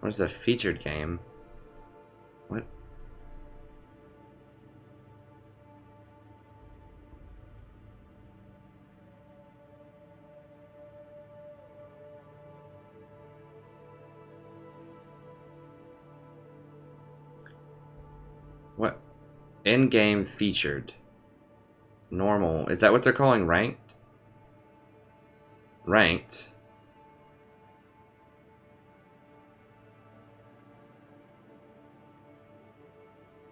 What's the featured game? What? What? In-game featured. Normal. Is that what they're calling ranked? Ranked.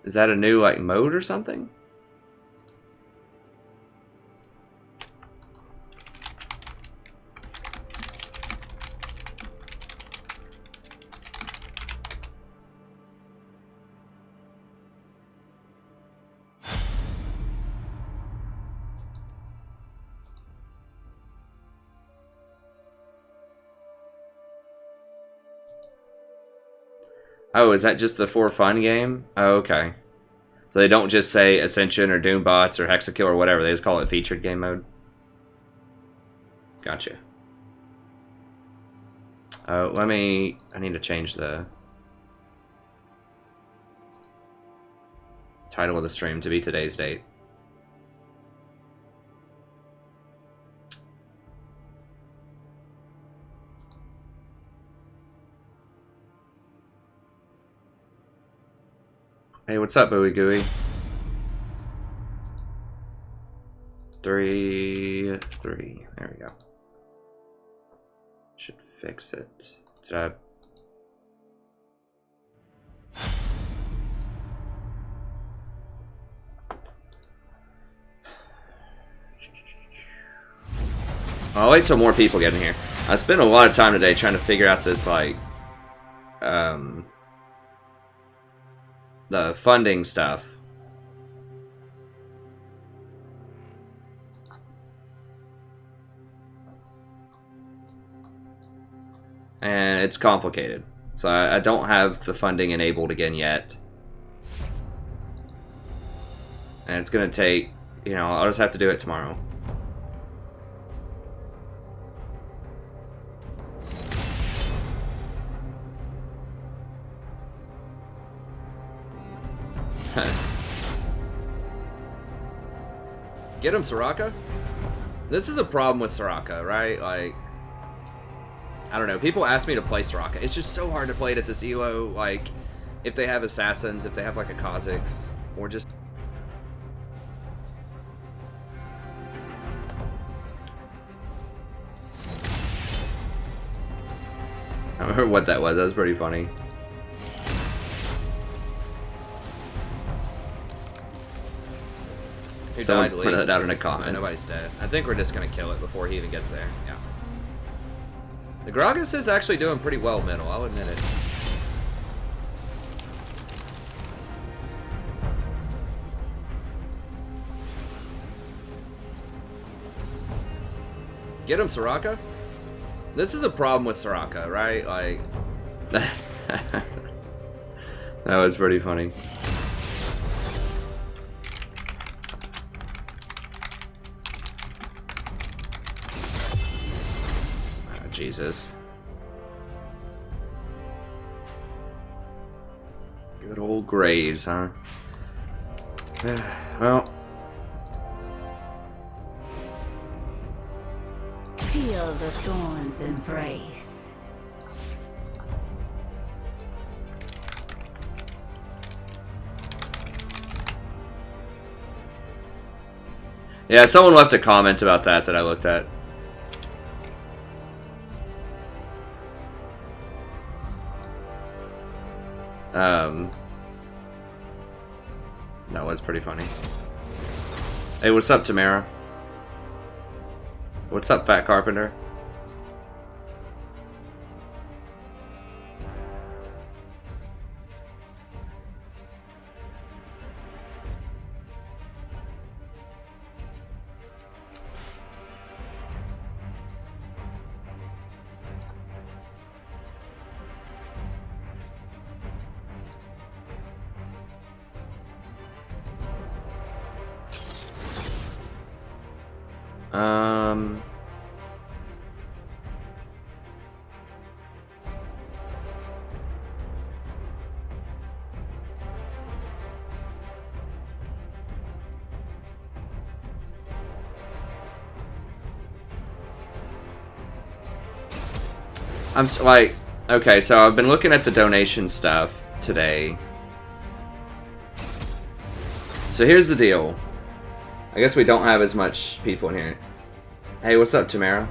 Is that a new, like, mode or something? Oh, is that just the for fun game? Oh, okay. So they don't just say Ascension or Doombots or Hexakill or whatever. They just call it featured game mode. Gotcha. Oh, I need to change the title of the stream to be today's date. Hey, what's up, Booey Gooey? 3, 3. There we go. Should fix it. Did I? I'll wait till more people get in here. I spent a lot of time today trying to figure out this, like, the funding stuff. And it's complicated. So I don't have the funding enabled again yet. And it's going to take, you know, I'll just have to do it tomorrow. Get him, Soraka? This is a problem with Soraka, right? Like, I don't know. People ask me to play Soraka. It's just so hard to play it at this ELO. Like, if they have assassins, if they have like a Kha'Zix, or just... I don't remember what that was. That was pretty funny. Who Someone died, put Lee? that out in a comment. Nobody's dead. I think we're just gonna kill it before he even gets there. Yeah. The Gragas is actually doing pretty well middle, I'll admit it. Get him, Soraka? This is a problem with Soraka, right? Like... That was pretty funny. Jesus. Good old Graves, huh? Well. Feel the thorns embrace. Yeah, someone left a comment about that I looked at. That was pretty funny. Hey, what's up, Tamara? What's up, Fat Carpenter? like, okay, so I've been looking at the donation stuff today. So here's the deal. I guess we don't have as much people in here. Hey, what's up, Tamara?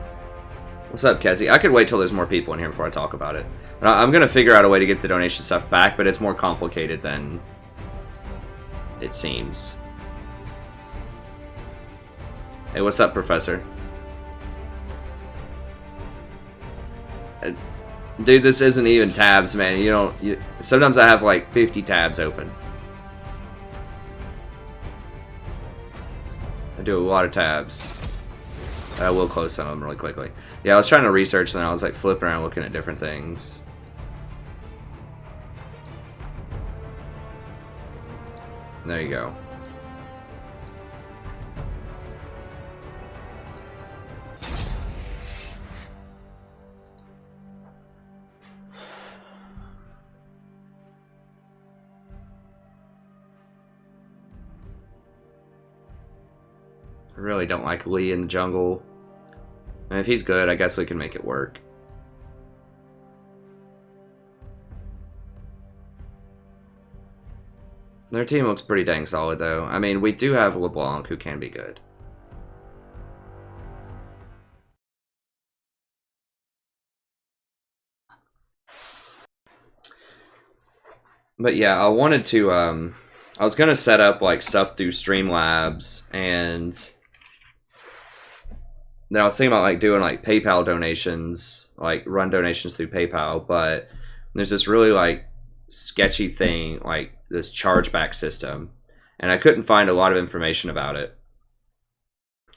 What's up, Kezzy? I could wait till there's more people in here before I talk about it. But I'm gonna figure out a way to get the donation stuff back, but it's more complicated than it seems. Hey, what's up, Professor? Dude, this isn't even tabs, man. Sometimes I have like 50 tabs open. I do a lot of tabs. I will close some of them really quickly. Yeah, I was trying to research, and then I was like flipping around looking at different things. There you go. I really don't like Lee in the jungle. And if he's good, I guess we can make it work. Their team looks pretty dang solid, though. I mean, we do have LeBlanc, who can be good. But yeah, I wanted to, I was going to set up, like, stuff through Streamlabs, and then I was thinking about, like, doing, like, PayPal donations, like, run donations through PayPal, but there's this really, like, sketchy thing, like, this chargeback system, and I couldn't find a lot of information about it.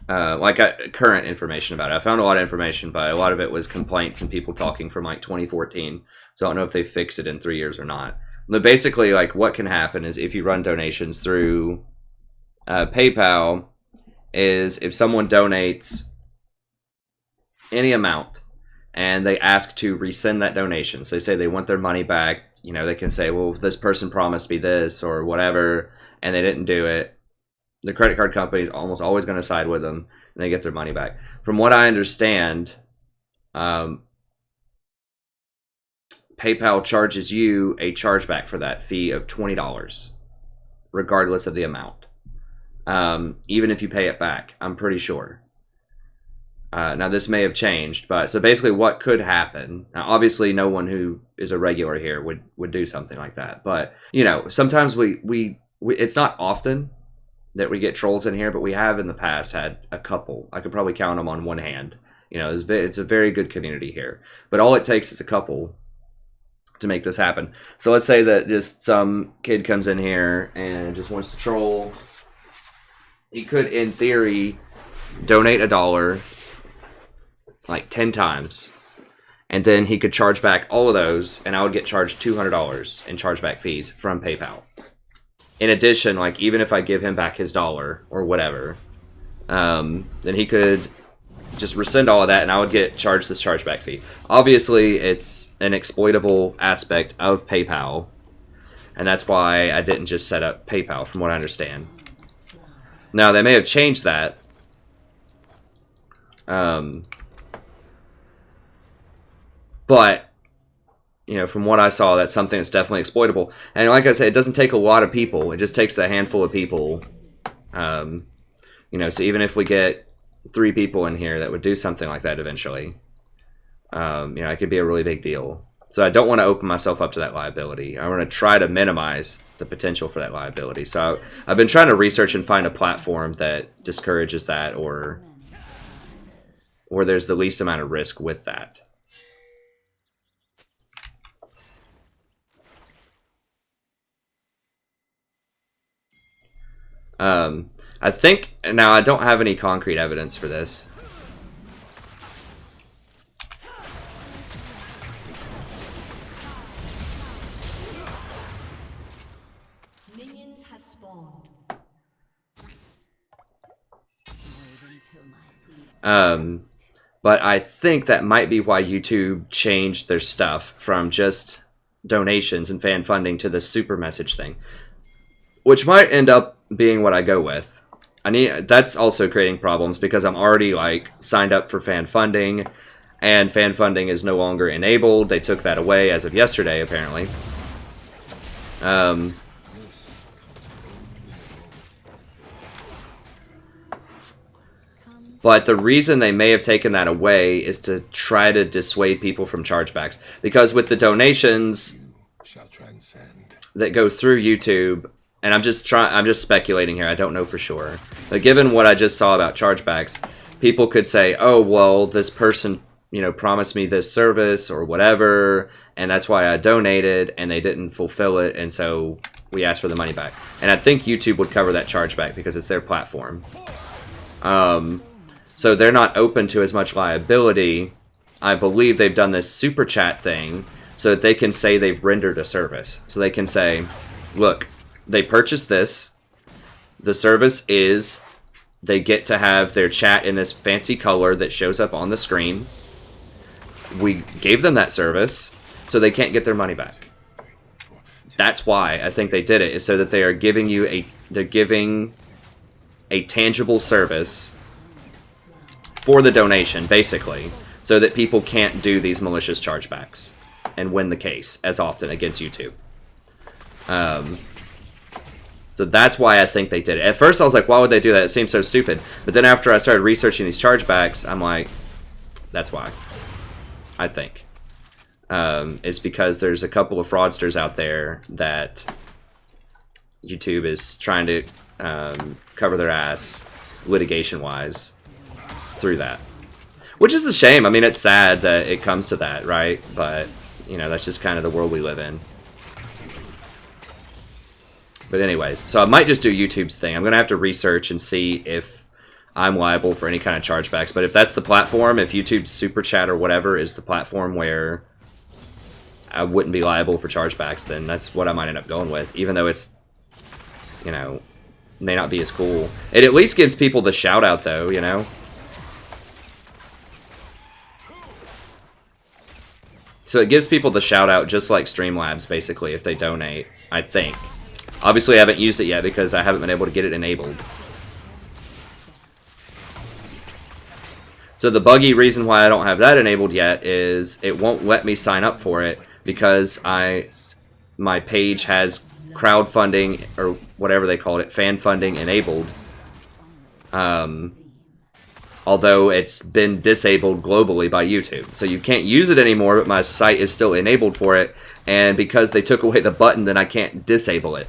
Current information about it. I found a lot of information, but a lot of it was complaints and people talking from, like, 2014, so I don't know if they fixed it in 3 years or not. But basically, like, what can happen is if you run donations through PayPal, is if someone donates any amount and they ask to rescind that donation, so they say they want their money back, you know, they can say, well, this person promised me this or whatever, and they didn't do it. The credit card company is almost always going to side with them, and they get their money back. From what I understand, PayPal charges you a chargeback for that fee of $20, regardless of the amount. Even if you pay it back, I'm pretty sure. Now, this may have changed, but so basically what could happen, now obviously no one who is a regular here would do something like that, but, you know, sometimes we it's not often that we get trolls in here, but we have in the past had a couple. I could probably count them on one hand. You know, it's a very good community here, but all it takes is a couple to make this happen. So let's say that just some kid comes in here and just wants to troll. He could, in theory, donate $1 like 10 times, and then he could charge back all of those, and I would get charged $200 in chargeback fees from PayPal. In addition, like, even if I give him back his $1 or whatever, then he could just rescind all of that, and I would get charged this chargeback fee. Obviously, it's an exploitable aspect of PayPal, and that's why I didn't just set up PayPal, from what I understand. Now, they may have changed that. But, you know, from what I saw, that's something that's definitely exploitable. And like I said, it doesn't take a lot of people. It just takes a handful of people. You know, so even if we get 3 people in here that would do something like that eventually, you know, it could be a really big deal. So I don't want to open myself up to that liability. I want to try to minimize the potential for that liability. So I've been trying to research and find a platform that discourages that, or there's the least amount of risk with that. I think, now I don't have any concrete evidence for this. Minions have spawned. But I think that might be why YouTube changed their stuff from just donations and fan funding to the super message thing, which might end up being what I go with. That's also creating problems because I'm already, like, signed up for fan funding. and fan funding is no longer enabled. They took that away as of yesterday, apparently. But the reason they may have taken that away is to try to dissuade people from chargebacks. Because with the donations that go through YouTube, and I'm just speculating here, I don't know for sure. But given what I just saw about chargebacks, people could say, oh, well, this person, you know, promised me this service or whatever, and that's why I donated, and they didn't fulfill it, and so we asked for the money back. And I think YouTube would cover that chargeback because it's their platform. So they're not open to as much liability. I believe they've done this super chat thing so that they can say they've rendered a service. So they can say, look, they purchased this. The service is they get to have their chat in this fancy color that shows up on the screen. We gave them that service, so they can't get their money back. That's why I think they did it, is so that they are giving you they're giving a tangible service for the donation, basically, so that people can't do these malicious chargebacks and win the case as often against YouTube. So that's why I think they did it. At first I was like, why would they do that? It seems so stupid. But then after I started researching these chargebacks, I'm like, that's why. I think. It's because there's a couple of fraudsters out there that YouTube is trying to cover their ass litigation-wise through that. Which is a shame. I mean, it's sad that it comes to that, right? But, you know, that's just kind of the world we live in. But anyways, so I might just do YouTube's thing. I'm going to have to research and see if I'm liable for any kind of chargebacks. But if that's the platform, if YouTube's Super Chat or whatever is the platform where I wouldn't be liable for chargebacks, then that's what I might end up going with. Even though it's, you know, may not be as cool. It at least gives people the shout out, though, you know? So it gives people the shout out just like Streamlabs, basically, if they donate, I think. Obviously, I haven't used it yet because I haven't been able to get it enabled. So the buggy reason why I don't have that enabled yet is it won't let me sign up for it because my page has crowdfunding, or whatever they call it, fan funding enabled. Although it's been disabled globally by YouTube. So you can't use it anymore, but my site is still enabled for it. And because they took away the button, then I can't disable it.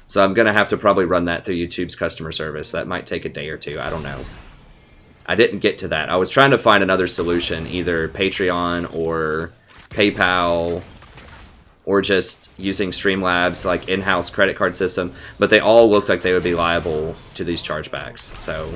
So I'm going to have to probably run that through YouTube's customer service. That might take a day or two. I don't know. I didn't get to that. I was trying to find another solution, either Patreon or PayPal or just using Streamlabs, like in-house credit card system. But they all looked like they would be liable to these chargebacks. So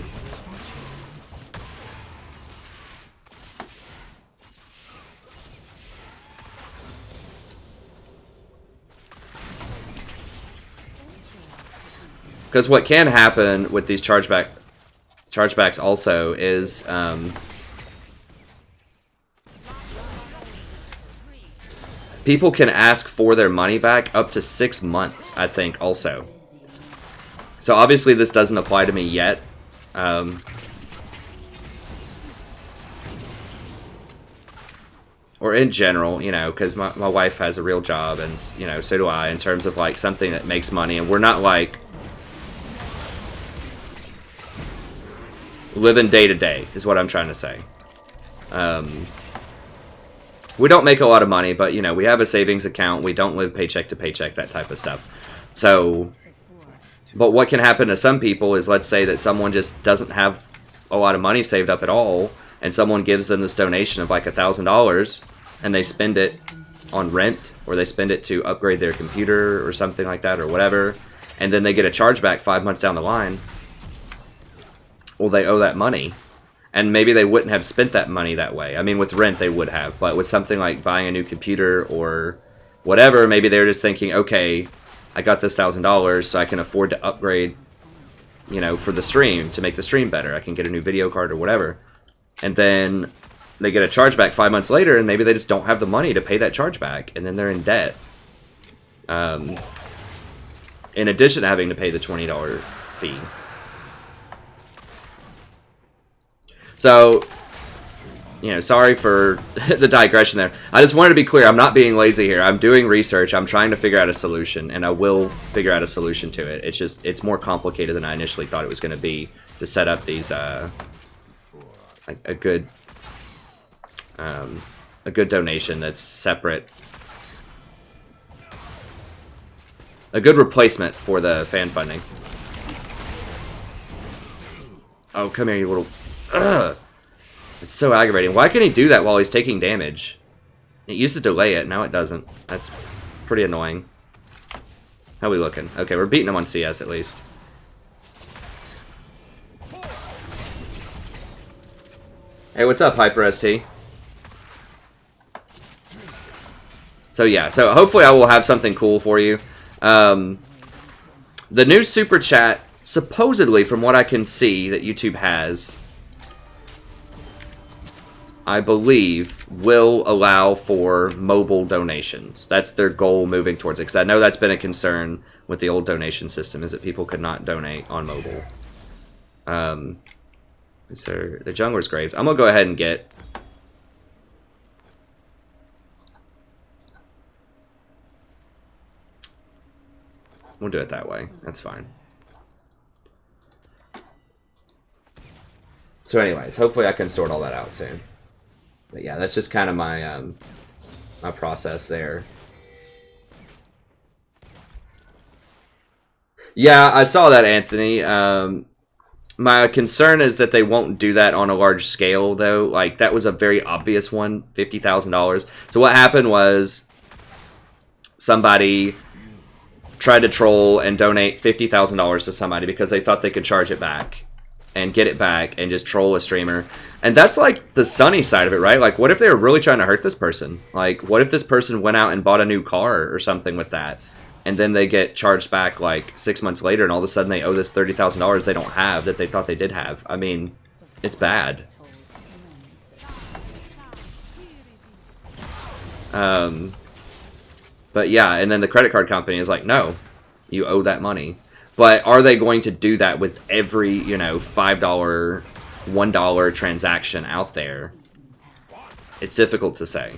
because what can happen with these chargebacks also is people can ask for their money back up to 6 months, I think, also. So obviously this doesn't apply to me yet. Or in general, you know, because my wife has a real job, and, you know, so do I, in terms of, like, something that makes money, and we're not, like, living day to day is what I'm trying to say. We don't make a lot of money, but, you know, we have a savings account. We don't live paycheck to paycheck, that type of stuff. So, but what can happen to some people is, let's say that someone just doesn't have a lot of money saved up at all, and someone gives them this donation of like $1,000, and they spend it on rent, or they spend it to upgrade their computer or something like that, or whatever, and then they get a chargeback 5 months down the line. Well, they owe that money, and maybe they wouldn't have spent that money that way. I mean, with rent they would have, but with something like buying a new computer or whatever, maybe they're just thinking, okay, I got this $1,000, so I can afford to upgrade, you know, for the stream, to make the stream better. I can get a new video card or whatever. And then they get a chargeback 5 months later, and maybe they just don't have the money to pay that chargeback, and then they're in debt. In addition to having to pay the $20 fee. So, you know, sorry for the digression there. I just wanted to be clear. I'm not being lazy here. I'm doing research. I'm trying to figure out a solution, and I will figure out a solution to it. It's just, it's more complicated than I initially thought it was going to be to set up these, like a good donation that's separate. A good replacement for the fan funding. Oh, come here, you little... Ugh. It's so aggravating. Why can he do that while he's taking damage? It used to delay it, now it doesn't. That's pretty annoying. How we looking? Okay, we're beating him on CS at least. Hey, what's up, Hyper ST? So yeah, so hopefully I will have something cool for you. The new Super Chat, supposedly, from what I can see that YouTube has, I believe, will allow for mobile donations. That's their goal moving towards it, because I know that's been a concern with the old donation system, is that people could not donate on mobile. So the Jungler's Graves. I'm going to go ahead and get... We'll do it that way. That's fine. So anyways, hopefully I can sort all that out soon. But yeah, that's just kind of my my process there. Yeah, I saw that, Anthony. My concern is that they won't do that on a large scale, though. Like, that was a very obvious one, $50,000. So what happened was somebody tried to troll and donate $50,000 to somebody because they thought they could charge it back and get it back and just troll a streamer. And that's like the sunny side of it, right? Like, what if they were really trying to hurt this person? Like, what if this person went out and bought a new car or something with that, and then they get charged back like 6 months later, and all of a sudden they owe this $30,000 they don't have that they thought they did have? I mean, it's bad. But yeah, and then the credit card company is like, no, you owe that money. But are they going to do that with every, you know, $5, $1 transaction out there? It's difficult to say.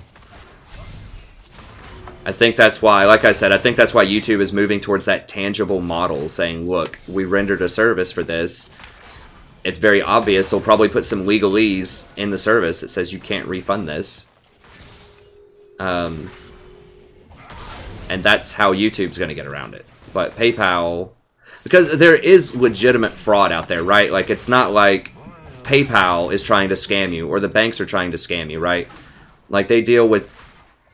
I think that's why, like I said, I think that's why YouTube is moving towards that tangible model, saying, look, we rendered a service for this. It's very obvious. They'll probably put some legalese in the service that says you can't refund this. And that's how YouTube's going to get around it. But PayPal... Because there is legitimate fraud out there, right? Like, it's not like PayPal is trying to scam you, or the banks are trying to scam you, right? Like, they deal with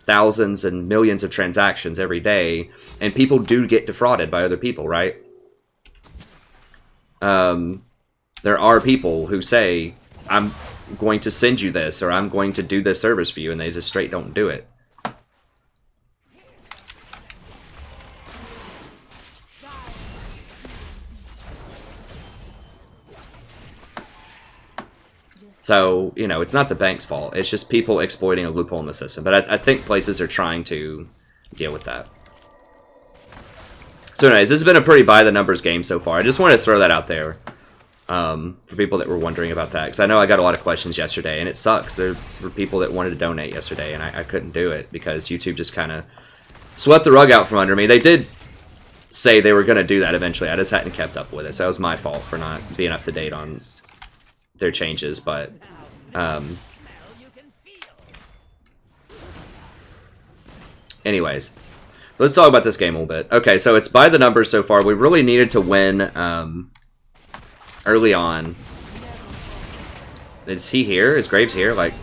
thousands and millions of transactions every day, and people do get defrauded by other people, right? There are people who say, I'm going to send you this, or I'm going to do this service for you, and they just straight don't do it. So, you know, it's not the bank's fault. It's just people exploiting a loophole in the system. But I think places are trying to deal with that. So anyways, this has been a pretty by-the-numbers game so far. I just wanted to throw that out there for people that were wondering about that. Because I know I got a lot of questions yesterday, and it sucks. There were people that wanted to donate yesterday, and I couldn't do it because YouTube just kind of swept the rug out from under me. They did say they were going to do that eventually. I just hadn't kept up with it. So it was my fault for not being up to date on their changes, but anyways, let's talk about this game a little bit. Okay, so it's by the numbers so far. We really needed to win early on. Is he here? Is Graves here? Like,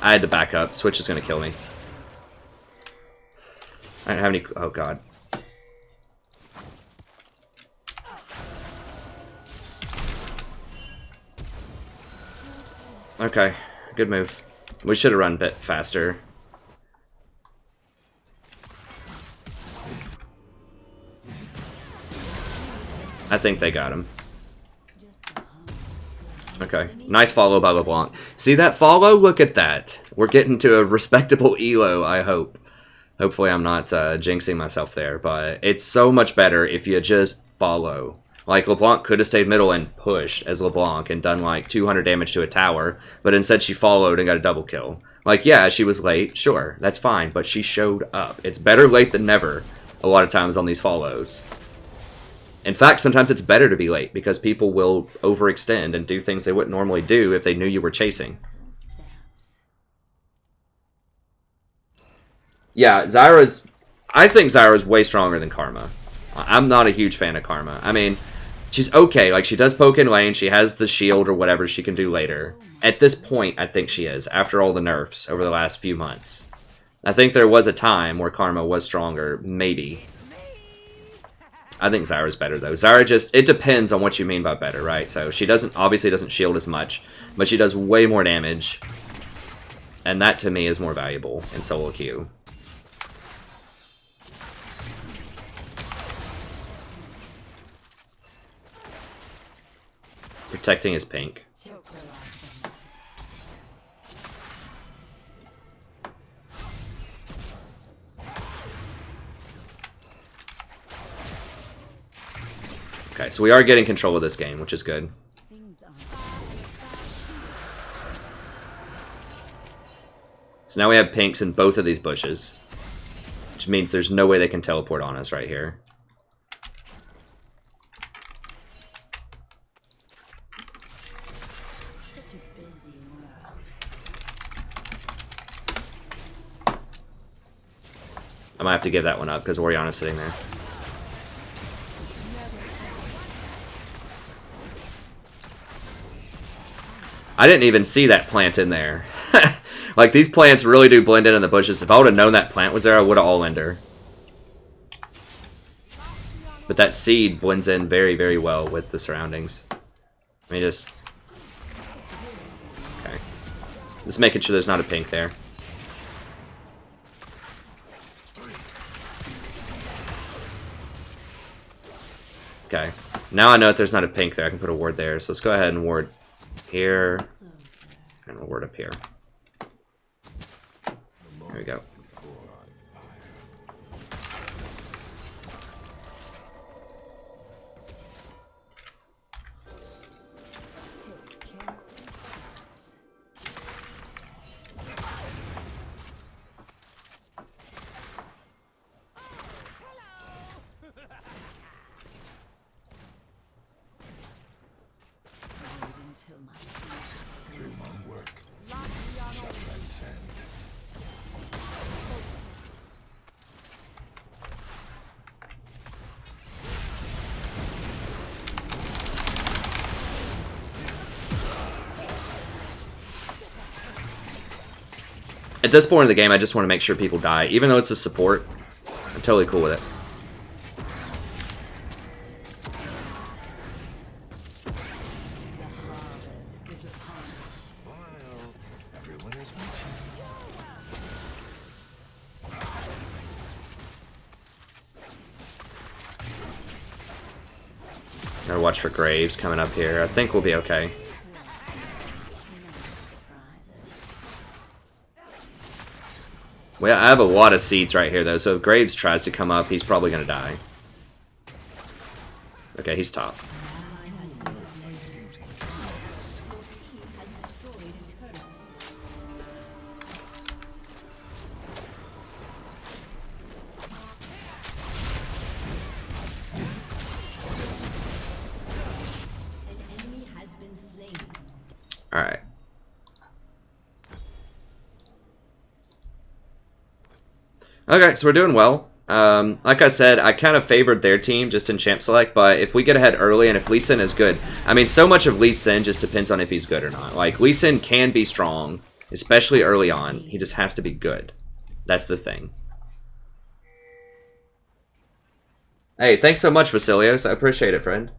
I had to back up. Switch is going to kill me. I don't have any... Oh, God. Okay. Good move. We should have run a bit faster. I think they got him. Okay, nice follow by LeBlanc. See that follow? Look at that. We're getting to a respectable elo, I hope. Hopefully I'm not jinxing myself there, but it's so much better if you just follow. Like, LeBlanc could have stayed middle and pushed as LeBlanc and done like 200 damage to a tower, but instead she followed and got a double kill. Like, yeah, she was late, sure, that's fine, but she showed up. It's better late than never a lot of times on these follows. In fact, sometimes it's better to be late because people will overextend and do things they wouldn't normally do if they knew you were chasing. Yeah, I think Zyra's way stronger than Karma. I'm not a huge fan of Karma. I mean, she's okay. Like, she does poke in lane. She has the shield or whatever she can do later. At this point, I think she is, after all the nerfs over the last few months. I think there was a time where Karma was stronger, maybe. I think Zyra's better, though. Zyra just, it depends on what you mean by better, right? So she obviously doesn't shield as much, but she does way more damage. And that, to me, is more valuable in solo queue. Protecting his pink. Okay, so we are getting control of this game, which is good. So now we have pinks in both of these bushes, which means there's no way they can teleport on us right here. I might have to give that one up because Oriana's sitting there. I didn't even see that plant in there. Like, these plants really do blend in the bushes. If I would have known that plant was there, I would have all-ended her. But that seed blends in very, very well with the surroundings. Let me just... Okay. Just making sure there's not a pink there. Okay. Now I know that there's not a pink there. I can put a ward there. So let's go ahead and ward here. And we'll ward up here. There we go. At this point in the game, I just want to make sure people die. Even though it's a support, I'm totally cool with it. Gotta watch for Graves coming up here. I think we'll be okay. Well, I have a lot of seeds right here, though, so if Graves tries to come up, he's probably going to die. Okay, he's top. Alright. Okay, so we're doing well. Like I said, I kind of favored their team just in champ select, but if we get ahead early and if Lee Sin is good, I mean, so much of Lee Sin just depends on if he's good or not. Like, Lee Sin can be strong, especially early on. He just has to be good. That's the thing. Hey, thanks so much, Vasilios. I appreciate it, friend.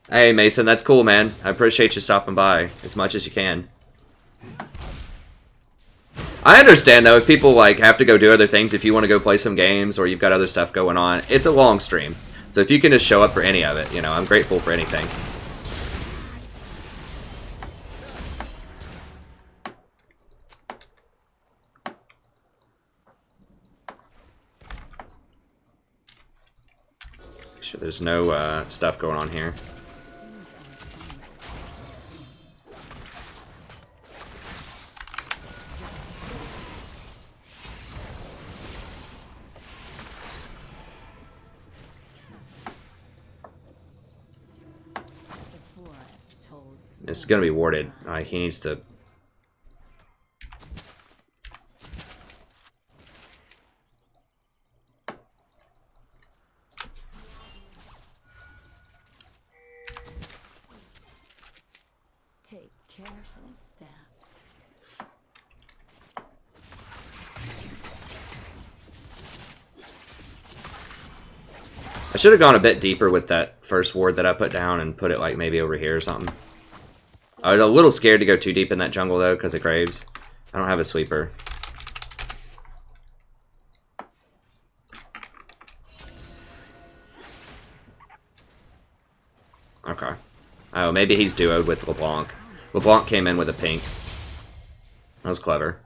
Hey, Mason, that's cool, man. I appreciate you stopping by as much as you can. I understand, though, if people, like, have to go do other things, if you want to go play some games or you've got other stuff going on, it's a long stream. So if you can just show up for any of it, you know, I'm grateful for anything. Sure, there's no stuff going on here. It's gonna be warded. He needs to. Take careful steps. I should have gone a bit deeper with that first ward that I put down and put it like maybe over here or something. I was a little scared to go too deep in that jungle though because of Graves. I don't have a sweeper. Okay. Oh, maybe he's duoed with LeBlanc. LeBlanc came in with a pink. That was clever.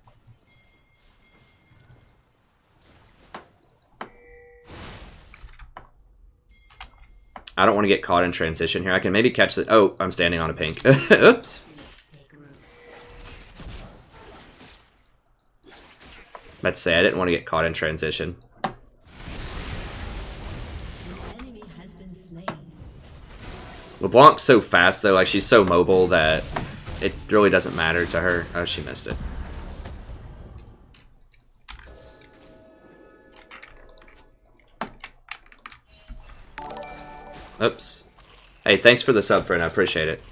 I don't want to get caught in transition here. I can maybe catch the... Oh, I'm standing on a pink. Oops. About to say, I didn't want to get caught in transition. LeBlanc's so fast, though. Like, she's so mobile that it really doesn't matter to her. Oh, she missed it. Oops. Hey, thanks for the sub, friend. I appreciate it.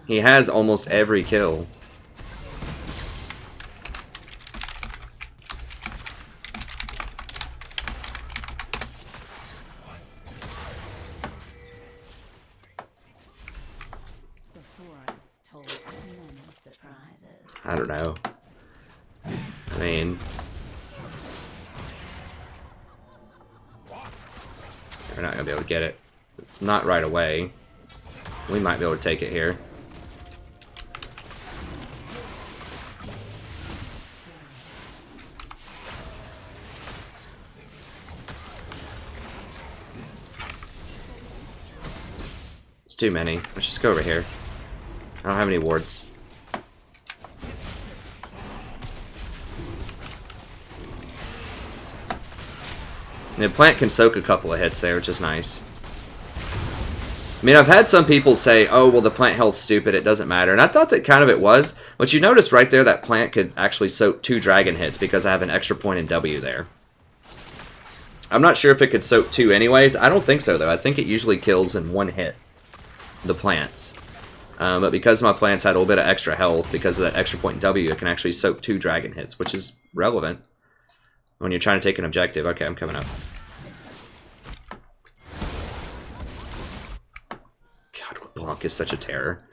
He has almost every kill. I don't know. I mean... We're not going to be able to get it. Not right away. We might be able to take it here. It's too many. Let's just go over here. I don't have any wards. The plant can soak a couple of hits there, which is nice. I mean, I've had some people say, oh, well, the plant health's stupid, it doesn't matter. And I thought that kind of it was. But you notice right there that plant could actually soak 2 dragon hits because I have an extra point in W there. I'm not sure if it could soak 2 anyways. I don't think so, though. I think it usually kills in 1 hit, the plants. But because my plants had a little bit of extra health, because of that extra point in W, it can actually soak 2 dragon hits, which is relevant when you're trying to take an objective. Okay, I'm coming up. LeBlanc is such a terror.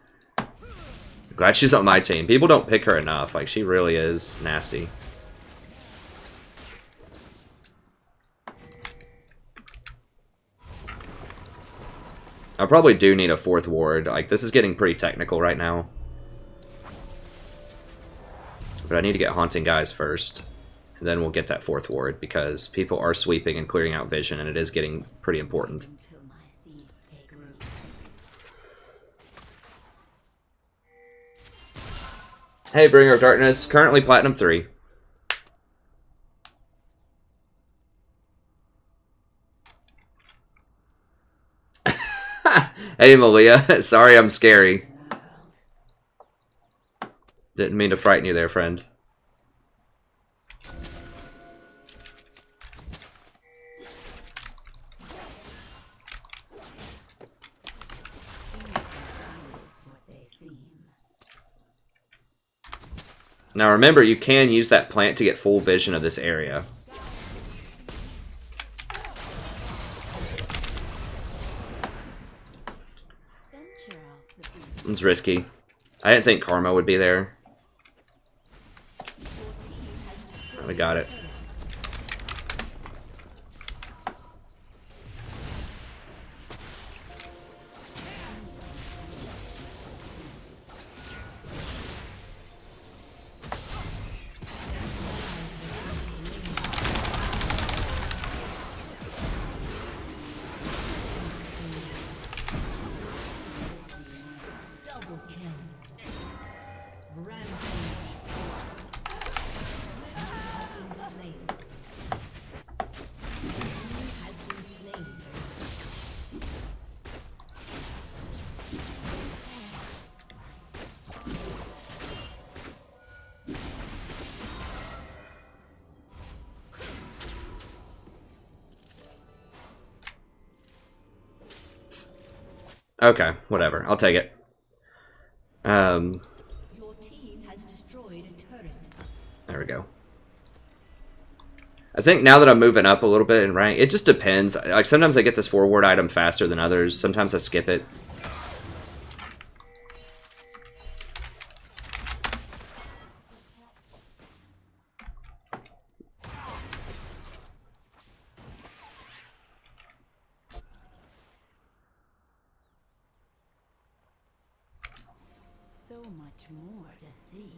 Glad she's on my team. People don't pick her enough. Like, she really is nasty. I probably do need a 4th ward. Like, this is getting pretty technical right now. But I need to get Haunting Guys first. And then we'll get that 4th ward, because people are sweeping and clearing out vision, and it is getting pretty important. Hey, Bringer of Darkness. Currently Platinum 3. Hey, Malia. Sorry I'm scary. Didn't mean to frighten you there, friend. Now remember, you can use that plant to get full vision of this area. It's risky. I didn't think Karma would be there. We got it. Okay, whatever. I'll take it. Your team has destroyed a turret. There we go. I think now that I'm moving up a little bit in rank, it just depends. Like, sometimes I get this forward item faster than others. Sometimes I skip it. So much more to see.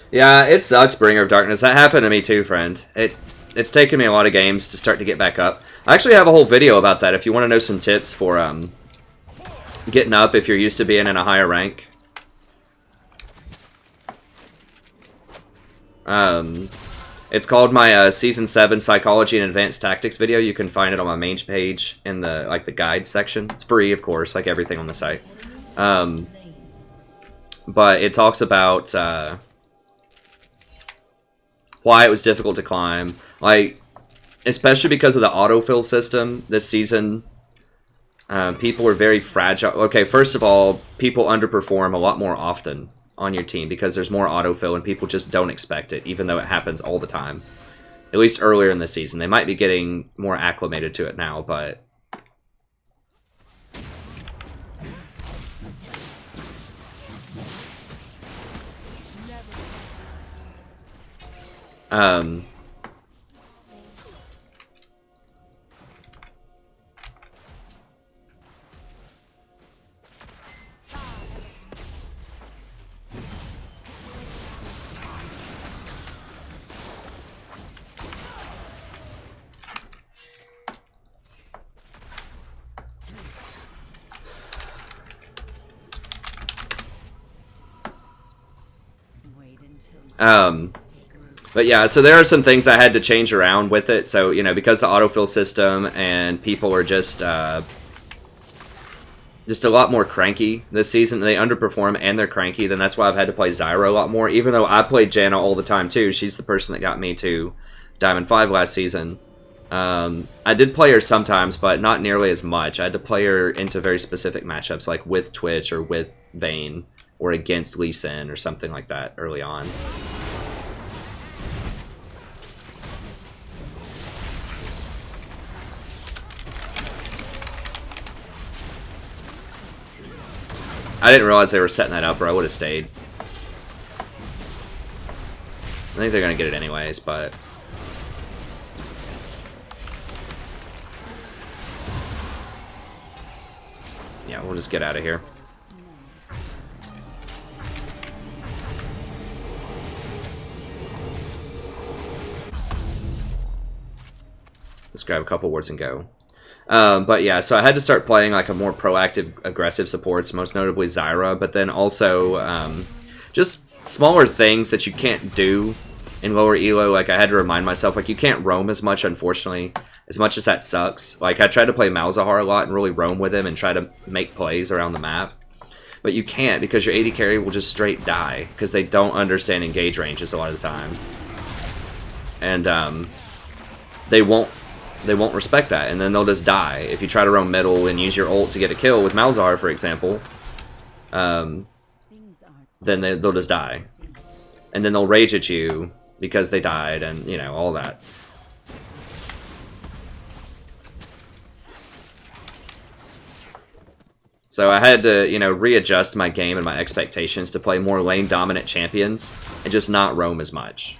Yeah, it sucks, Bringer of Darkness. That happened to me too, friend. It's taken me a lot of games to start to get back up. I actually have a whole video about that if you want to know some tips for getting up if you're used to being in a higher rank. It's called my Season 7 Psychology and Advanced Tactics video. You can find it on my main page in the the guide section. It's free, of course, like everything on the site. But it talks about why it was difficult to climb. Like, especially because of the autofill system this season, people are very fragile. Okay, first of all, people underperform a lot more often on your team because there's more autofill and people just don't expect it, even though it happens all the time. At least earlier in the season. They might be getting more acclimated to it now, but... Wait until But yeah, so there are some things I had to change around with it. So, you know, because the autofill system and people are just a lot more cranky this season. They underperform and they're cranky. Then that's why I've had to play Zyra a lot more. Even though I played Janna all the time too. She's the person that got me to Diamond 5 last season. I did play her sometimes, but not nearly as much. I had to play her into very specific matchups, like with Twitch or with Vayne or against Lee Sin or something like that early on. I didn't realize they were setting that up, or I would have stayed. I think they're going to get it anyways, but... yeah, we'll just get out of here. Let's grab a couple wards and go. But yeah, so I had to start playing like a more proactive, aggressive supports, most notably Zyra, but then also just smaller things that you can't do in lower elo. Like, I had to remind myself, like, you can't roam as much, unfortunately, as much as that sucks. Like, I tried to play Malzahar a lot and really roam with him and try to make plays around the map, but you can't because your AD carry will just straight die because they don't understand engage ranges a lot of the time, and they won't respect that, and then they'll just die. If you try to roam middle and use your ult to get a kill with Malzahar, for example, then they'll just die. And then they'll rage at you because they died, and, you know, all that. So I had to, you know, readjust my game and my expectations to play more lane-dominant champions and just not roam as much.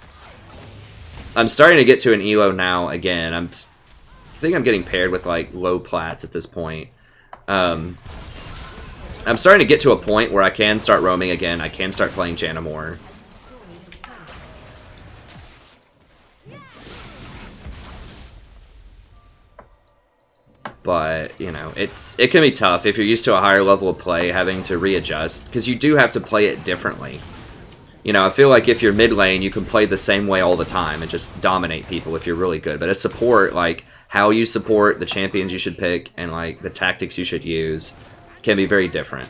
I'm starting to get to an elo now again. I think I'm getting paired with, like, low plats at this point. I'm starting to get to a point where I can start roaming again. I can start playing Janna more. But, you know, it can be tough if you're used to a higher level of play, having to readjust, because you do have to play it differently. You know, I feel like if you're mid lane, you can play the same way all the time and just dominate people if you're really good. But as support, like, how you support, the champions you should pick, and, like, the tactics you should use can be very different.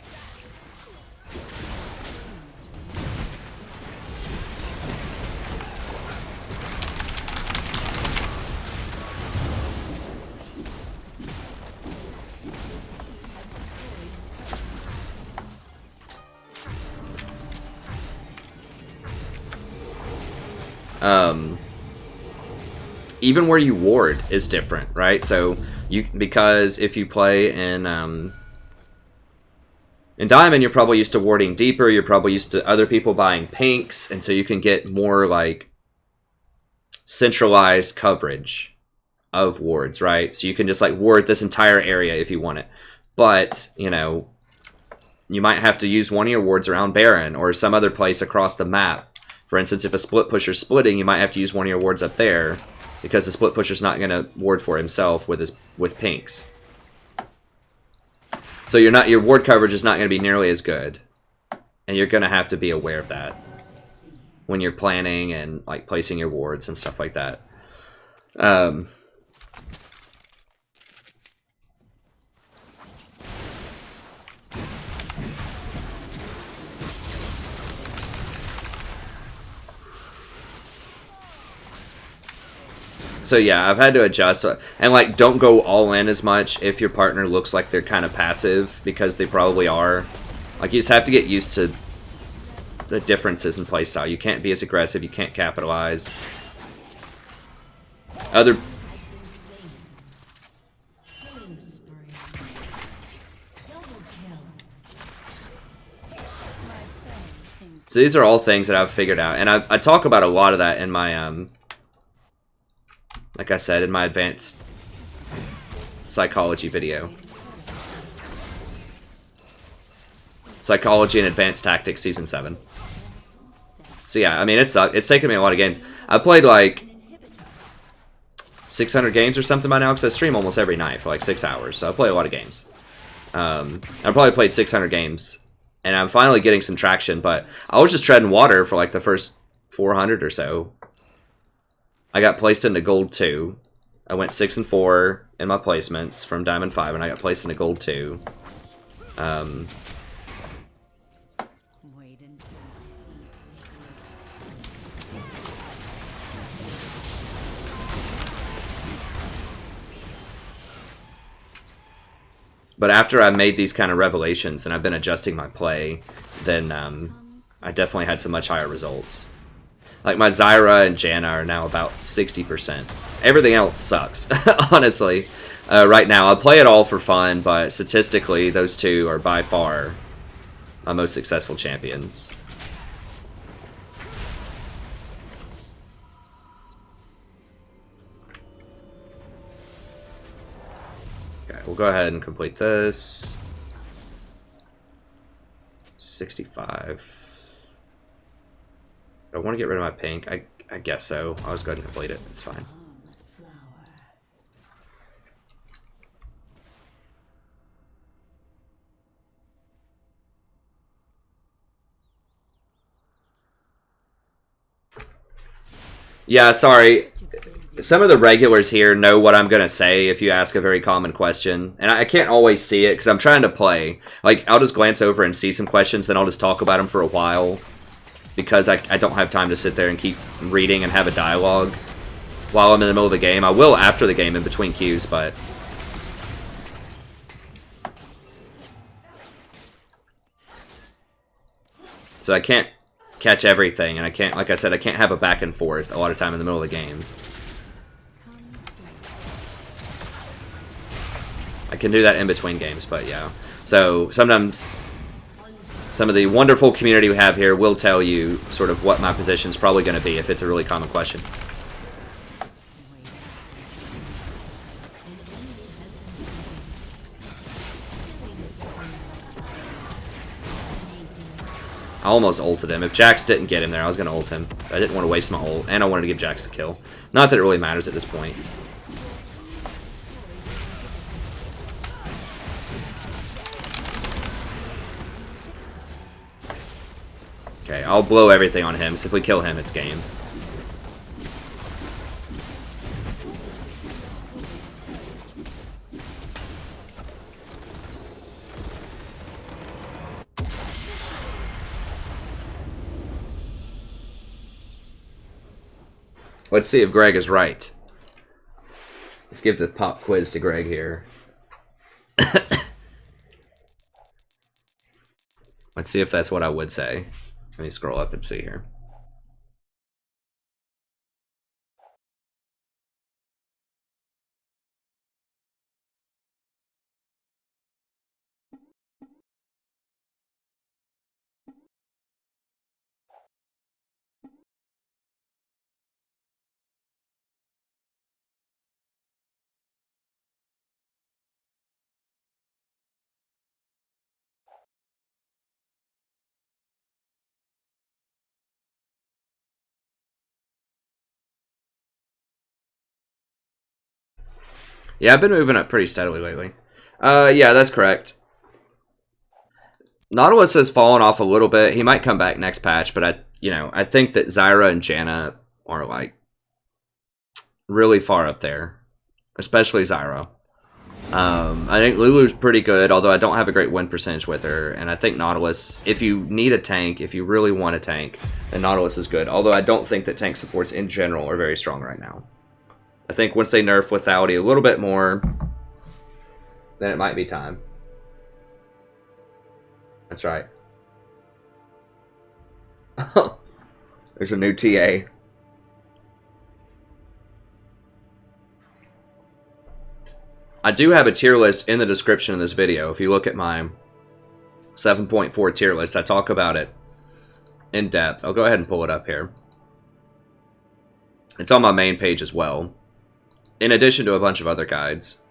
even where you ward is different, right? So because if you play in Diamond, you're probably used to warding deeper. You're probably used to other people buying pinks, and so you can get more like centralized coverage of wards, right? So you can just like ward this entire area if you want it. But, you know, you might have to use one of your wards around Baron or some other place across the map. For instance, if a split pusher's splitting, you might have to use one of your wards up there because the split pusher's not going to ward for himself with pinks. So your ward coverage is not going to be nearly as good. And you're going to have to be aware of that when you're planning and like placing your wards and stuff like that. So yeah, I've had to adjust, and like don't go all in as much if your partner looks like they're kind of passive, because they probably are. Like you just have to get used to the differences in playstyle. You can't be as aggressive, you can't capitalize. Other So these are all things that I've figured out, and I talk about a lot of that in my like I said, in my advanced psychology video. Psychology and Advanced Tactics Season 7. So yeah, I mean, it's taken me a lot of games. I've played like 600 games or something by now, because I stream almost every night for like 6 hours, so I play a lot of games. I've probably played 600 games, and I'm finally getting some traction, but I was just treading water for like the first 400 or so. I got placed into Gold 2. I went 6 and 4 in my placements from Diamond 5, and I got placed into Gold 2. But after I made these kind of revelations and I've been adjusting my play, then I definitely had some much higher results. Like my Zyra and Janna are now about 60%. Everything else sucks, honestly. Right now, I play it all for fun, but statistically, those two are by far my most successful champions. Okay, we'll go ahead and complete this. 65. I want to get rid of my pink. I guess so. I'll just go ahead and complete it. It's fine. Yeah, sorry. Some of the regulars here know what I'm going to say if you ask a very common question. And I can't always see it because I'm trying to play. Like, I'll just glance over and see some questions, then I'll just talk about them for a while. Because I don't have time to sit there and keep reading and have a dialogue while I'm in the middle of the game. I will after the game in between queues, but... So I can't catch everything, and I can't, like I said, I can't have a back and forth a lot of time in the middle of the game. I can do that in between games, but yeah. So sometimes some of the wonderful community we have here will tell you sort of what my position's probably going to be if it's a really common question. I almost ulted him. If Jax didn't get him there, I was going to ult him. I didn't want to waste my ult, and I wanted to give Jax the kill. Not that it really matters at this point. Okay, I'll blow everything on him, so if we kill him, it's game. Let's see if Greg is right. Let's give the pop quiz to Greg here. Let's see if that's what I would say. Let me scroll up and see here. Yeah, I've been moving up pretty steadily lately. Yeah, that's correct. Nautilus has fallen off a little bit. He might come back next patch, but I think that Zyra and Janna are like really far up there, especially Zyra. I think Lulu's pretty good, although I don't have a great win percentage with her. And I think Nautilus, if you need a tank, if you really want a tank, then Nautilus is good. Although I don't think that tank supports in general are very strong right now. I think once they nerf lethality a little bit more, then it might be time. That's right. There's a new TA. I do have a tier list in the description of this video. If you look at my 7.4 tier list, I talk about it in depth. I'll go ahead and pull it up here. It's on my main page as well, in addition to a bunch of other guides.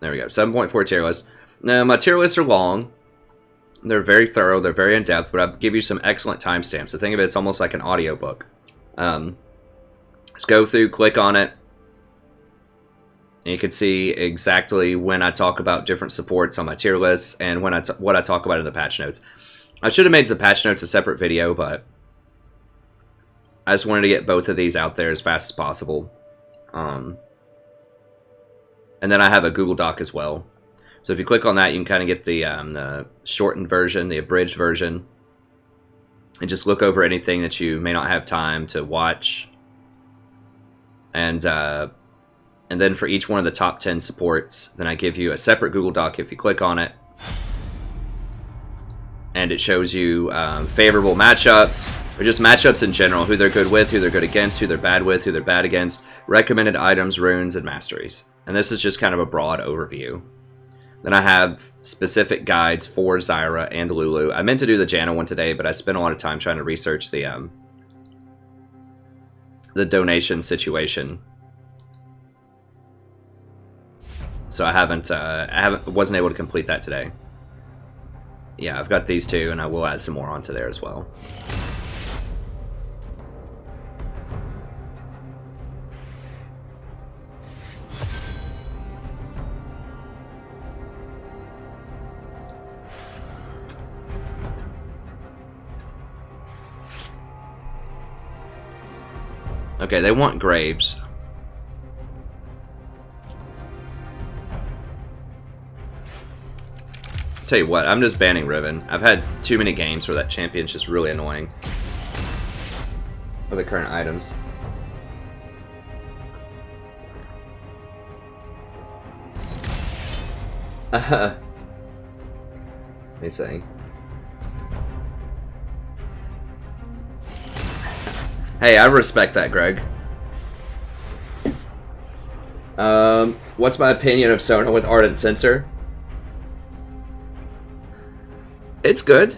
There we go, 7.4 tier list. Now, my tier lists are long. They're very thorough, they're very in-depth, but I give you some excellent timestamps. So think of it, it's almost like an audiobook. Let's go through, click on it, and you can see exactly when I talk about different supports on my tier list and when what I talk about in the patch notes. I should have made the patch notes a separate video, but I just wanted to get both of these out there as fast as possible. And then I have a Google Doc as well. So if you click on that, you can kind of get the shortened version, the abridged version, and just look over anything that you may not have time to watch. And then for each one of the top 10 supports, then I give you a separate Google Doc if you click on it. And it shows you favorable matchups, or just matchups in general, who they're good with, who they're good against, who they're bad with, who they're bad against, recommended items, runes, and masteries. And this is just kind of a broad overview. Then I have specific guides for Zyra and Lulu. I meant to do the Janna one today, but I spent a lot of time trying to research the donation situation. So I wasn't able to complete that today. Yeah, I've got these two, and I will add some more onto there as well. Okay, they want Graves. Tell you what, I'm just banning Riven. I've had too many games where that champion's just really annoying for the current items. Let me see. Hey, I respect that, Greg. What's my opinion of Sona with Ardent Sensor? It's good.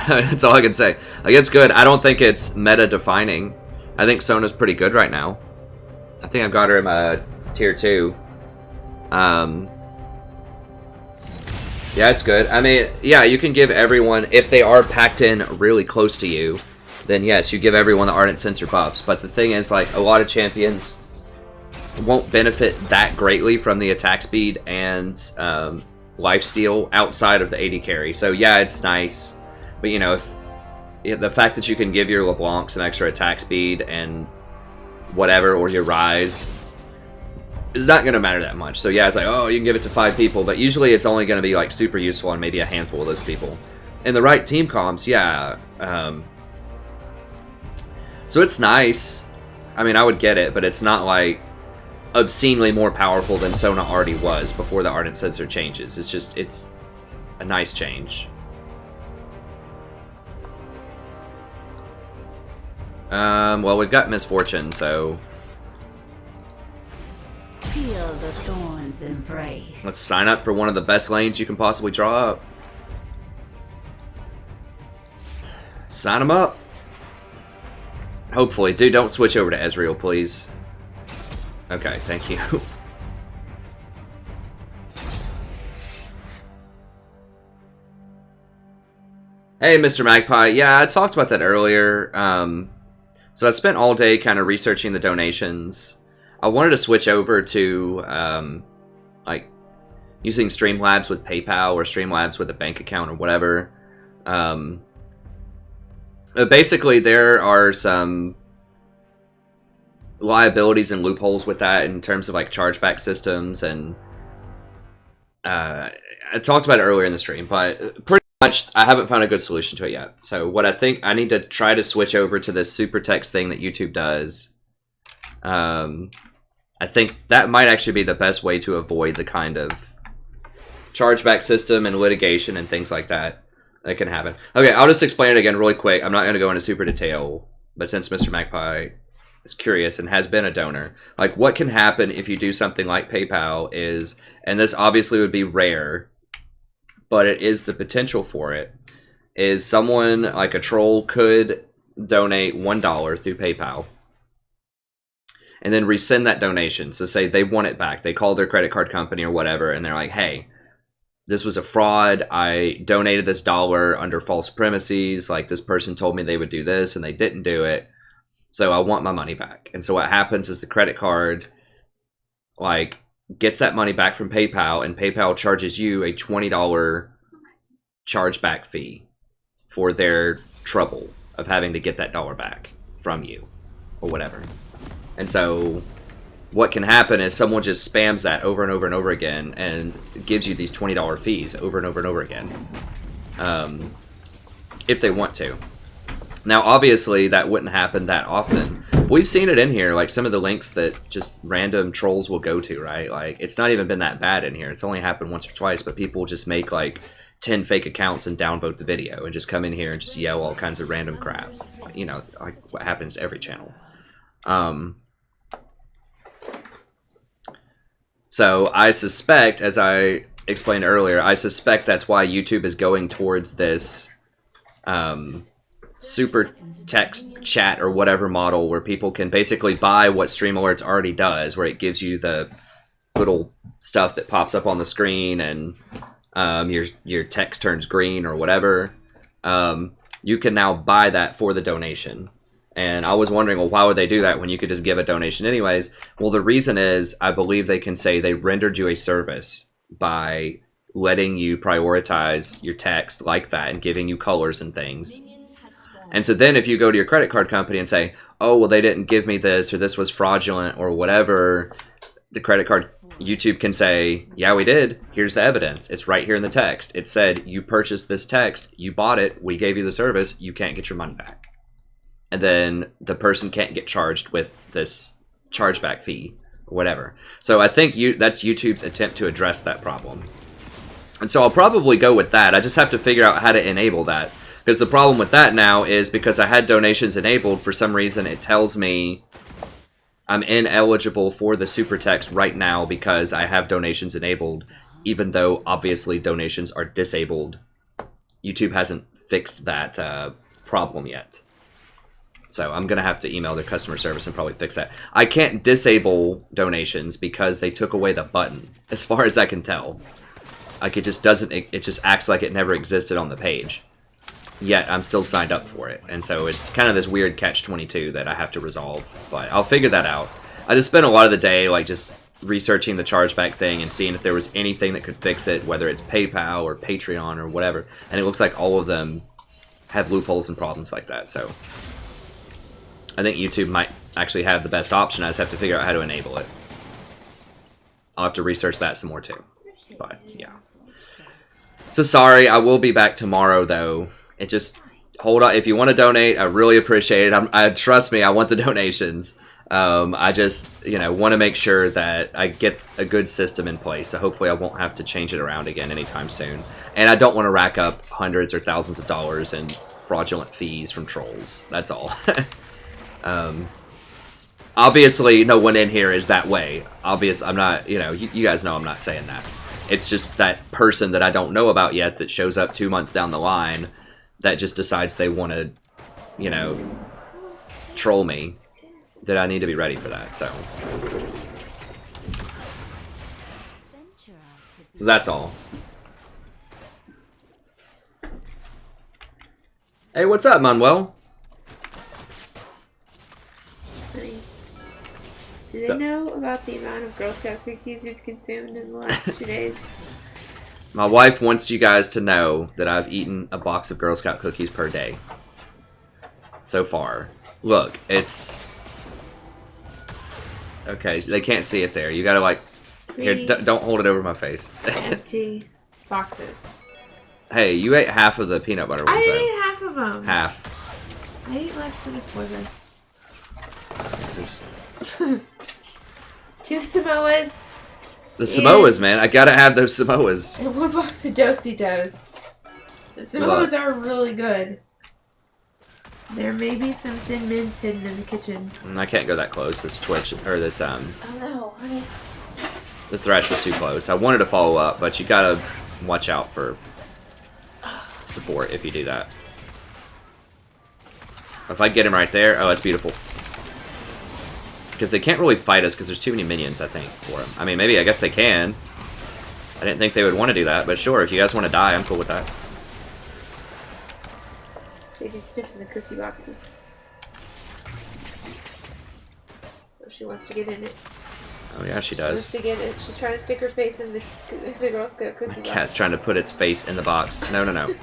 That's all I can say. Like, it's good. I don't think it's meta-defining. I think Sona's pretty good right now. I think I've got her in my tier 2. Yeah, it's good. I mean, yeah, you can give everyone, if they are packed in really close to you, then yes, you give everyone the Ardent Sensor buffs. But the thing is, like, a lot of champions won't benefit that greatly from the attack speed and lifesteal outside of the AD carry. So yeah, it's nice. But, you know, if the fact that you can give your LeBlanc some extra attack speed and whatever, or your Rise, it's not going to matter that much. So yeah, it's like, oh, you can give it to 5 people, but usually it's only going to be like super useful on maybe a handful of those people. In the right team comps, yeah. So it's nice. I mean, I would get it, but it's not like obscenely more powerful than Sona already was before the Ardent Sensor changes. It's just, it's a nice change. Well, we've got Misfortune, so Feel the thorns embrace. let's sign up for one of the best lanes you can possibly draw up. Sign them up. Hopefully. Dude, don't switch over to Ezreal, please. Okay, thank you. Hey, Mr. Magpie. Yeah, I talked about that earlier. So I spent all day kind of researching the donations. I wanted to switch over to like using Streamlabs with PayPal or Streamlabs with a bank account or whatever. Basically, there are some liabilities and loopholes with that in terms of like chargeback systems, and I talked about it earlier in the stream, but pretty much I haven't found a good solution to it yet. So what I think I need to try to switch over to this super text thing that YouTube does. I think that might actually be the best way to avoid the kind of chargeback system and litigation and things like that that can happen. Okay, I'll just explain it again really quick. I'm not going to go into super detail, but since Mr. Magpie is curious and has been a donor, like what can happen if you do something like PayPal is, and this obviously would be rare, but it is the potential for it, is someone like a troll could donate $1 through PayPal and then rescind that donation. So say they want it back. They call their credit card company or whatever, and they're like, hey, this was a fraud. I donated this dollar under false premises. Like, this person told me they would do this, and they didn't do it. So I want my money back. And so what happens is the credit card, like, gets that money back from PayPal, and PayPal charges you a $20 chargeback fee for their trouble of having to get that dollar back from you or whatever. And so what can happen is someone just spams that over and over and over again and gives you these $20 fees over and over and over again, if they want to. Now, obviously, that wouldn't happen that often. We've seen it in here, like some of the links that just random trolls will go to, right? Like, it's not even been that bad in here. It's only happened once or twice, but people just make like 10 fake accounts and downvote the video and just come in here and just yell all kinds of random crap. You know, like what happens to every channel. So I suspect, as I explained earlier, I suspect that's why YouTube is going towards this super text chat or whatever model where people can basically buy what Stream Alerts already does, where it gives you the little stuff that pops up on the screen and your text turns green or whatever. You can now buy that for the donation. And I was wondering, well, why would they do that when you could just give a donation anyways? Well, the reason is I believe they can say they rendered you a service by letting you prioritize your text like that and giving you colors and things. And so then if you go to your credit card company and say, oh, well, they didn't give me this, or this was fraudulent or whatever, the credit card, YouTube can say, yeah, we did. Here's the evidence. It's right here in the text. It said you purchased this text, you bought it, we gave you the service, you can't get your money back. And then the person can't get charged with this chargeback fee or whatever. So I think that's YouTube's attempt to address that problem. And so I'll probably go with that. I just have to figure out how to enable that. Because the problem with that now is because I had donations enabled, for some reason it tells me I'm ineligible for the super text right now because I have donations enabled, even though obviously donations are disabled. YouTube hasn't fixed that problem yet. So I'm going to have to email their customer service and probably fix that. I can't disable donations because they took away the button, as far as I can tell. Like, it just doesn't, it just acts like it never existed on the page. Yet I'm still signed up for it. And so it's kind of this weird catch-22 that I have to resolve. But I'll figure that out. I just spent a lot of the day, like, just researching the chargeback thing and seeing if there was anything that could fix it, whether it's PayPal or Patreon or whatever. And it looks like all of them have loopholes and problems like that, so I think YouTube might actually have the best option. I just have to figure out how to enable it. I'll have to research that some more too. But, yeah. So sorry, I will be back tomorrow though. It just, hold on. If you want to donate, I really appreciate it. Trust me, I want the donations. I just, want to make sure that I get a good system in place. So hopefully I won't have to change it around again anytime soon. And I don't want to rack up hundreds or thousands of dollars in fraudulent fees from trolls. That's all. Obviously, no one in here is that way. I'm not, you guys know I'm not saying that. It's just that person that I don't know about yet that shows up 2 months down the line that just decides they want to, troll me, that I need to be ready for that, so. That's all. Hey, what's up, Manuel? Do they know about the amount of Girl Scout cookies you've consumed in the last 2 days? My wife wants you guys to know that I've eaten a box of Girl Scout cookies per day. So far. Look, it's... Okay, they can't see it there. You gotta like... Here, don't hold it over my face. Empty boxes. Hey, you ate half of the peanut butter ones, I though. ate half of them. Half. I ate less than a quarter. Just... 2 Samoas. The Samoas, man. I gotta have those Samoas. And 1 box of Do-si-dos. The Samoas are really good. There may be some Thin Mints hidden in the kitchen. I can't go that close. This Twitch, or this, Oh no, honey. The Thresh was too close. I wanted to follow up, but you gotta watch out for support if you do that. If I get him right there, oh, that's beautiful. Because they can't really fight us because there's too many minions, I think, for him. I mean, maybe, I guess they can. I didn't think they would want to do that, but sure, if you guys want to die, I'm cool with that. They just sniff in the cookie boxes. Oh, she wants to get in it. Oh, yeah, she She wants does. to get it. She's trying to stick her face in the Girl Scout cookie My box. cat's trying to put its face in the box. No, no, no.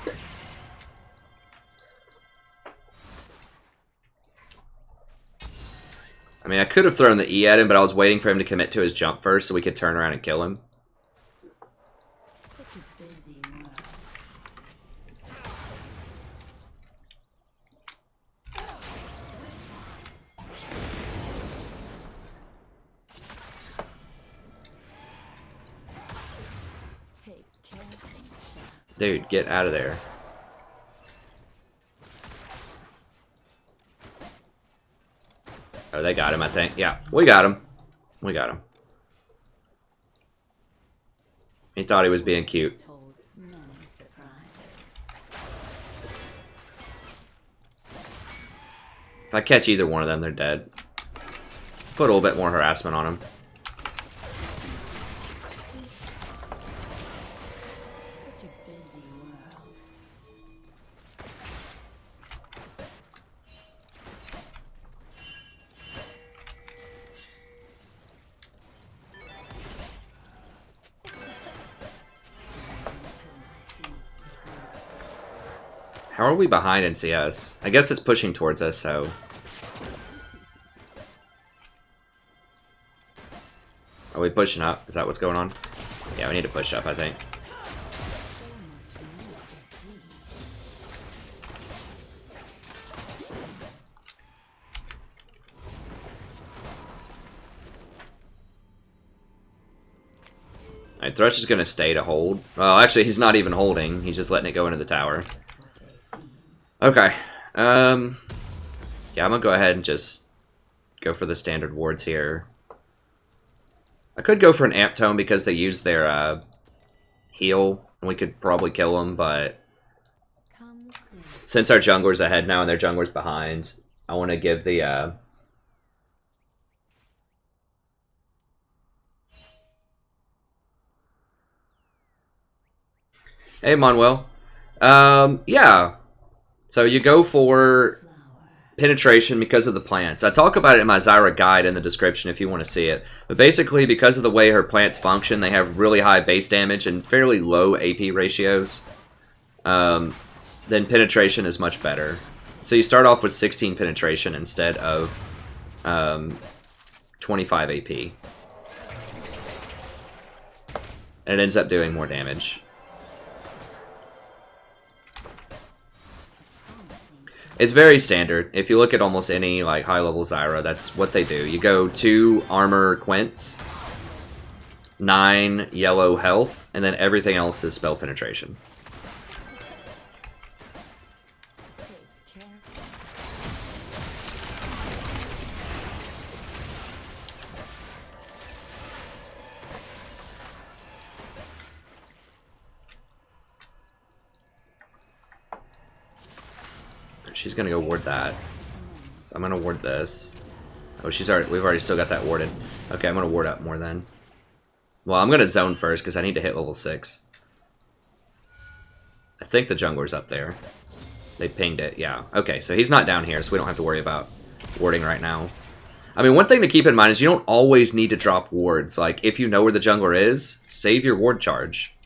I mean, I could have thrown the E at him, but I was waiting for him to commit to his jump first so we could turn around and kill him. Such a busy world. Take care of yourself. Dude, get out of there. Oh, they got him, I think. Yeah, we got him. We got him. He thought he was being cute. Told many surprises. If I catch either one of them, they're dead. Put a little bit more harassment on him. Such a busy world. How are we behind in CS? I guess it's pushing towards us, so... Are we pushing up? Is that what's going on? Yeah, we need to push up, I think. Alright, Thresh is gonna stay to hold. Well, actually, he's not even holding. He's just letting it go into the tower. Okay. Yeah, I'm gonna go ahead and just go for the standard wards here. I could go for an amp tome because they use their heal, and we could probably kill them, but since our jungler's ahead now and their jungler's behind, I want to give the Hey, Manuel. Yeah. So you go for penetration because of the plants. I talk about it in my Zyra guide in the description if you want to see it. But basically, because of the way her plants function, they have really high base damage and fairly low AP ratios. Then penetration is much better. So you start off with 16 penetration instead of 25 AP. And it ends up doing more damage. It's very standard. If you look at almost any like high-level Zyra, that's what they do. You go 2 armor quints, 9 yellow health, and then everything else is spell penetration. She's gonna go ward that. So I'm gonna ward this. Oh, we've already still got that warded. Okay, I'm gonna ward up more then. Well, I'm gonna zone first because I need to hit level 6. I think the jungler's up there. They pinged it, yeah. Okay, so he's not down here, so we don't have to worry about warding right now. I mean, one thing to keep in mind is you don't always need to drop wards. Like, if you know where the jungler is, save your ward charge.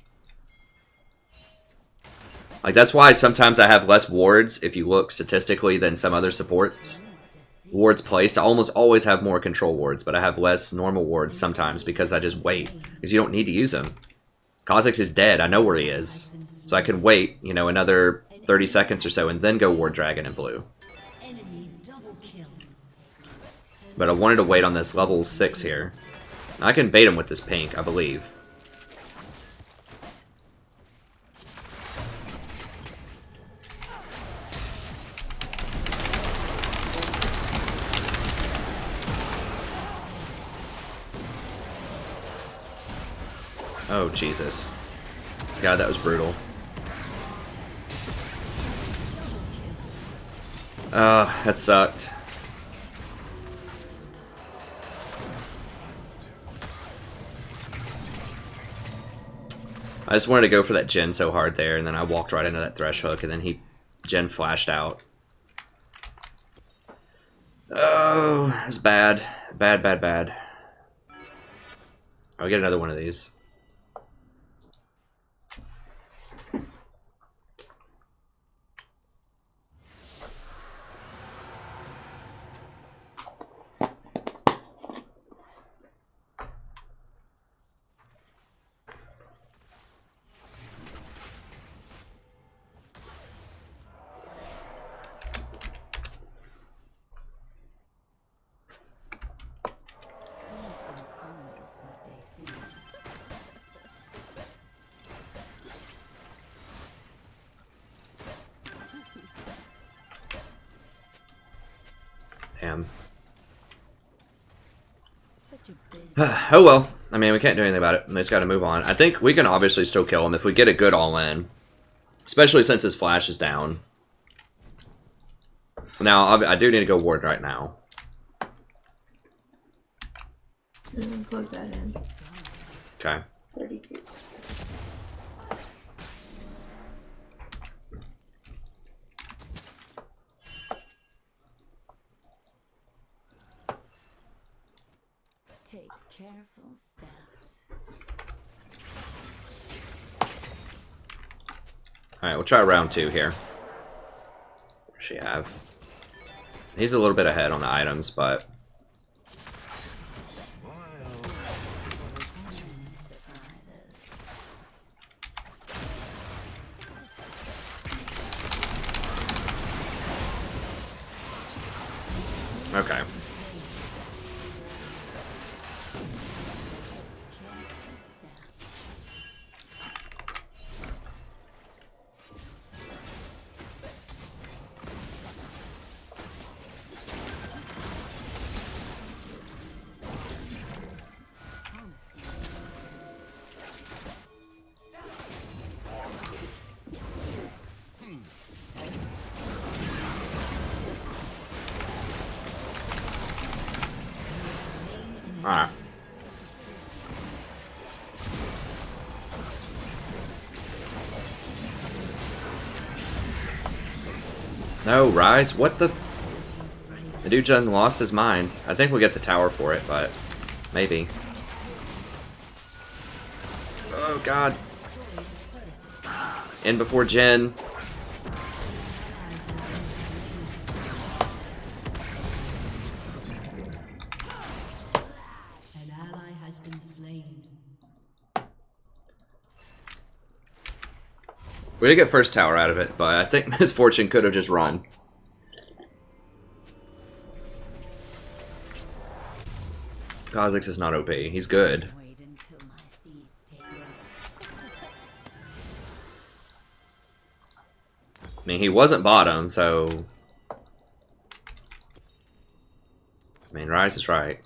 Like, that's why sometimes I have less wards, if you look statistically, than some other supports. Wards placed, I almost always have more control wards, but I have less normal wards sometimes because I just wait. Because you don't need to use them. Kha'Zix is dead, I know where he is. So I can wait, you know, another 30 seconds or so and then go Ward Dragon in blue. But I wanted to wait on this level 6 here. I can bait him with this pink, I believe. Oh, Jesus. God, that was brutal. That sucked. I just wanted to go for that gen so hard there, and then I walked right into that thresh hook, and then he gen flashed out. Oh, that's bad. Bad, bad, bad. I'll get another one of these. Damn. Oh well. I mean, we can't do anything about it. We just gotta move on. I think we can obviously still kill him if we get a good all-in. Especially since his flash is down. Now, I do need to go ward right now. Plug that in. Okay. 32. Take careful steps. Alright, we'll try round 2 here. What does she have? He's a little bit ahead on the items, but... Okay. Alright. No, Rise, what the... The dude just lost his mind. I think we'll get the tower for it, but... Maybe. Oh, God. In before Jen. An ally has been slain. We did get first tower out of it, but I think Misfortune could have just run. Kha'Zix is not OP. He's good. Wait until my seeds take root. I mean, he wasn't bottom, so... I mean, Rise is right.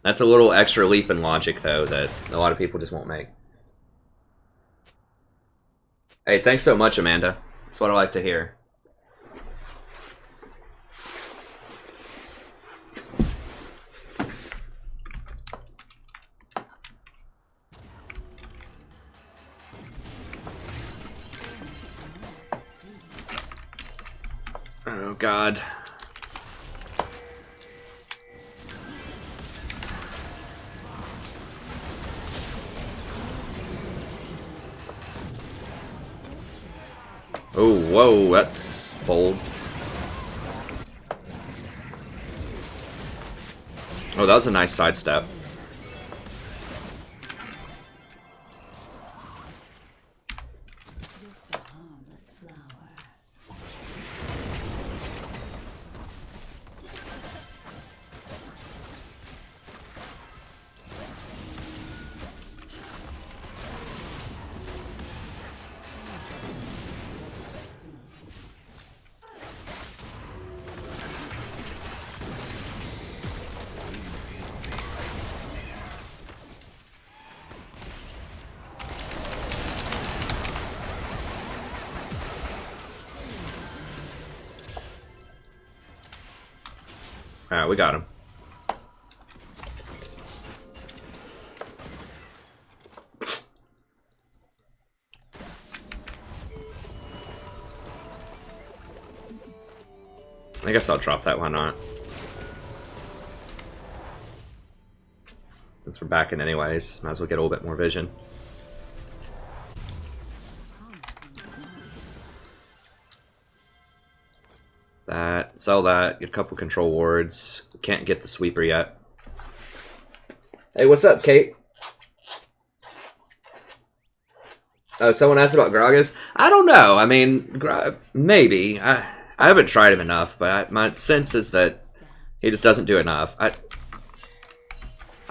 That's a little extra leap in logic, though, that a lot of people just won't make. Hey, thanks so much, Amanda. That's what I like to hear. Oh god. Oh, whoa, that's bold. Oh, that was a nice sidestep. Just a harmless flower. Alright, we got him. I guess I'll drop that, why not? Since we're back in anyways, might as well get a little bit more vision. That, sell that, get a couple control wards. Can't get the sweeper yet. Hey, what's up, Kate? Oh, someone asked about Gragas? I don't know. I mean, maybe. I haven't tried him enough, but my sense is that he just doesn't do enough. I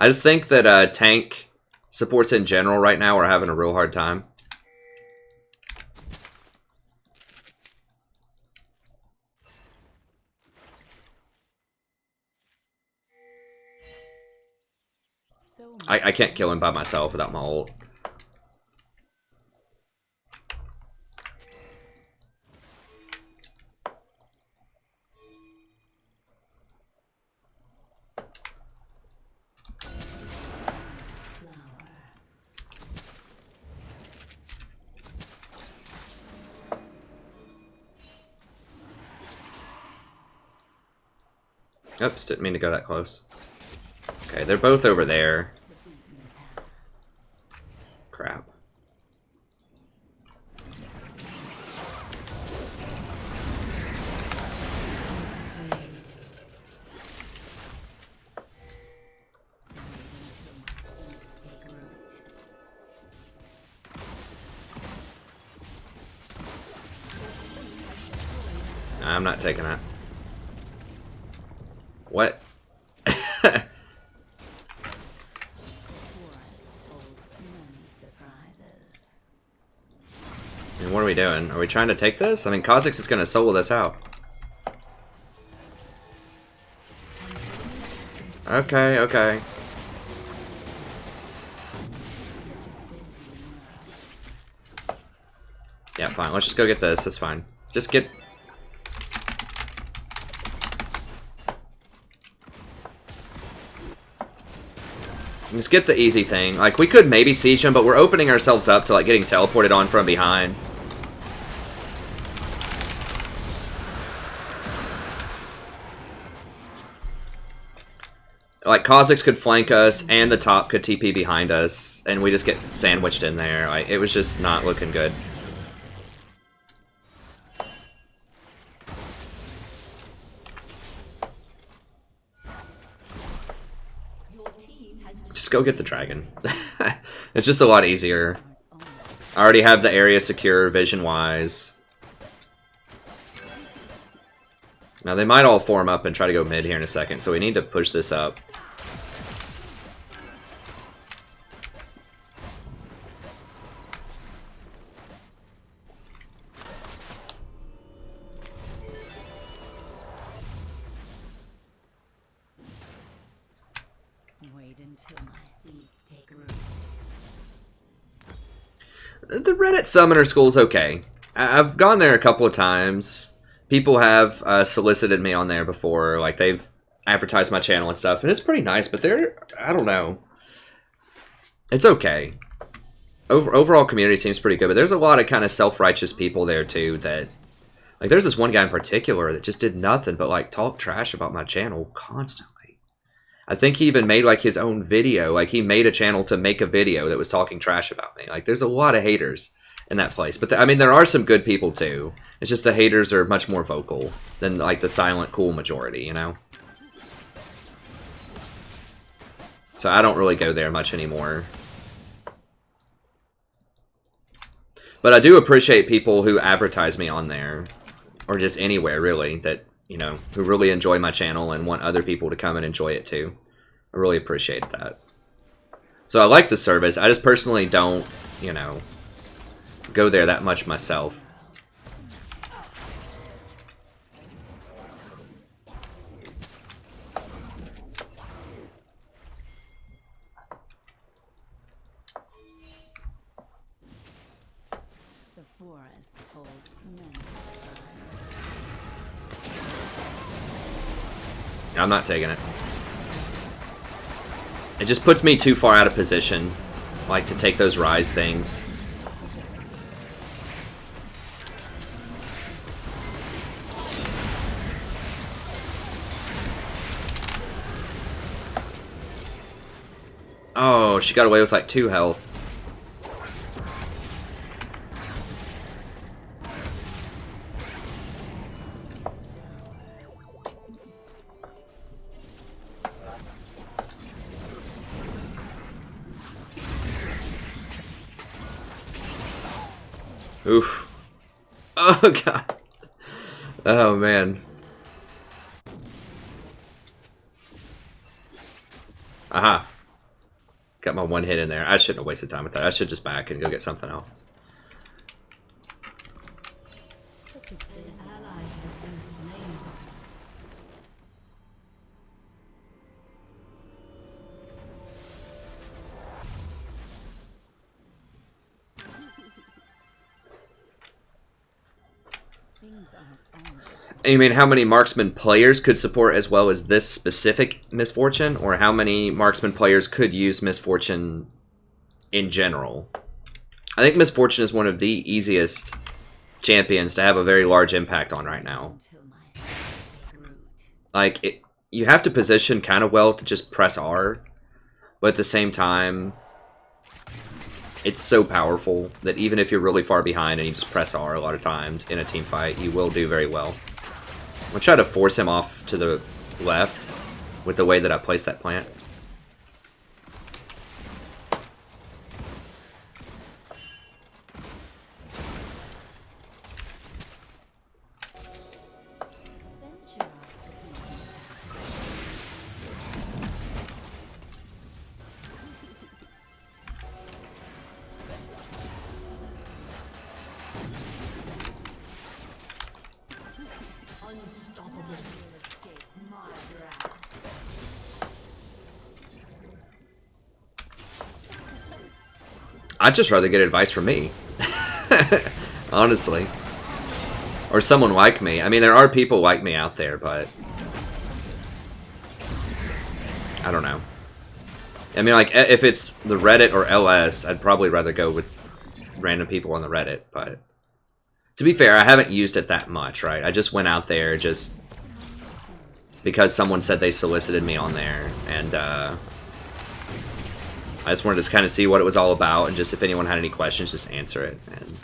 just think that tank supports in general right now are having a real hard time. I can't kill him by myself without my ult. Oops, didn't mean to go that close. Okay, they're both over there. Crap. Nah, I'm not taking that. What? I mean, what are we doing? Are we trying to take this? I mean, Kha'Zix is going to solo this out. Okay, okay. Yeah, fine. Let's just go get this. That's fine. Just get... Just get the easy thing. Like, we could maybe siege him, but we're opening ourselves up to, like, getting teleported on from behind. Like, Kha'Zix could flank us, and the top could TP behind us, and we just get sandwiched in there. Like, it was just not looking good. Just go get the dragon. It's just a lot easier. I already have the area secure vision-wise. Now, they might all form up and try to go mid here in a second, so we need to push this up. Wait until my seeds take root. The Reddit Summoner School's okay. I've gone there a couple of times. People have solicited me on there before. Like, they've advertised my channel and stuff, and it's pretty nice, but they're... I don't know. It's okay. Overall community seems pretty good, but there's a lot of kind of self-righteous people there, too, that... Like, there's this one guy in particular that just did nothing but, like, talk trash about my channel constantly. I think he even made, like, his own video. Like, he made a channel to make a video that was talking trash about me. Like, there's a lot of haters in that place. But, I mean, there are some good people, too. It's just the haters are much more vocal than, like, the silent, cool majority, you know? So I don't really go there much anymore. But I do appreciate people who advertise me on there. Or just anywhere, really, that, you know, who really enjoy my channel and want other people to come and enjoy it, too. I really appreciate that. So I like the service. I just personally don't, you know, go there that much myself. The forest holds many. I'm not taking it. It just puts me too far out of position, like, to take those rise things. Oh, she got away with, like, 2 health. Oof. Oh, God. Oh, man. Aha. Got my 1 hit in there. I shouldn't have wasted time with that. I should just back and go get something else. An ally has been slain. Things aren't always. You mean how many marksman players could support as well as this specific misfortune? Or how many marksman players could use misfortune in general? I think misfortune is one of the easiest champions to have a very large impact on right now. Until my seeds take root. Like, you have to position kind of well to just press R. But at the same time, it's so powerful that even if you're really far behind and you just press R a lot of times in a team fight, you will do very well. I'm gonna try to force him off to the left with the way that I place that plant. Venture off Unstoppable. to escape my wrath. I'd just rather get advice from me. Honestly. Or someone like me. I mean, there are people like me out there, but I don't know. I mean, like, if it's the Reddit or LS, I'd probably rather go with random people on the Reddit, but to be fair, I haven't used it that much, right? I just went out there just because someone said they solicited me on there, and I just wanted to kind of see what it was all about, and just if anyone had any questions, just answer it. And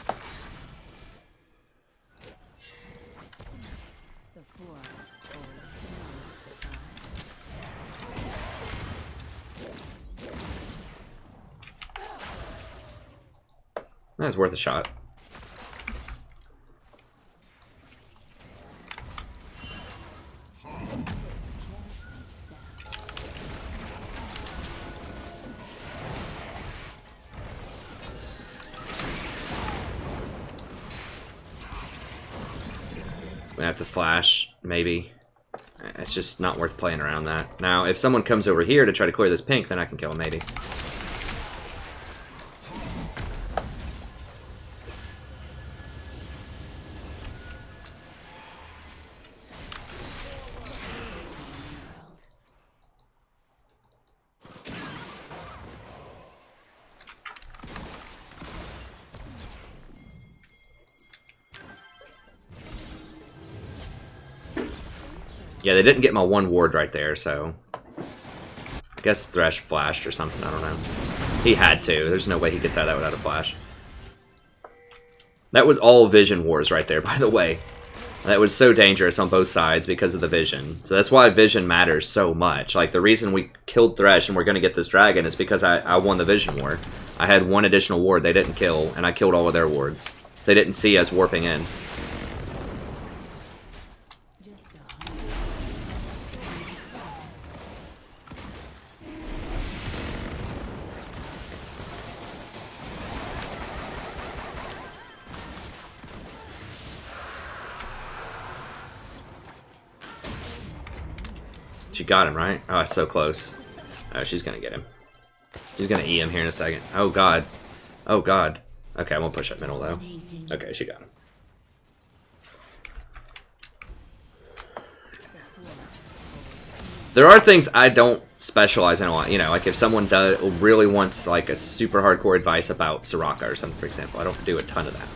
The forest holds that was worth a shot. We have to flash, maybe. It's just not worth playing around that. Now, if someone comes over here to try to clear this pink, then I can kill him, maybe. Yeah, they didn't get my one ward right there, so... I guess Thresh flashed or something, I don't know. He had to. There's no way he gets out of that without a flash. That was all vision wars right there, by the way. That was so dangerous on both sides because of the vision. So that's why vision matters so much. Like, the reason we killed Thresh and we're going to get this dragon is because I won the vision war. I had one additional ward they didn't kill, and I killed all of their wards. So they didn't see us warping in. She got him, right? Oh, it's so close. Oh, she's gonna get him. She's gonna E him here in a second. Oh, God. Oh, God. Okay, I won't push up middle, though. Okay, she got him. There are things I don't specialize in a lot. You know, like if someone really wants, like, a super hardcore advice about Soraka or something, for example, I don't do a ton of that.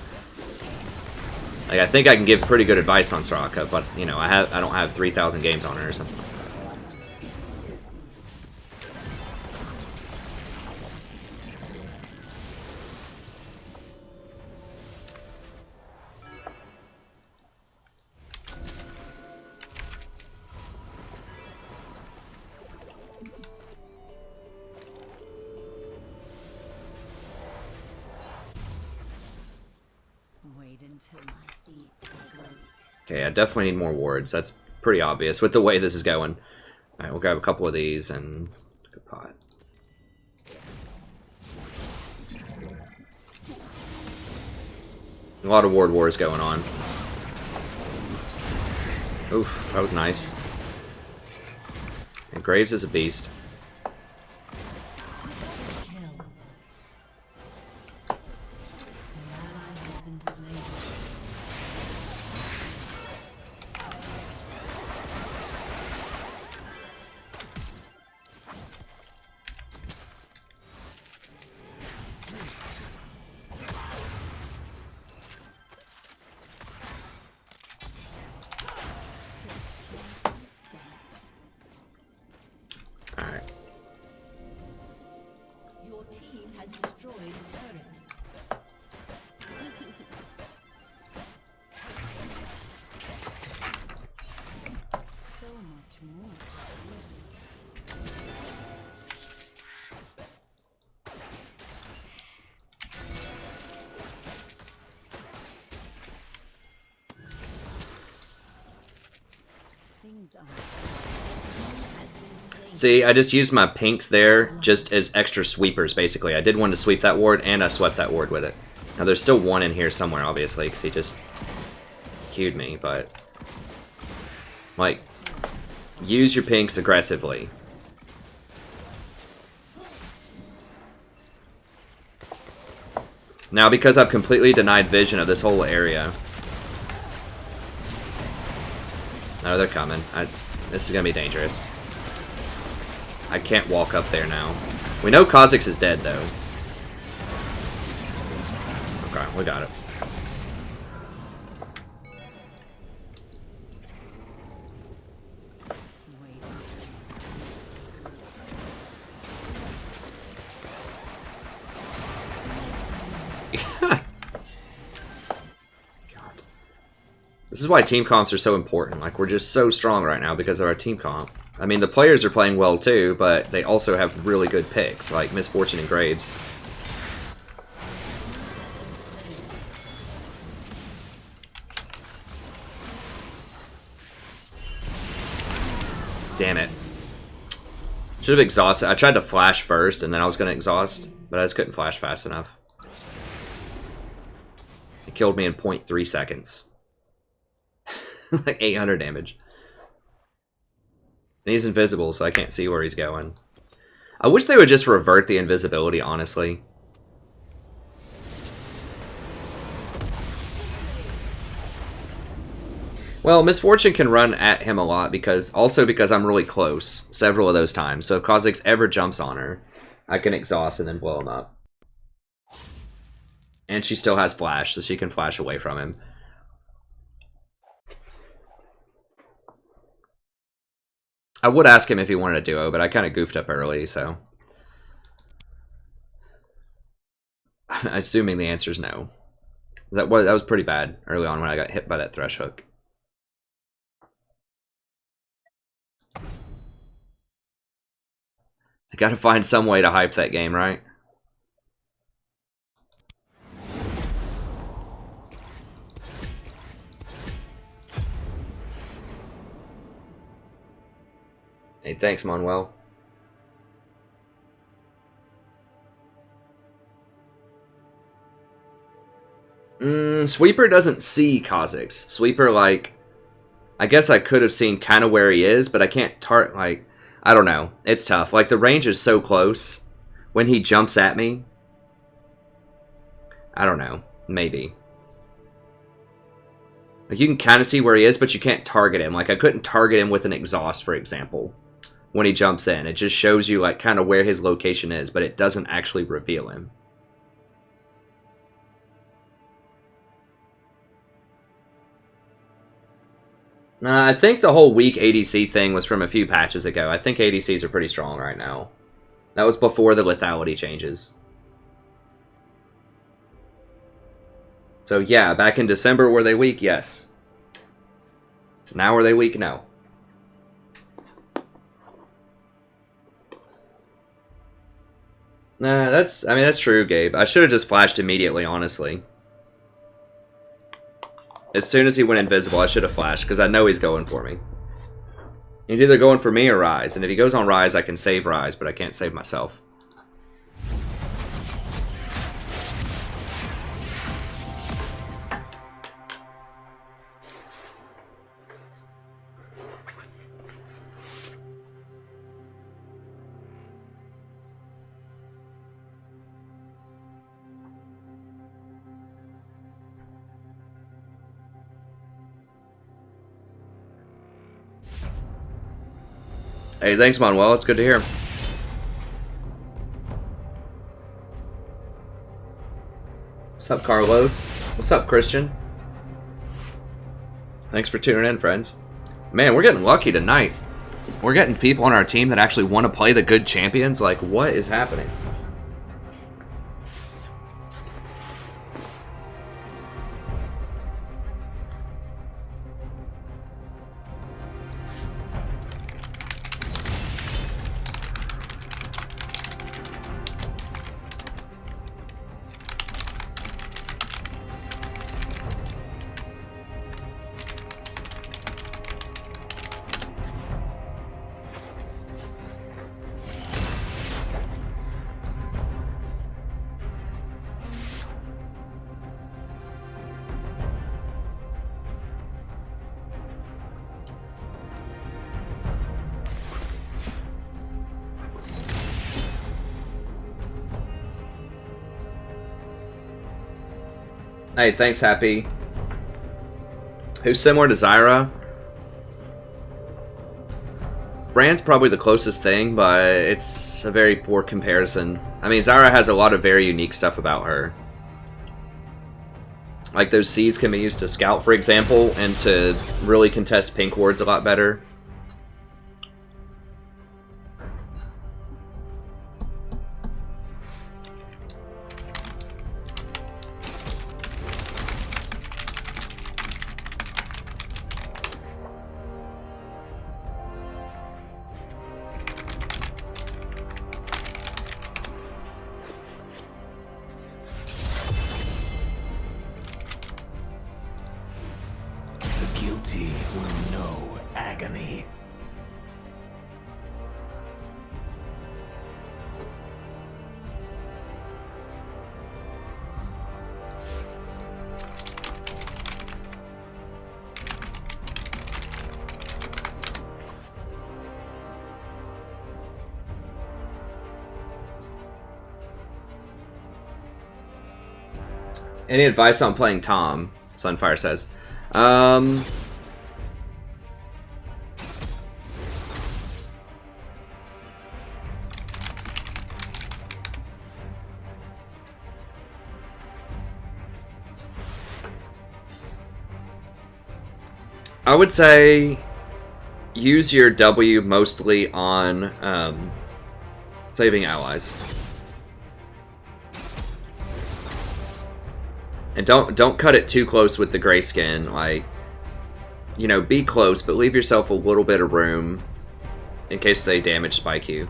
Like, I think I can give pretty good advice on Soraka, but, you know, I don't have 3,000 games on her or something like that. Okay, I definitely need more wards. That's pretty obvious with the way this is going. Alright, we'll grab a couple of these and good pot. A lot of ward wars going on. Oof, that was nice. And Graves is a beast. See, I just used my pinks there just as extra sweepers, basically. I did one to sweep that ward, and I swept that ward with it. Now, there's still one in here somewhere, obviously, because he just queued me, but... like, use your pinks aggressively. Now, because I've completely denied vision of this whole area... oh, they're coming. This is going to be dangerous. I can't walk up there now. We know Kha'Zix is dead, though. Okay, we got it. This is why team comps are so important. Like, we're just so strong right now because of our team comp. I mean, the players are playing well too, but they also have really good picks, like Misfortune and Graves. Damn it. Should have exhausted. I tried to flash first, and then I was going to exhaust, but I just couldn't flash fast enough. It killed me in 0.3 seconds. Like 800 damage. And he's invisible, so I can't see where he's going. I wish they would just revert the invisibility, honestly. Well, Misfortune can run at him a lot, because I'm really close several of those times. So if Kha'Zix ever jumps on her, I can exhaust and then blow him up. And she still has flash, so she can flash away from him. I would ask him if he wanted a duo, but I kind of goofed up early, so... I'm assuming the answer is no. That was pretty bad early on when I got hit by that thresh hook. I gotta find some way to hype that game, right? Hey, thanks, Manuel. Sweeper doesn't see Kha'Zix. Sweeper, like, I guess I could have seen kind of where he is, but I can't like, I don't know. It's tough. Like, the range is so close. When he jumps at me, I don't know. Maybe. Like, you can kind of see where he is, but you can't target him. Like, I couldn't target him with an exhaust, for example, when he jumps in. It just shows you, like, kind of where his location is, but it doesn't actually reveal him. I think the whole weak ADC thing was from a few patches ago. I think ADCs are pretty strong right now. That was before the lethality changes. So yeah, back in December, were they weak? Yes. Now are they weak? No. Nah, that's true, Gabe. I should have just flashed immediately, honestly. As soon as he went invisible, I should have flashed, because I know he's going for me. He's either going for me or Ryze, and if he goes on Ryze, I can save Ryze, but I can't save myself. Hey, thanks, Manuel. It's good to hear. What's up, Carlos? What's up, Christian? Thanks for tuning in, friends. Man, we're getting lucky tonight. We're getting people on our team that actually want to play the good champions. Like, what is happening? Hey, thanks, Happy. Who's similar to Zyra? Brand's probably the closest thing, but it's a very poor comparison. I mean, Zyra has a lot of very unique stuff about her. Like, those seeds can be used to scout, for example, and to really contest pink wards a lot better. Any advice on playing Tom? Sunfire says. I would say use your W mostly on saving allies. And don't cut it too close with the gray skin. Like, you know, be close, but leave yourself a little bit of room in case they damage spike you.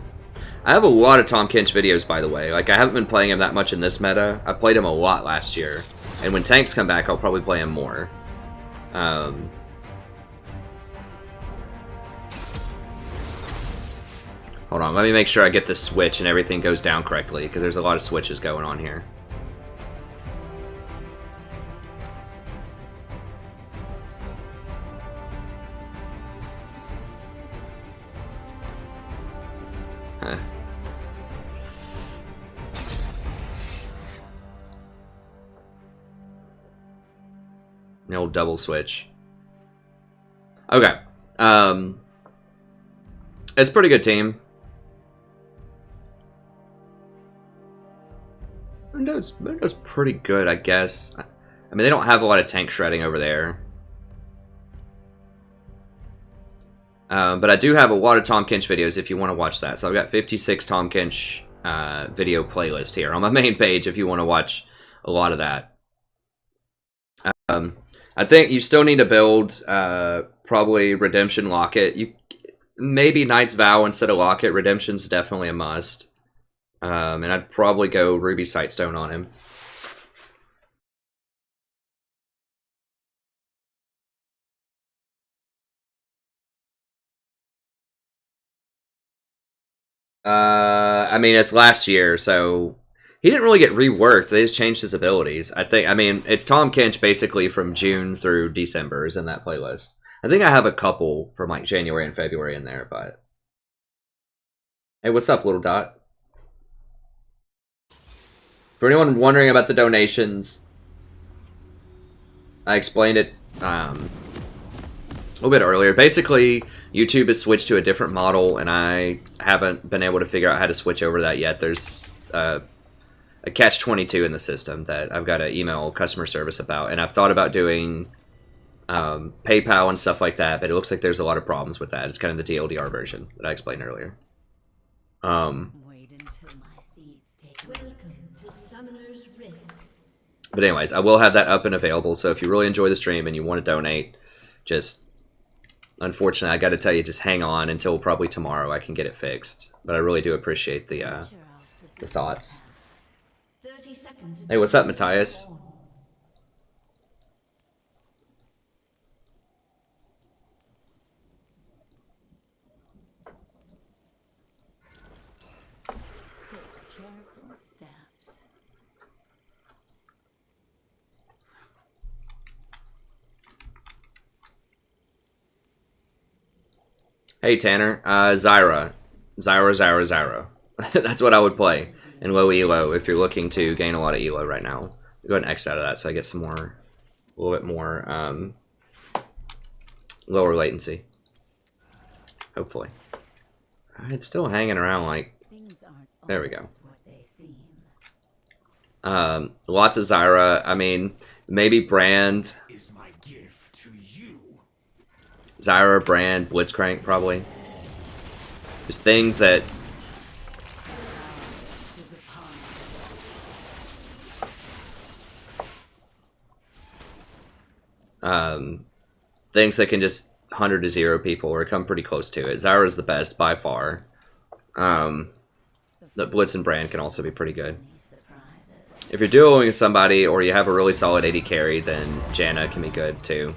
I have a lot of Tahm Kench videos, by the way. Like, I haven't been playing him that much in this meta. I played him a lot last year. And when tanks come back, I'll probably play him more. Hold on, let me make sure I get the switch and everything goes down correctly, because there's a lot of switches going on here. Huh. The old double switch. Okay. It's a pretty good team. Mundo's pretty good, I guess. I mean, they don't have a lot of tank shredding over there. But I do have a lot of Tahm Kench videos if you want to watch that. So I've got 56 Tahm Kench video playlist here on my main page if you want to watch a lot of that. I think you still need to build probably Redemption Locket. Maybe Knight's Vow instead of Locket. Redemption's definitely a must. And I'd probably go Ruby Sightstone on him. I mean, it's last year, so he didn't really get reworked. They just changed his abilities. I mean, it's Tahm Kench basically from June through December is in that playlist. I think I have a couple from like January and February in there, but... Hey, what's up, Little Dot? For anyone wondering about the donations, I explained it a little bit earlier. Basically, YouTube has switched to a different model, and I haven't been able to figure out how to switch over that yet. There's a catch-22 in the system that I've got to email customer service about, and I've thought about doing PayPal and stuff like that, but it looks like there's a lot of problems with that. It's kind of the TLDR version that I explained earlier. Wait until my seeds take Welcome to Summoner's Rift. But anyways, I will have that up and available, so if you really enjoy the stream and you want to donate, just... Unfortunately, I got to tell you, just hang on until probably tomorrow I can get it fixed. But I really do appreciate the thoughts. 30 seconds. Hey, what's up, Matthias? careful steps. Hey, Tanner. Zyra. Zyra. That's what I would play in low elo if you're looking to gain a lot of elo right now. Go ahead and X out of that so I get some more, a little bit more lower latency. Hopefully. It's still hanging around like... There we go. Lots of Zyra. I mean, maybe Brand. Zyra, Brand, Blitzcrank, probably. Just things that... things that can just 100 to 0 people or come pretty close to it. Zyra's the best by far. The Blitz and Brand can also be pretty good. If you're dueling somebody or you have a really solid AD carry, then Janna can be good too.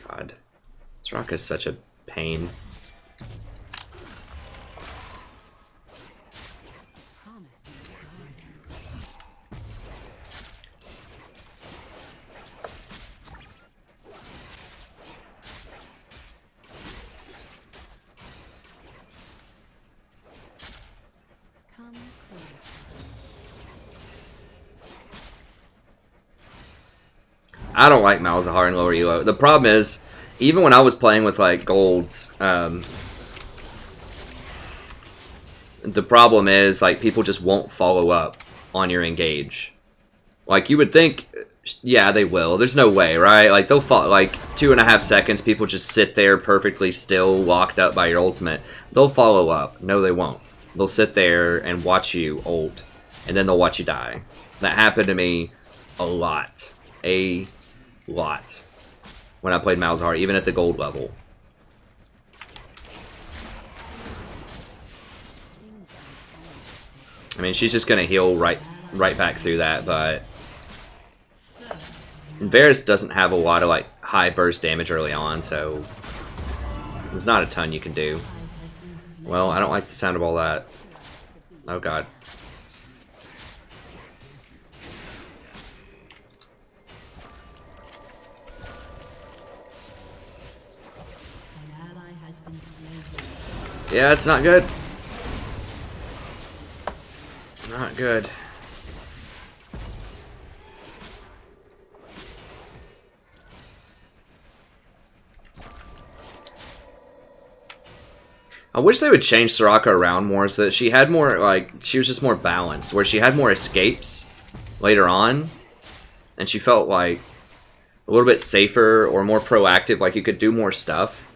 God. This rock is such a pain. I don't like Malzahar in lower elo. The problem is, even when I was playing with like golds, the problem is like people just won't follow up on your engage. Like you would think Yeah, they will. There's no way, right? Like, they'll fall, like, 2.5 seconds, people just sit there perfectly still, locked up by your ultimate. They'll follow up. No, they won't. They'll sit there and watch you ult, and then they'll watch you die. That happened to me a lot. A lot. When I played Malzahar, even at the gold level. I mean, she's just gonna heal right back through that, but Varus doesn't have a lot of like high burst damage early on, so there's not a ton you can do. Well, I don't like the sound of all that. Oh god. Yeah, it's not good. Not good. I wish they would change Soraka around more so that she had more, like, she was just more balanced, where she had more escapes later on, and she felt like a little bit safer or more proactive, like you could do more stuff,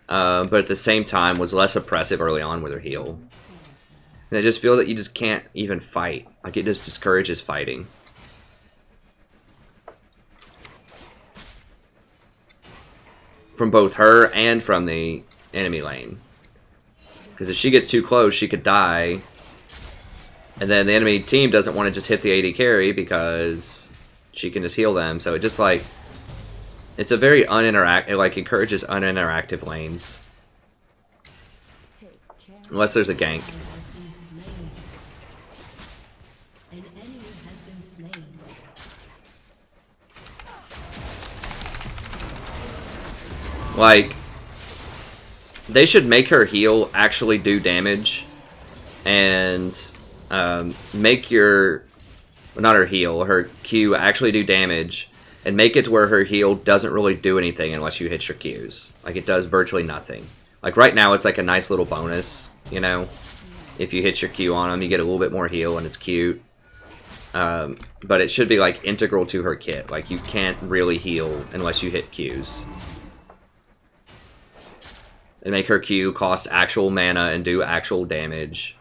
but at the same time was less oppressive early on with her heal. And I just feel that you just can't even fight. Like, it just discourages fighting. From both her and from the enemy lane. Because if she gets too close, she could die. And then the enemy team doesn't want to just hit the AD carry because she can just heal them. So it just, like, it's a very it, like, encourages uninteractive lanes. Unless there's a gank. Like, they should make her heal actually do damage, and make your, well, not her heal, her Q actually do damage, and make it to where her heal doesn't really do anything unless you hit your Qs. Like, it does virtually nothing. Like, right now it's like a nice little bonus, you know? If you hit your Q on them, you get a little bit more heal, and it's cute. But it should be, like, integral to her kit. Like, you can't really heal unless you hit Qs. And make her Q cost actual mana and do actual damage.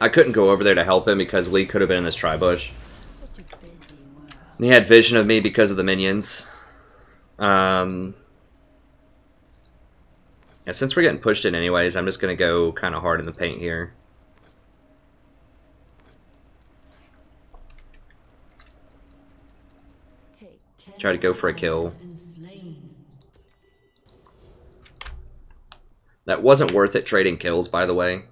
I couldn't go over there to help him because Lee could have been in this tri-bush. And he had vision of me because of the minions. And since we're getting pushed in anyways, I'm just going to go kind of hard in the paint here. Try to go for a kill. That wasn't worth it trading kills, by the way.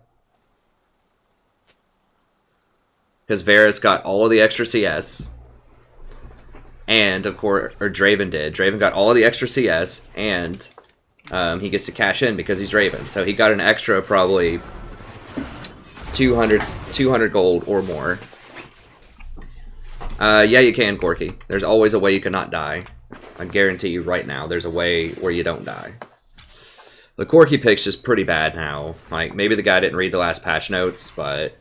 Because Varus got all of the extra CS. And, of course, or Draven did. Draven got all of the extra CS, and he gets to cash in because he's Draven. So he got an extra probably 200 gold or more. Yeah, you can, Corky. There's always a way you cannot die. I guarantee you right now, there's a way where you don't die. The Corky pick's just pretty bad now. Like, maybe the guy didn't read the last patch notes, but...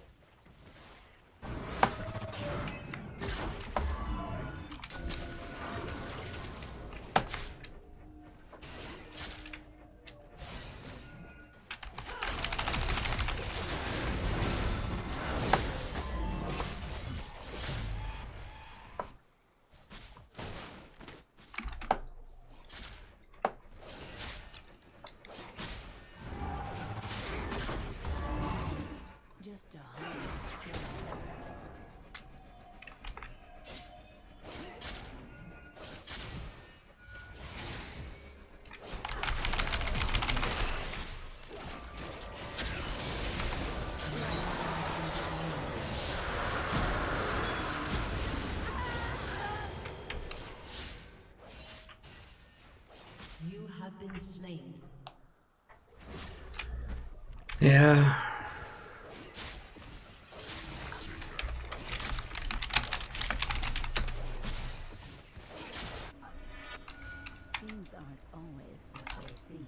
have been slain. Yeah. Things aren't always what they seem.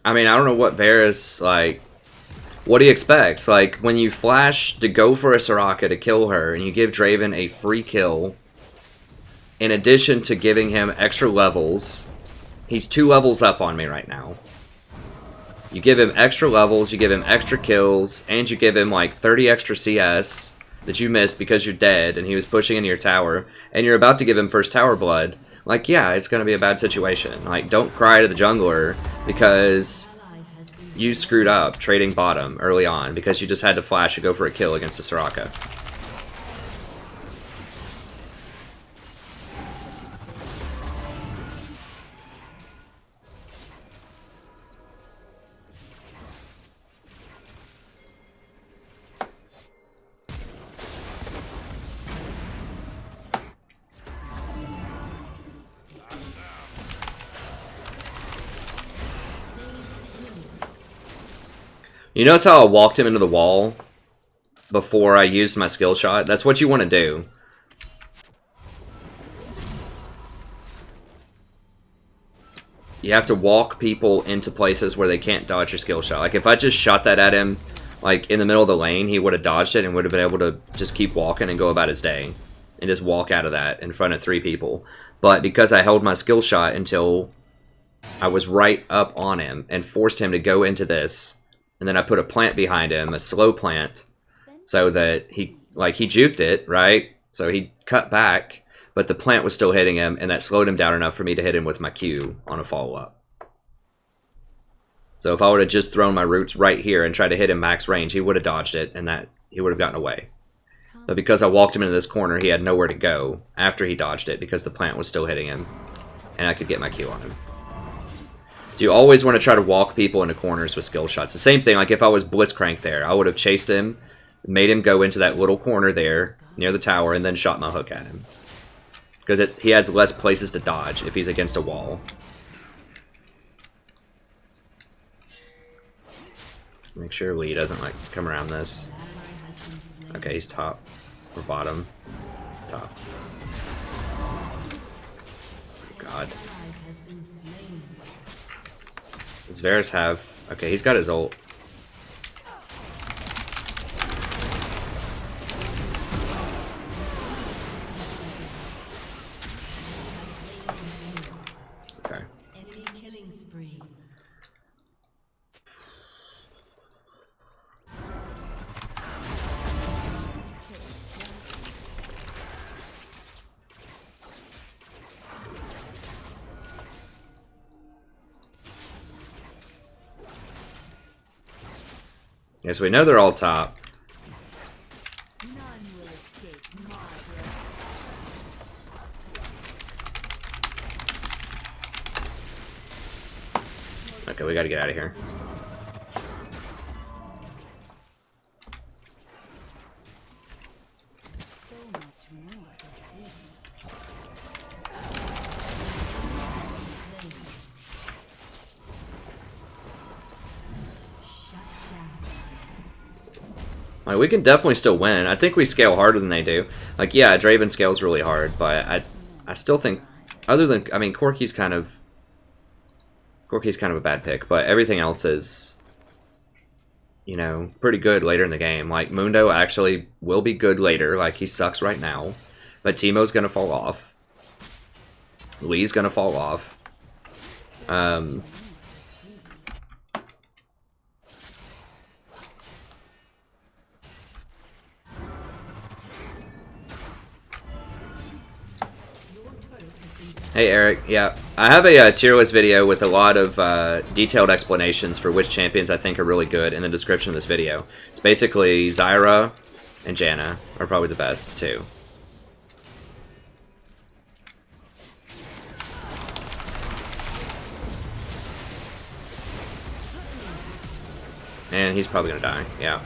I mean, I don't know what Varys, like, what he expects. Like, when you flash to go for a Soraka to kill her, and you give Draven a free kill, in addition to giving him extra levels, he's 2 levels up on me right now. You give him extra levels, you give him extra kills, and you give him, like, 30 extra CS that you missed because you're dead, and he was pushing into your tower, and you're about to give him first tower blood. Like, yeah, it's going to be a bad situation. Like, don't cry to the jungler because you screwed up trading bottom early on because you just had to flash to go for a kill against the Soraka. You notice how I walked him into the wall before I used my skill shot? That's what you want to do. You have to walk people into places where they can't dodge your skill shot. Like, if I just shot that at him, like, in the middle of the lane, he would have dodged it and would have been able to just keep walking and go about his day. And just walk out of that in front of 3 people. But because I held my skill shot until I was right up on him and forced him to go into this, and then I put a plant behind him, a slow plant, so that he juked it, right? So he cut back, but the plant was still hitting him, and that slowed him down enough for me to hit him with my Q on a follow-up. So if I would have just thrown my roots right here and tried to hit him max range, he would have dodged it, and that he would have gotten away. But because I walked him into this corner, he had nowhere to go after he dodged it because the plant was still hitting him, and I could get my Q on him. So you always want to try to walk people into corners with skill shots. The same thing, like if I was Blitzcrank there, I would have chased him, made him go into that little corner there, near the tower, and then shot my hook at him. Because he has less places to dodge if he's against a wall. Make sure Lee doesn't, like, come around this. Okay, he's top. Or bottom. Top. Oh, God. Does Varys have... Okay, he's got his ult. Okay. Enemy killing spree. Yes, we know they're all top. None will escape my Okay, we gotta get out of here. So much more to see. Like, we can definitely still win. I think we scale harder than they do. Like, yeah, Draven scales really hard, but I still think, other than, I mean, Corki's kind of a bad pick, but everything else is, you know, pretty good later in the game. Like, Mundo actually will be good later. Like, he sucks right now, but Teemo's gonna fall off. Lee's gonna fall off. Hey Eric, yeah, I have a tier list video with a lot of detailed explanations for which champions I think are really good in the description of this video. It's basically Zyra and Janna are probably the best too. And he's probably gonna die, yeah.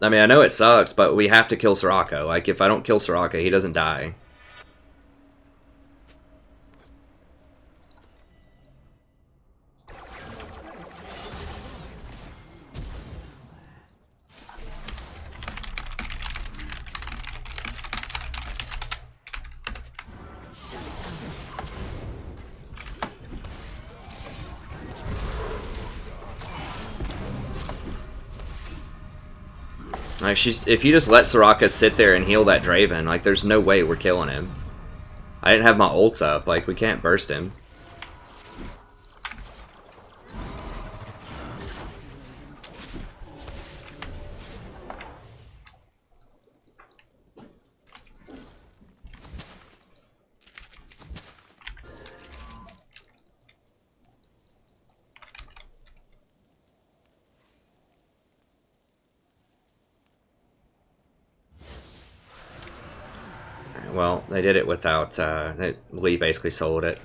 I mean, I know it sucks, but we have to kill Soraka. Like, if I don't kill Soraka, he doesn't die. Like, if you just let Soraka sit there and heal that Draven, like, there's no way we're killing him. I didn't have my ults up, like, we can't burst him. Well, they did it without, Lee basically sold it.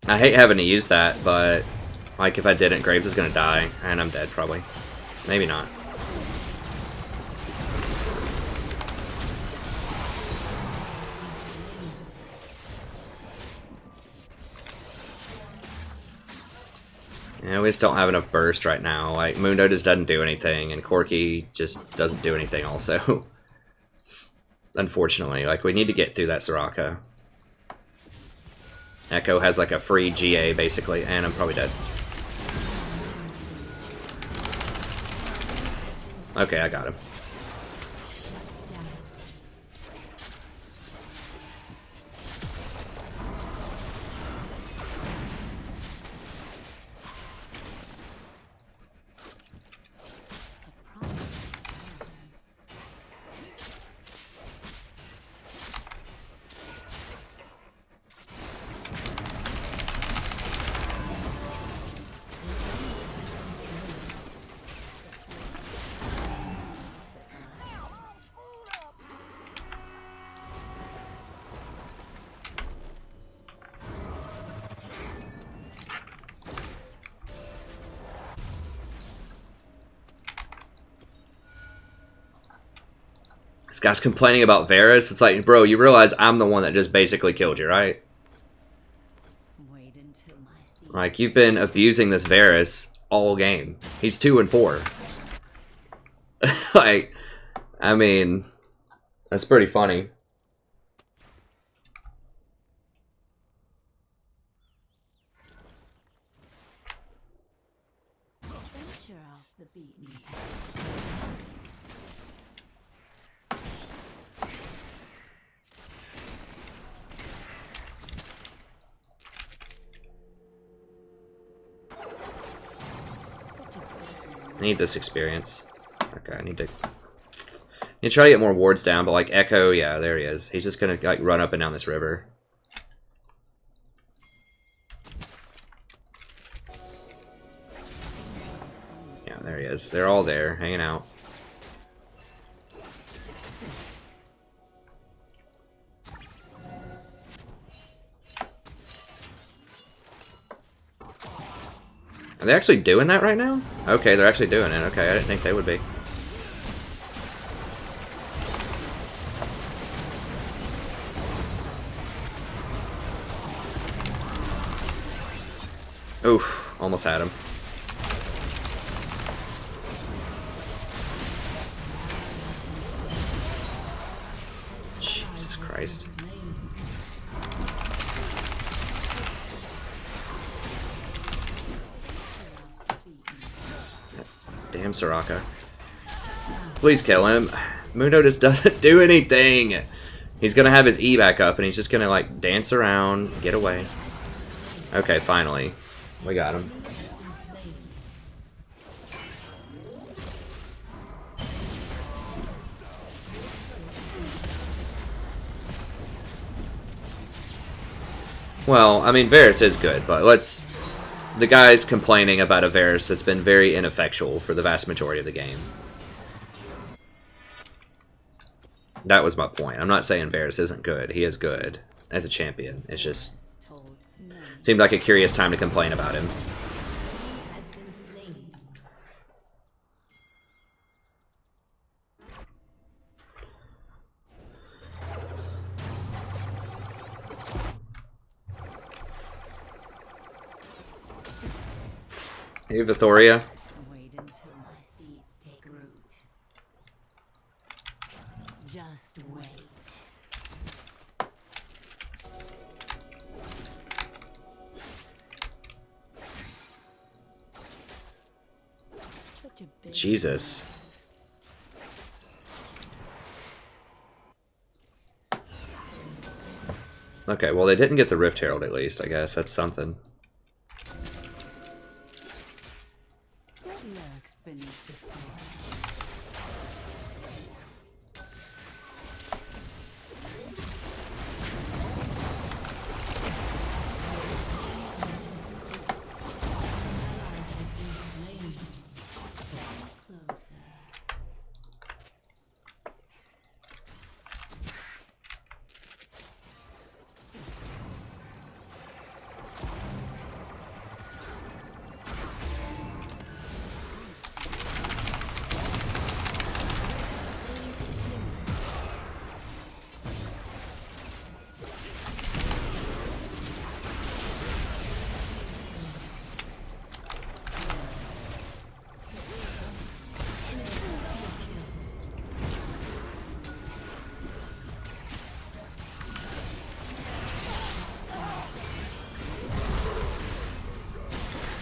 I hate having to use that, but like if I didn't, Graves is gonna die, and I'm dead probably. Maybe not. Yeah, we just don't have enough burst right now. Like Mundo just doesn't do anything, and Corki just doesn't do anything also. Unfortunately, like we need to get through that Soraka. Echo has like a free GA basically, and I'm probably dead. Okay, I got him. This guy's complaining about Varus. It's like, bro, you realize I'm the one that just basically killed you, right? Like, you've been abusing this Varus all game. He's 2 and 4. Like, I mean, that's pretty funny. I need this experience. Okay, I need to try to get more wards down, but like Echo, yeah, there he is. He's just gonna like run up and down this river. Yeah, there he is. They're all there, hanging out. Are they actually doing that right now? Okay, they're actually doing it. Okay, I didn't think they would be. Oof, almost had him. Jesus Christ. Damn Soraka. Please kill him. Mundo just doesn't do anything. He's gonna have his E back up and he's just gonna like dance around, get away. Okay, finally. We got him. Well, I mean, Varus is good, but let's... The guy's complaining about a Varus that's been very ineffectual for the vast majority of the game. That was my point. I'm not saying Varus isn't good. He is good as a champion. It's just... Seemed like a curious time to complain about him. Hey, Vithoria. Wait until my seeds take root. Just wait. Such a big Jesus. Okay, well, they didn't get the Rift Herald at least, I guess. That's something. what lurks beneath the soil.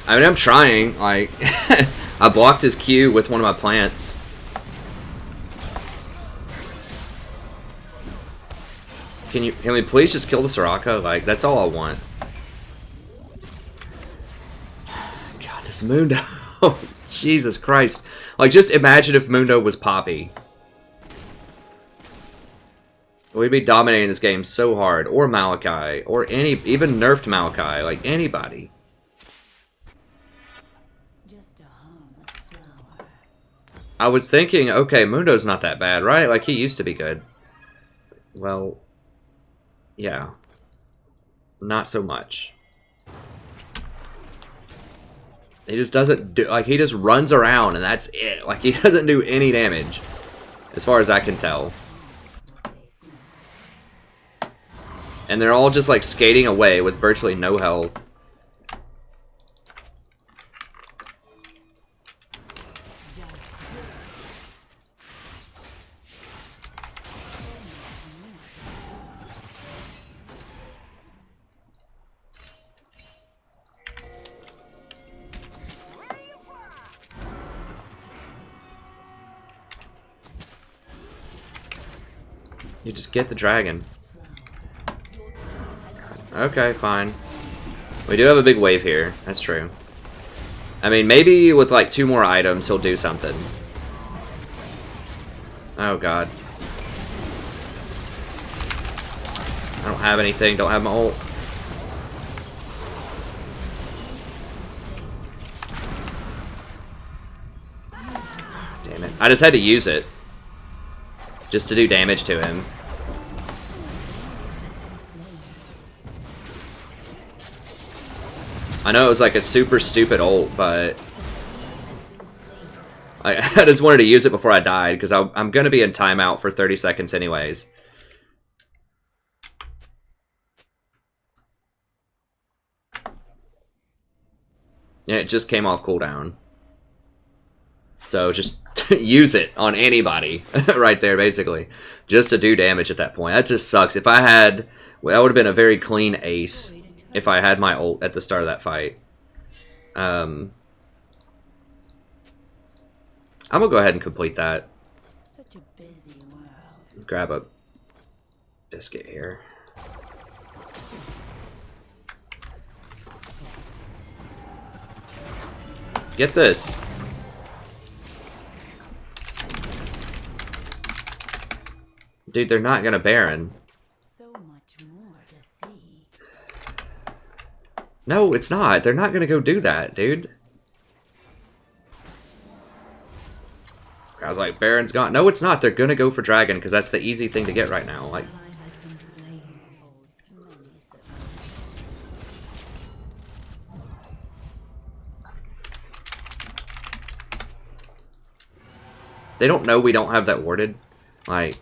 I mean, I'm trying. Like, I blocked his Q with one of my plants. Can we please just kill the Soraka? Like, that's all I want. God, this Mundo. Jesus Christ. Like, just imagine if Mundo was Poppy. We'd be dominating this game so hard. Or Malachi. Or even nerfed Malachi. Like, anybody. I was thinking, okay, Mundo's not that bad, right? Like, he used to be good. Well, yeah. Not so much. He just doesn't do... Like, he just runs around, and that's it. Like, he doesn't do any damage. As far as I can tell. And they're all just, like, skating away with virtually no health. You just get the dragon. Okay, fine. We do have a big wave here. That's true. I mean, maybe with like 2 more items, he'll do something. Oh, God. I don't have anything. Don't have my ult. Damn it. I just had to use it. Just to do damage to him. I know it was like a super stupid ult, but... I just wanted to use it before I died, because I'm going to be in timeout for 30 seconds anyways. Yeah, it just came off cooldown. So just use it on anybody right there, basically. Just to do damage at that point. That just sucks. If I had... Well, that would have been a very clean ace if I had my ult at the start of that fight. I'm gonna go ahead and complete that. Such a busy world. Grab a biscuit here. Get this. Dude, they're not gonna Baron. So much more to see. No, it's not. They're not gonna go do that, dude. I was like, Baron's gone. No, it's not. They're gonna go for Dragon because that's the easy thing to get right now. Like, they don't know we don't have that warded. Like,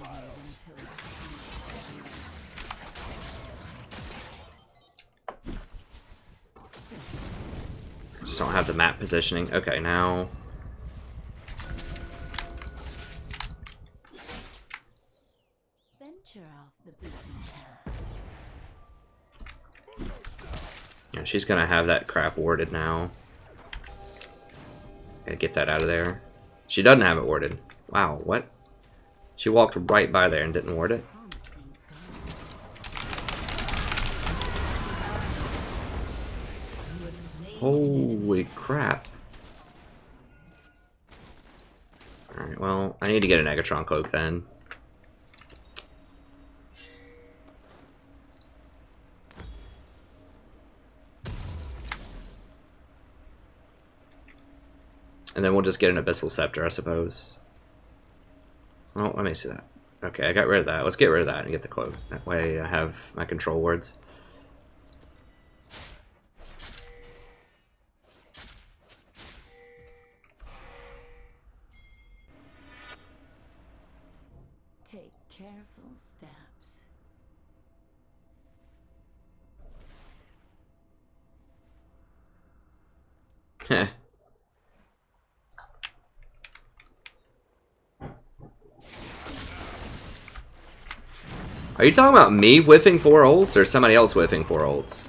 I don't know. Just don't have the map positioning. Okay, now. Venture off the beaten path. Yeah, she's gonna have that crap warded now. Gotta get that out of there. She doesn't have it warded. Wow, what? She walked right by there and didn't ward it. Holy crap. Alright, well, I need to get an Negatron cloak then. And then we'll just get an Abyssal Scepter, I suppose. Oh, let me see that. Okay, I got rid of that. Let's get rid of that and get the cloak. That way I have my control words. Take careful steps. Heh. Are you talking about me whiffing 4 ults or somebody else whiffing 4 ults?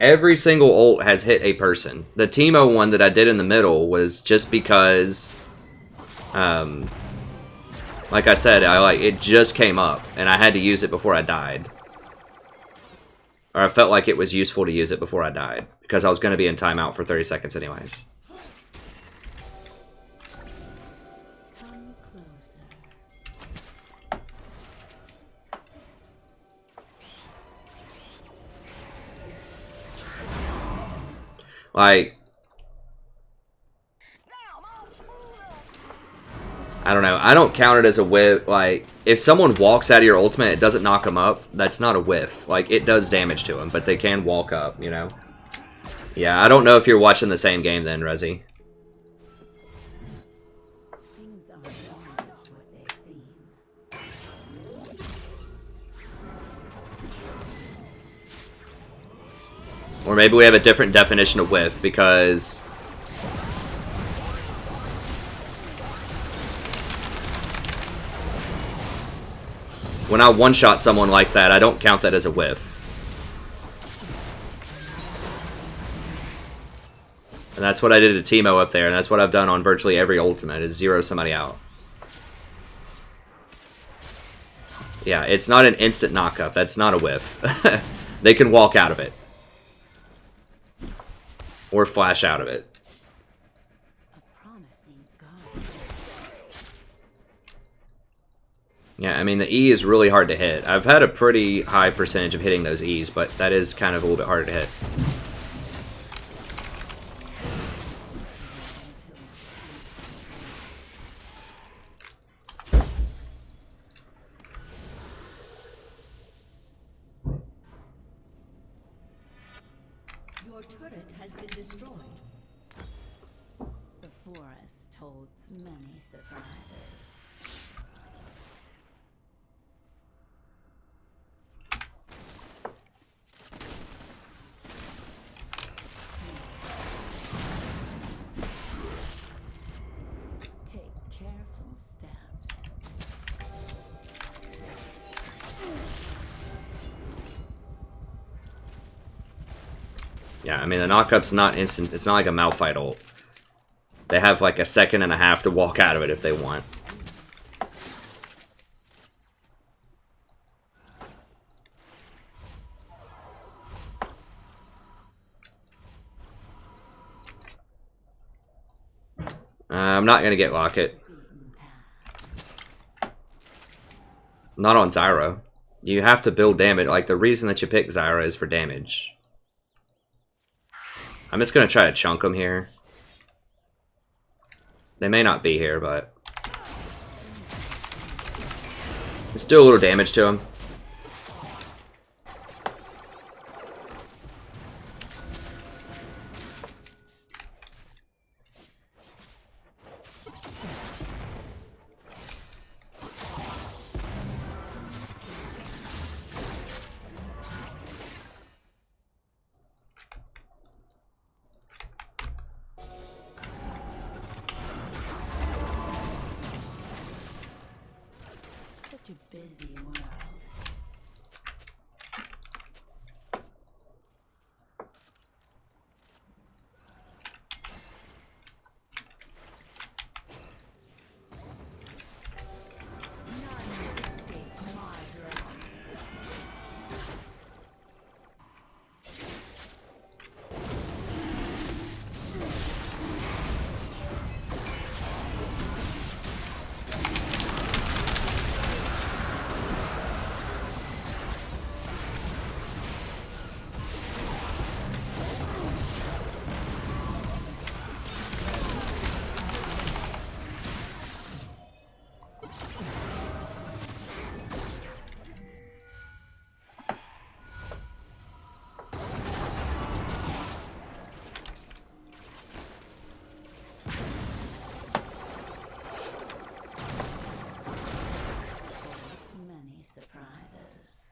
Every single ult has hit a person. The Teemo one that I did in the middle was just because, like I said, it just came up and I had to use it before I died. Or I felt like it was useful to use it before I died because I was going to be in timeout for 30 seconds anyways. Like, I don't know. I don't count it as a whiff. Like, if someone walks out of your ultimate, it doesn't knock them up. That's not a whiff. Like, it does damage to them, but they can walk up, you know? Yeah, I don't know if you're watching the same game then, Rezi. Things aren't always what they seem. Or maybe we have a different definition of whiff, because when I one-shot someone like that, I don't count that as a whiff. And that's what I did to Teemo up there, and that's what I've done on virtually every ultimate, is zero somebody out. Yeah, it's not an instant knock-up. That's not a whiff. They can walk out of it. Or flash out of it. A promising god. Yeah, I mean, the E is really hard to hit. I've had a pretty high percentage of hitting those E's, but that is kind of a little bit harder to hit. Your turret has been destroyed. The forest holds many surprises. Yeah, I mean, the knockup's not instant. It's not like a Malphite ult. They have like a second and a half to walk out of it if they want. I'm not going to get Locket. Not on Zyra. You have to build damage. Like, the reason that you pick Zyra is for damage. I'm just going to try to chunk them here. They may not be here, but... let's do a little damage to them. Such a busy world. Many surprises.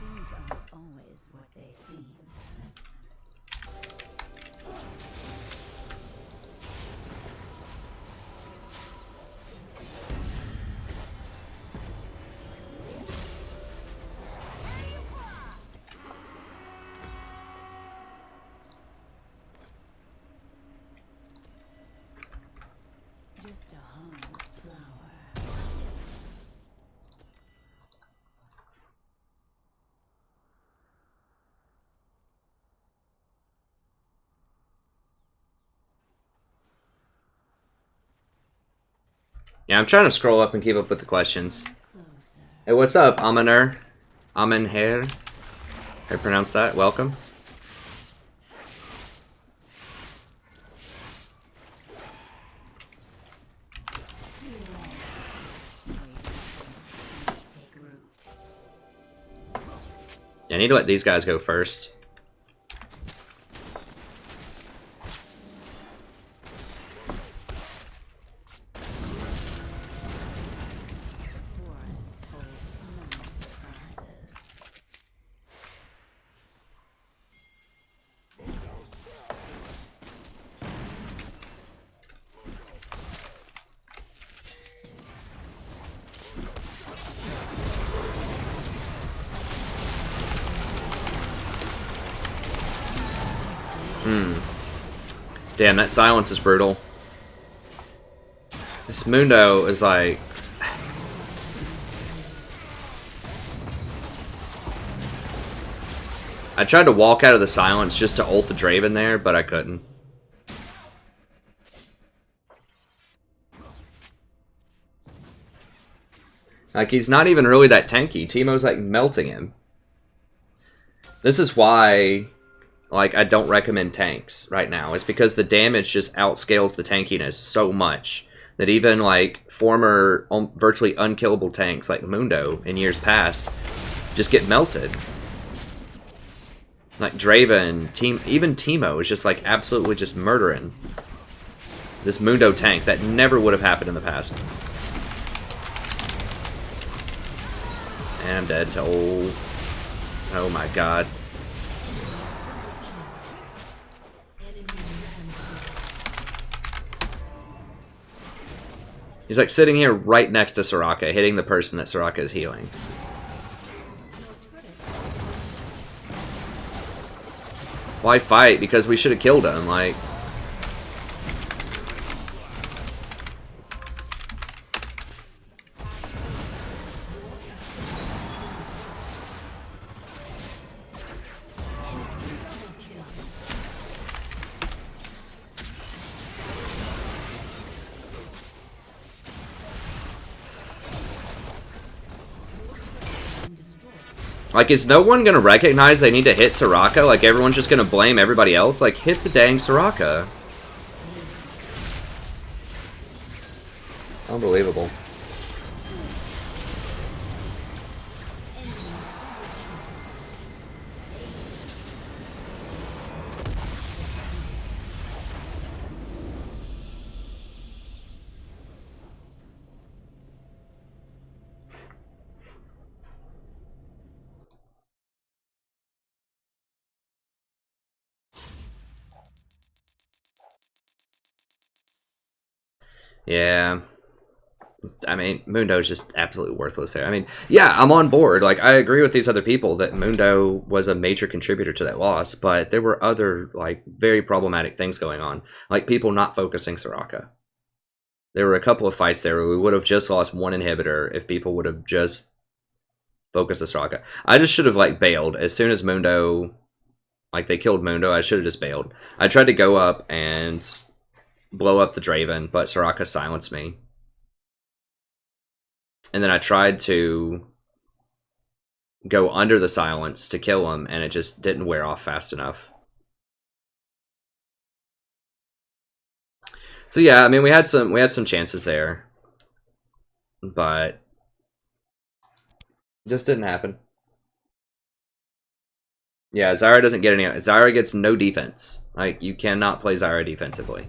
Things aren't always what they seem. Just a harmless flower. Yeah, I'm trying to scroll up and keep up with the questions. Closer. Hey, what's up, Amener? Amenher? How you pronounce that? Welcome. Take root. Yeah, I need to let these guys go first. Forest holds many surprises. Damn, that silence is brutal. This Mundo is like... I tried to walk out of the silence just to ult the Draven there, but I couldn't. Like, he's not even really that tanky. Teemo's like melting him. This is why like, I don't recommend tanks right now is because the damage just outscales the tankiness so much that even, like, former virtually unkillable tanks like Mundo in years past just get melted. Like, Draven, even Teemo is just, like, absolutely just murdering this Mundo tank that never would have happened in the past. And I'm dead to oh my god. He's like sitting here right next to Soraka, hitting the person that Soraka is healing. Why fight? Because we should have killed him, like... Like, is no one gonna recognize they need to hit Soraka? Like, everyone's just gonna blame everybody else? Like, hit the dang Soraka. Unbelievable. Yeah. I mean, Mundo's just absolutely worthless there. I mean, yeah, I'm on board. Like, I agree with these other people that Mundo was a major contributor to that loss, but there were other, like, very problematic things going on. Like, people not focusing Soraka. There were a couple of fights there where we would have just lost one inhibitor if people would have just focused the Soraka. I just should have, like, bailed. As soon as Mundo, like, they killed Mundo, I should have just bailed. I tried to go up and blow up the Draven, but Soraka silenced me. And then I tried to go under the silence to kill him, and it just didn't wear off fast enough. So yeah, I mean, we had some chances there, but it just didn't happen. Yeah, Zyra doesn't get any. Zyra gets no defense. Like, you cannot play Zyra defensively.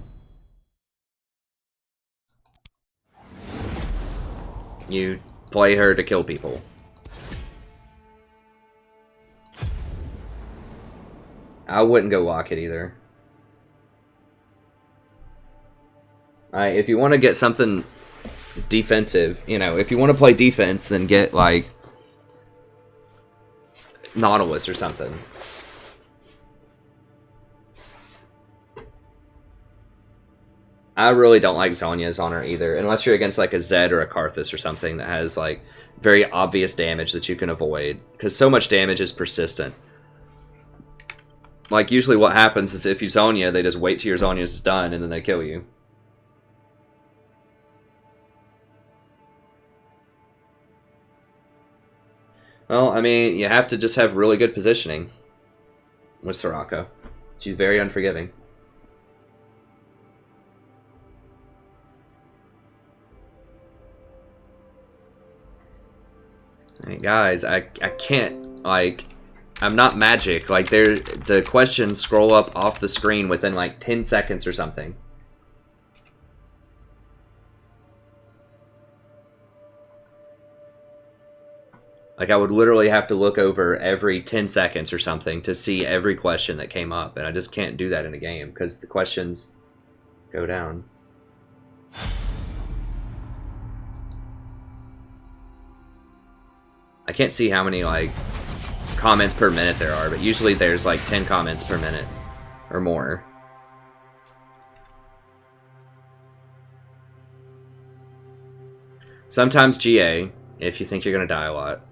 You play her to kill people. I wouldn't go walk it either. If you want to get something defensive, you know, if you want to play defense, then get, like, Nautilus or something. I really don't like Zhonya's on her either, unless you're against, like, a Zed or a Karthus or something that has, like, very obvious damage that you can avoid, because so much damage is persistent. Like, usually what happens is if you Zhonya, they just wait till your Zhonya is done, and then they kill you. Well, I mean, you have to just have really good positioning with Soraka. She's very unforgiving. Hey guys, I can't, like, I'm not magic. Like, the questions scroll up off the screen within, like, 10 seconds or something. Like, I would literally have to look over every 10 seconds or something to see every question that came up, and I just can't do that in a game, because the questions go down. I can't see how many, like, comments per minute there are, but usually there's, like, 10 comments per minute or more. Sometimes GA, if you think you're gonna die a lot.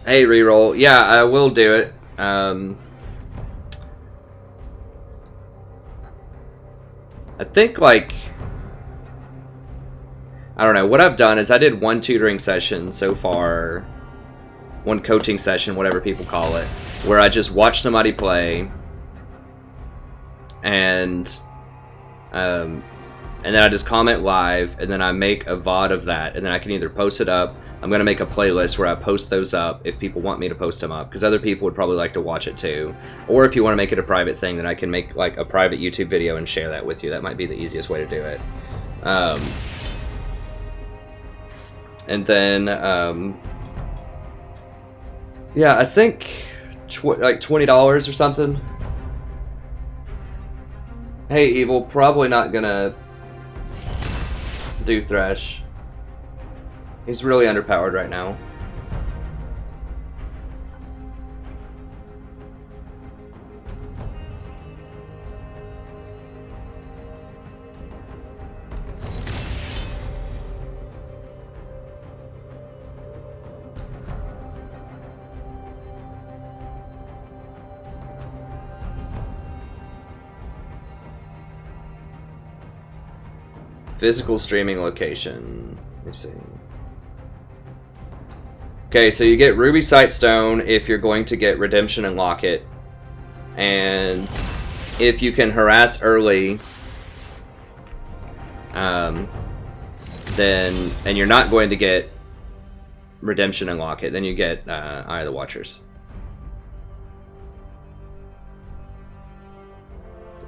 Hey, reroll. Yeah, I will do it. I think, like, I don't know. What I've done is I did one tutoring session so far, one coaching session, whatever people call it, where I just watch somebody play, and then I just comment live, and then I make a VOD of that, and then I can either post it up. I'm going to make a playlist where I post those up if people want me to post them up, because other people would probably like to watch it too. Or if you want to make it a private thing, then I can make like a private YouTube video and share that with you. That might be the easiest way to do it. And then, yeah, I think like $20 or something. Hey, Evil, probably not gonna do Thresh. He's really underpowered right now. Physical streaming location. Let me see. Okay, so you get Ruby Sightstone if you're going to get Redemption and Locket. And if you can harass early, then, and you're not going to get Redemption and Locket, then you get Eye of the Watchers.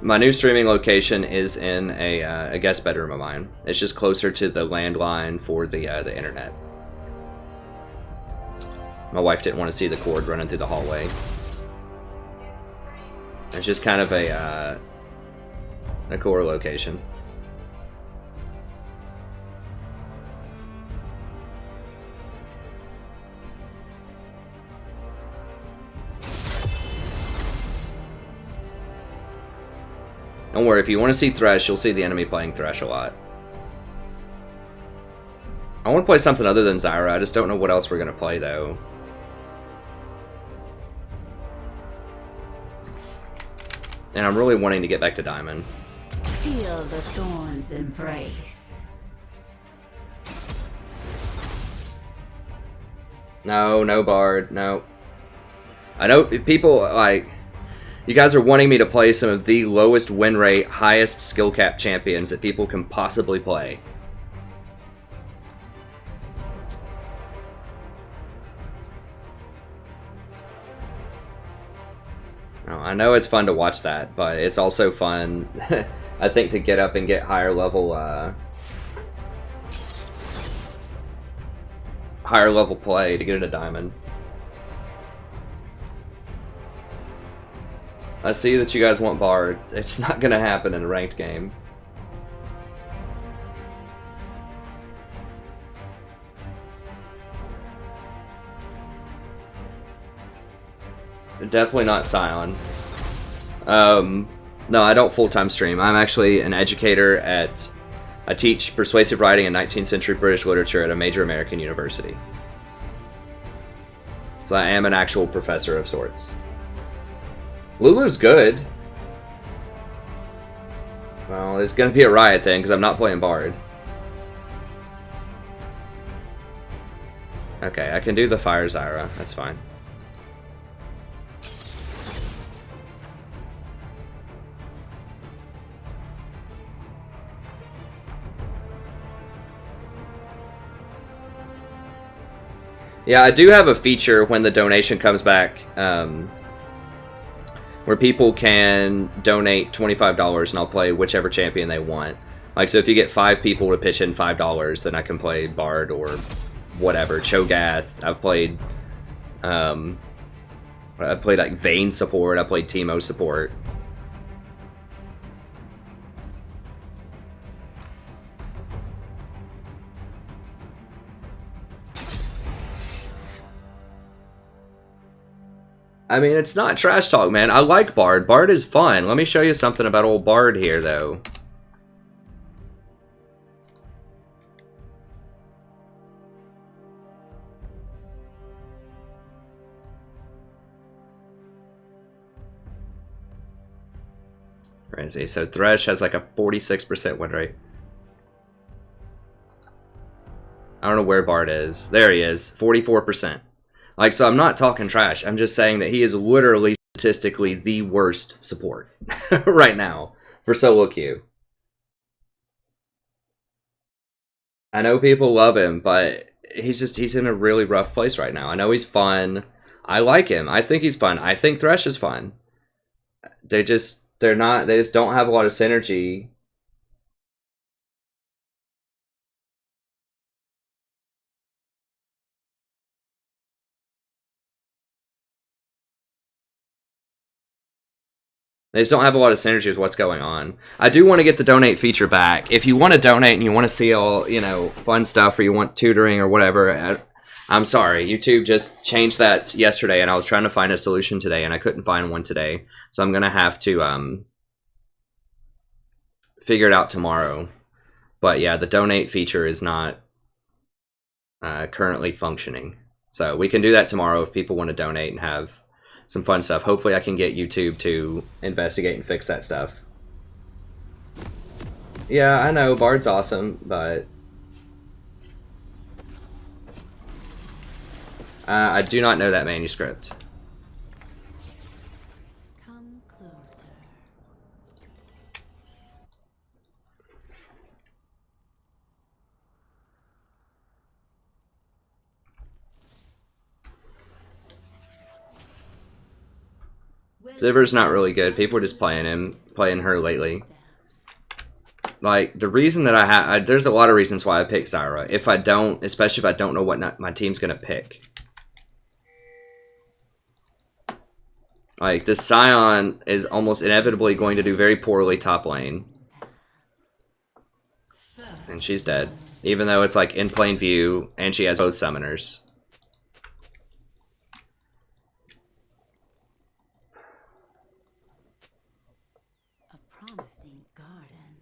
My new streaming location is in a guest bedroom of mine. It's just closer to the landline for the internet. My wife didn't want to see the cord running through the hallway. It's just kind of a core location. Don't worry, if you want to see Thresh, you'll see the enemy playing Thresh a lot. I want to play something other than Zyra. I just don't know what else we're going to play, though. And I'm really wanting to get back to Diamond. Feel the thorns embrace. No, no Bard, no. I know people, like, you guys are wanting me to play some of the lowest win rate, highest skill cap champions that people can possibly play. I know it's fun to watch that, but it's also fun, I think, to get up and get higher level play to get it a diamond. I see that you guys want Bard. It's not gonna happen in a ranked game. Definitely not Scion. No, I don't full-time stream. I'm actually an educator at... I teach persuasive writing and 19th century British literature at a major American university. So I am an actual professor of sorts. Lulu's good. Well, there's gonna be a riot then, because I'm not playing Bard. Okay, I can do the Fire Zyra. That's fine. Yeah, I do have a feature when the donation comes back, where people can donate $25 and I'll play whichever champion they want. Like, so if you get 5 people to pitch in $5, then I can play Bard or whatever, Cho'Gath. I've played like Vayne support, I played Teemo support. I mean, it's not trash talk, man. I like Bard. Bard is fun. Let me show you something about old Bard here, though. Where is he? So Thresh has like a 46% win rate. I don't know where Bard is. There he is, 44%. Like, so I'm not talking trash. I'm just saying that he is literally statistically the worst support right now for solo queue. I know people love him, but he's in a really rough place right now. I know he's fun. I like him. I think he's fun. I think Thresh is fun. They just don't have a lot of synergy. They just don't have a lot of synergy with what's going on. I do want to get the donate feature back. If you want to donate and you want to see all, you know, fun stuff, or you want tutoring or whatever, I'm sorry. YouTube just changed that yesterday, and I was trying to find a solution today, and I couldn't find one today. So I'm going to have to figure it out tomorrow. But yeah, the donate feature is not currently functioning. So we can do that tomorrow if people want to donate and have some fun stuff. Hopefully I can get YouTube to investigate and fix that stuff. Yeah, I know, Bard's awesome, but I do not know that manuscript. Come closer. Zyra's not really good. People are just playing her lately. Like, the reason that there's a lot of reasons why I pick Zyra. If I don't, especially if I don't know what my team's gonna pick. Like, this Scion is almost inevitably going to do very poorly top lane. And she's dead. Even though it's like in plain view, and she has both summoners. Promising garden.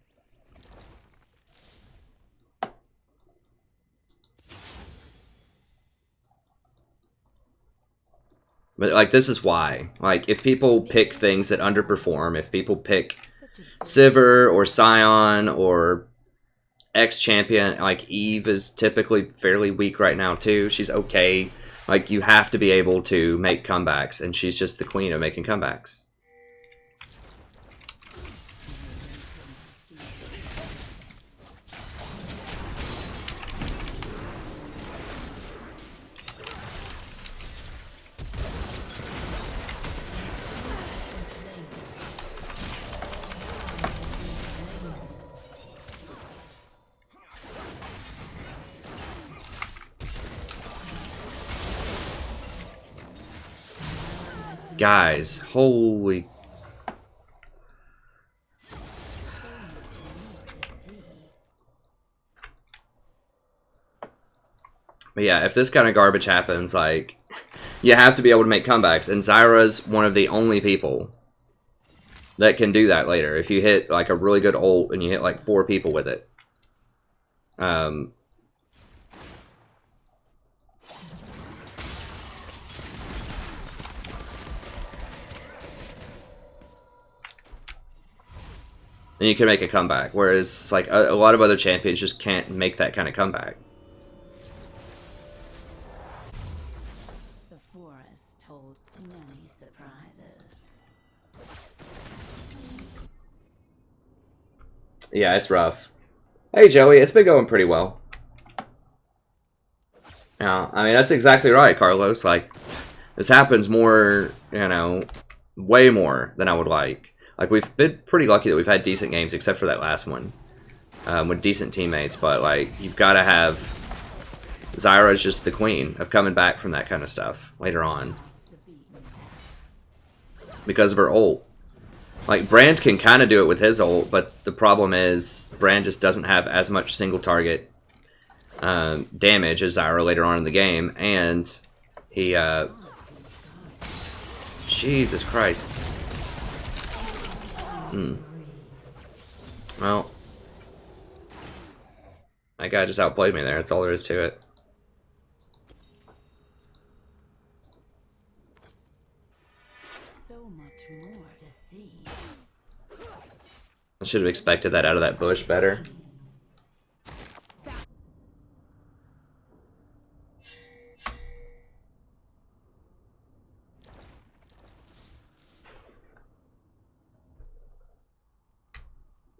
But, like, this is why. Like, if people pick things that underperform, if people pick Sivir or Scion or X-Champion, like, Eve is typically fairly weak right now, too. She's okay. Like, you have to be able to make comebacks, and she's just the queen of making comebacks. Guys, holy... But yeah, if this kind of garbage happens, like, you have to be able to make comebacks, and Zyra's one of the only people that can do that later. If you hit, like, a really good ult, and you hit, like, 4 people with it. And you can make a comeback, whereas like a lot of other champions just can't make that kind of comeback. The forest holds many surprises. Yeah, it's rough. Hey Joey, it's been going pretty well. Yeah, I mean that's exactly right, Carlos. Like, this happens more, you know, way more than I would like. Like, we've been pretty lucky that we've had decent games, except for that last one, with decent teammates. But, like, you've got to have... Zyra's just the queen of coming back from that kind of stuff later on. Because of her ult. Like, Brand can kind of do it with his ult, but the problem is Brand just doesn't have as much single target damage as Zyra later on in the game. And he... Jesus Christ. Well, that guy just outplayed me there. That's all there is to it. So much more to see. I should have expected that out of that bush better.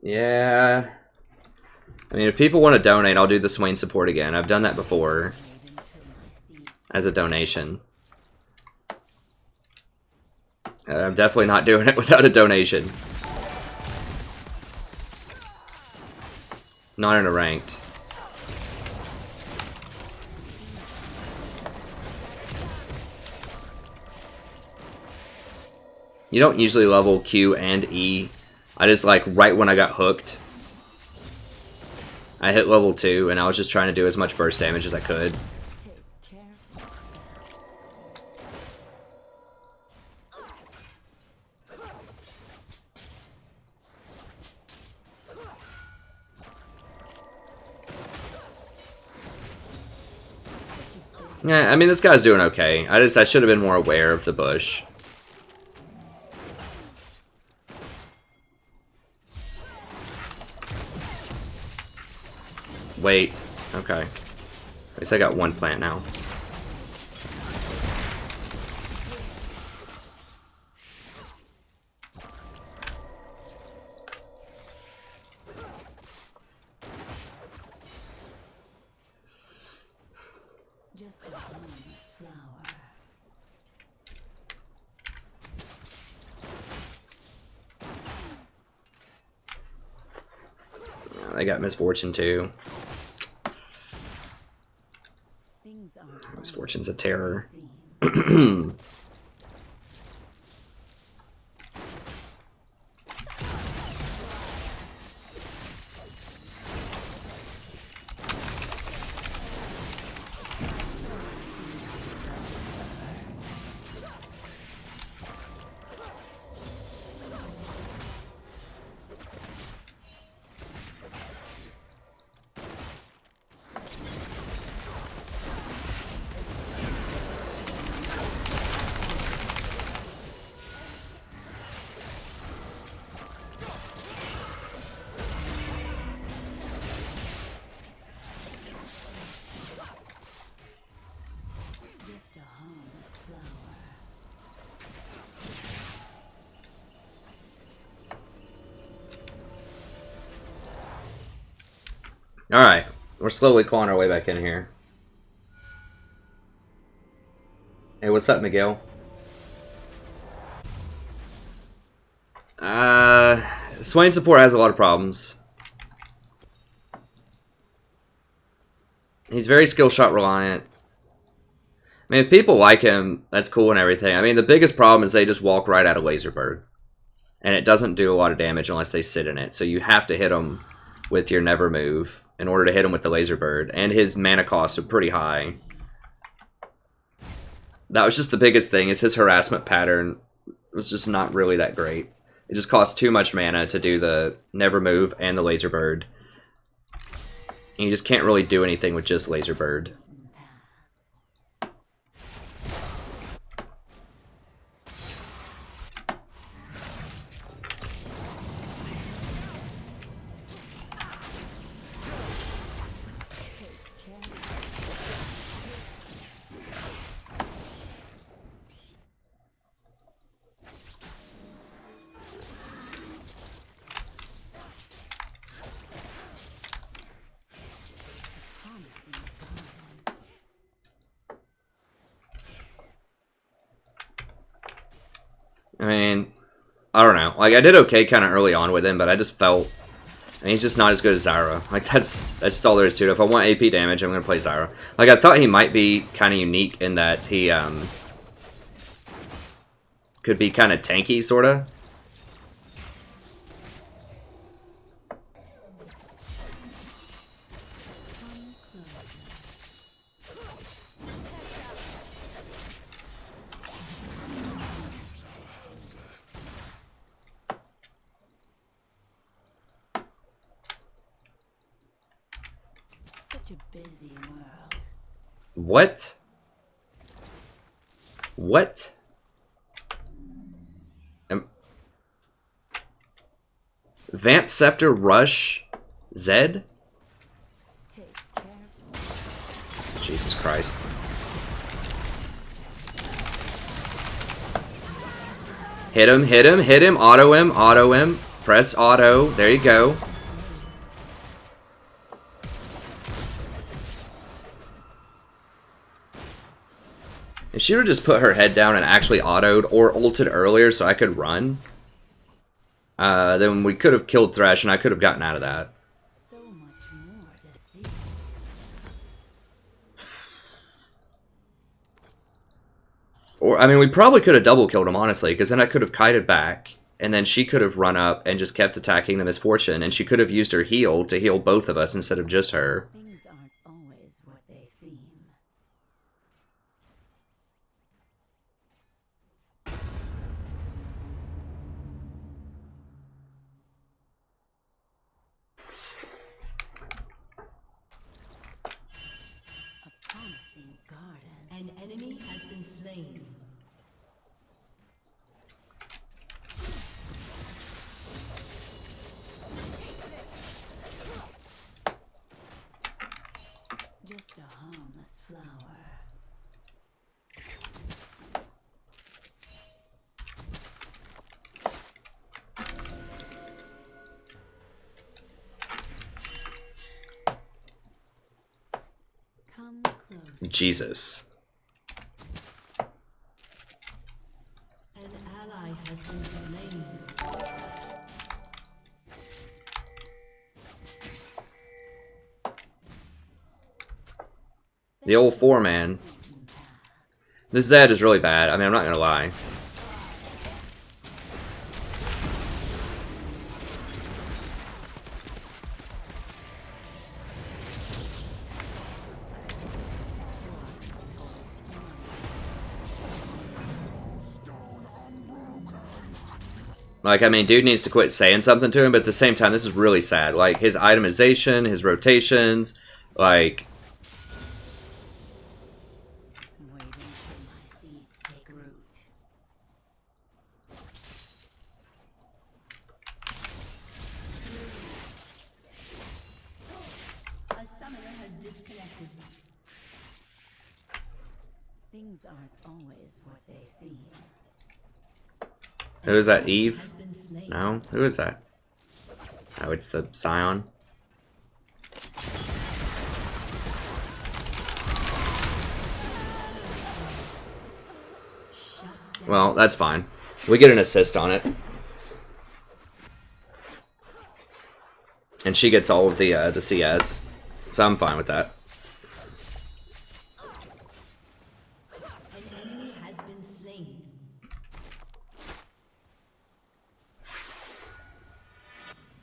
Yeah. I mean, if people want to donate, I'll do the Swain support again. I've done that before as a donation. I'm definitely not doing it without a donation. Not in a ranked. You don't usually level Q and E. I just, like, right when I got hooked, I hit level 2, and I was just trying to do as much burst damage as I could. Yeah, I mean, this guy's doing okay. I should have been more aware of the bush. Wait. Okay. At least I got one plant now. I got misfortune too. Misfortune's a terror. Alright, we're slowly clawing our way back in here. Hey, what's up, Miguel? Swain support has a lot of problems. He's very skill shot reliant. I mean, if people like him, that's cool and everything. I mean, the biggest problem is they just walk right out of Laserbird. And it doesn't do a lot of damage unless they sit in it. So you have to hit him with your Never Move in order to hit him with the Laserbird. And his mana costs are pretty high. That was just the biggest thing, is his harassment pattern was just not really that great. It just costs too much mana to do the Never Move and the Laserbird. And you just can't really do anything with just Laserbird. I mean, I don't know. Like, I did okay kind of early on with him, but I just felt... And he's just not as good as Zyra. Like, that's just all there is to it. If I want AP damage, I'm going to play Zyra. Like, I thought he might be kind of unique in that he, could be kind of tanky, sort of. What? What? Vamp Scepter Rush Zed? Jesus Christ. Hit him, auto him, Press auto. There you go. If she would have just put her head down and actually autoed or ulted earlier so I could run, then we could have killed Thresh and I could have gotten out of that. So much more to see. Or, I mean, we probably could have double killed him, honestly, because then I could have kited back, and then she could have run up and just kept attacking the Misfortune, and she could have used her heal to heal both of us instead of just her. Things aren't always what they seem. A promising garden. An enemy has been slain. Just a harmless flower. Come close. Jesus. An ally has been slain. The old 4-man. This Zed is really bad. I mean, I'm not gonna lie. Like, I mean, dude needs to quit saying something to him, but at the same time, this is really sad. Like, his itemization, his rotations, like... Waiting till my seeds take root. A summoner has disconnected. Things aren't always what they seem. Who is that, Eve? Has been slain. No? Who is that? Oh, it's the Scion. Well, that's fine. We get an assist on it. And she gets all of the CS. So I'm fine with that. An enemy has been slain.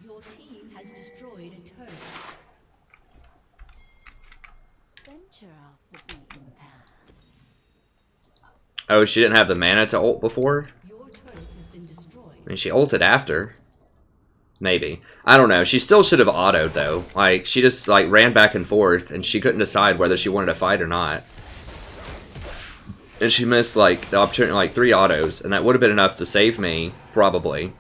Your team has destroyed a turret. Venture off the beaten path. Oh, she didn't have the mana to ult before? Your turret has been destroyed. I mean, she ulted after. Maybe. I don't know. She still should have autoed, though. Like, she just, like, ran back and forth, and she couldn't decide whether she wanted to fight or not. And she missed, like, the opportunity, like, 3 autos, and that would have been enough to save me, probably.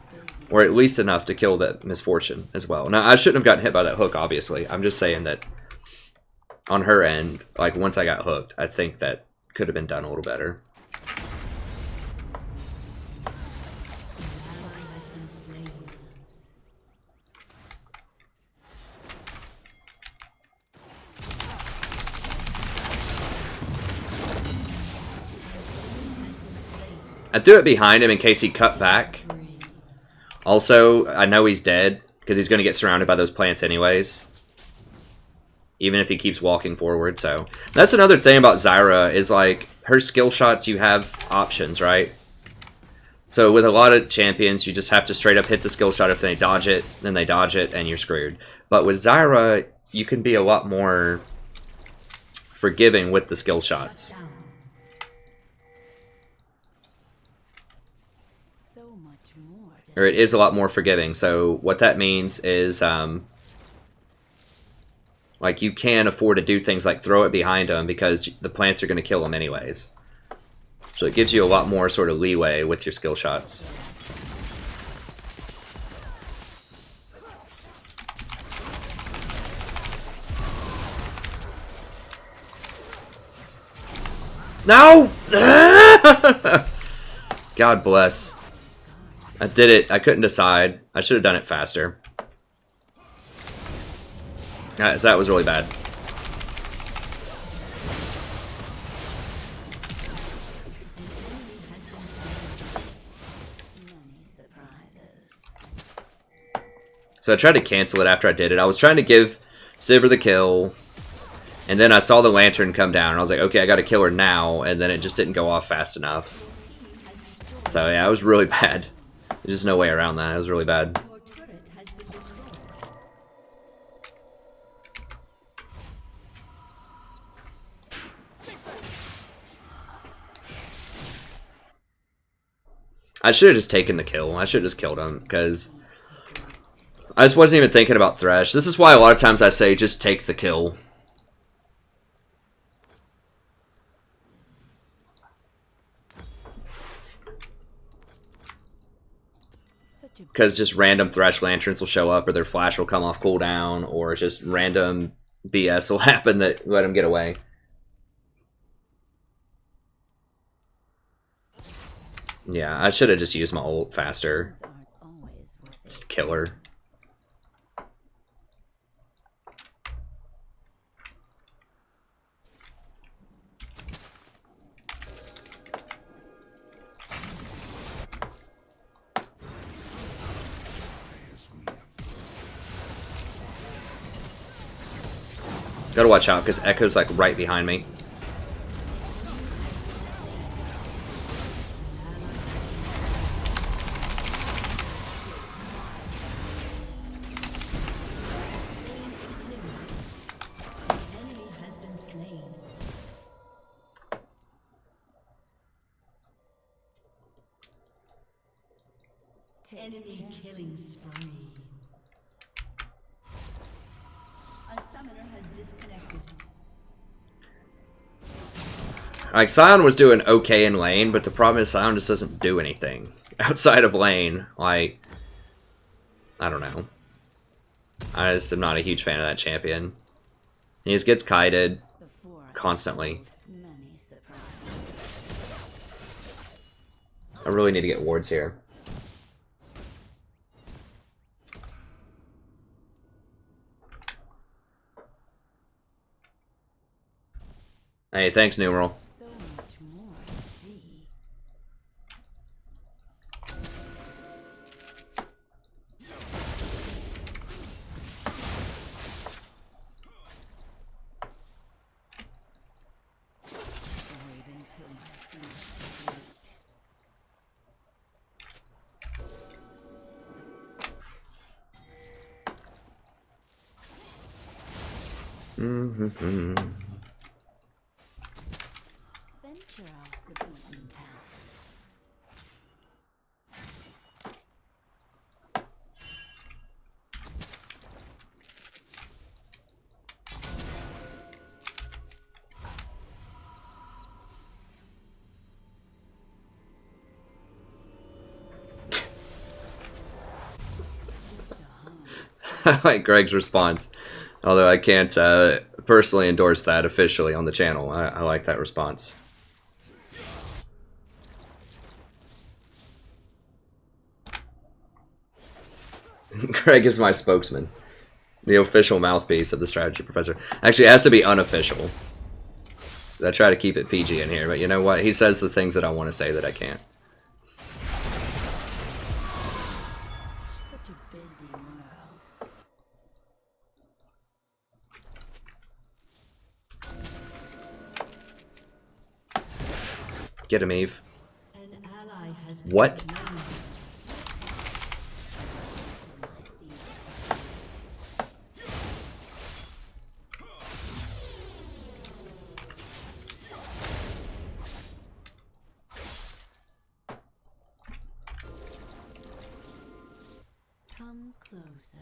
Or at least enough to kill that Misfortune as well. Now, I shouldn't have gotten hit by that hook, obviously. I'm just saying that on her end, like, once I got hooked, I think that could have been done a little better. An ally has been slain. I threw it behind him in case he cut back. Also, I know he's dead, because he's going to get surrounded by those plants anyways. Even if he keeps walking forward, so... That's another thing about Zyra, is like, her skill shots, you have options, right? So with a lot of champions, you just have to straight up hit the skill shot. If they dodge it, then they dodge it, and you're screwed. But with Zyra, you can be a lot more forgiving with the skill shots. Down. So much more to Or it is a lot more forgiving. So what that means is, like, you can afford to do things like throw it behind them because the plants are going to kill them anyways. So it gives you a lot more sort of leeway with your skill shots. No! God bless. I did it. I couldn't decide. I should have done it faster. Guys, that was really bad. So I tried to cancel it after I did it. I was trying to give Zyra the kill, and then I saw the lantern come down, and I was like, okay, I gotta kill her now, and then it just didn't go off fast enough. So yeah, it was really bad. There's just no way around that. It was really bad. Your turret has been destroyed. I should have just taken the kill. I should have just killed him, because I just wasn't even thinking about Thresh. This is why a lot of times I say just take the kill. Because just random Thresh lanterns will show up, or their flash will come off cooldown, or just random BS will happen that let them get away. Yeah, I should have just used my ult faster. Just kill her. Gotta watch out, because Echo's like right behind me. Enemy has been slain. Enemy killing spree. A summoner has disconnected. Like, Sion was doing okay in lane, but the problem is Sion just doesn't do anything outside of lane. Like, I don't know. I just am not a huge fan of that champion. He just gets kited constantly. I really need to get wards here. Hey, thanks, Numeral. So much more to see. Wait until my seed is complete. Mm-hmm. Venture off the beaten path. I like Greg's response. Although I can't personally endorse that officially on the channel. I like that response. Greg is my spokesman. The official mouthpiece of the strategy professor. Actually, it has to be unofficial. I try to keep it PG in here, but you know what? He says the things that I want to say that I can't. Such a busy world. Get him, Eve. An ally has been What? slain. Come closer.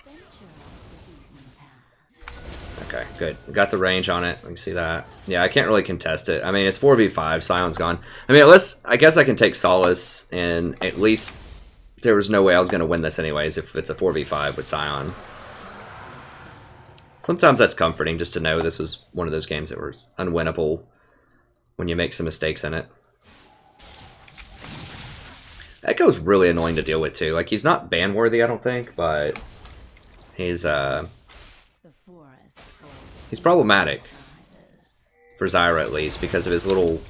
Venture off the beaten path. Okay, good. Got the range on it. I can see that. Yeah, I can't really contest it. I mean, it's 4v5. Sion's gone. I mean, I guess I can take solace and at least there was no way I was going to win this anyways if it's a 4v5 with Scion. Sometimes that's comforting just to know this was one of those games that was unwinnable when you make some mistakes in it. Echo's really annoying to deal with too. Like, he's not ban-worthy, I don't think, but he's problematic for Zyra at least because of his little...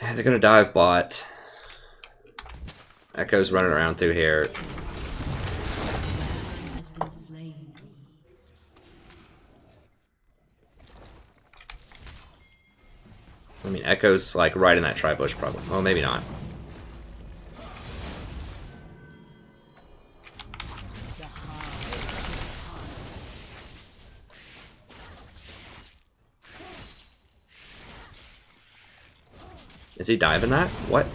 Yeah, they're gonna dive bot. Echo's running around through here. I mean, Echo's like right in that tri-bush probably. Well, maybe not. Is he diving that? What?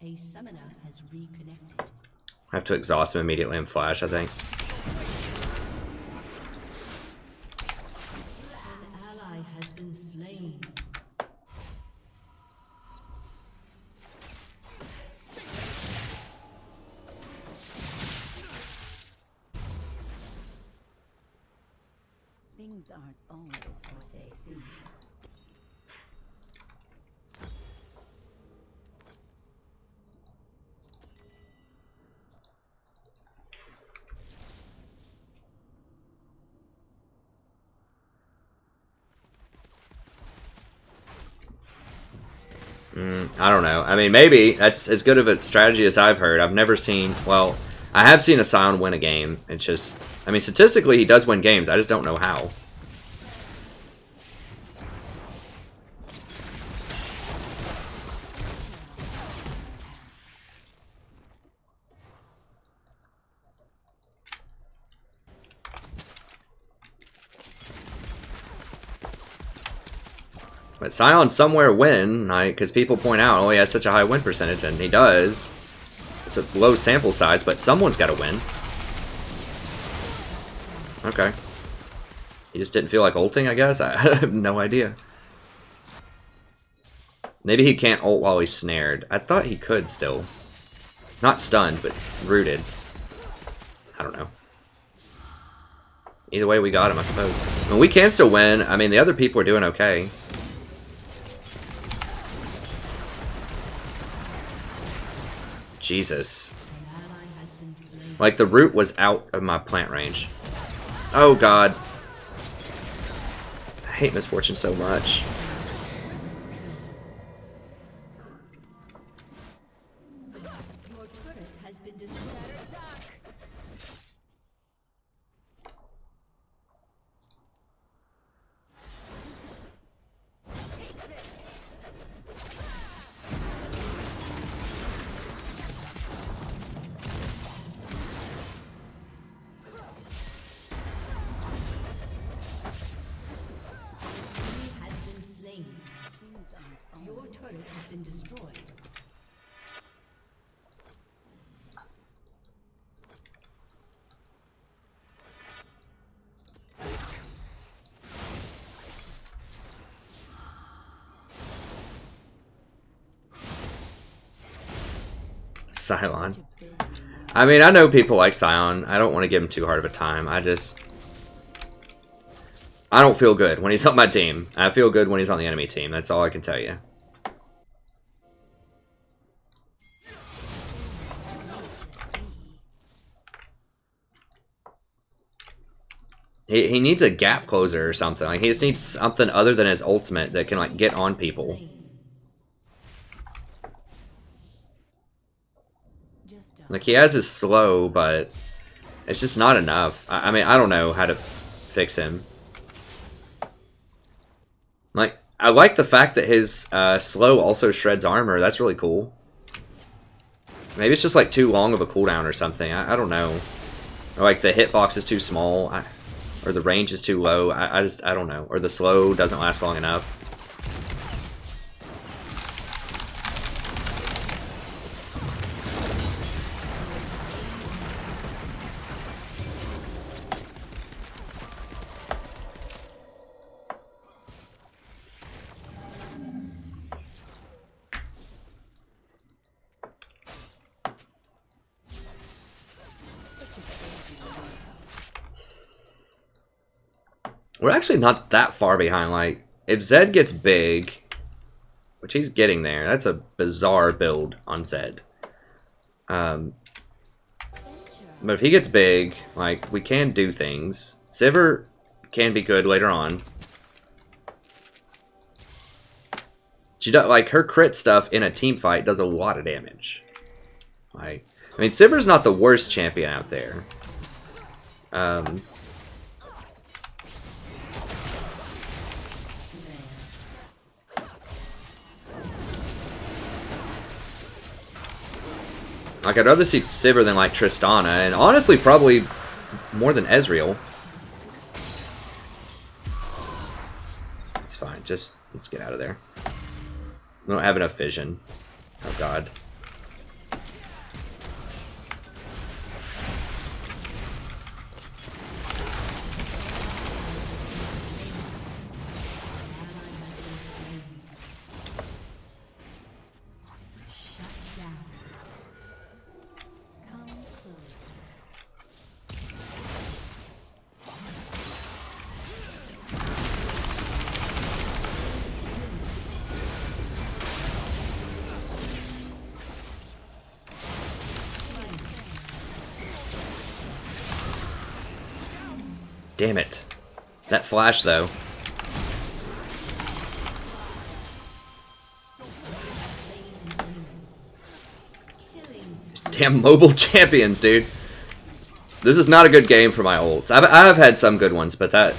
A summoner has reconnected. I have to exhaust him immediately and flash, I think. An ally has been slain. Things aren't always what they seem. I don't know. I mean, maybe that's as good of a strategy as I've heard. I've never seen... Well, I have seen a Scion win a game. It's just... I mean, statistically, he does win games. I just don't know how. But Scion somewhere win, because people point out, oh, he has such a high win percentage, and he does. It's a low sample size, but someone's got to win. Okay. He just didn't feel like ulting, I guess? I have no idea. Maybe he can't ult while he's snared. I thought he could still. Not stunned, but rooted. I don't know. Either way, we got him, I suppose. I mean, we can still win. I mean, the other people are doing okay. Jesus. Like, the root was out of my plant range. Oh, God. I hate misfortune so much. Your turret has been destroyed. Your turret has been destroyed. Cylon. I mean, I know people like Scion. I don't want to give him too hard of a time. I don't feel good when he's on my team. I feel good when he's on the enemy team. That's all I can tell you. He needs a gap closer or something. Like, he just needs something other than his ultimate that can, like, get on people. Like, he has his slow, but it's just not enough. I mean, I don't know how to fix him. Like, I like the fact that his slow also shreds armor. That's really cool. Maybe it's just, like, too long of a cooldown or something. I don't know. Or like the hitbox is too small, or the range is too low. I don't know. Or the slow doesn't last long enough. We're actually not that far behind. Like, if Zed gets big, which he's getting there, that's a bizarre build on Zed. But if he gets big, like, we can do things. Sivir can be good later on. She does, like, her crit stuff in a team fight does a lot of damage. Like, I mean, Sivir's not the worst champion out there. Like, I'd rather see Sivir than, like, Tristana, and honestly, probably more than Ezreal. It's fine, just, let's get out of there. We don't have enough vision. Oh, God. Damn it. That flash, though. Damn mobile champions, dude. This is not a good game for my ults. I've had some good ones, but that...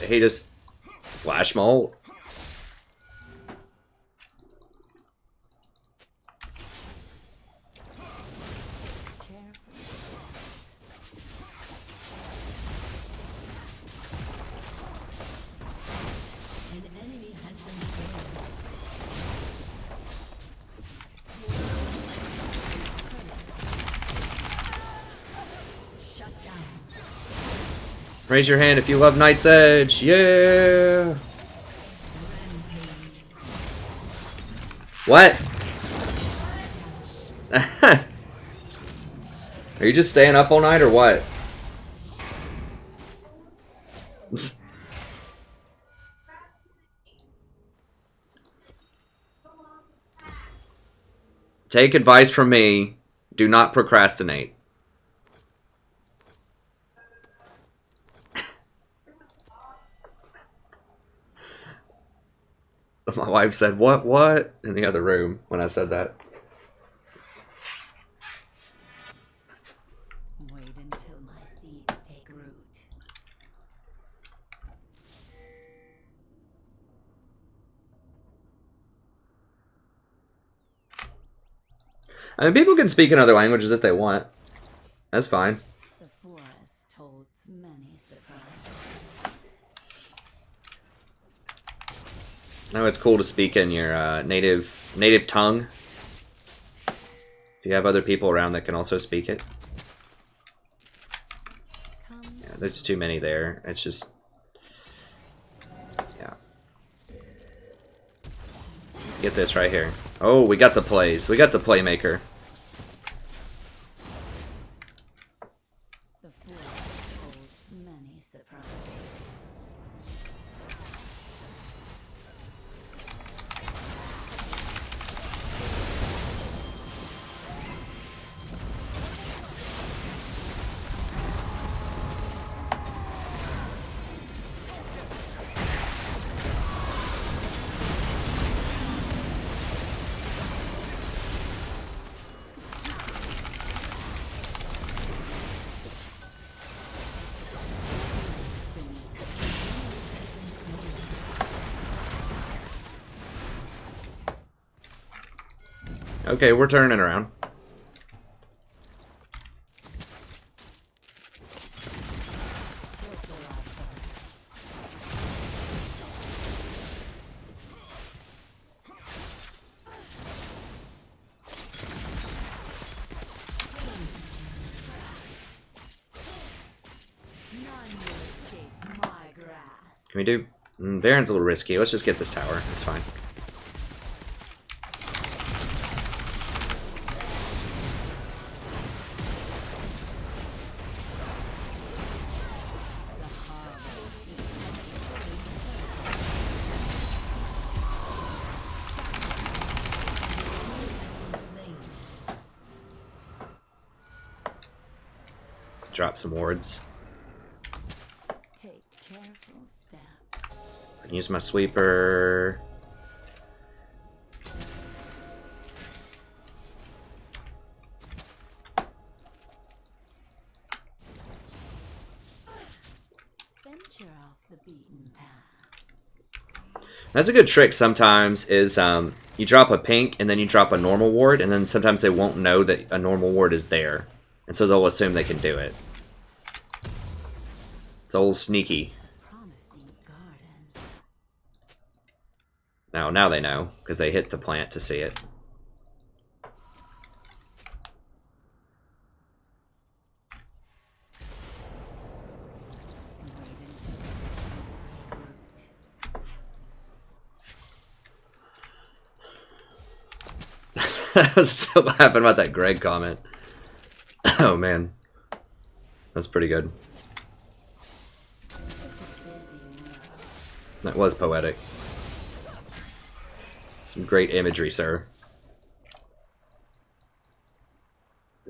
He just... Flash my ult. Raise your hand if you love Knight's Edge. Yeah. What? Are you just staying up all night or what? Take advice from me. Do not procrastinate. My wife said, what? In the other room when I said that. Wait until my seeds take root. I mean, people can speak in other languages if they want. That's fine. The forest holds many surprises. No, it's cool to speak in your native tongue. If you have other people around that can also speak it. Yeah, there's too many there. It's just... Yeah. Get this right here. Oh, we got the plays. We got the playmaker. The forest holds many surprises. Okay, we're turning around. Can we do... Baron's a little risky. Let's just get this tower. It's fine. Drop some wards. Take careful steps. Use my sweeper. Venture off the beaten path. That's a good trick sometimes is you drop a pink and then you drop a normal ward and then sometimes they won't know that a normal ward is there. And so they'll assume they can do it. It's old sneaky. Promising garden. Now they know, because they hit the plant to see it. I was still laughing about that Greg comment. Oh man. That's pretty good. That was poetic. Some great imagery, sir.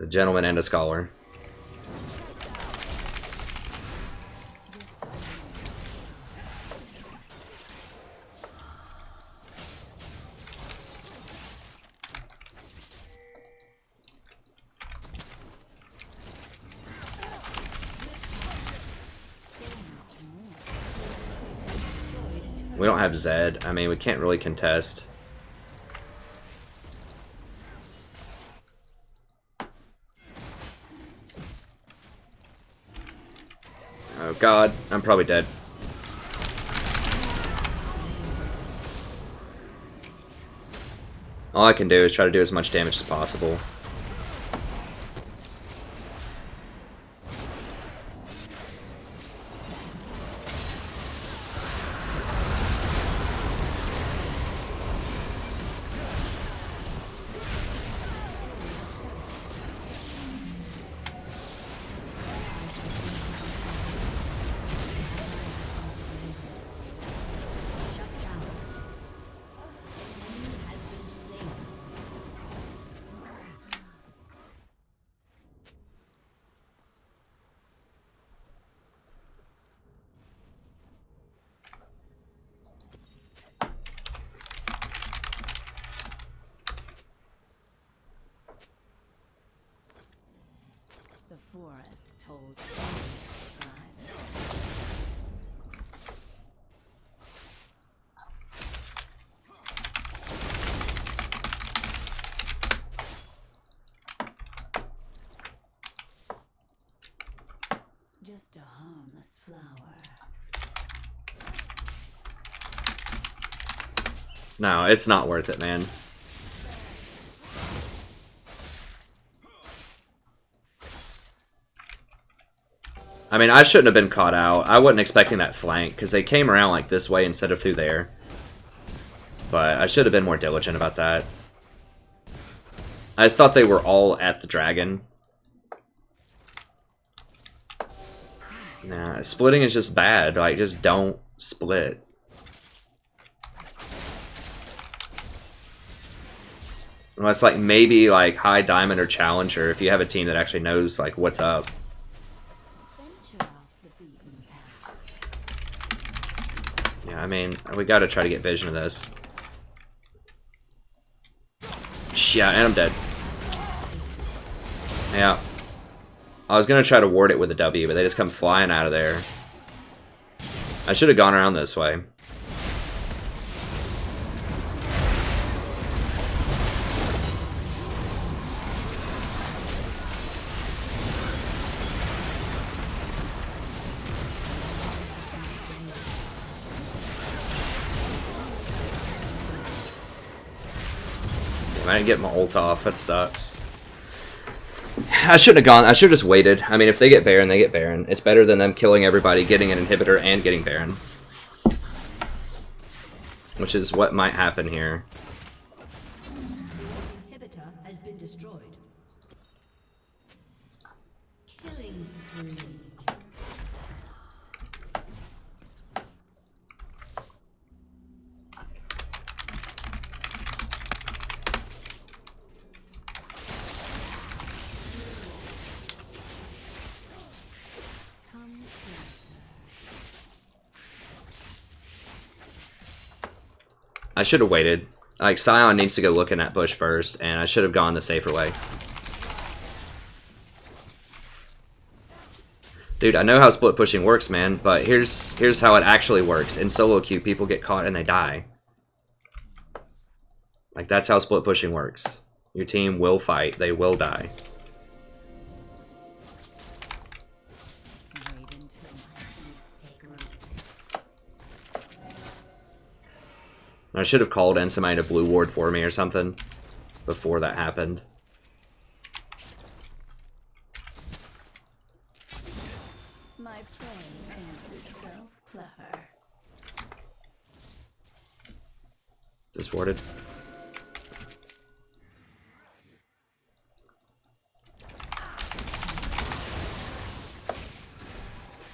A gentleman and a scholar. We don't have Zed. I mean, we can't really contest. Oh god, I'm probably dead. All I can do is try to do as much damage as possible. The forest holds. Just a harmless flower. No, it's not worth it, man. I mean, I shouldn't have been caught out. I wasn't expecting that flank, because they came around like this way instead of through there. But I should have been more diligent about that. I just thought they were all at the dragon. Nah, splitting is just bad. Like, just don't split. Unless, like, maybe, like, High Diamond or Challenger, if you have a team that actually knows, like, what's up. Yeah, I mean, we gotta try to get vision of this. Yeah, and I'm dead. Yeah. I was gonna try to ward it with a W, but they just come flying out of there. I should have gone around this way. I didn't get my ult off. That sucks. I shouldn't have gone. I should have just waited. I mean, if they get Baron, they get Baron. It's better than them killing everybody, getting an inhibitor, and getting Baron. which is what might happen here. Inhibitor has been destroyed. Killing spree. I should have waited. Like, Scion needs to go look in that bush first, and I should have gone the safer way. Dude, I know how split pushing works, man, but here's how it actually works. In solo queue, people get caught and they die. Like, that's how split pushing works. Your team will fight, they will die. I should have called in somebody to blue ward for me or something before that happened. My prey thinks itself clever. Just warded.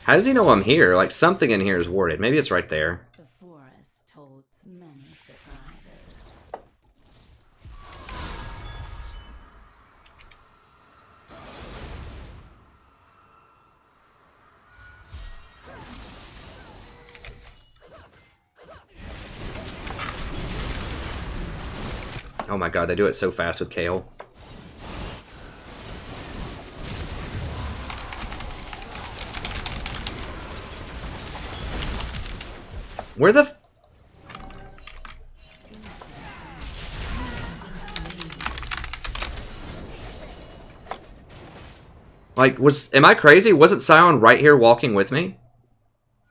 How does he know I'm here? Like, something in here is warded. Maybe it's right there. The forest holds many surprises. Oh my god, they do it so fast with Kale. Where the f- Like, am I crazy? Wasn't Scion right here walking with me?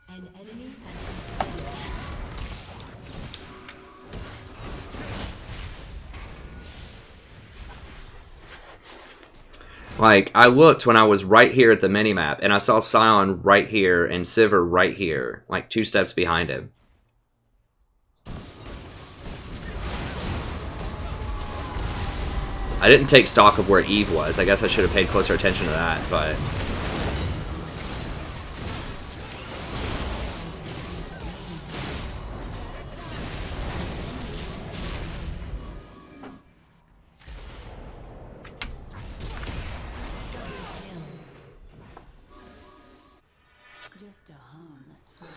An enemy has been slain. Like, I looked when I was right here at the minimap, and I saw Scion right here and Sivir right here, like 2 steps behind him. I didn't take stock of where Eve was. I guess I should have paid closer attention to that, but... Just a harmless flavor.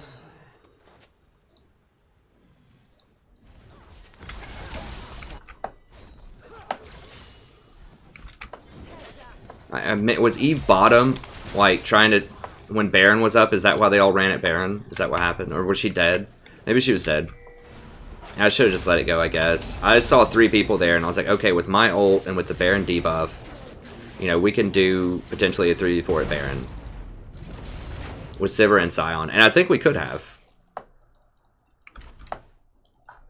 I admit, was Eve bottom, like, trying to... When Baron was up, is that why they all ran at Baron? Is that what happened? Or was she dead? Maybe she was dead. I should have just let it go, I guess. I saw 3 people there, and I was like, okay, with my ult and with the Baron debuff, you know, we can do potentially a 3v4 at Baron. With Sivir and Scion. And I think we could have.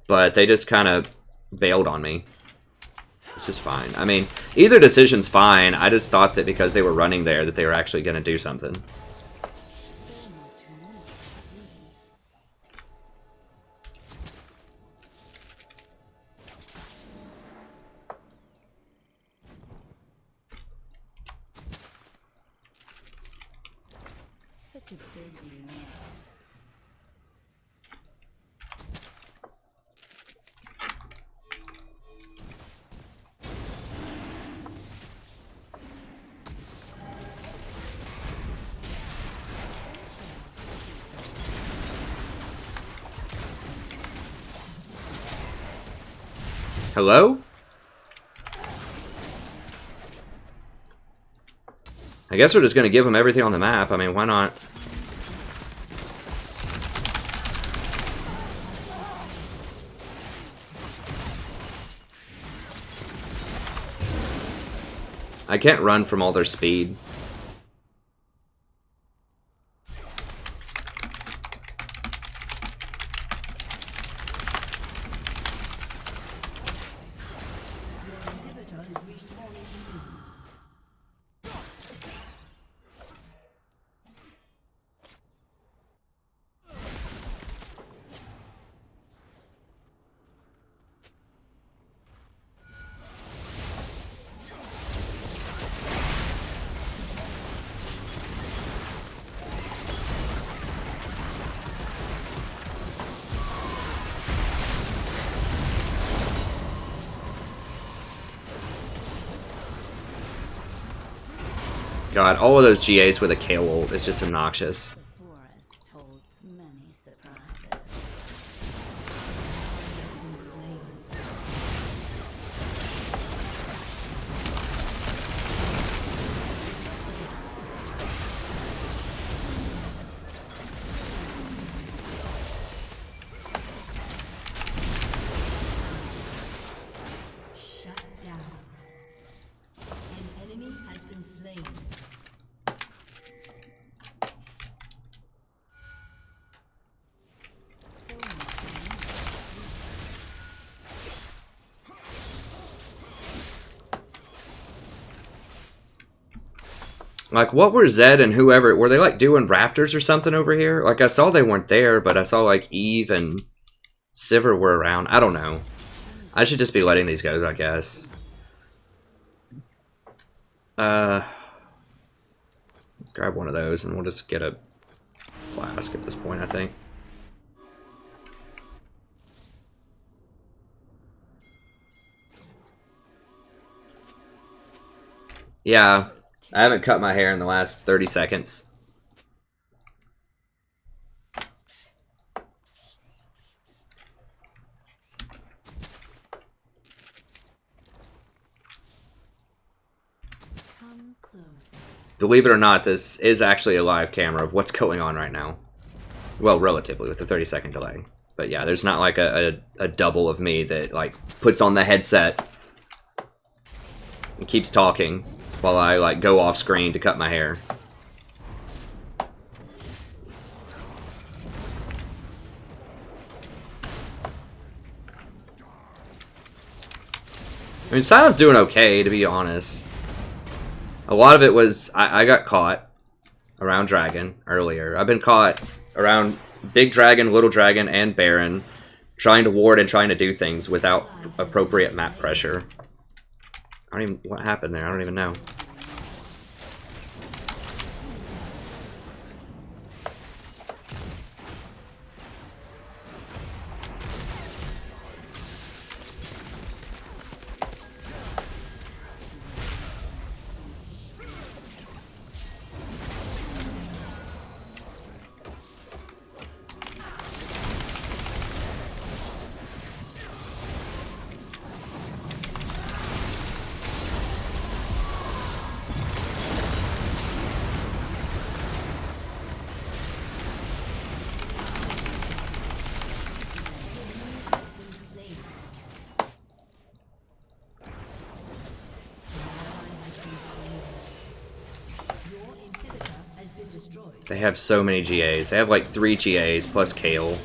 But they just kind of bailed on me. It's just fine. I mean, either decision's fine. I just thought that because they were running there that they were actually going to do something. Such a busy man. Hello? I guess we're just going to give them everything on the map. I mean, why not? I can't run from all their speed. Inhibitor is respawning soon. God, all of those GAs with a Kale ult is just obnoxious. The forest holds many surprises. Shut down. An enemy has been slain. Like, what were Zed and whoever, were they like doing Raptors or something over here? Like, I saw they weren't there, but I saw like Eve and Sivir were around. I don't know. I should just be letting these go, I guess. Grab one of those and we'll just get a flask at this point, I think. Yeah, I haven't cut my hair in the last 30 seconds. Come close. Believe it or not, this is actually a live camera of what's going on right now. Well, relatively, with a 30-second delay. But yeah, there's not like a double of me that like puts on the headset and keeps talking while I like go off screen to cut my hair. I mean, Silent's doing okay, to be honest. A lot of it was I got caught around Dragon earlier. I've been caught around Big Dragon, Little Dragon, and Baron, trying to ward and trying to do things without appropriate map pressure. I don't even, what happened there? I don't even know. They have so many GAs. They have like 3 GAs plus Kale.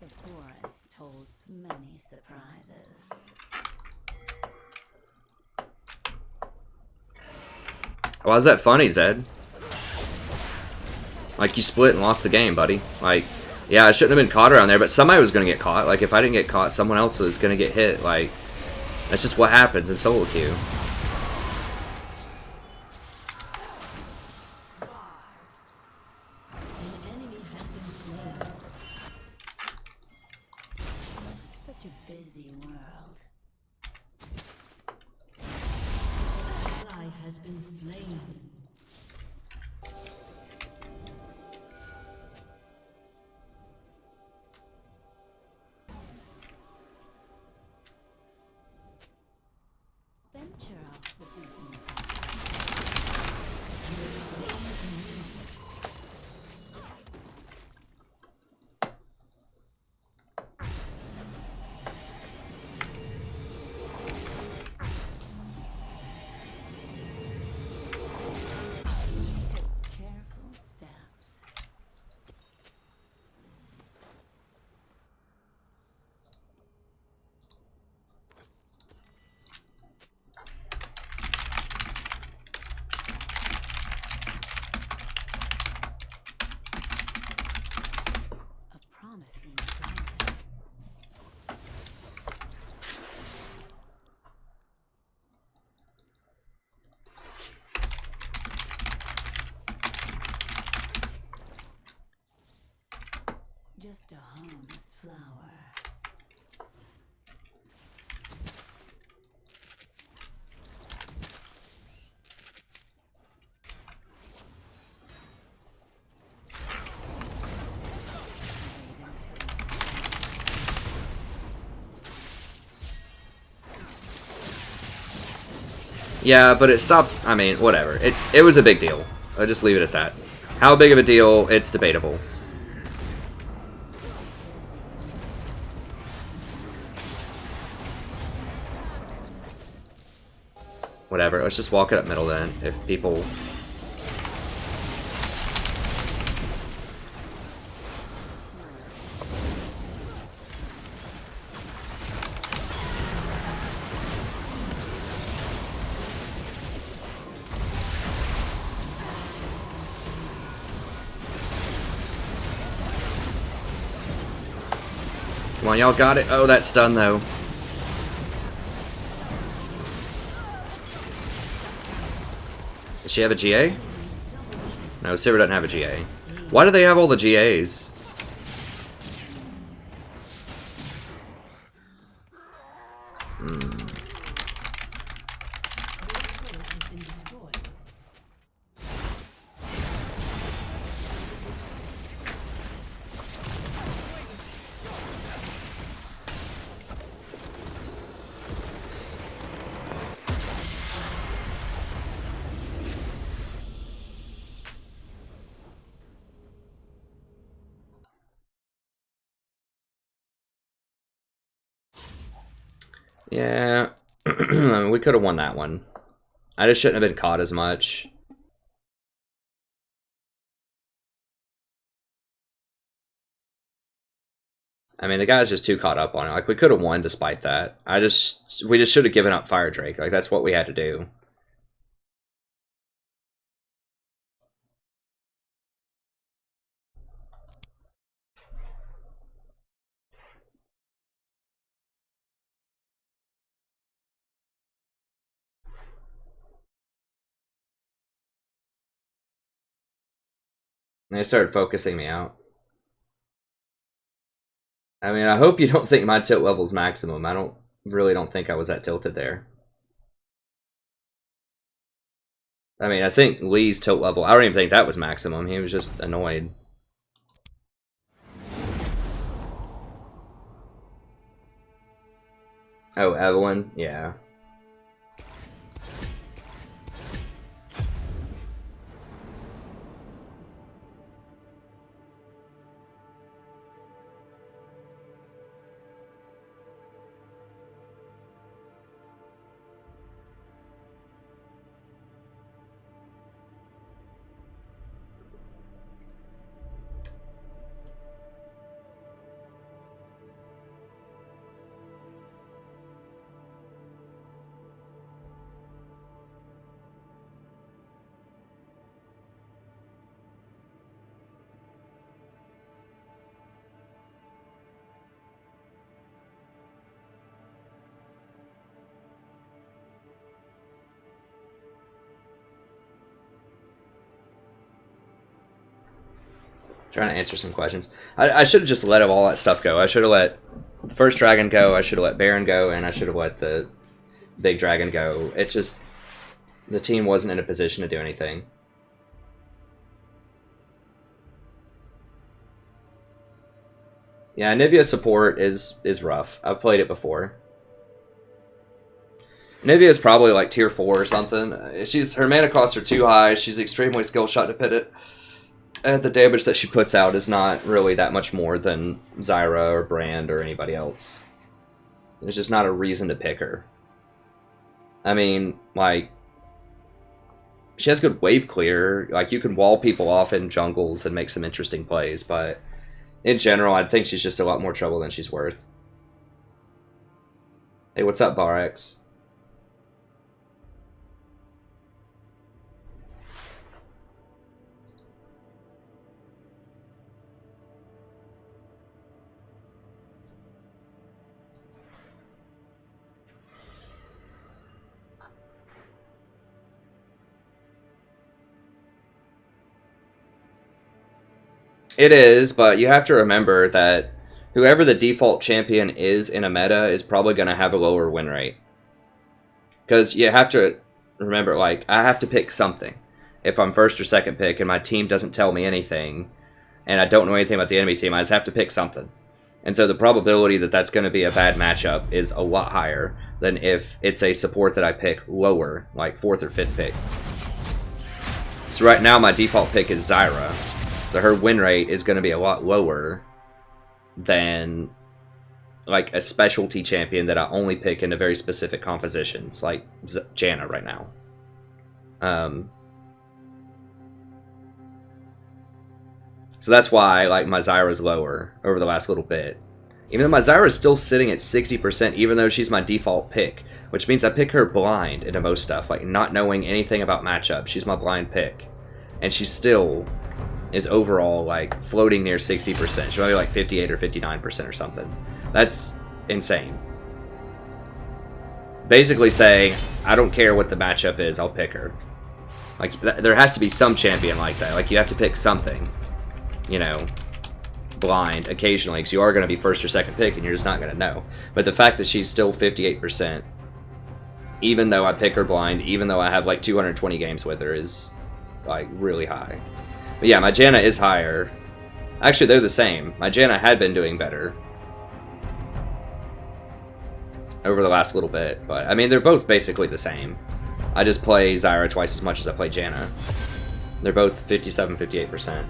The forest holds many surprises. Why is that funny, Zed? Like, you split and lost the game, buddy. Like, yeah, I shouldn't have been caught around there, but somebody was going to get caught. Like, if I didn't get caught, someone else was going to get hit. Like, that's just what happens in solo queue. Such a busy world. Ally has been slain. Venture off the beaten path. Yeah, but it stopped. I mean, whatever. It was a big deal. I'll just leave it at that. How big of a deal? It's debatable. Whatever. Let's just walk it up middle then. If people. Come on, y'all got it. Oh, that stun though. Does she have a GA? No, Zyra doesn't have a GA. Why do they have all the GAs? Yeah, I mean, we could have won that one. I just shouldn't have been caught as much. I mean, the guy's just too caught up on it. Like, we could have won despite that. We just should have given up Fire Drake. Like, that's what we had to do. And they started focusing me out. I mean, I hope you don't think my tilt level's maximum. I really don't think I was that tilted there. I mean, I think Lee's tilt level, I don't even think that was maximum. He was just annoyed. Oh, Evelyn? Yeah. Trying to answer some questions. I should have just let all that stuff go. I should have let first dragon go. I should have let Baron go, and I should have let the big dragon go. It just the team wasn't in a position to do anything. Yeah, Nivea support is rough. I've played it before. Nivea is probably like tier 4 or something. Her mana costs are too high. She's extremely skill shot dependent. And the damage that she puts out is not really that much more than Zyra or Brand or anybody else. There's just not a reason to pick her. I mean, like, she has good wave clear. Like, you can wall people off in jungles and make some interesting plays, but in general, I think she's just a lot more trouble than she's worth. Hey, what's up, Barex? It is, but you have to remember that whoever the default champion is in a meta is probably going to have a lower win rate. Because you have to remember, like, I have to pick something. If I'm first or second pick and my team doesn't tell me anything, and I don't know anything about the enemy team, I just have to pick something. And so the probability that that's going to be a bad matchup is a lot higher than if it's a support that I pick lower, like 4th or 5th pick. So right now my default pick is Zyra, so her win rate is going to be a lot lower than like a specialty champion that I only pick into very specific compositions, like Janna right now. So that's why like my Zyra's lower over the last little bit. Even though my Zyra is still sitting at 60%, even though she's my default pick, which means I pick her blind into most stuff, like not knowing anything about matchups. She's my blind pick, and she still is overall like floating near 60%. She might be like 58 or 59% or something. That's insane. Basically saying, I don't care what the matchup is, I'll pick her. Like, there has to be some champion like that. Like, you have to pick something, you know, blind occasionally, because you are going to be first or second pick, and you're just not going to know. But the fact that she's still 58%, even though I pick her blind, even though I have like 220 games with her, is like really high. But yeah, my Janna is higher. Actually, they're the same. My Janna had been doing better over the last little bit, but I mean, they're both basically the same. I just play Zyra twice as much as I play Janna. They're both 57, 58%.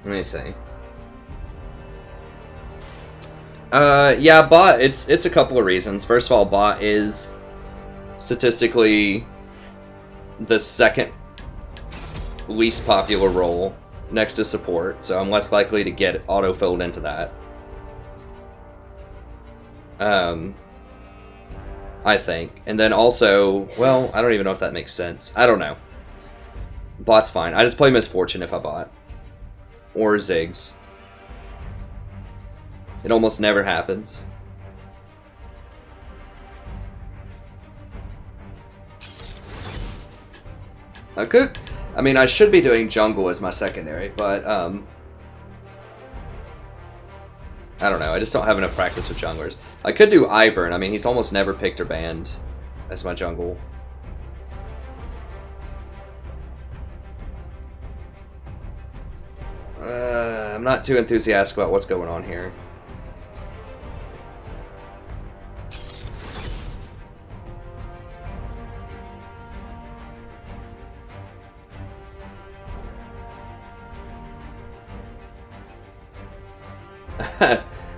Let me see. Yeah, bot, it's a couple of reasons. First of all, bot is statistically the second least popular role next to support, so I'm less likely to get auto-filled into that. I think. And then also, well, I don't even know if that makes sense. I don't know. Bot's fine. I just play Misfortune if I bot. Or Ziggs. It almost never happens. I mean, I should be doing jungle as my secondary, but, I don't know, I just don't have enough practice with junglers. I could do Ivern. I mean, he's almost never picked or banned as my jungle. I'm not too enthusiastic about what's going on here.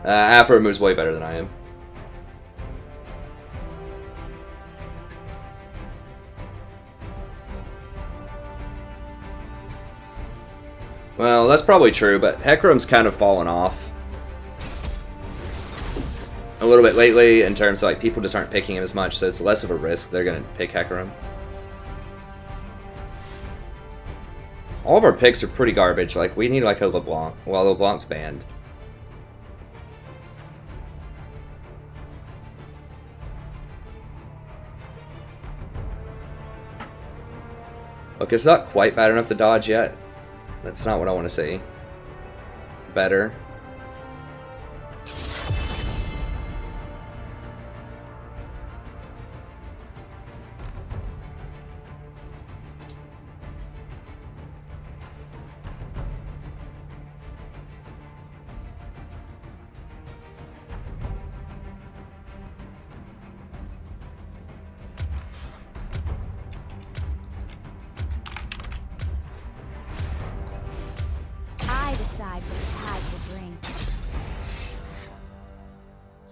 Afro moves way better than I am. Well, that's probably true, but Hecarim's kind of fallen off a little bit lately in terms of like people just aren't picking him as much, so it's less of a risk. They're gonna pick Hecarim. All of our picks are pretty garbage. Like, we need like a LeBlanc. Well, LeBlanc's banned. Look, it's not quite bad enough to dodge yet. That's not what I want to see. Better.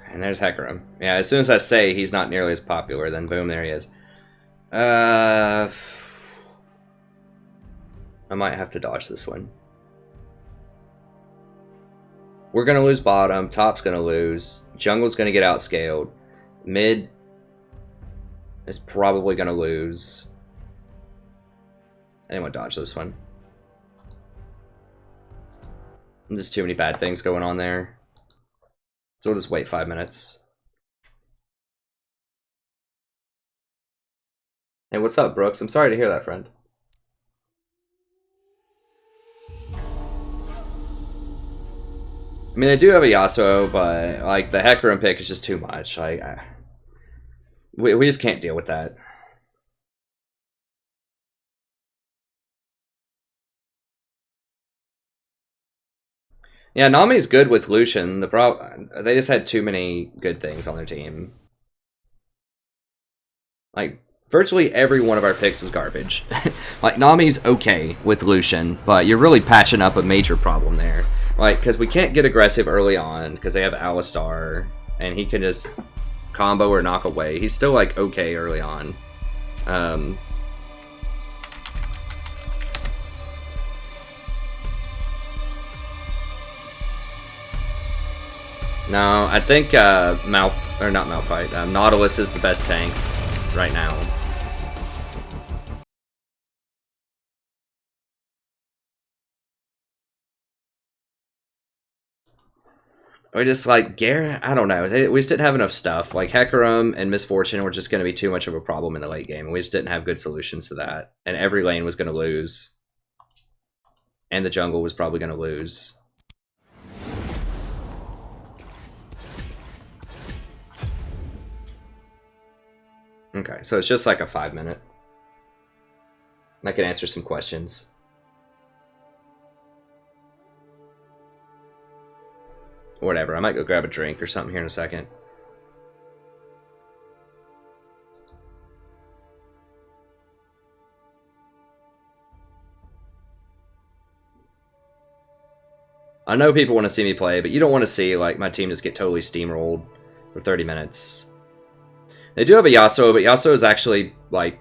And there's Hecarim. Yeah, as soon as I say he's not nearly as popular, then boom, there he is. I might have to dodge this one. We're gonna lose bottom. Top's gonna lose. Jungle's gonna get outscaled. Mid is probably gonna lose. Anyone dodge this one? There's too many bad things going on there. So we'll just wait 5 minutes. Hey, what's up, Brooks? I'm sorry to hear that, friend. I mean, they do have a Yasuo, but like the Hecarim pick is just too much. Like, we just can't deal with that. Yeah, Nami's good with Lucian. They just had too many good things on their team. Like, virtually every one of our picks was garbage. Like, Nami's okay with Lucian, but you're really patching up a major problem there. Like, because we can't get aggressive early on, because they have Alistar, and he can just combo or knock away. He's still, like, okay early on. No, I think Nautilus is the best tank right now. We just like Garrett, I don't know. We just didn't have enough stuff. Like Hecarim and Misfortune were just going to be too much of a problem in the late game. We just didn't have good solutions to that. And every lane was going to lose. And the jungle was probably going to lose. Okay, so it's just like a 5 minute. I can answer some questions. Whatever, I might go grab a drink or something here in a second. I know people want to see me play, but you don't want to see like my team just get totally steamrolled for 30 minutes. They do have a Yasuo, but Yasuo is actually like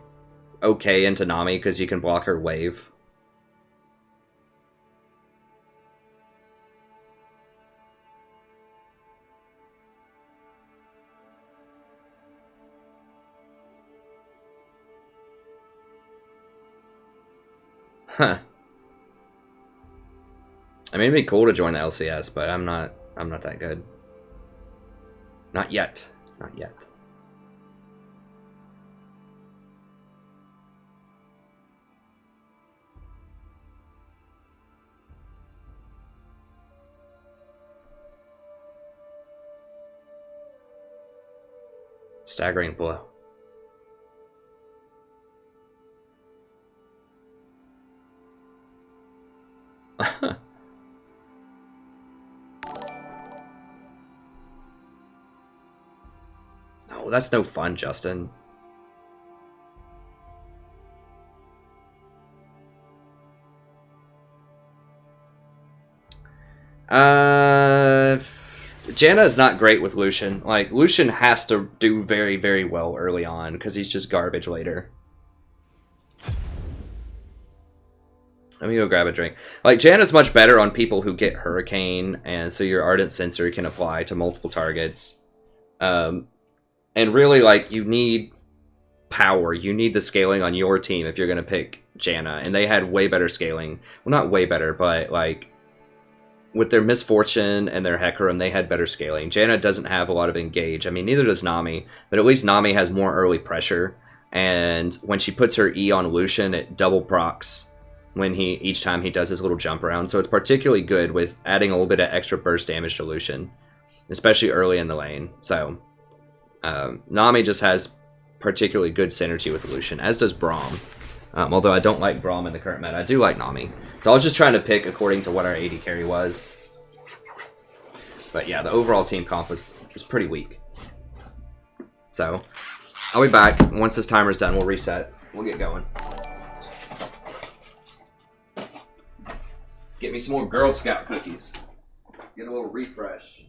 okay into Nami because you can block her wave. Huh. I mean, it'd be cool to join the LCS, but I'm not that good. Not yet. Not yet. Staggering blow. No, that's no fun, Justin. Janna is not great with Lucian. Like, Lucian has to do very, very well early on, because he's just garbage later. Let me go grab a drink. Like, Janna's much better on people who get Hurricane, and so your Ardent Sensor can apply to multiple targets. And really, like, you need power. You need the scaling on your team if you're going to pick Janna. And they had way better scaling. Well, not way better, but, like, with their Misfortune and their Hecarim, they had better scaling. Janna doesn't have a lot of engage. I mean, neither does Nami, but at least Nami has more early pressure. And when she puts her E on Lucian, it double procs when each time he does his little jump around. So it's particularly good with adding a little bit of extra burst damage to Lucian, especially early in the lane. So Nami just has particularly good synergy with Lucian, as does Braum. Although I don't like Braum in the current meta. I do like Nami. So I was just trying to pick according to what our AD carry was. But yeah, the overall team comp was pretty weak. So I'll be back. Once this timer's done, we'll reset. We'll get going. Get me some more Girl Scout cookies. Get a little refresh.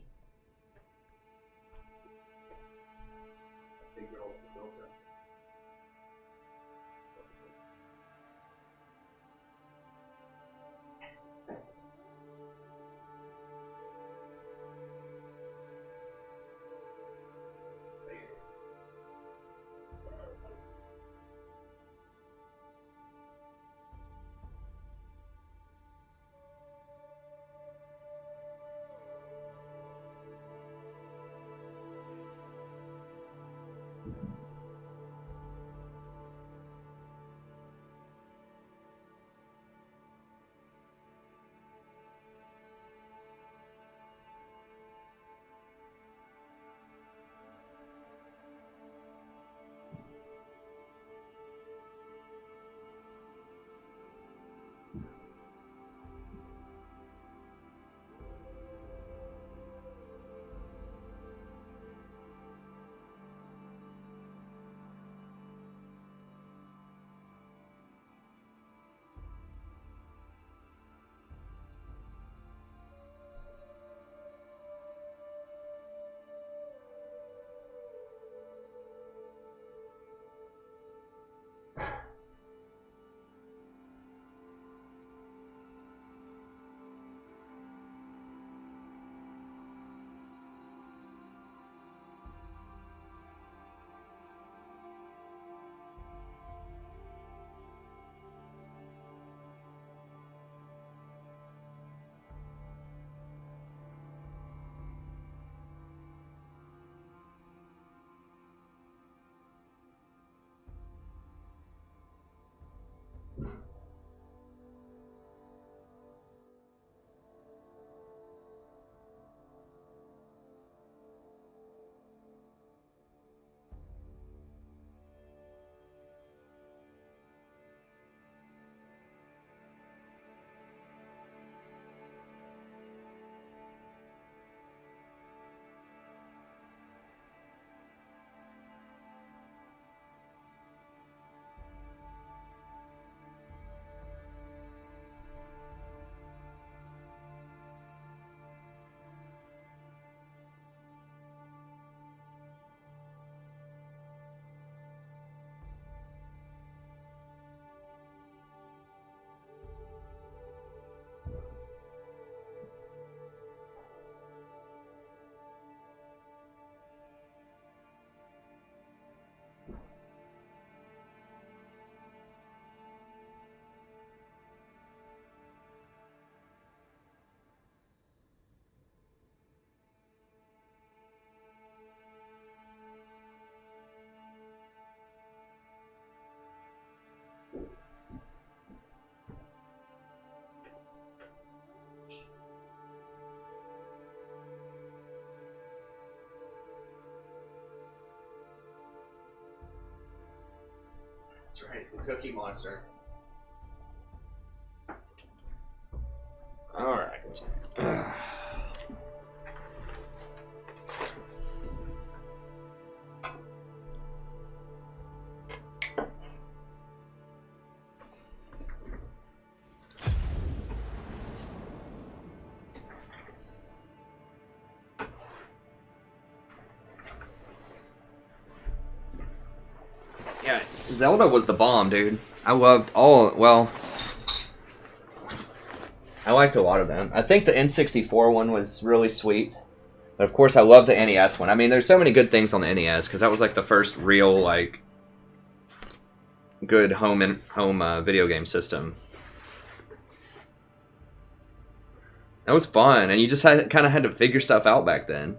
That's right, the Cookie Monster. Alright. Yeah, Zelda was the bomb, dude. I loved all, well, I liked a lot of them. I think the N64 one was really sweet. But of course, I love the NES one. I mean, there's so many good things on the NES, because that was like the first real, like, good home video game system. That was fun, and you just kind of had to figure stuff out back then.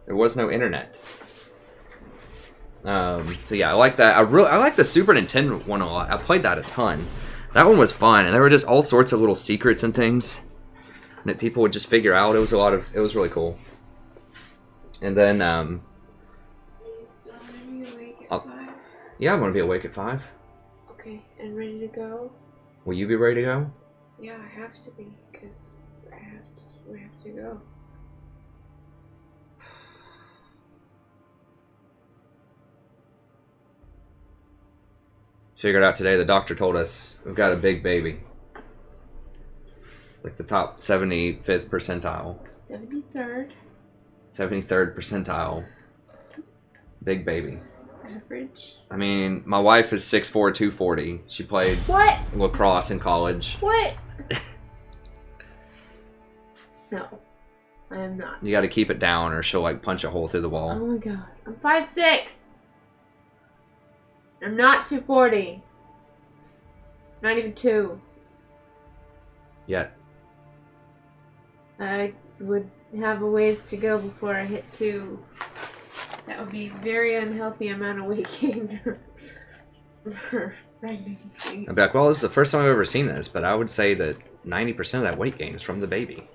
There was no internet. So yeah, I like that. I like the Super Nintendo one a lot. I played that a ton. That one was fun, and there were just all sorts of little secrets and things that people would just figure out. It was really cool. And then, Are you still gonna be awake at 5? yeah, I'm gonna be awake at 5. Okay, and ready to go? Will you be ready to go? Yeah, I have to be, because we have to go. Figured out today, the doctor told us we've got a big baby. Like the top 75th percentile. 73rd. 73rd percentile. Big baby. Average. I mean, my wife is 6'4", 240. She played What? lacrosse in college. What? No, I am not. You gotta keep it down or she'll like punch a hole through the Oh wall. my god. I'm 5'6". I'm not 240. Not even 2. Yet. I would have a ways to go before I hit 2. That would be a very unhealthy amount of weight gain for pregnancy. I'd be like, well, this is the first time I've ever seen this, but I would say that 90% of that weight gain is from the baby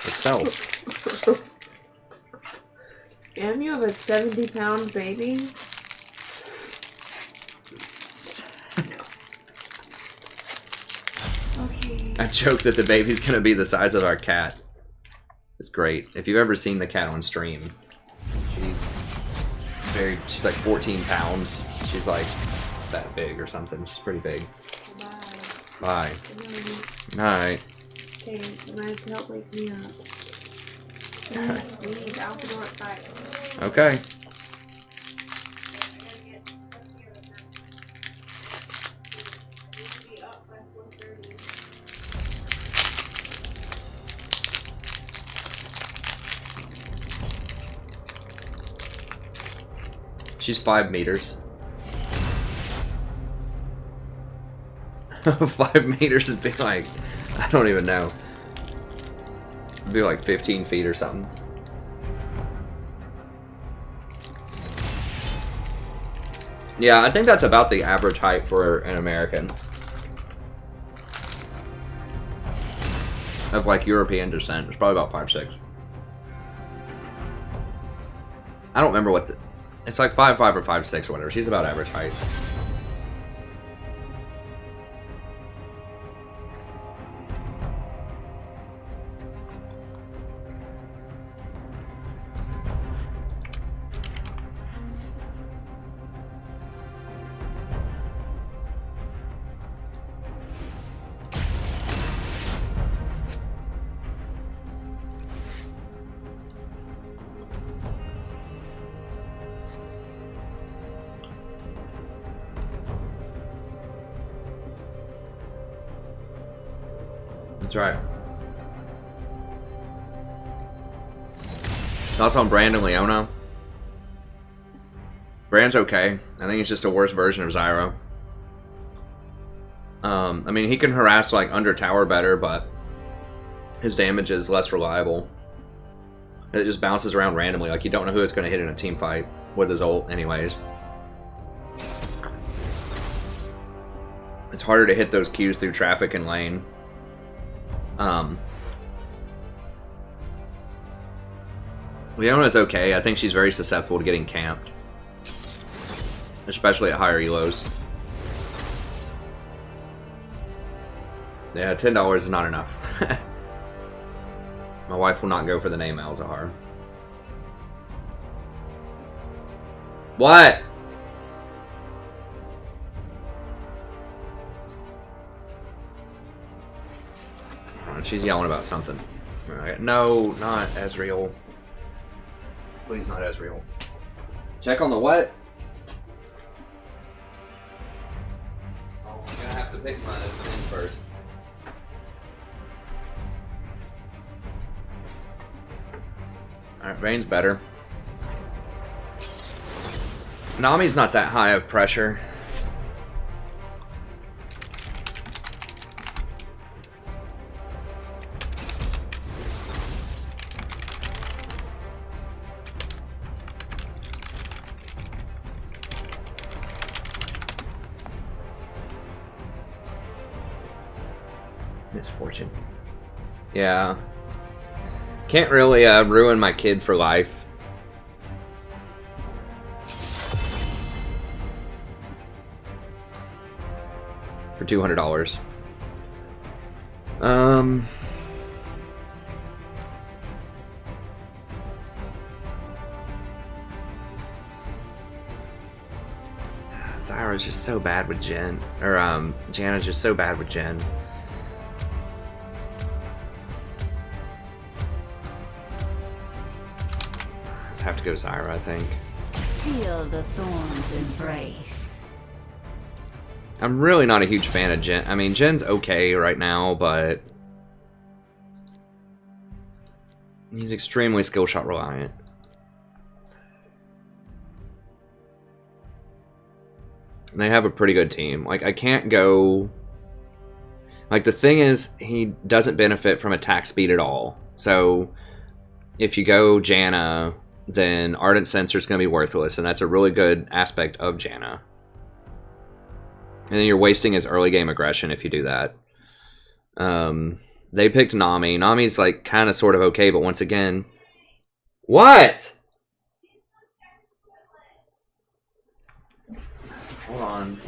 itself. Damn, you have a 70-pound baby? Okay. I joke that the baby's gonna be the size of our cat. It's great. If you've ever seen the cat on stream, she's like 14 pounds. She's like that big or something. She's pretty big. Bye. Bye. Night. Okay, you might have to help wake me up. Leave out the door at 5. Okay. She's 5 meters. 5 meters would be like, I don't even know. It'd be like 15 feet or something. Yeah, I think that's about the average height for an American. Of like European descent. It's probably about 5'6". I don't remember what the... It's like 5'5" or 5'6" or whatever. She's about average height. That's right. Thoughts on Brandon Leona? Brand's okay. I think he's just a worse version of Zyra. I mean, he can harass like under tower better, but his damage is less reliable. It just bounces around randomly, like you don't know who it's going to hit in a team fight with his ult anyways. It's harder to hit those Qs through traffic and lane. Leona's okay. I think she's very susceptible to getting camped. especially at higher elos. Yeah, $10 is not enough. My wife will not go for the name Alzahar. What? Oh, she's yelling about something. Alright, no, not Ezreal. Please, not Ezreal. Check on the what? Oh, I'm gonna have to pick mine first. Alright, Vayne's better. Nami's not that high of pressure. Misfortune. Yeah. Can't really ruin my kid for life. For $200. Zyra's just so bad with Jen. Or, Janna's just so bad with Jen. Just have to go Zyra, I think. Feel the thorns embrace. I'm really not a huge fan of Jen. I mean, Jen's okay right now, but he's extremely skill shot reliant. And they have a pretty good team. Like, I can't go... Like, the thing is, he doesn't benefit from attack speed at all. So, if you go Janna, then Ardent Censor's going to be worthless, and that's a really good aspect of Janna. And then you're wasting his early game aggression if you do that. They picked Nami. Nami's, like, kind of sort of okay, but once again... What?! Hold on.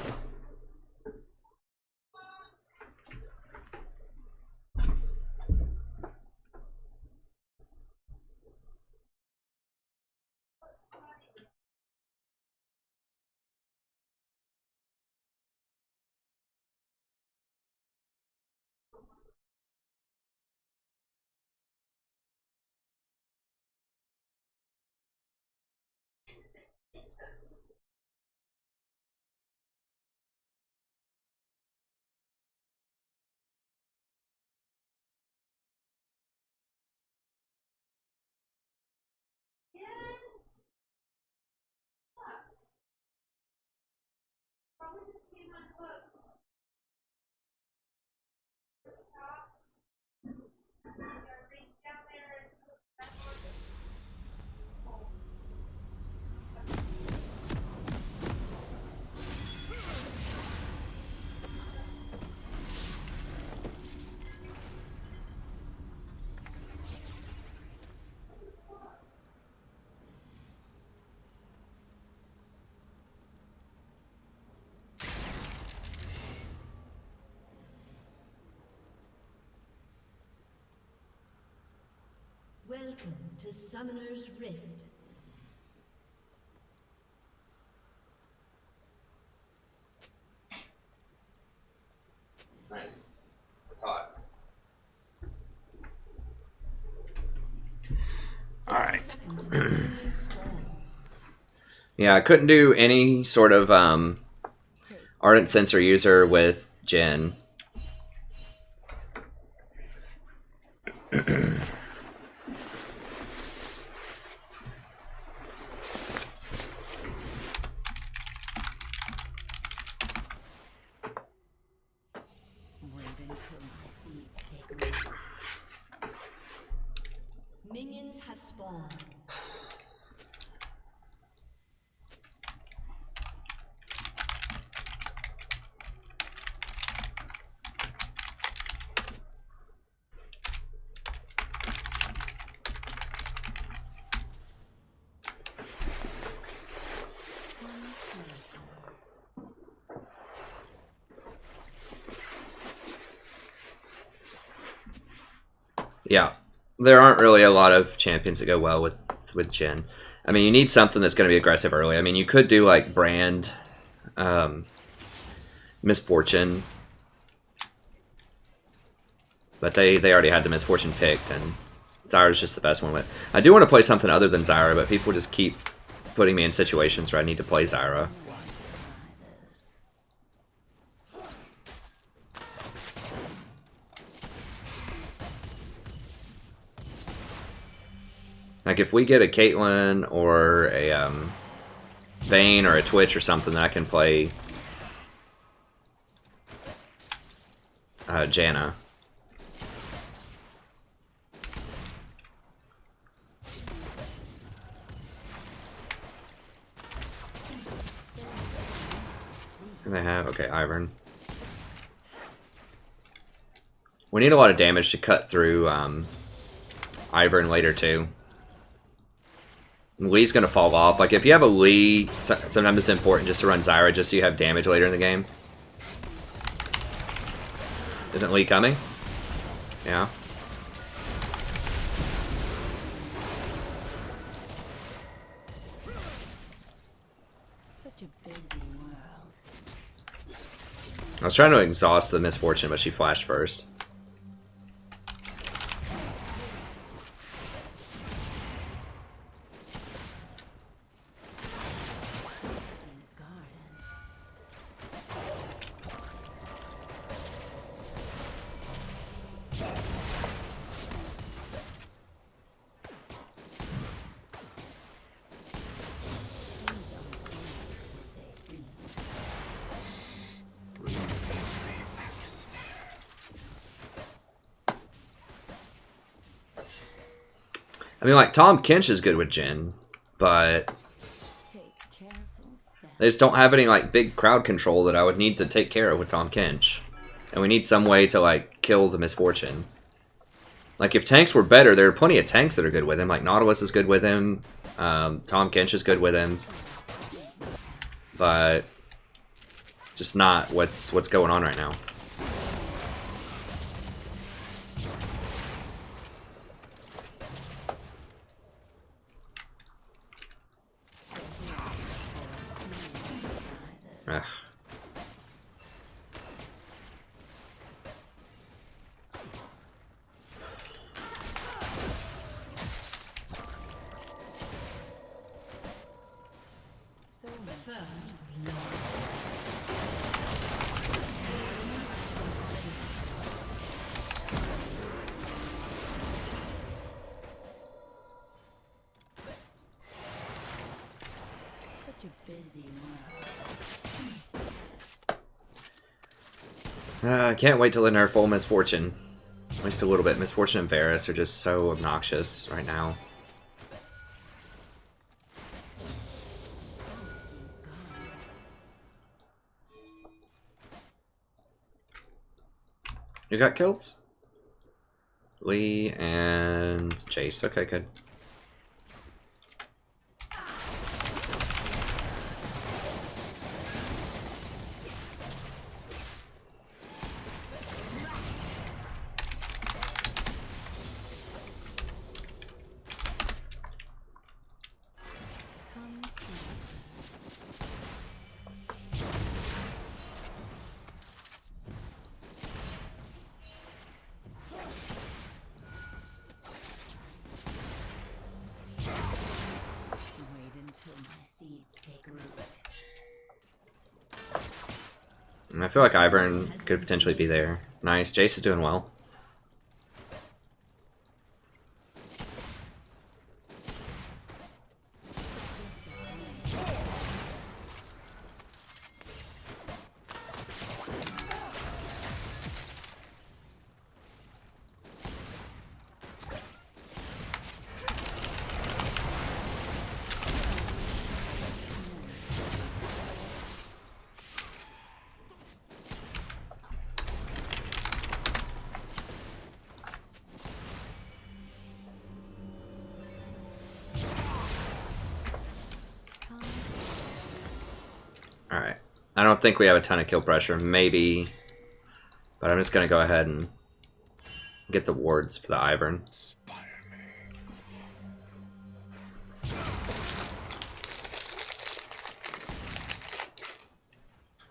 Welcome to Summoner's Rift. Nice. It's hot. Alright. Yeah, I couldn't do any sort of Ardent Sensor user with Jhin. Minions have spawned. Yeah, there aren't really a lot of champions that go well with Jhin. I mean, you need something that's going to be aggressive early. I mean, you could do like Brand, Misfortune, but they already had the Misfortune picked, and Zyra's just the best one with. I do want to play something other than Zyra, but people just keep putting me in situations where I need to play Zyra. Like, if we get a Caitlyn or a Vayne or a Twitch or something, then I can play Janna. And they have, okay, Ivern. We need a lot of damage to cut through Ivern later, too. Lee's gonna fall off. Like, if you have a Lee, sometimes it's important just to run Zyra just so you have damage later in the game. Isn't Lee coming? Yeah. Such a busy world. I was trying to exhaust the Misfortune, but she flashed first. I mean, like, Tom Kinch is good with Jhin, but they just don't have any, like, big crowd control that I would need to take care of with Tom Kinch. And we need some way to, like, kill the Misfortune. Like, if tanks were better, there are plenty of tanks that are good with him. Like, Nautilus is good with him. Tom Kinch is good with him. But just not what's going on right now. Ugh. Such a busy world. I can't wait till they nerf full Misfortune. At least a little bit. Misfortune and Varus are just so obnoxious right now. You got kills? Lee and Jace. Okay, good. I feel like Ivern could potentially be there. Nice. Jace is doing well. Alright. I don't think we have a ton of kill pressure. Maybe. But I'm just going to go ahead and Get the wards for the Ivern.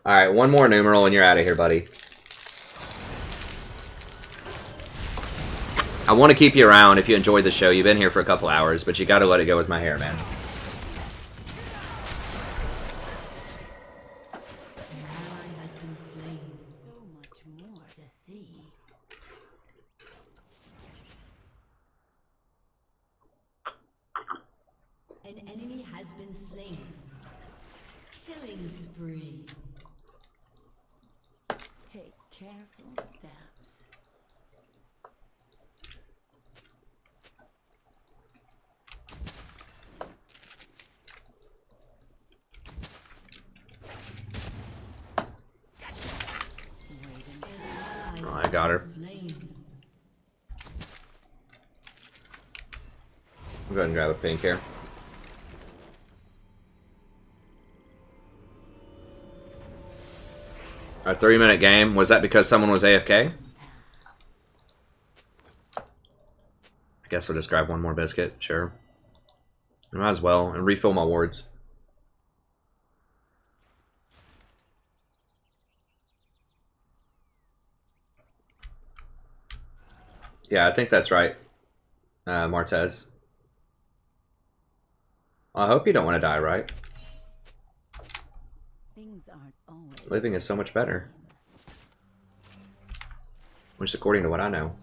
Alright, one more numeral and you're out of here, buddy. I want to keep you around if you enjoyed the show. You've been here for a couple hours, but you gotta let it go with my hair, man. An enemy has been slain. Killing spree. Take careful steps. Oh, I got her. I'll go ahead and grab a pink here. A 3-minute game. Was that because someone was AFK? I guess we'll just grab one more biscuit. Sure. I might as well. And refill my wards. Yeah, I think that's right. Martez. Well, I hope you don't want to die, right? Things aren't always Living is so much better. At least according to what I know.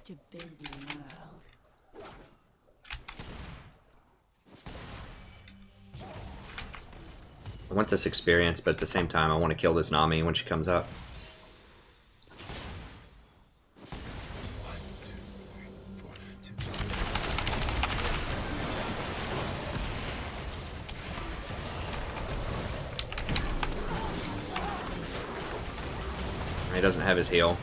such a busy world. I want this experience, but at the same time, I want to kill this Nami when she comes up. He doesn't have his heal.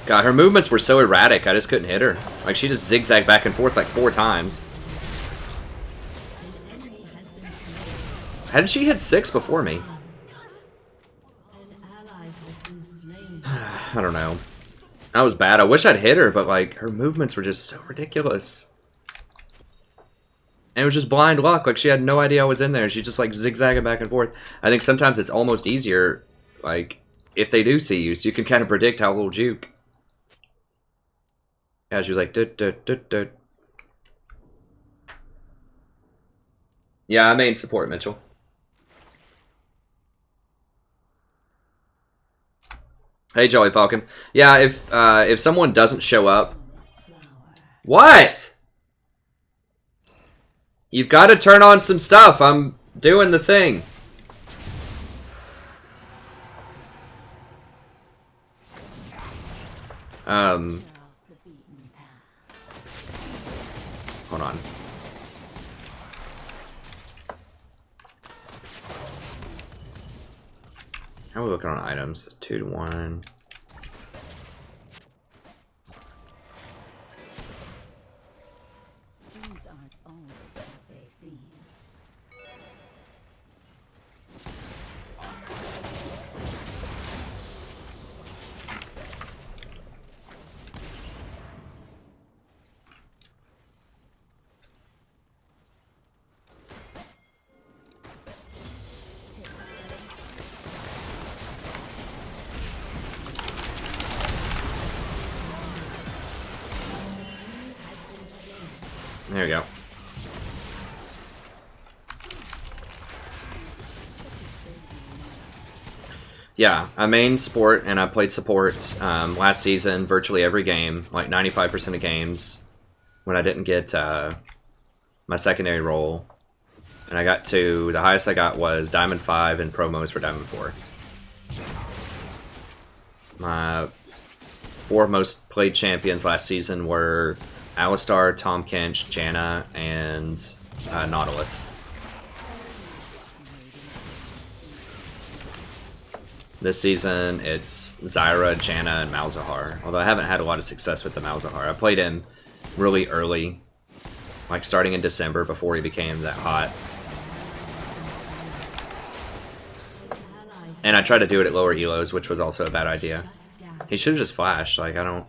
God, her movements were so erratic, I just couldn't hit her. Like, she just zigzagged back and forth like 4 times. Hadn't she hit 6 before me? I don't know. That was bad. I wish I'd hit her, but like, her movements were just so ridiculous. And it was just blind luck. Like, she had no idea I was in there. She just like zigzagging back and forth. I think sometimes it's almost easier, like, if they do see you, so you can kind of predict how they'll juke. Yeah, she was like, dut, dut, dut, dut. Yeah, I main support, Mitchell. Hey, Jolly Falcon. Yeah, if someone doesn't show up... What? You've got to turn on some stuff. I'm doing the thing. Hold on. How are we looking on items? 2 to 1. Things aren't always what they seem. There we go. Yeah, I main support and I played support last season, virtually every game, like 95% of games, when I didn't get my secondary role. And I got to, the highest I got was Diamond 5 and promos for Diamond 4. My 4 most played champions last season were Alistar, Tom Kench, Janna, and Nautilus. This season, it's Zyra, Janna, and Malzahar. Although I haven't had a lot of success with the Malzahar. I played him really early, like starting in December before he became that hot. And I tried to do it at lower elos, which was also a bad idea. He should have just flashed, like, I don't...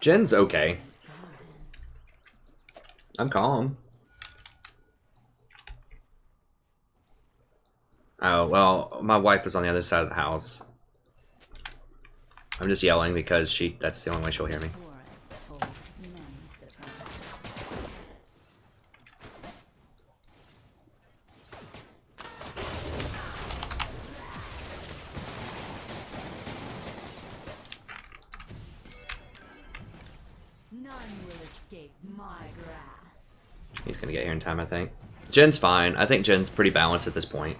Jen's okay. I'm calm. Oh, well, my wife is on the other side of the house. I'm just yelling because that's the only way she'll hear me. He's gonna get here in time, I think. Jen's fine. I think Jen's pretty balanced at this point.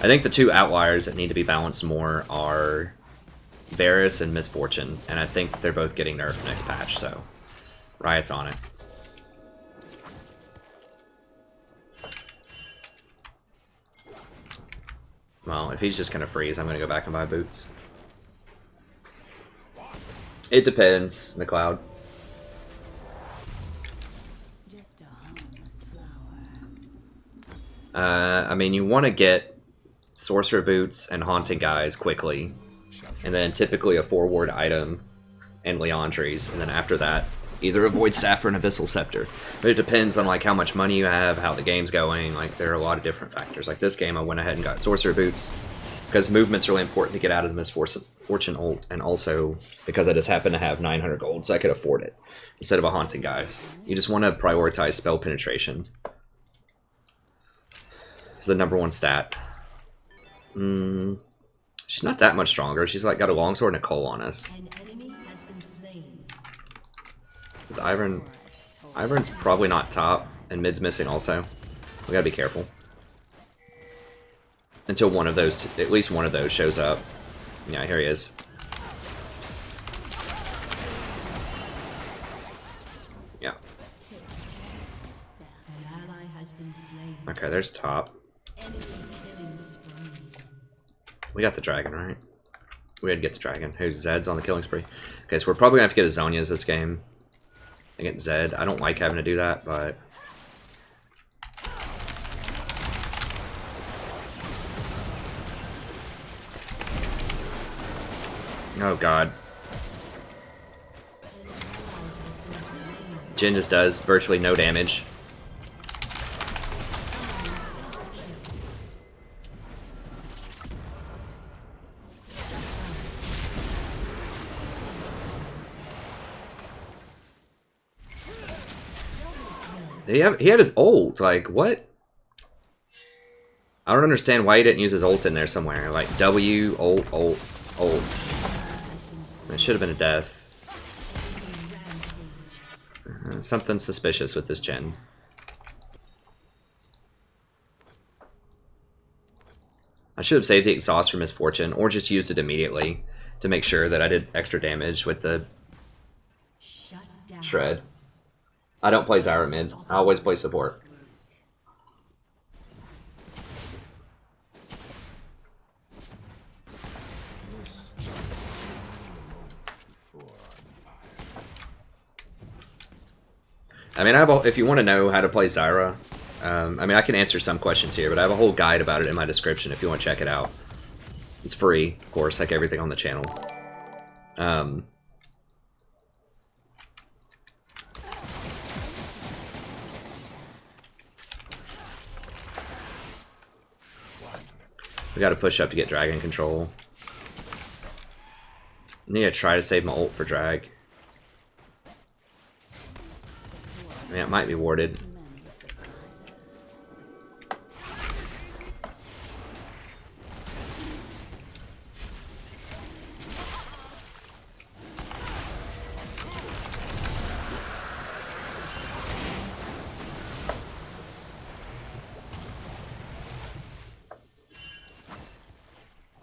I think the two outliers that need to be balanced more are Varus and Misfortune, and I think they're both getting nerfed next patch, so Riot's on it. Well, if he's just gonna freeze, I'm gonna go back and buy boots. It depends, the cloud. I mean, you want to get Sorcerer Boots and Haunting Guys quickly, and then typically a forward item and Leandries, and then after that, either a Void Staff or an Abyssal Scepter. But it depends on like how much money you have, how the game's going. Like there are a lot of different factors. Like this game, I went ahead and got Sorcerer Boots because movement's really important to get out of the Misfortune ult, and also because I just happen to have 900 gold, so I could afford it instead of a Haunting Guys. You just want to prioritize spell penetration. It's the #1 stat. She's not that much stronger. She's like got a longsword and a coal on us. Is Ivern's probably not top, and mid's missing also. We gotta be careful. Until one of those, at least one of those shows up. Yeah, here he is. Yeah. Okay, there's top. We got the dragon, right? We had to get the dragon. Who's Zed's on the killing spree? Okay, so we're probably gonna have to get a Zonia's this game. Against Zed. I don't like having to do that, but... Oh god. Jhin just does virtually no damage. He had his ult, like, what? I don't understand why he didn't use his ult in there somewhere. Like, W, ult, ult, ult. It should have been a death. Something suspicious with this gen. I should have saved the exhaust for Misfortune, or just used it immediately to make sure that I did extra damage with the shred. I don't play Zyra mid. I always play support. I mean, if you want to know how to play Zyra, I mean, I can answer some questions here, but I have a whole guide about it in my description if you want to check it out. It's free, of course, like everything on the channel. We gotta push up to get dragon control. I need to try to save my ult for drag. I mean, it might be warded.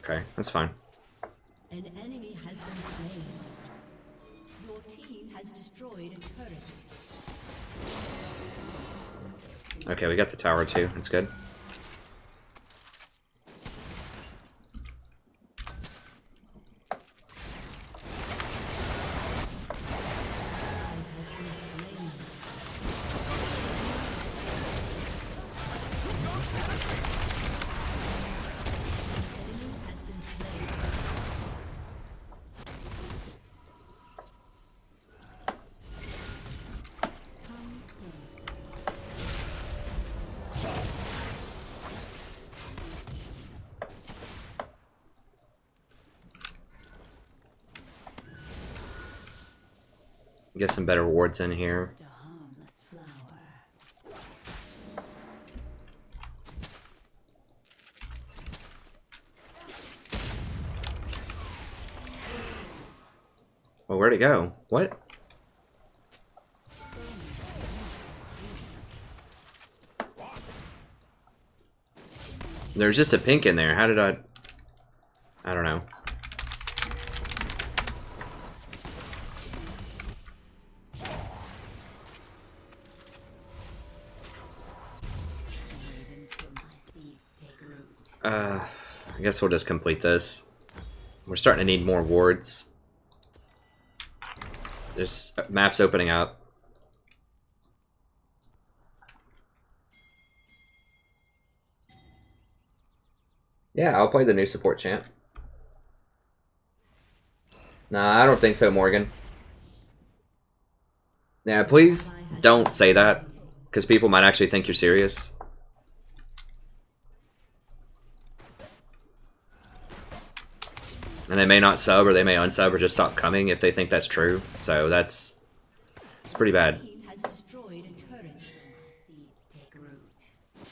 Okay, that's fine. An enemy has been slain. Your team has destroyed a turret. Okay, we got the tower too. That's good. Get some better wards in here. Just a harmless flower. Well, where'd it go? What? There's just a pink in there. How did I don't know. Wait until my seeds take root. I guess we'll just complete this. We're starting to need more wards. There's maps opening up. Yeah, I'll play the new support champ. Nah, I don't think so, Morgan. Yeah, please don't say that, because people might actually think you're serious. And they may not sub, or they may unsub, or just stop coming if they think that's true. So it's pretty bad. Team has destroyed a turret. My seeds take root. Just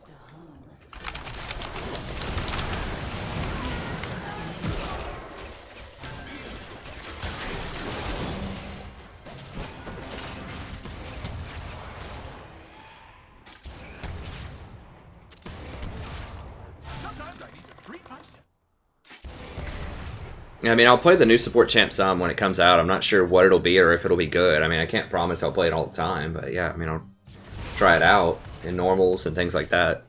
a harmless flower. I mean, I'll play the new support champ some when it comes out. I'm not sure what it'll be or if it'll be good. I mean, I can't promise I'll play it all the time, but yeah, I mean, I'll try it out in normals and things like that.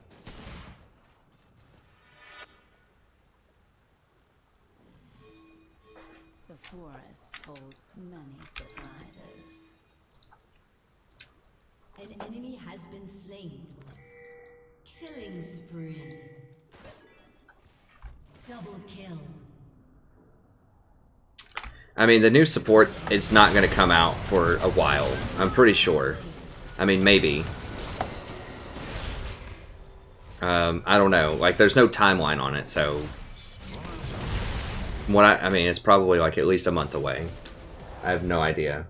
The forest holds many surprises. An enemy has been slain. Killing spree. Double kill. I mean, the new support is not going to come out for a while. I'm pretty sure. I mean, maybe. I don't know. Like, there's no timeline on it, so... I mean, it's probably, like, at least a month away. I have no idea.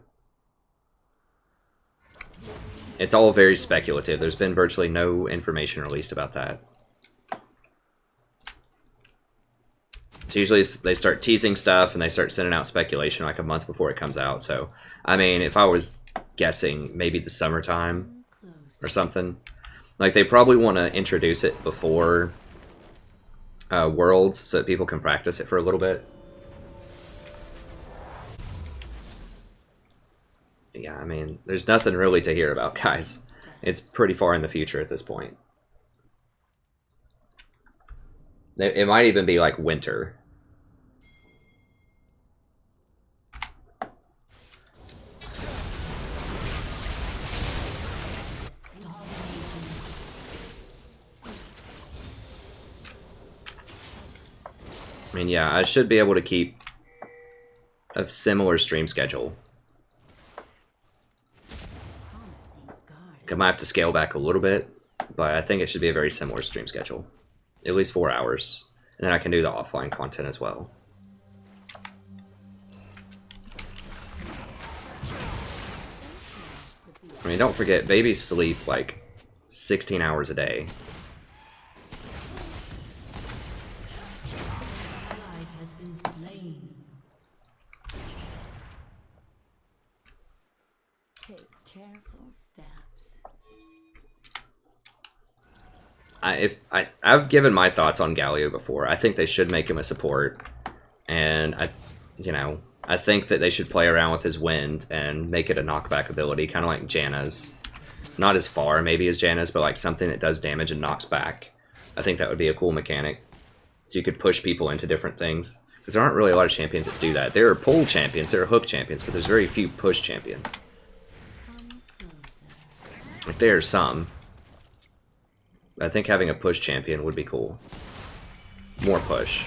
It's all very speculative. There's been virtually no information released about that. So usually they start teasing stuff and they start sending out speculation like a month before it comes out. So, I mean, if I was guessing, maybe the summertime or something. Like, they probably want to introduce it before Worlds so that people can practice it for a little bit. Yeah, I mean, there's nothing really to hear about, guys. It's pretty far in the future at this point. It might even be like winter. I mean, yeah, I should be able to keep a similar stream schedule. I might have to scale back a little bit, but I think it should be a very similar stream schedule. At least 4 hours. And then I can do the offline content as well. I mean, don't forget, babies sleep like 16 hours a day. Ally has been slain. Take careful steps. I've given my thoughts on Galio before. I think they should make him a support, and I think that they should play around with his wind and make it a knockback ability, kind of like Janna's. Not as far maybe as Janna's, but like something that does damage and knocks back. I think that would be a cool mechanic, so you could push people into different things. Because there aren't really a lot of champions that do that. There are pull champions, there are hook champions, but there's very few push champions. Come closer. Like, there are some. I think having a push champion would be cool. More push.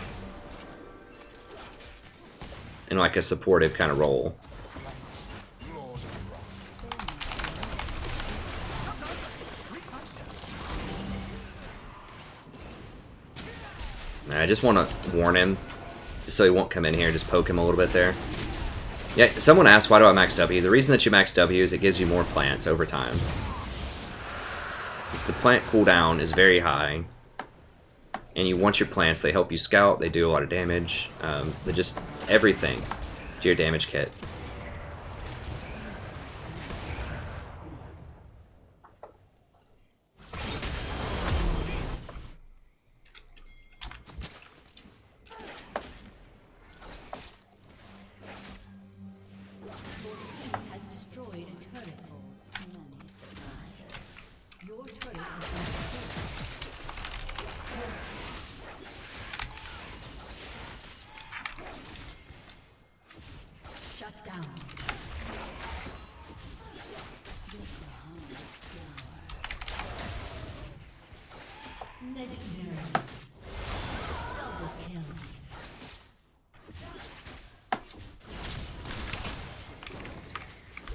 In like a supportive kind of role. I just want to warn him, just so he won't come in here. Just poke him a little bit there. Yeah, someone asked, why do I max W? The reason that you max W is it gives you more plants over time. Because the plant cooldown is very high. And you want your plants, they help you scout, they do a lot of damage. They just, everything to your damage kit.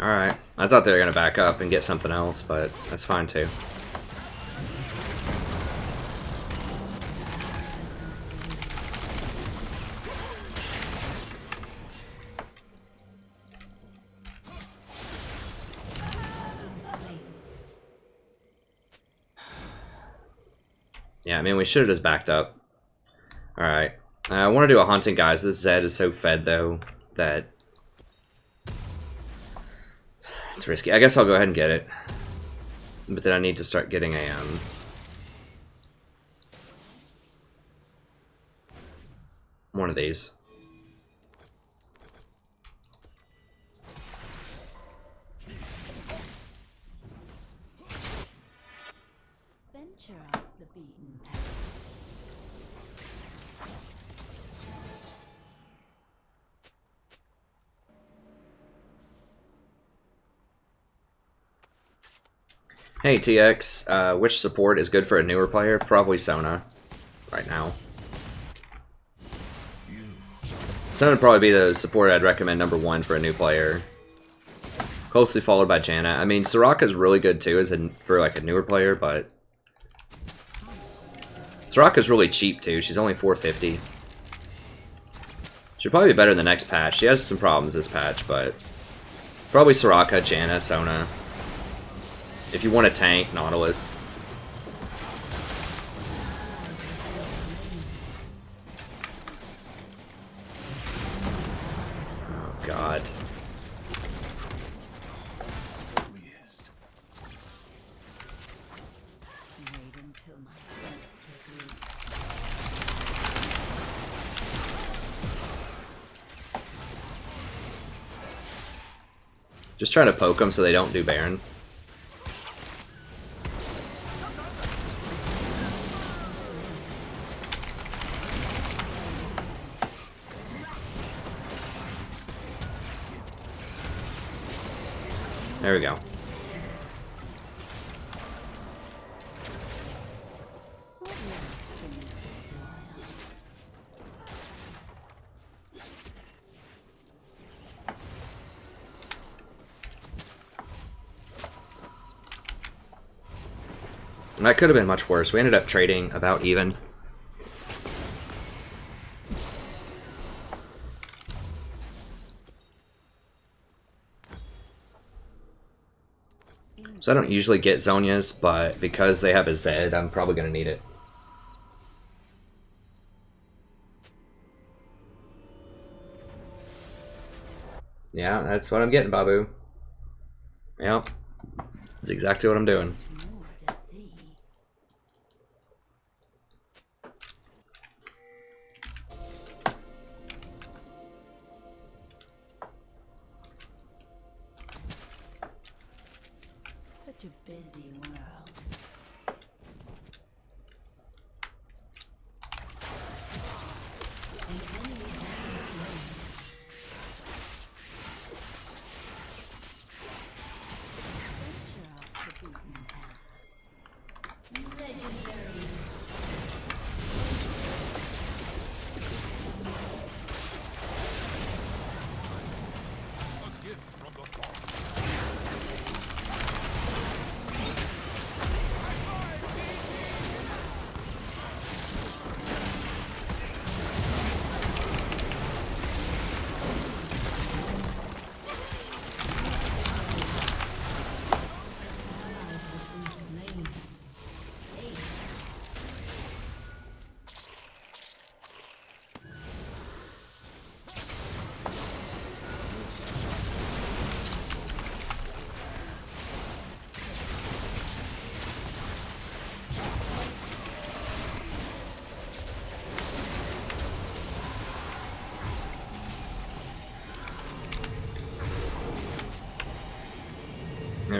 Alright, I thought they were going to back up and get something else, but that's fine too. Yeah, I mean, we should have just backed up. Alright, I want to do a hunting, guys. This Zed is so fed, though, that it's risky. I guess I'll go ahead and get it. But then I need to start getting a, one of these. Venture off the beaten path. Hey TX, which support is good for a newer player? Probably Sona, right now. Sona would probably be the support I'd recommend #1 for a new player. Closely followed by Janna. I mean, Soraka's really good too for like a newer player, but Soraka's really cheap too. She's only 450. She'll probably be better in the next patch. She has some problems this patch, but probably Soraka, Janna, Sona. If you want to tank, Nautilus. Oh, God. Just trying to poke them so they don't do Baron. There we go. That could have been much worse. We ended up trading about even. So I don't usually get Zonias, but because they have a Zed, I'm probably going to need it. Yeah, that's what I'm getting, Babu. Yep. That's exactly what I'm doing. Such a busy world. An enemy has been slain. Venture off the beaten path. Legendary.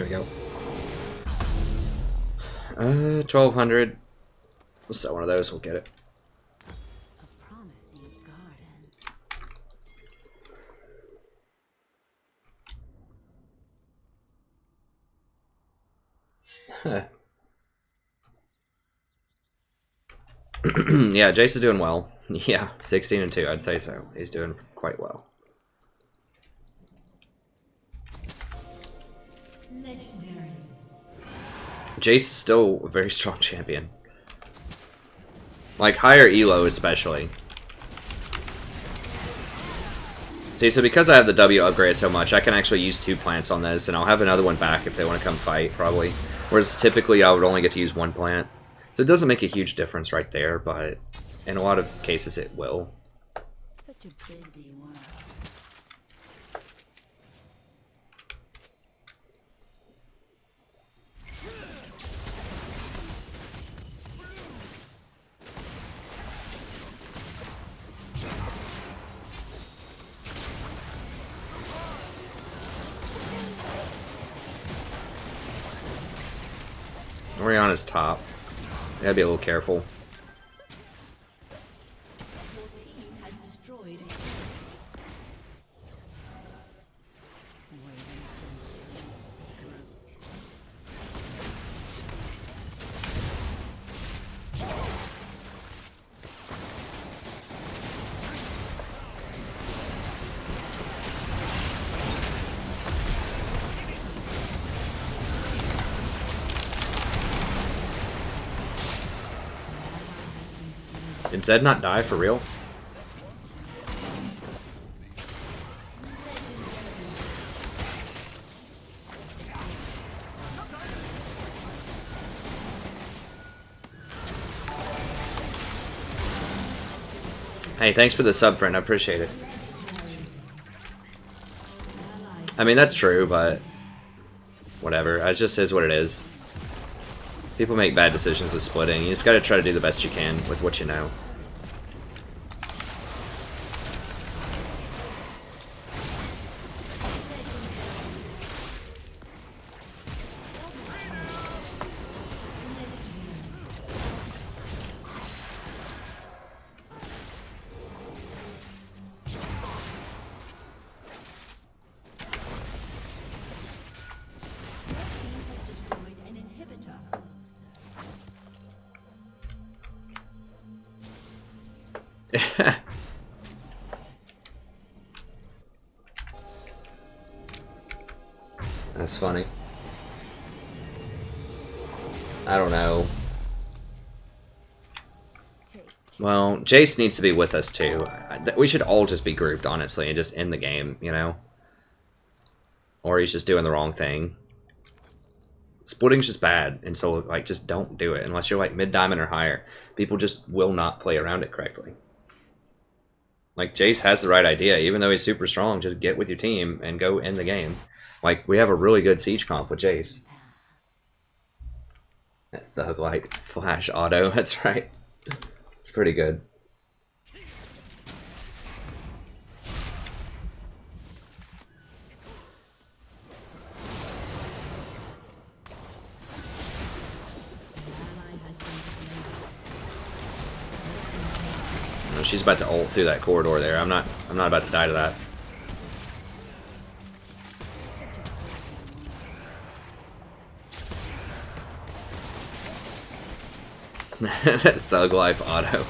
There we go. 1200. We'll sell one of those, we'll get it. A promising garden. Yeah, Jace is doing well. Yeah, 16 and 2, I'd say so. He's doing quite well. Legendary. Jace is still a very strong champion. Like, higher elo especially. See, so because I have the W upgrade so much, I can actually use 2 plants on this, and I'll have another one back if they want to come fight, probably. Whereas typically I would only get to use 1 plant. So it doesn't make a huge difference right there, but in a lot of cases it will. Such a busy world. Oriana's top. Gotta be a little careful. Your team has destroyed a Did Zed not die for real? Hey, thanks for the sub, friend. I appreciate it. I mean, that's true, but whatever. It just is what it is. People make bad decisions with splitting. You just gotta try to do the best you can with what you know. That's funny. I don't know. Well, Jace needs to be with us too. We should all just be grouped, honestly, and just end the game, you know? Or he's just doing the wrong thing. Splitting's just bad, and so, like, just don't do it. Unless you're, like, mid-diamond or higher. People just will not play around it correctly. Like, Jace has the right idea. Even though he's super strong, just get with your team and go end the game. Like, we have a really good siege comp with Jace. That's the like flash auto, that's right. It's pretty good. Oh, she's about to ult through that corridor there. I'm not about to die to that. Thug Life auto.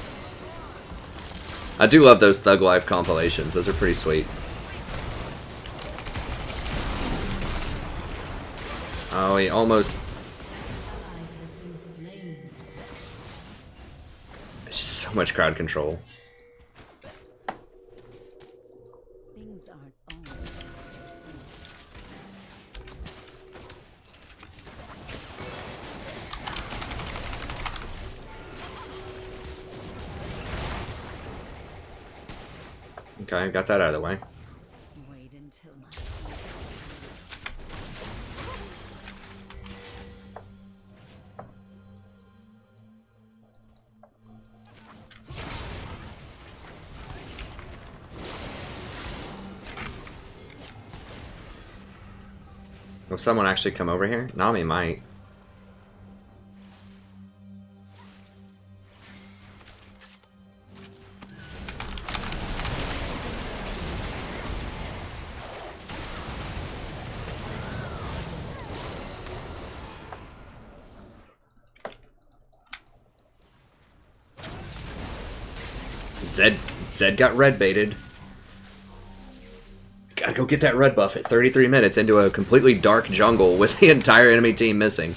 I do love those Thug Life compilations. Those are pretty sweet. Oh, he almost... It's just so much crowd control. Things aren't always. Okay, got that out of the way. Wait until my Will someone actually come over here? Nami might. Zed got red baited. Gotta go get that red buff at 33 minutes into a completely dark jungle with the entire enemy team missing.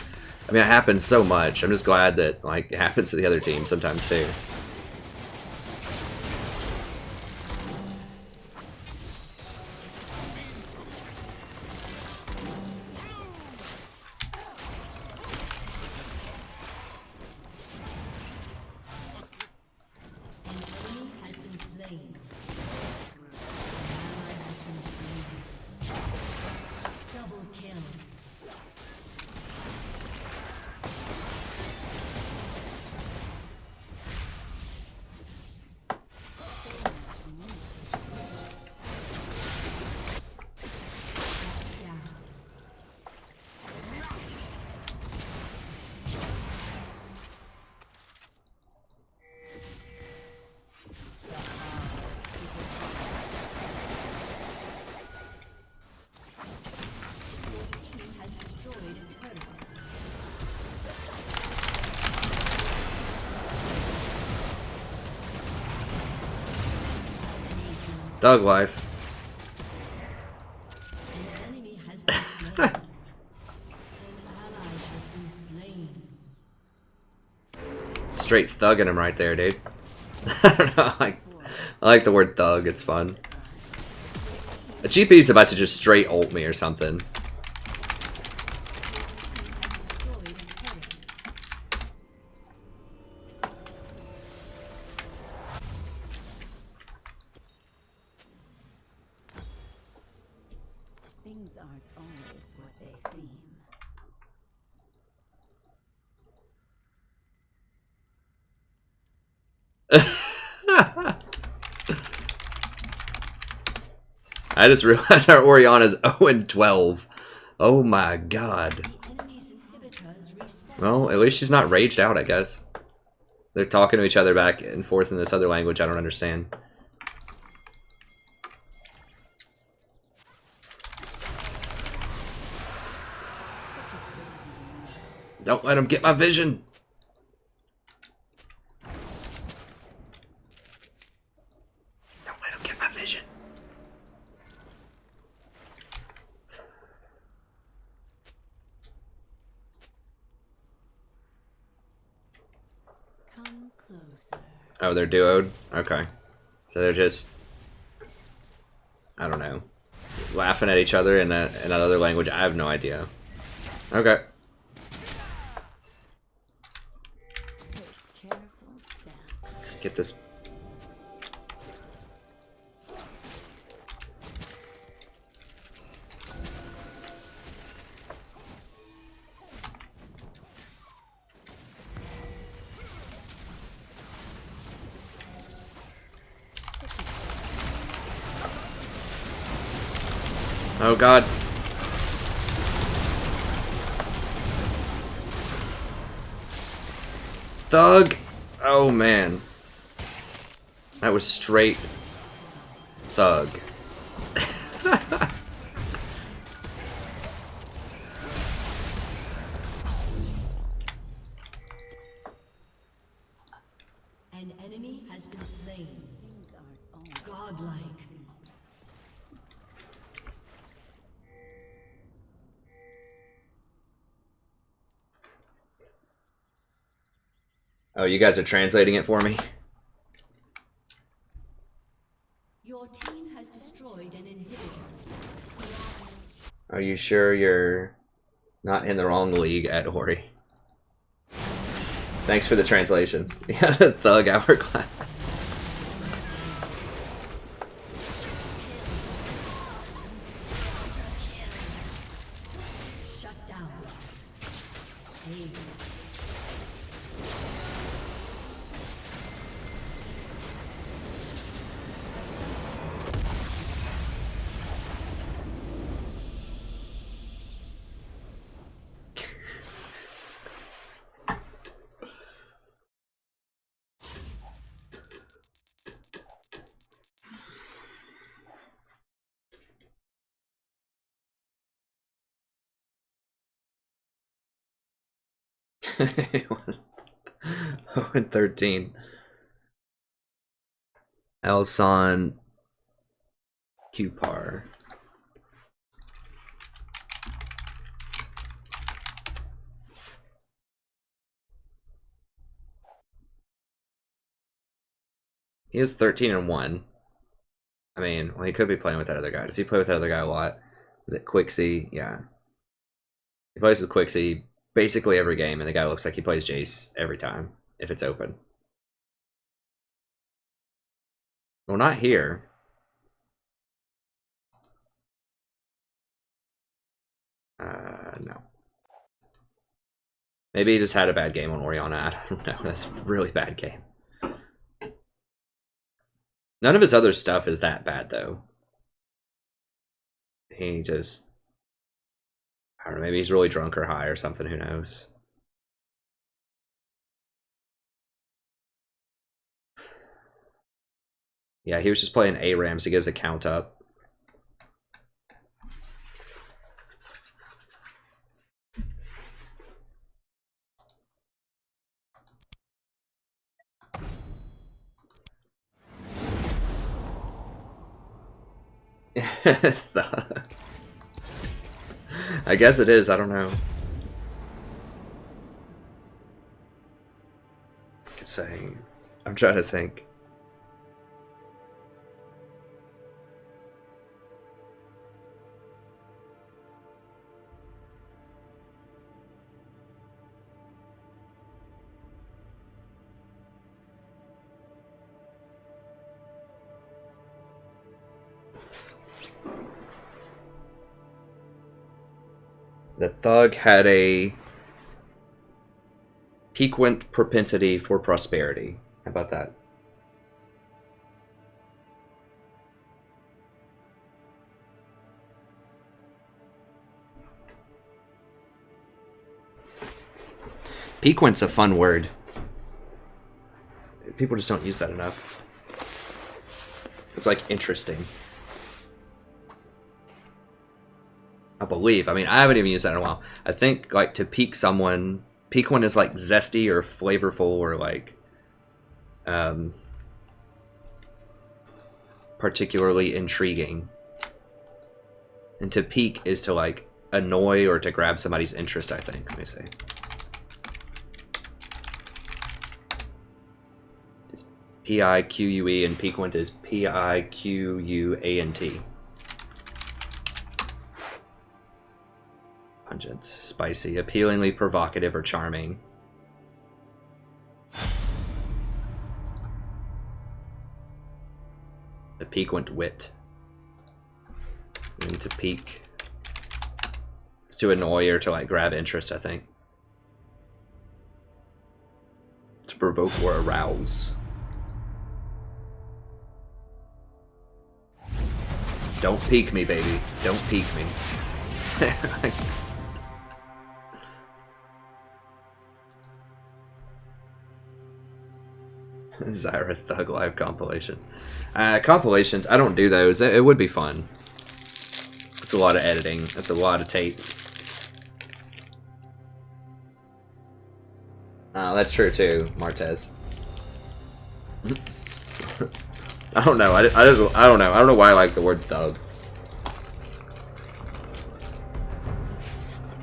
I mean, it happens so much. I'm just glad that, like, it happens to the other team sometimes too. Dog life. Straight thugging him right there, dude. I don't know. I like the word thug. It's fun. A GP's about to just straight ult me or something. Things aren't always what they seem. I just realized our Oriana's 0-12. Oh my god. Well, at least she's not raged out, I guess. They're talking to each other back and forth in this other language I don't understand. Don't let him get my vision! Don't let him get my vision. Come closer. Oh, they're duoed? Okay. So they're just... I don't know. Laughing at each other in that other language. I have no idea. Okay. Take careful steps. Get this. Oh god. Thug. Oh man. That was straight thug. An enemy has been slain. Things aren't always Godlike. Oh, you guys are translating it for me? Your team has destroyed an inhibitor. Are you sure you're not in the wrong league at Ori? Thanks for the translations. Yeah, the thug hourglass. Shut down. Ace. and 13. Elson Cupar. He is 13 and 1. I mean, well, he could be playing with that other guy. Does he play with that other guy a lot? Is it Quixie? Yeah. He plays with Quixie basically every game, and the guy looks like he plays Jace every time, if it's open. Well, not here. No. Maybe he just had a bad game on Orianna. I don't know. That's a really bad game. None of his other stuff is that bad, though. He just... I don't know, maybe he's really drunk or high or something, who knows. Yeah, he was just playing ARAMs to get his account up. I guess it is, I don't know. Saying, I'm trying to think. The thug had a piquant propensity for prosperity. How about that? Piquant's a fun word. People just don't use that enough. It's like interesting. I believe. I mean, I haven't even used that in a while. I think, like, to pique someone, piquant is like zesty or flavorful or like particularly intriguing. And to pique is to like annoy or to grab somebody's interest, I think. Let me see. It's P-I-Q-U-E and piquant is P-I-Q-U-A-N-T. Pungent, spicy, appealingly provocative or charming. The piquant wit. And to pique. It's to annoy or to like grab interest, I think. To provoke or arouse. Don't pique me, baby. Don't pique me. Zyra Thug Live compilation. Compilations, I don't do those. It would be fun. It's a lot of editing. That's a lot of tape. That's true too, Martez. I don't know. I don't know. I don't know why I like the word thug.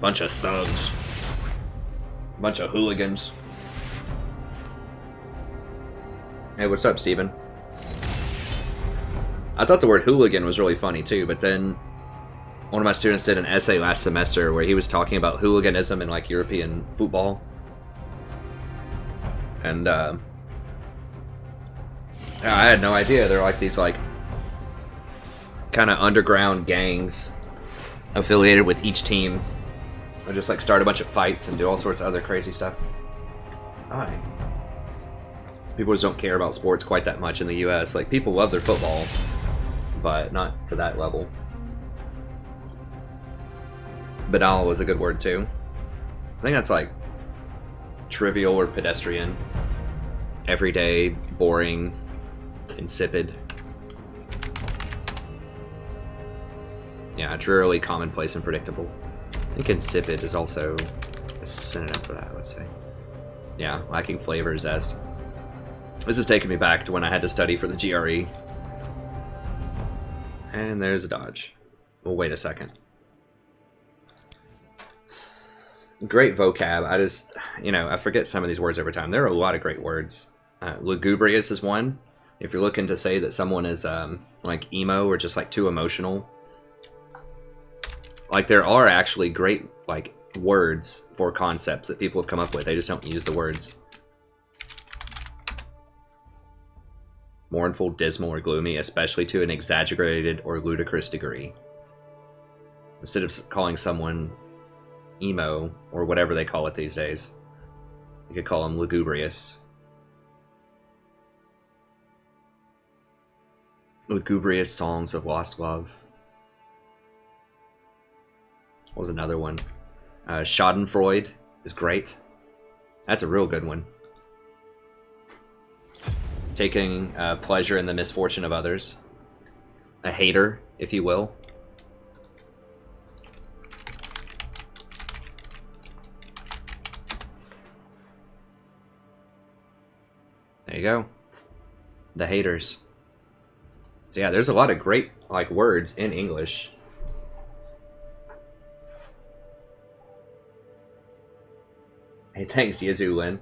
Bunch of thugs. Bunch of hooligans. Hey, what's up, Steven? I thought the word hooligan was really funny too, but then one of my students did an essay last semester where he was talking about hooliganism in like European football. And I had no idea. They're like these like kind of underground gangs affiliated with each team. They just like start a bunch of fights and do all sorts of other crazy stuff. Hi. People just don't care about sports quite that much in the US. Like, people love their football, but not to that level. Banal is a good word too. I think that's like trivial or pedestrian. Everyday, boring, insipid. Yeah, drearily commonplace and predictable. I think insipid is also a synonym for that, let's say. Yeah, lacking flavor, zest. This is taking me back to when I had to study for the GRE. And there's a dodge. Well, wait a second. Great vocab. I just, you know, I forget some of these words every time. There are a lot of great words. Lugubrious is one. If you're looking to say that someone is like emo or just like too emotional, like there are actually great like words for concepts that people have come up with. They just don't use the words. Mournful, dismal, or gloomy, especially to an exaggerated or ludicrous degree. Instead of calling someone emo or whatever they call it these days, you could call them lugubrious. Lugubrious songs of lost love. What was another one? Schadenfreude is great. That's a real good one. Taking pleasure in the misfortune of others. A hater, if you will. There you go. The haters. So yeah, there's a lot of great like words in English. Hey, thanks, Yazulin.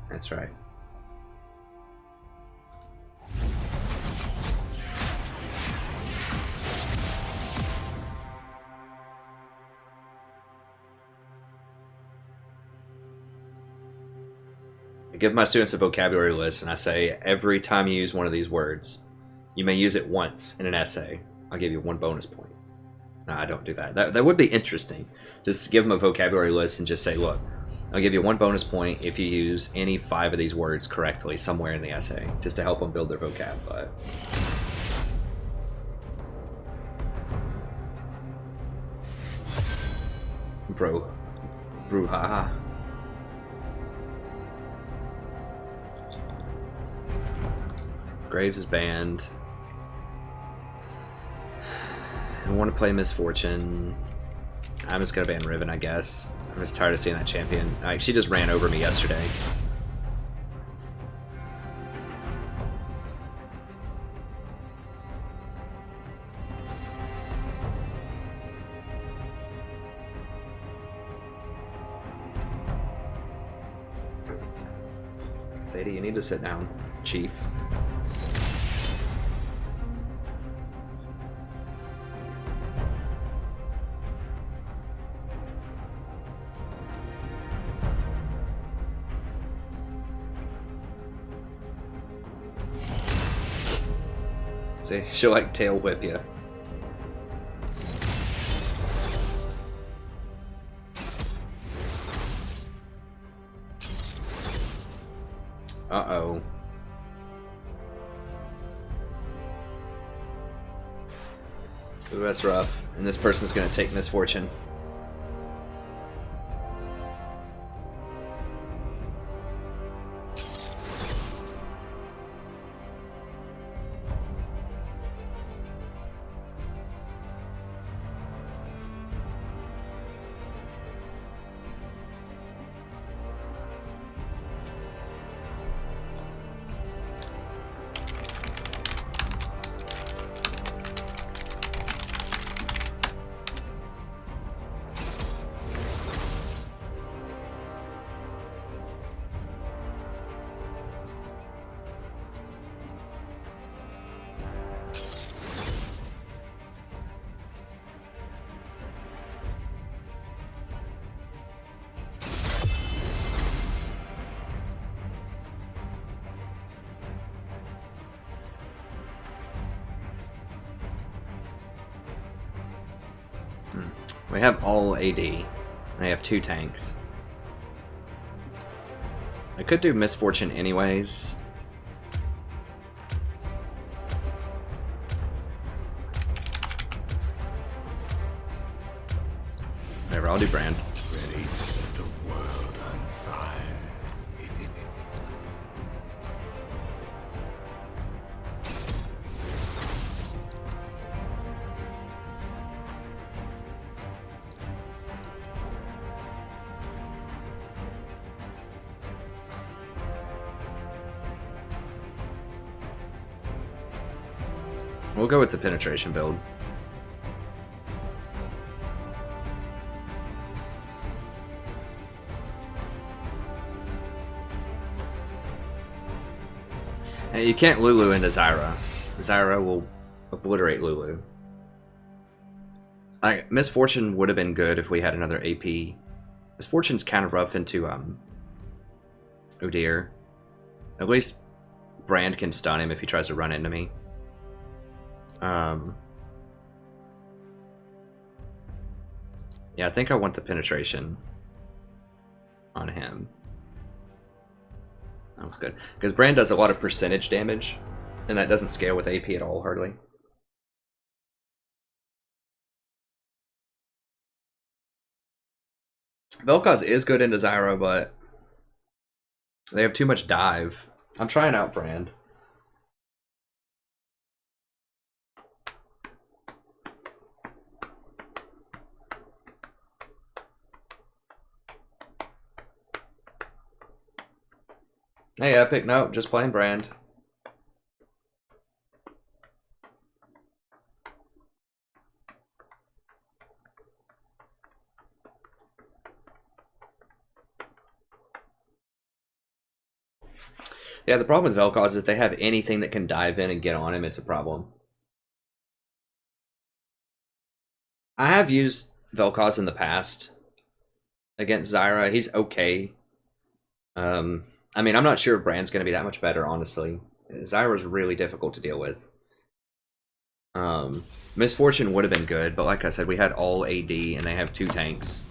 That's right. I give my students a vocabulary list and I say, every time you use one of these words, you may use it once in an essay. I'll give you 1 bonus point. No, I don't do that. That would be interesting. Just give them a vocabulary list and just say, look, I'll give you 1 bonus point if you use any 5 of these words correctly somewhere in the essay, just to help them build their vocab. But brouhaha. Graves is banned. I want to play Misfortune. I'm just gonna ban Riven, I guess. I'm just tired of seeing that champion. Like, she just ran over me yesterday. Sadie, you need to sit down, Chief. See, she'll like tail whip you. Uh-oh. Ooh, that's rough. And this person's gonna take Misfortune. We have all AD. They have 2 tanks. I could do Misfortune anyways. Whatever, I'll do Brand. Ready to set the world on fire. We'll go with the penetration build. And you can't Lulu into Zyra. Zyra will obliterate Lulu. Misfortune would have been good if we had another AP. Misfortune's kind of rough into Udyr. At least Brand can stun him if he tries to run into me. Yeah, I think I want the penetration on him. That was good. Because Brand does a lot of percentage damage, and that doesn't scale with AP at all, hardly. Vel'Koz is good into Zyra, but they have too much dive. I'm trying out Brand. Hey, Epic, nope, just playing Brand. Yeah, the problem with Vel'Koz is if they have anything that can dive in and get on him, it's a problem. I have used Vel'Koz in the past against Zyra. He's okay. I mean, I'm not sure if Brand's going to be that much better, honestly. Zyra's really difficult to deal with. Misfortune would have been good, but like I said, we had all AD, and they have 2 tanks,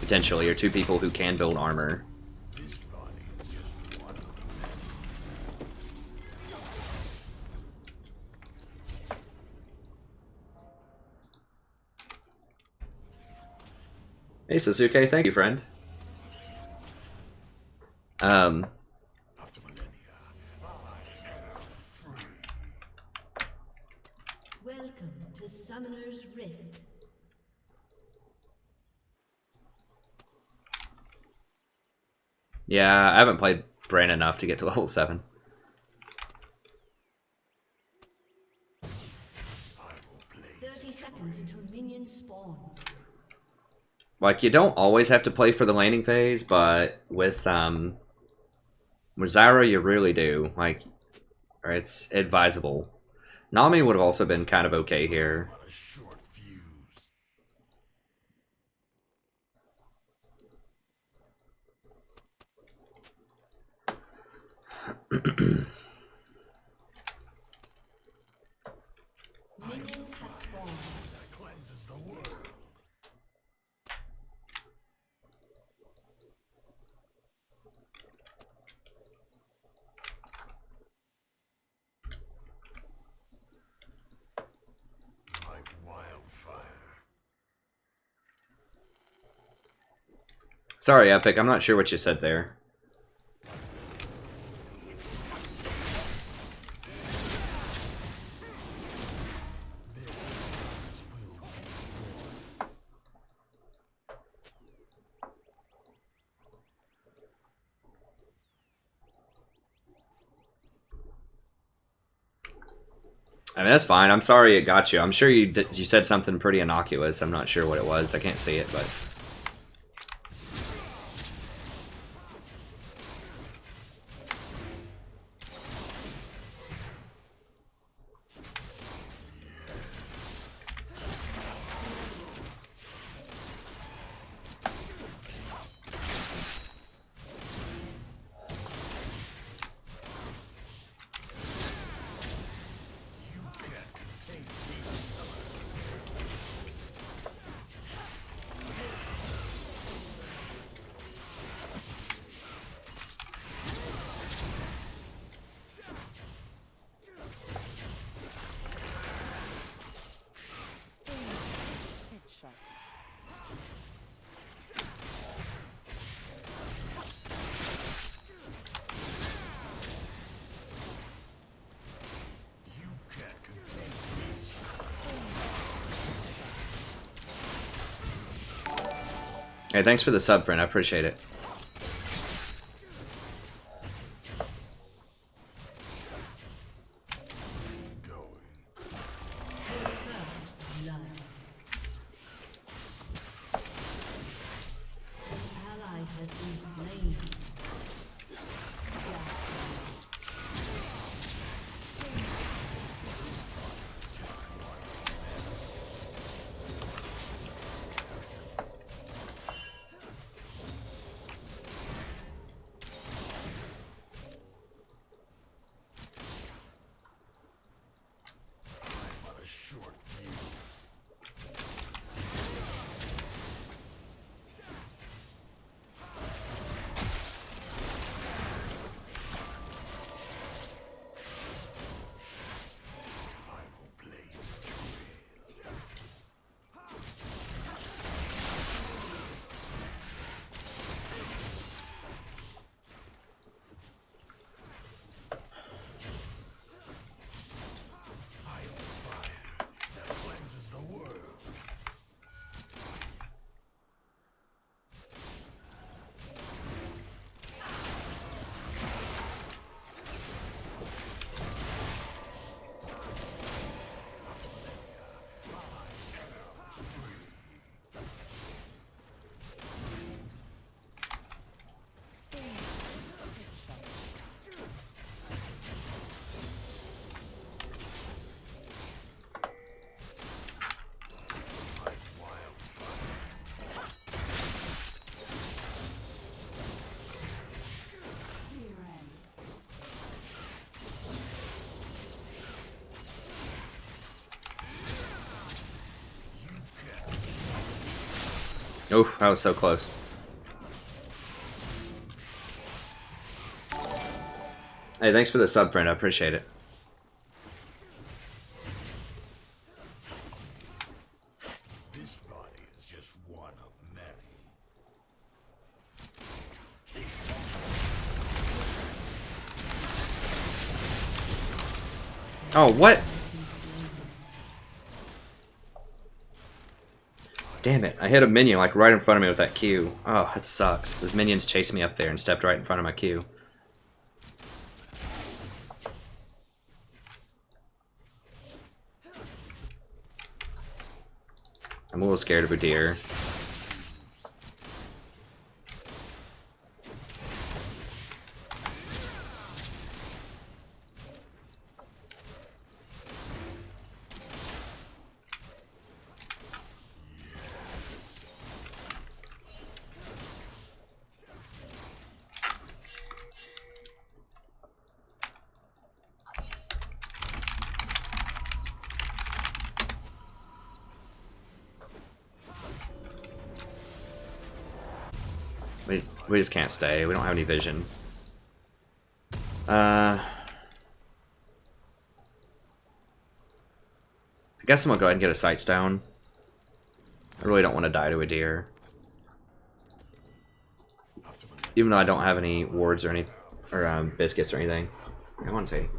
potentially, or 2 people who can build armor. Hey, Sasuke, thank you, friend. Welcome to Summoner's Rift. Yeah, I haven't played Brand enough to get to level 7. Like, you don't always have to play for the laning phase, but with Zyra, you really do. Like, or it's advisable. Nami would have also been kind of okay here. Minions have spawned. Sorry, Epic, I'm not sure what you said there. I mean, that's fine. I'm sorry it got you. I'm sure you said something pretty innocuous. I'm not sure what it was. I can't see it, but... Hey, thanks for the sub, friend. I appreciate it. Oof, that was so close. Hey, thanks for the sub, friend. I appreciate it. This body is just one of many. Oh, what? Damn it. I hit a minion like right in front of me with that Q. Oh, that sucks. Those minions chased me up there and stepped right in front of my Q. I'm a little scared of a deer. We just can't stay. We don't have any vision. I guess I'm gonna go ahead and get a sight stone. I really don't want to die to a deer. Even though I don't have any wards or any biscuits or anything. I want to say.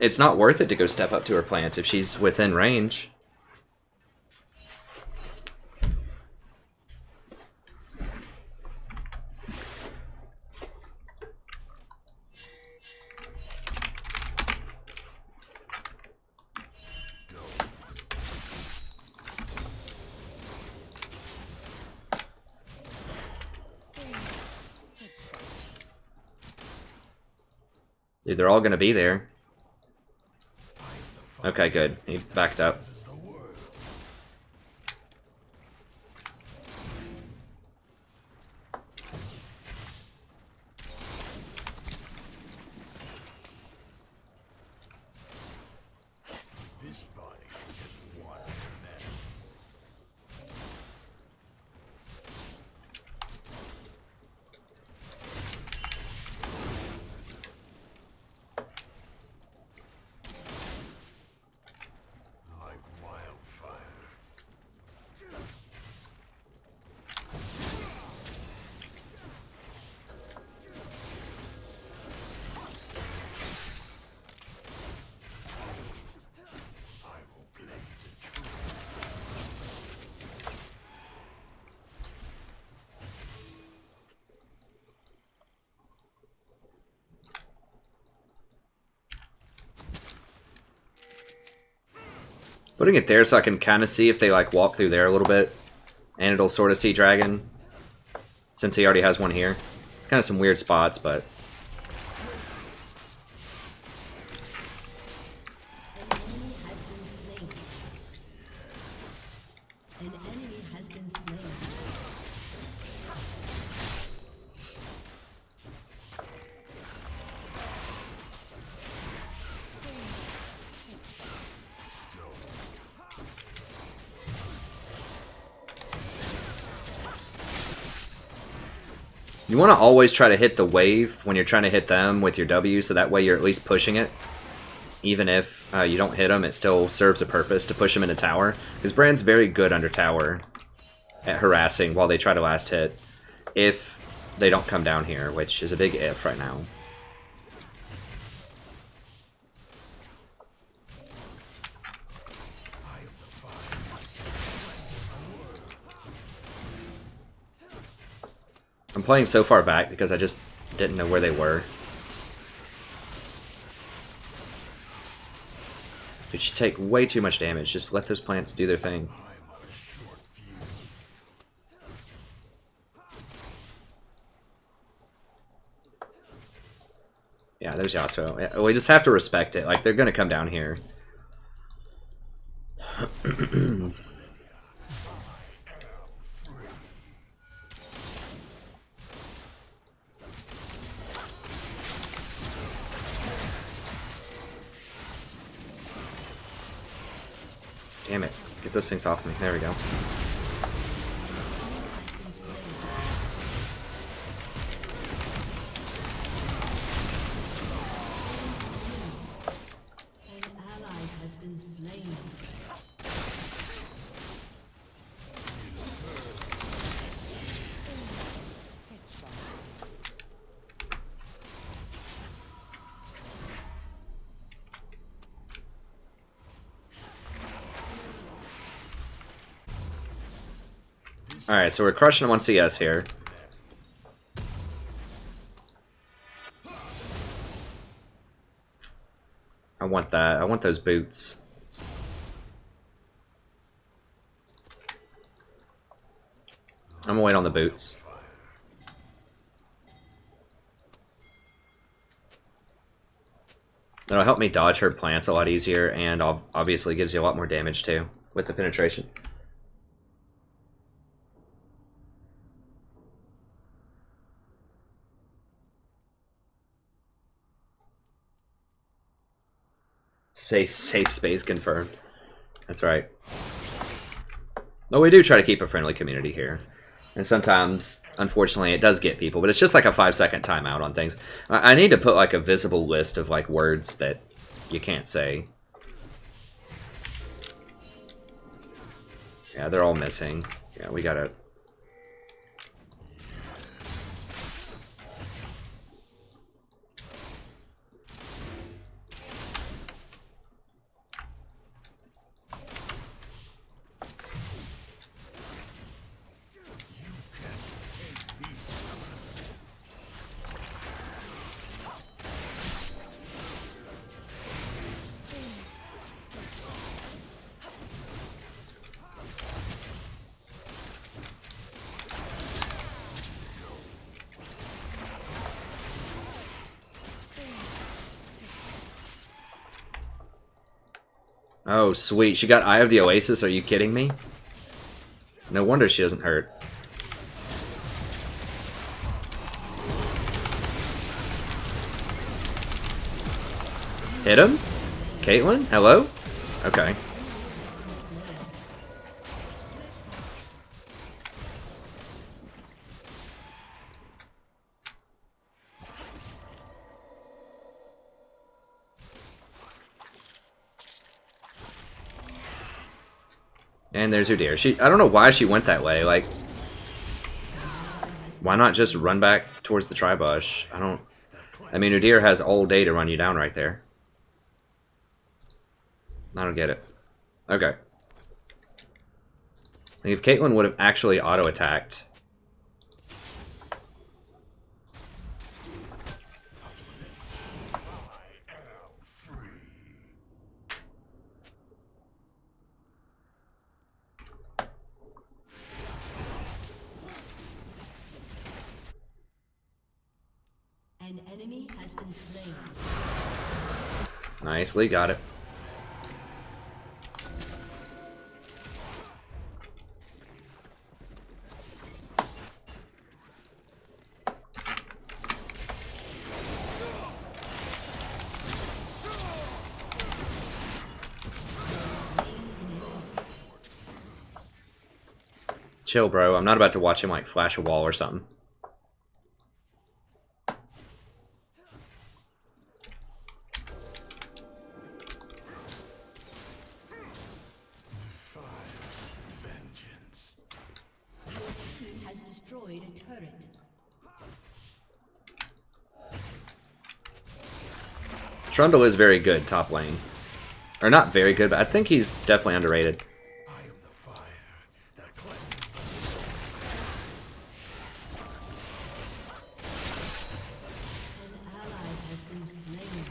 It's not worth it to go step up to her plants if she's within range. Dude, they're all gonna be there. Okay, good. He backed up. This body is just one of many. Like wildfire. I will blaze a trail. Putting it there so I can kind of see if they like walk through there a little bit. And it'll sort of see dragon. Since he already has one here. Kind of some weird spots, but... An enemy has been slain. You want to always try to hit the wave when you're trying to hit them with your W, so that way you're at least pushing it. Even if you don't hit them, it still serves a purpose to push them into tower. Because Brand's very good under tower at harassing while they try to last hit. If they don't come down here, which is a big if right now. I'm playing so far back because I just didn't know where they were. It should take way too much damage. Just let those plants do their thing. Yeah, there's Yasuo. Yeah, we just have to respect it. Like, they're gonna come down here. Damn it. Get those things off me. There we go. An ally has been slain. Alright, so we're crushing 1 CS here. I want that. I want those boots. I'm gonna wait on the boots. That'll help me dodge her plants a lot easier, and obviously gives you a lot more damage too with the penetration. Safe space confirmed. That's right. Well, we do try to keep a friendly community here. And sometimes, unfortunately, it does get people, but it's just like a 5-second timeout on things. I need to put like a visible list of like words that you can't say. Yeah, they're all missing. Yeah, we gotta... Oh, sweet. She got Eye of the Oasis. Are you kidding me? No wonder she doesn't hurt. Hit him? Caitlyn? Hello? Okay. And there's her deer. I don't know why she went that way. Like, why not just run back towards the tri-bush? I mean, Udyr has all day to run you down right there. I don't get it. Okay. Like, if Caitlyn would have actually auto-attacked... An enemy has been slain. Nicely, got it. Chill, bro. I'm not about to watch him, like, flash a wall or something. Has destroyed a turret. Trundle is very good top lane. Or not very good, but I think he's definitely underrated. I am the fire that cleanses. An ally has been slain.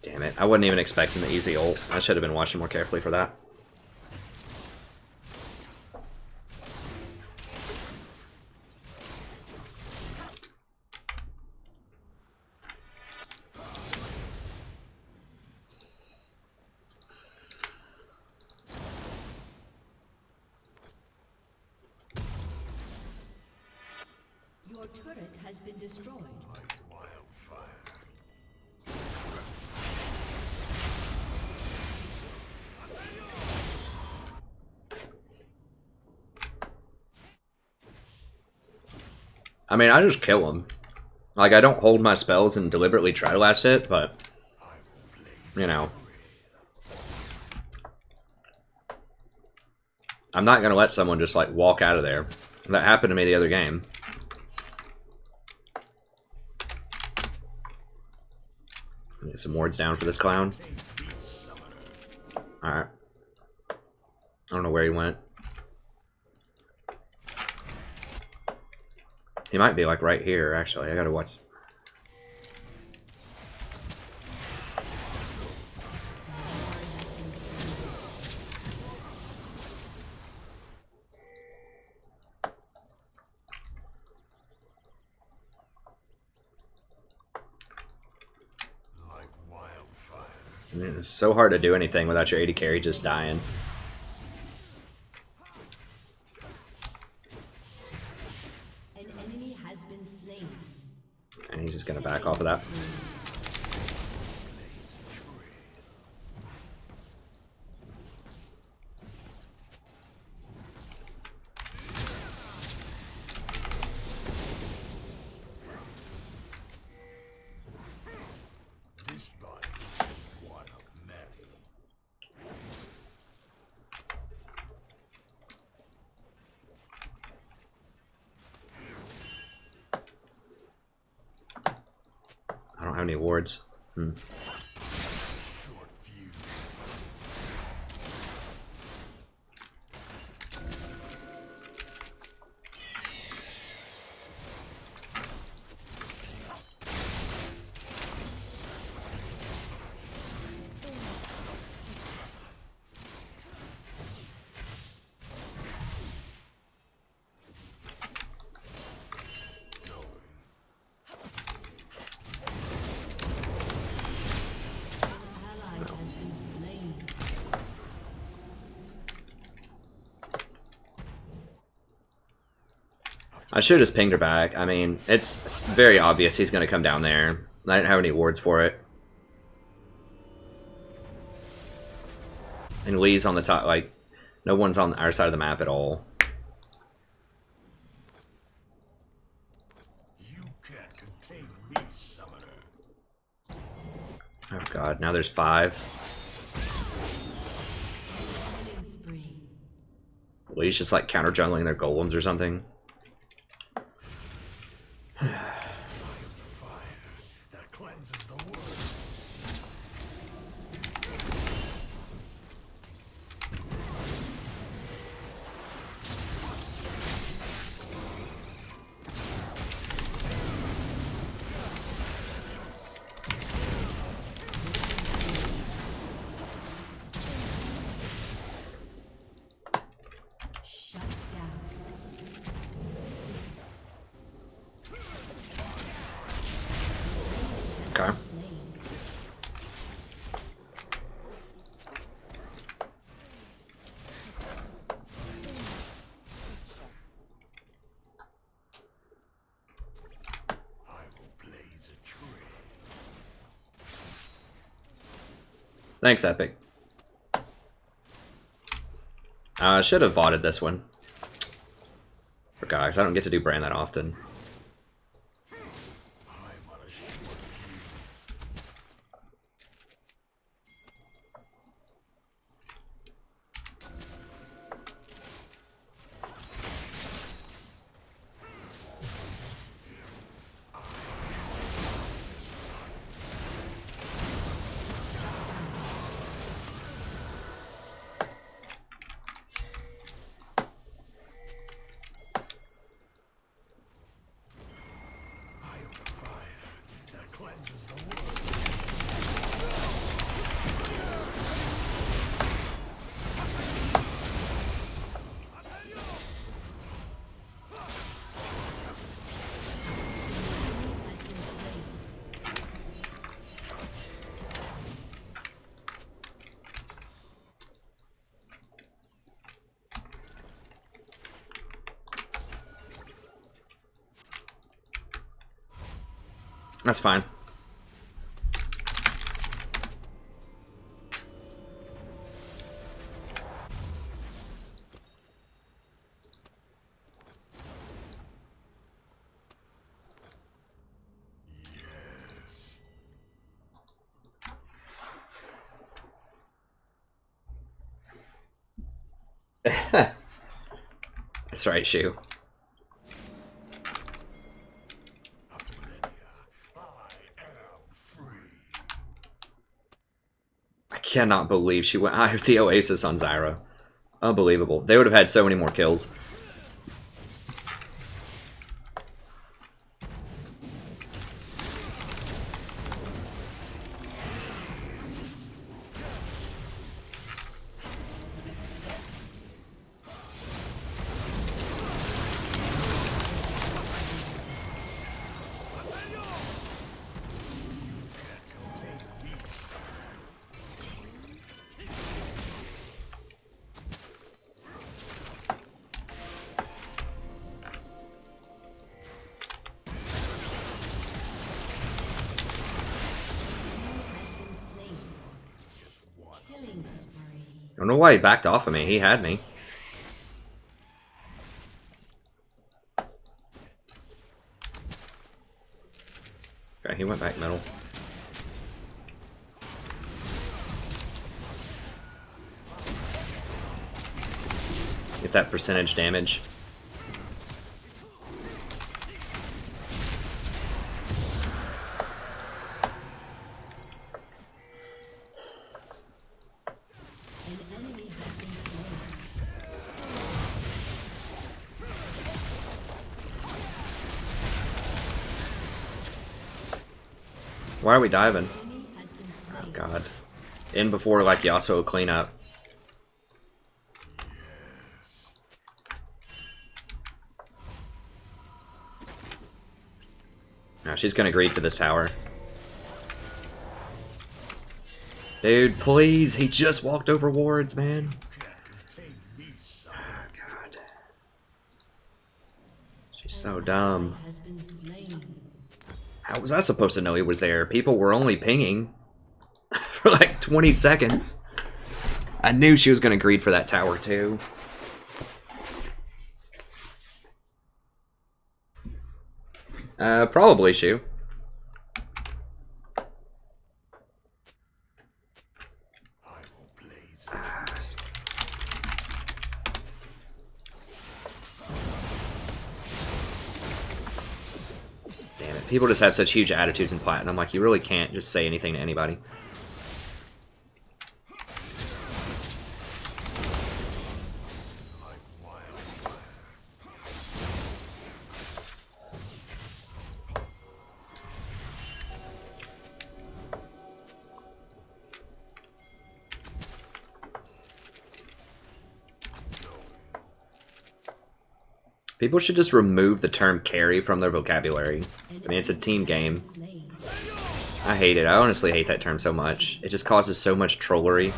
Damn it. I wasn't even expecting the easy ult. I should have been watching more carefully for that. turret has been destroyed. Like wildfire. I mean, I just kill him. Like, I don't hold my spells and deliberately try to last hit, but, you know. I'm not going to let someone just, like, walk out of there. That happened to me the other game. Get some wards down for this clown. Alright. I don't know where he went. He might be like right here, actually. I gotta watch. Like wildfire. I mean, it's so hard to do anything without your 80 carry just dying. An enemy has been slain. And he's just gonna back off of that. This body is just one of many. I don't have any wards. Short fuse. Ally has been slain. I should have just pinged her back. I mean, it's very obvious he's gonna come down there. I didn't have any wards for it. And Lee's on the top, like, no one's on our side of the map at all. You can't contain me, summoner. Oh god, now there's 5. Killing spree. Lee's just like counter jungling their golems or something. Fire that cleanses the world. Shut down. Okay. Slain. I will blaze a trail. Thanks, Epic. I should have voted this one. Forgot, 'cause I don't get to do brand that often. I'm on a short fuse. That's fine. That's right, Shu. I cannot believe she went high with the Oasis on Zyra. Unbelievable. They would have had so many more kills. I don't know why he backed off of me. He had me. Okay, he went back middle. Get that percentage damage. Why are we diving? Oh god. In before like Yasuo cleanup. No, she's gonna greed for this tower. Dude, please! He just walked over wards, man. Oh god. She's so dumb. How was I supposed to know he was there? People were only pinging for like 20 seconds. I knew she was going to greed for that tower too. Probably Shu. People just have such huge attitudes in Platinum, like you really can't just say anything to anybody. People should just remove the term carry from their vocabulary. I mean, it's a team game. I hate it. I honestly hate that term so much. It just causes so much trollery.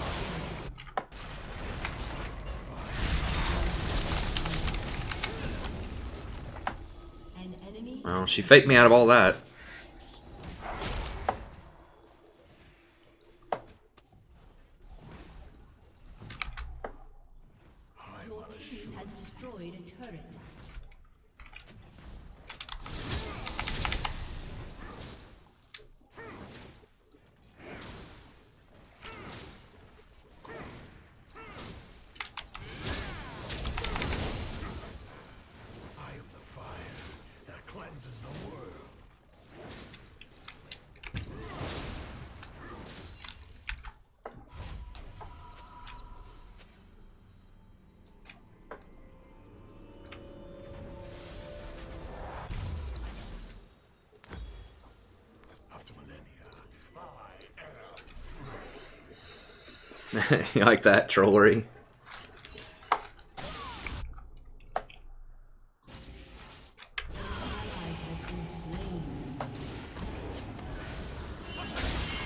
Well, she faked me out of all that. You like that trollery?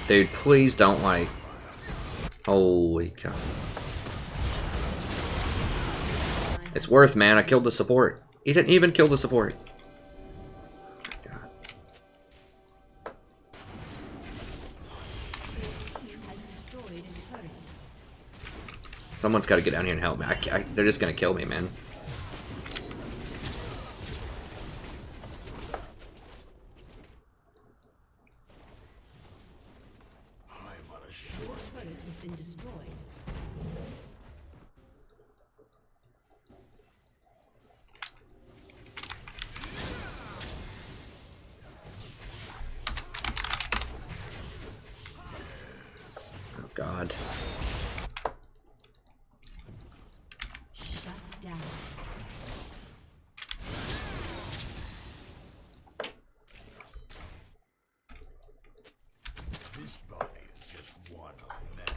Dude, please don't like... Holy cow. It's worth, man. I killed the support. He didn't even kill the support. God. Someone's got to get down here and help me. They're just gonna kill me, man. I'm on a short. Turret has been destroyed. Oh God. Shut down. This body is just one of many.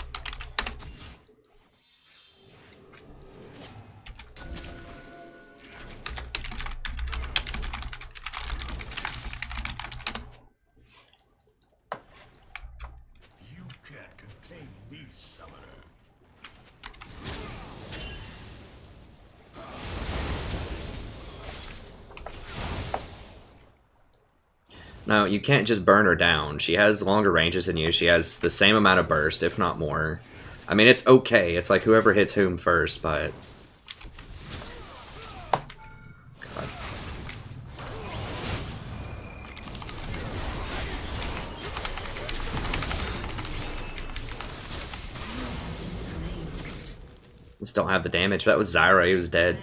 You can't contain me, summoner. No, you can't just burn her down. She has longer ranges than you. She has the same amount of burst, if not more. I mean, it's okay. It's like whoever hits whom first, but... God. Just don't have the damage. That was Zyra. He was dead.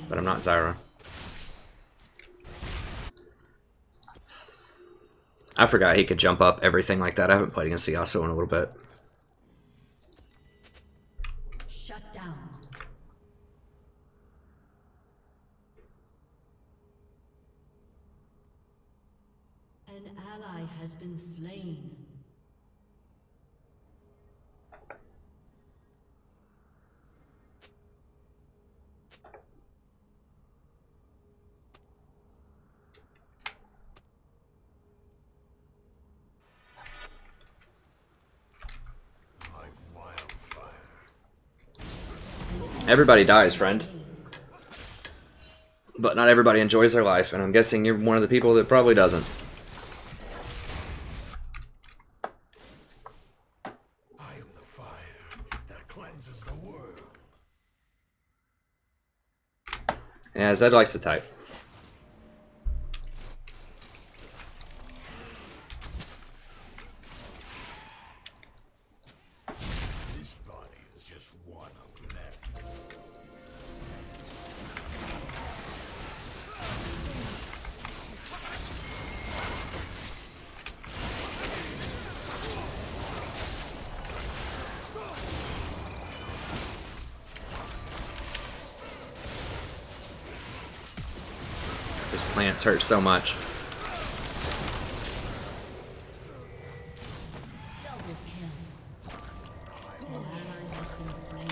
But I'm not Zyra. I forgot he could jump up, everything like that. I haven't played against Yasuo in a little bit. Shut down. An ally has been slain. Like wildfire. Everybody dies, friend. But not everybody enjoys their life, and I'm guessing you're one of the people that probably doesn't. I am the fire that cleanses the world. Yeah, Zed likes to type. This body is just one of many. His plants hurt so much. Double kill. An ally has been slain.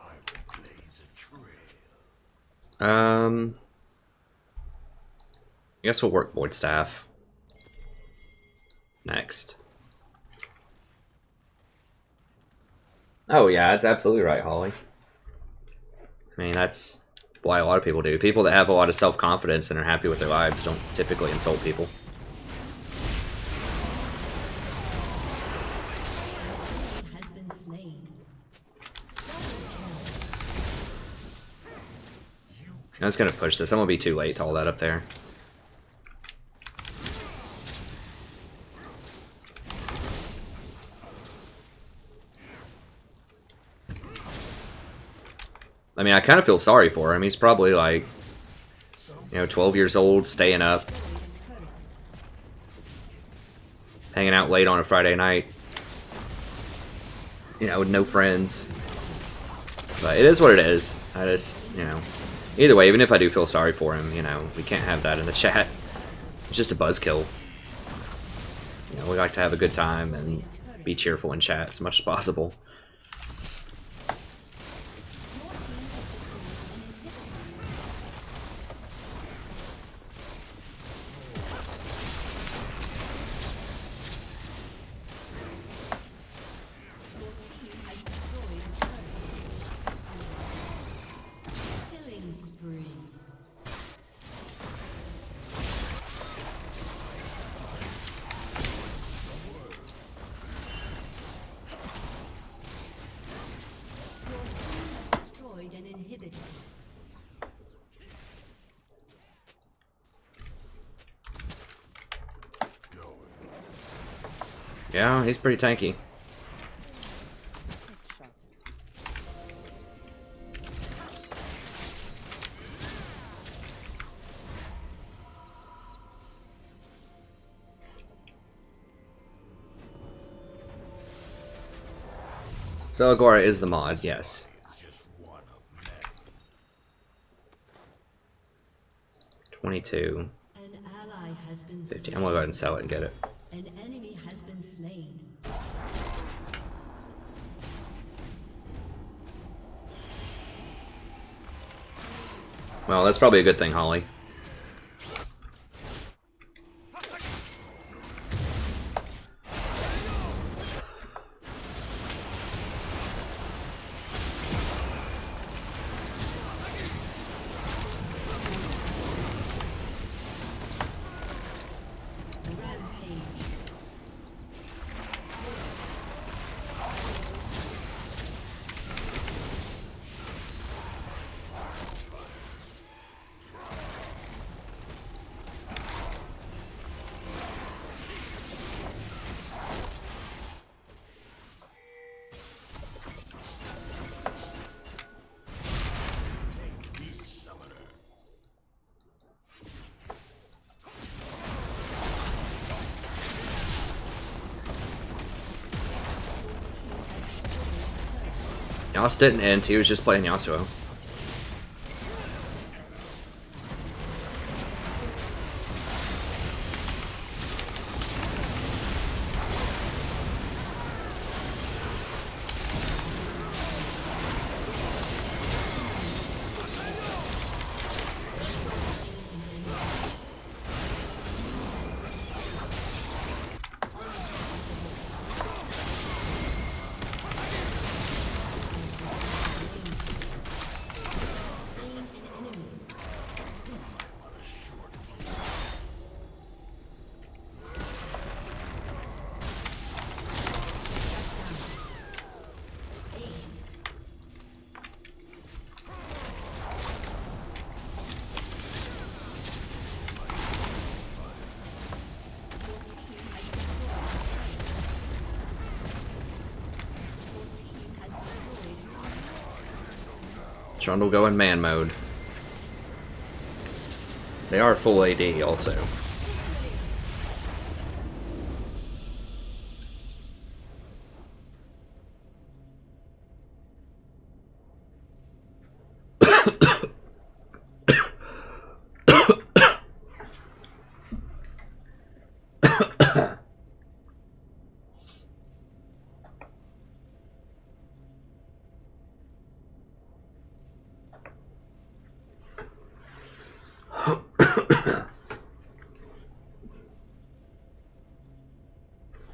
I will blaze a trail. I guess we'll work Void Staff next. Oh yeah, that's absolutely right, Holly. I mean, that's why a lot of people do. People that have a lot of self-confidence and are happy with their lives don't typically insult people. Has been slain. I was gonna push this. I'm gonna be too late to all that up there. I mean, I kind of feel sorry for him. He's probably like, 12 years old, staying up, hanging out late on a Friday night, with no friends. But it is what it is. I just, either way, even if I do feel sorry for him, we can't have that in the chat. It's just a buzzkill. We like to have a good time and be cheerful in chat as much as possible. Yeah, he's pretty tanky. Zelagora is the mod, yes. 22. An ally has been 50. slain. I'm gonna go ahead and sell it and get it. An enemy has been slain. Well, that's probably a good thing, Holly. Yas didn't end, he was just playing Yasuo. Trundle go in man mode. They are full AD also.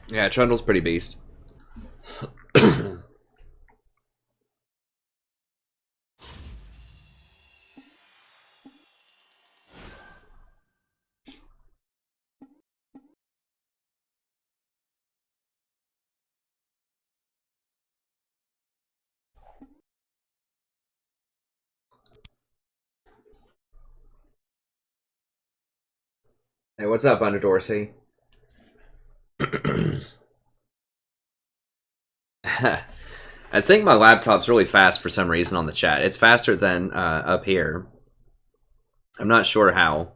Yeah, Trundle's pretty beast. Hey, what's up, Under Dorsey? I think my laptop's really fast for some reason on the chat. It's faster than up here. I'm not sure how.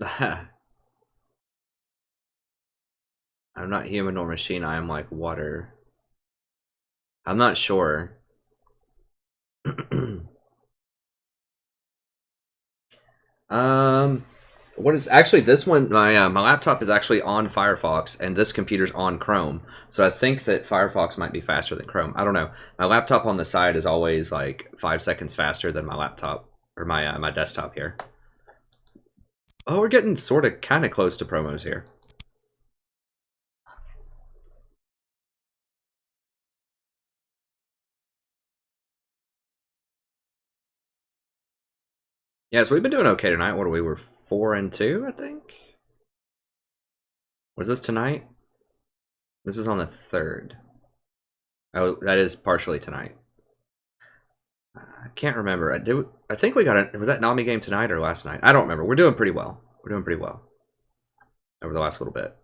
I'm not human or machine. I am like water. I'm not sure. What is actually this one? My laptop is actually on Firefox, and this computer's on Chrome. So I think that Firefox might be faster than Chrome. I don't know. My laptop on the side is always like 5 seconds faster than my laptop or my desktop here. Oh, we're getting sort of kind of close to promos here. Yeah, so we've been doing okay tonight. What are we? We're 4-2, I think. Was this tonight? This is on the 3rd. Oh, that is partially tonight. I can't remember. I think we got a. Was that Nami game tonight or last night? I don't remember. We're doing pretty well. We're doing pretty well over the last little bit.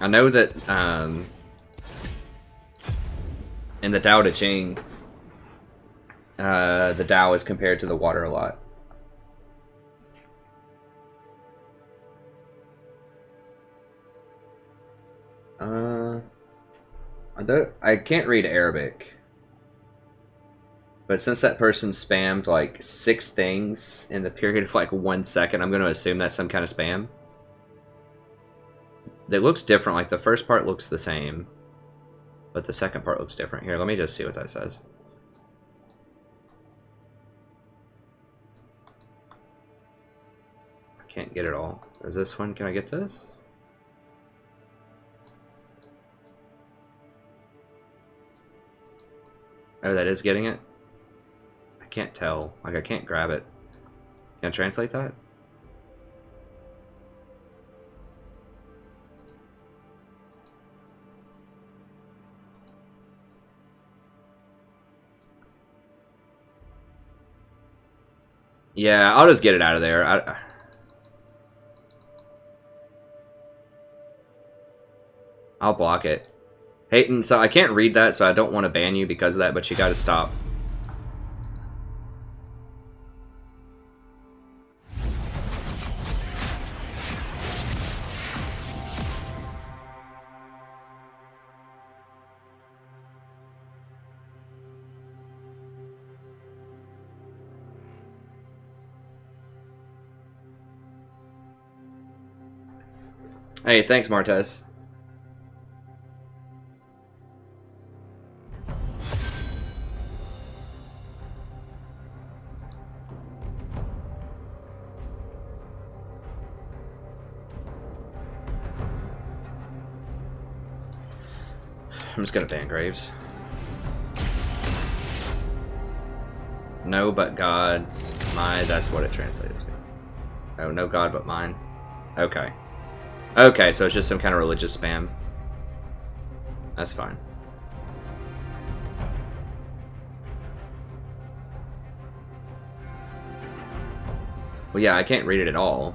I know that in the Tao Te Ching, the Tao is compared to the water a lot. I can't read Arabic, but since that person spammed like 6 things in the period of like 1 second, I'm going to assume that's some kind of spam. It looks different. Like the first part looks the same, but the second part looks different. Here, let me just see what that says. I can't get it all. Is this one? Can I get this? Oh, that is getting it? I can't tell. Like, I can't grab it. Can I translate that? Yeah, I'll just get it out of there. I'll block it. Hayton, so I can't read that, so I don't want to ban you because of that, but you gotta stop. Hey, thanks, Martez. I'm just gonna ban Graves. No but God, my, that's what it translated to. Oh, no God but mine. Okay. Okay, so it's just some kind of religious spam. That's fine. Well, yeah, I can't read it at all.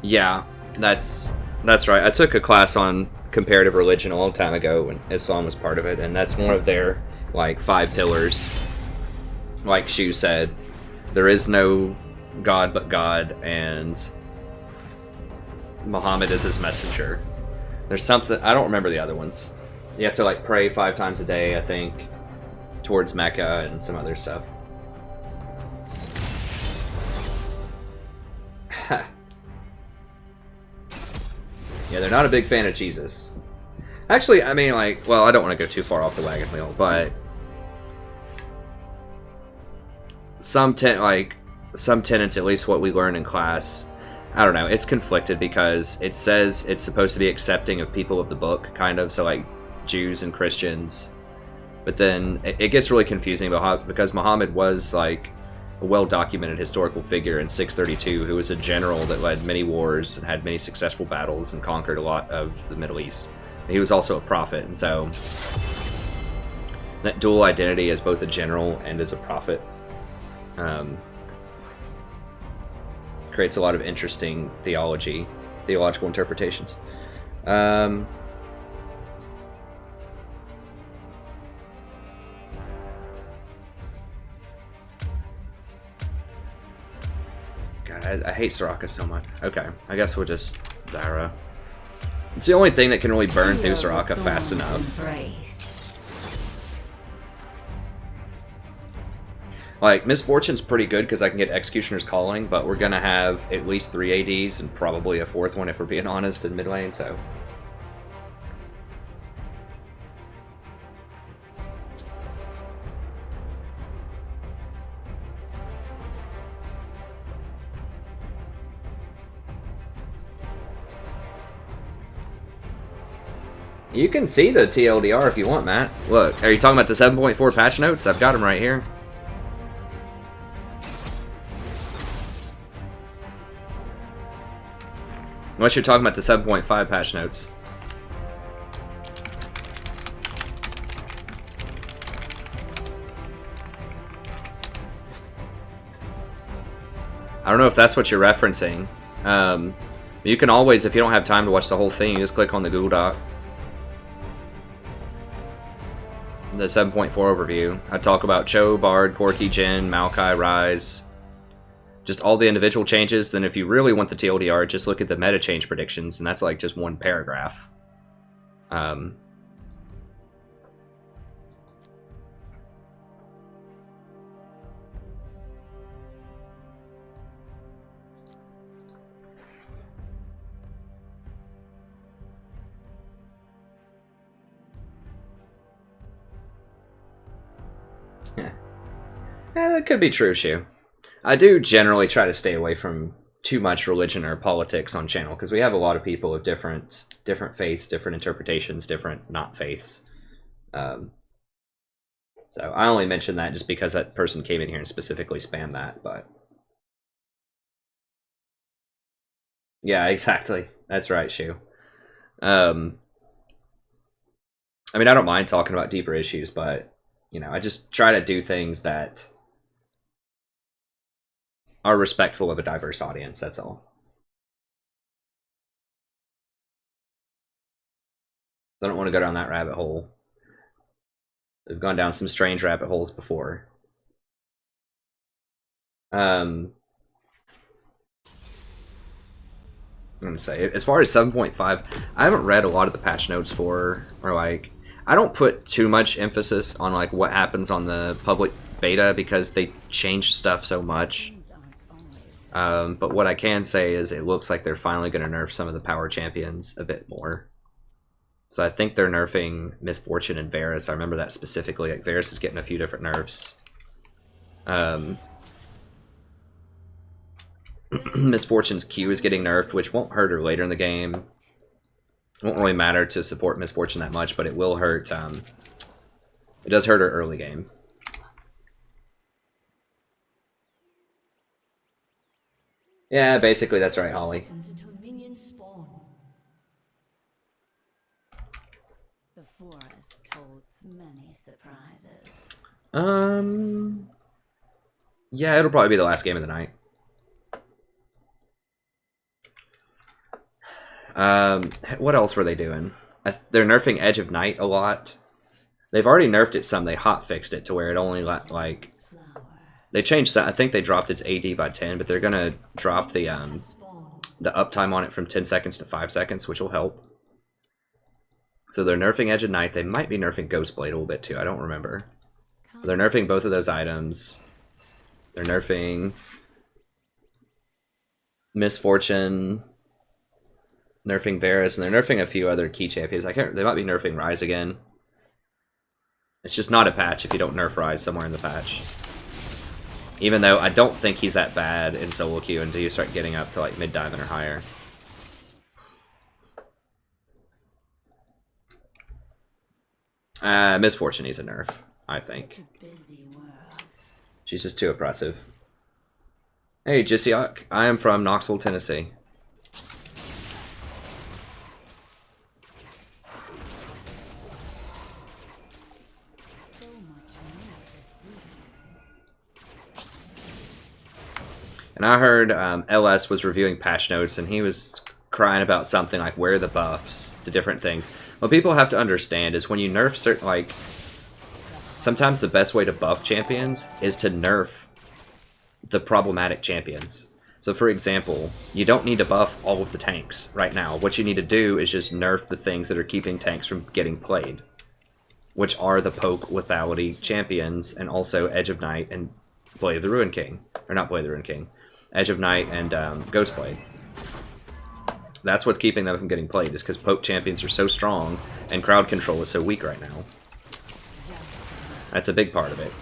Yeah, that's right. I took a class on comparative religion a long time ago when Islam was part of it, and that's one of their like 5 pillars. Like Shu said, there is no God but God, and Muhammad is his messenger. There's something, I don't remember the other ones. You have to like pray 5 times a day, I think, towards Mecca and some other stuff. Yeah, they're not a big fan of Jesus. Actually, I mean, like, well, I don't want to go too far off the wagon wheel, but some tenets, at least what we learn in class, I don't know, it's conflicted because it says it's supposed to be accepting of people of the book, kind of, so like Jews and Christians, but then it gets really confusing because Muhammad was like a well-documented historical figure in 632 who was a general that led many wars and had many successful battles and conquered a lot of the Middle East. He was also a prophet, and so that dual identity as both a general and as a prophet creates a lot of interesting theological interpretations. I hate Soraka so much. Okay, I guess we'll just Zyra. It's the only thing that can really burn through Soraka fast enough. Like, Misfortune's pretty good because I can get Executioner's Calling, but we're gonna have at least 3 ADs and probably a 4th one if we're being honest in mid lane, so You can see the TLDR if you want, Matt. Look, are you talking about the 7.4 patch notes? I've got them right here. Unless you're talking about the 7.5 patch notes. I don't know if that's what you're referencing. You can always, if you don't have time to watch the whole thing, you just click on the Google Doc. The 7.4 overview. I talk about Cho, Bard, Corki, Jhin, Maokai, Ryze. Just all the individual changes. Then if you really want the TLDR, just look at the meta change predictions, and that's like just one paragraph. Yeah, that could be true, Shu. I do generally try to stay away from too much religion or politics on channel because we have a lot of people of different faiths, different interpretations, different not faiths. So I only mention that just because that person came in here and specifically spammed that. But yeah, exactly. That's right, Shu. I mean, I don't mind talking about deeper issues, but you know, I just try to do things that are respectful of a diverse audience, that's all. I don't want to go down that rabbit hole. We've gone down some strange rabbit holes before. I'm gonna say, as far as 7.5, I haven't read a lot of the patch notes for, or like, I don't put too much emphasis on like what happens on the public beta because they change stuff so much. But what I can say is it looks like they're finally going to nerf some of the power champions a bit more. So I think they're nerfing Misfortune and Varus. I remember that specifically. Like Varus is getting a few different nerfs. Misfortune's Q is getting nerfed, which won't hurt her later in the game. It won't really matter to support Misfortune that much, but it will hurt. It does hurt her early game. Yeah, basically that's right, Holly. The forest holds many surprises. Yeah, it'll probably be the last game of the night. What else were they doing? They're nerfing Edge of Night a lot. They've already nerfed it some. They hotfixed it to where it only let, like... They changed that. I think they dropped its AD by 10, but they're gonna drop the uptime on it from 10 seconds to 5 seconds, which will help. So they're nerfing Edge of Night. They might be nerfing Ghostblade a little bit too. I don't remember. They're nerfing both of those items. They're nerfing Misfortune, nerfing Varus, and they're nerfing a few other key champions. I can't. They might be nerfing Ryze again. It's just not a patch if you don't nerf Ryze somewhere in the patch. Even though I don't think he's that bad in solo queue until you start getting up to like mid-diamond or higher. Misfortune needs a nerf, I think. She's just too oppressive. Hey, Jissiok. I am from Knoxville, Tennessee. And I heard LS was reviewing patch notes, and he was crying about something like where are the buffs to different things. What people have to understand is when you nerf certain, like, sometimes the best way to buff champions is to nerf the problematic champions. So for example, you don't need to buff all of the tanks right now. What you need to do is just nerf the things that are keeping tanks from getting played, which are the poke lethality champions, and also Edge of Night and Blade of the Ruin King. Or not Blade of the Ruin King. Edge of Night and Ghostblade. That's what's keeping them from getting played, is because poke champions are so strong and crowd control is so weak right now. That's a big part of it.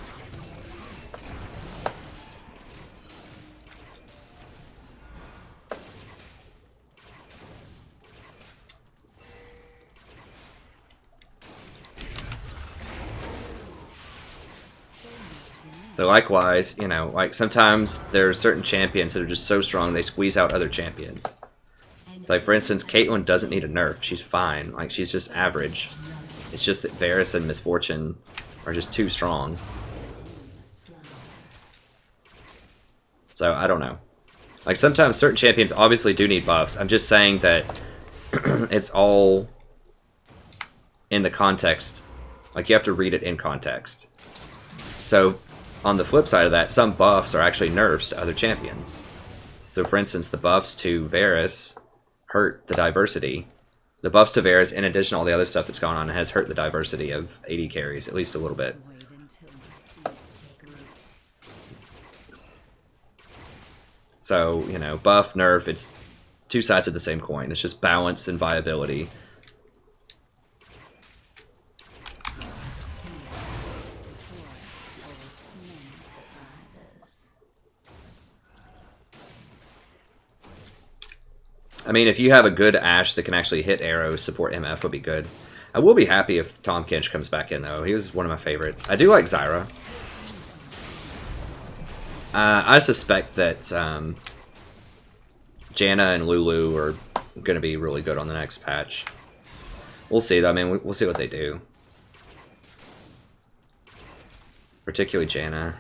So likewise, you know, like sometimes there are certain champions that are just so strong they squeeze out other champions. So like for instance, Caitlyn doesn't need a nerf. She's fine. Like she's just average. It's just that Varus and Misfortune are just too strong. So I don't know. Like sometimes certain champions obviously do need buffs. I'm just saying that it's all in the context. Like you have to read it in context. So on the flip side of that, some buffs are actually nerfs to other champions. So for instance, the buffs to Varus hurt the diversity. The buffs to Varus, in addition to all the other stuff that's gone on, has hurt the diversity of AD carries, at least a little bit. So, you know, buff, nerf, it's two sides of the same coin. It's just balance and viability. I mean, if you have a good Ashe that can actually hit arrows, support MF would be good. I will be happy if Tahm Kench comes back in, though. He was one of my favorites. I do like Zyra. I suspect that Janna and Lulu are going to be really good on the next patch. We'll see, though. I mean, we'll see what they do. Particularly Janna.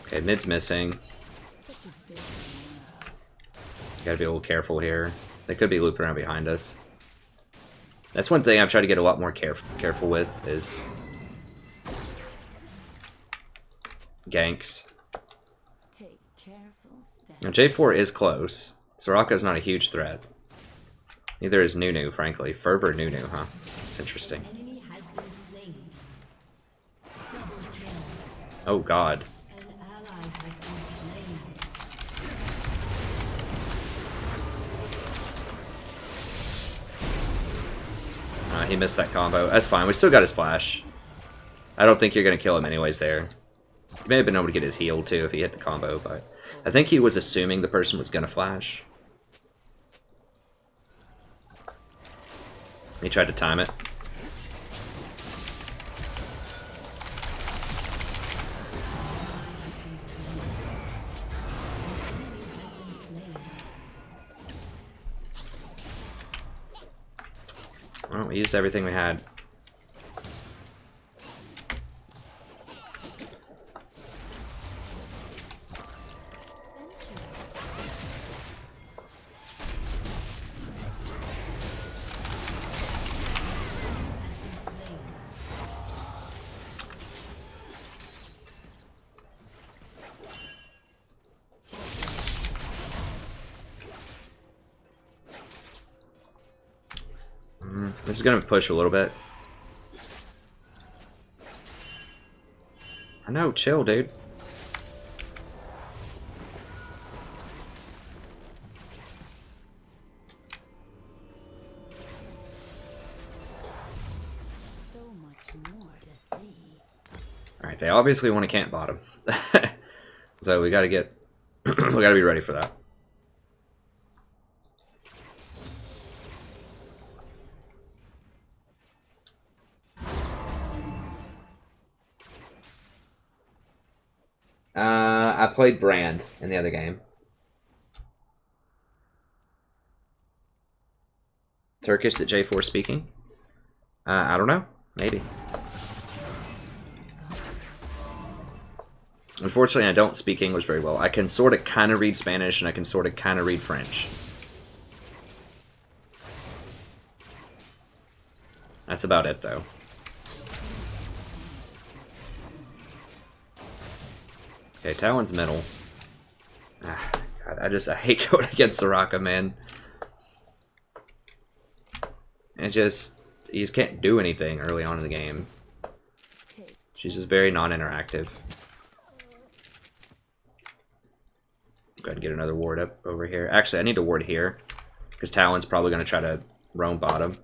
Okay, mid's missing. Gotta be a little careful here. They could be looping around behind us. That's one thing I've tried to get a lot more careful with, is ganks. Now J4 is close. Soraka's not a huge threat. Neither is Nunu, frankly. Fervor Nunu, huh? It's interesting. Oh god. He missed that combo. That's fine. We still got his flash. I don't think you're going to kill him anyways there. He may have been able to get his heal too if he hit the combo, but I think he was assuming the person was going to flash. He tried to time it. Well, we used everything we had. This is gonna push a little bit. I know, chill, dude. So much more to see. Alright, they obviously want to camp bottom. So we gotta get we gotta be ready for that. I played Brand in the other game. Turkish that J4 speaking? I don't know. Maybe. Unfortunately, I don't speak English very well. I can sort of kind of read Spanish, and I can sort of kind of read French. That's about it, though. Okay, Talon's middle. Ah, God, I hate going against Soraka, man. It's just, you just can't do anything early on in the game. She's just very non-interactive. Go ahead and get another ward up over here. Actually, I need to ward here, because Talon's probably going to try to roam bottom.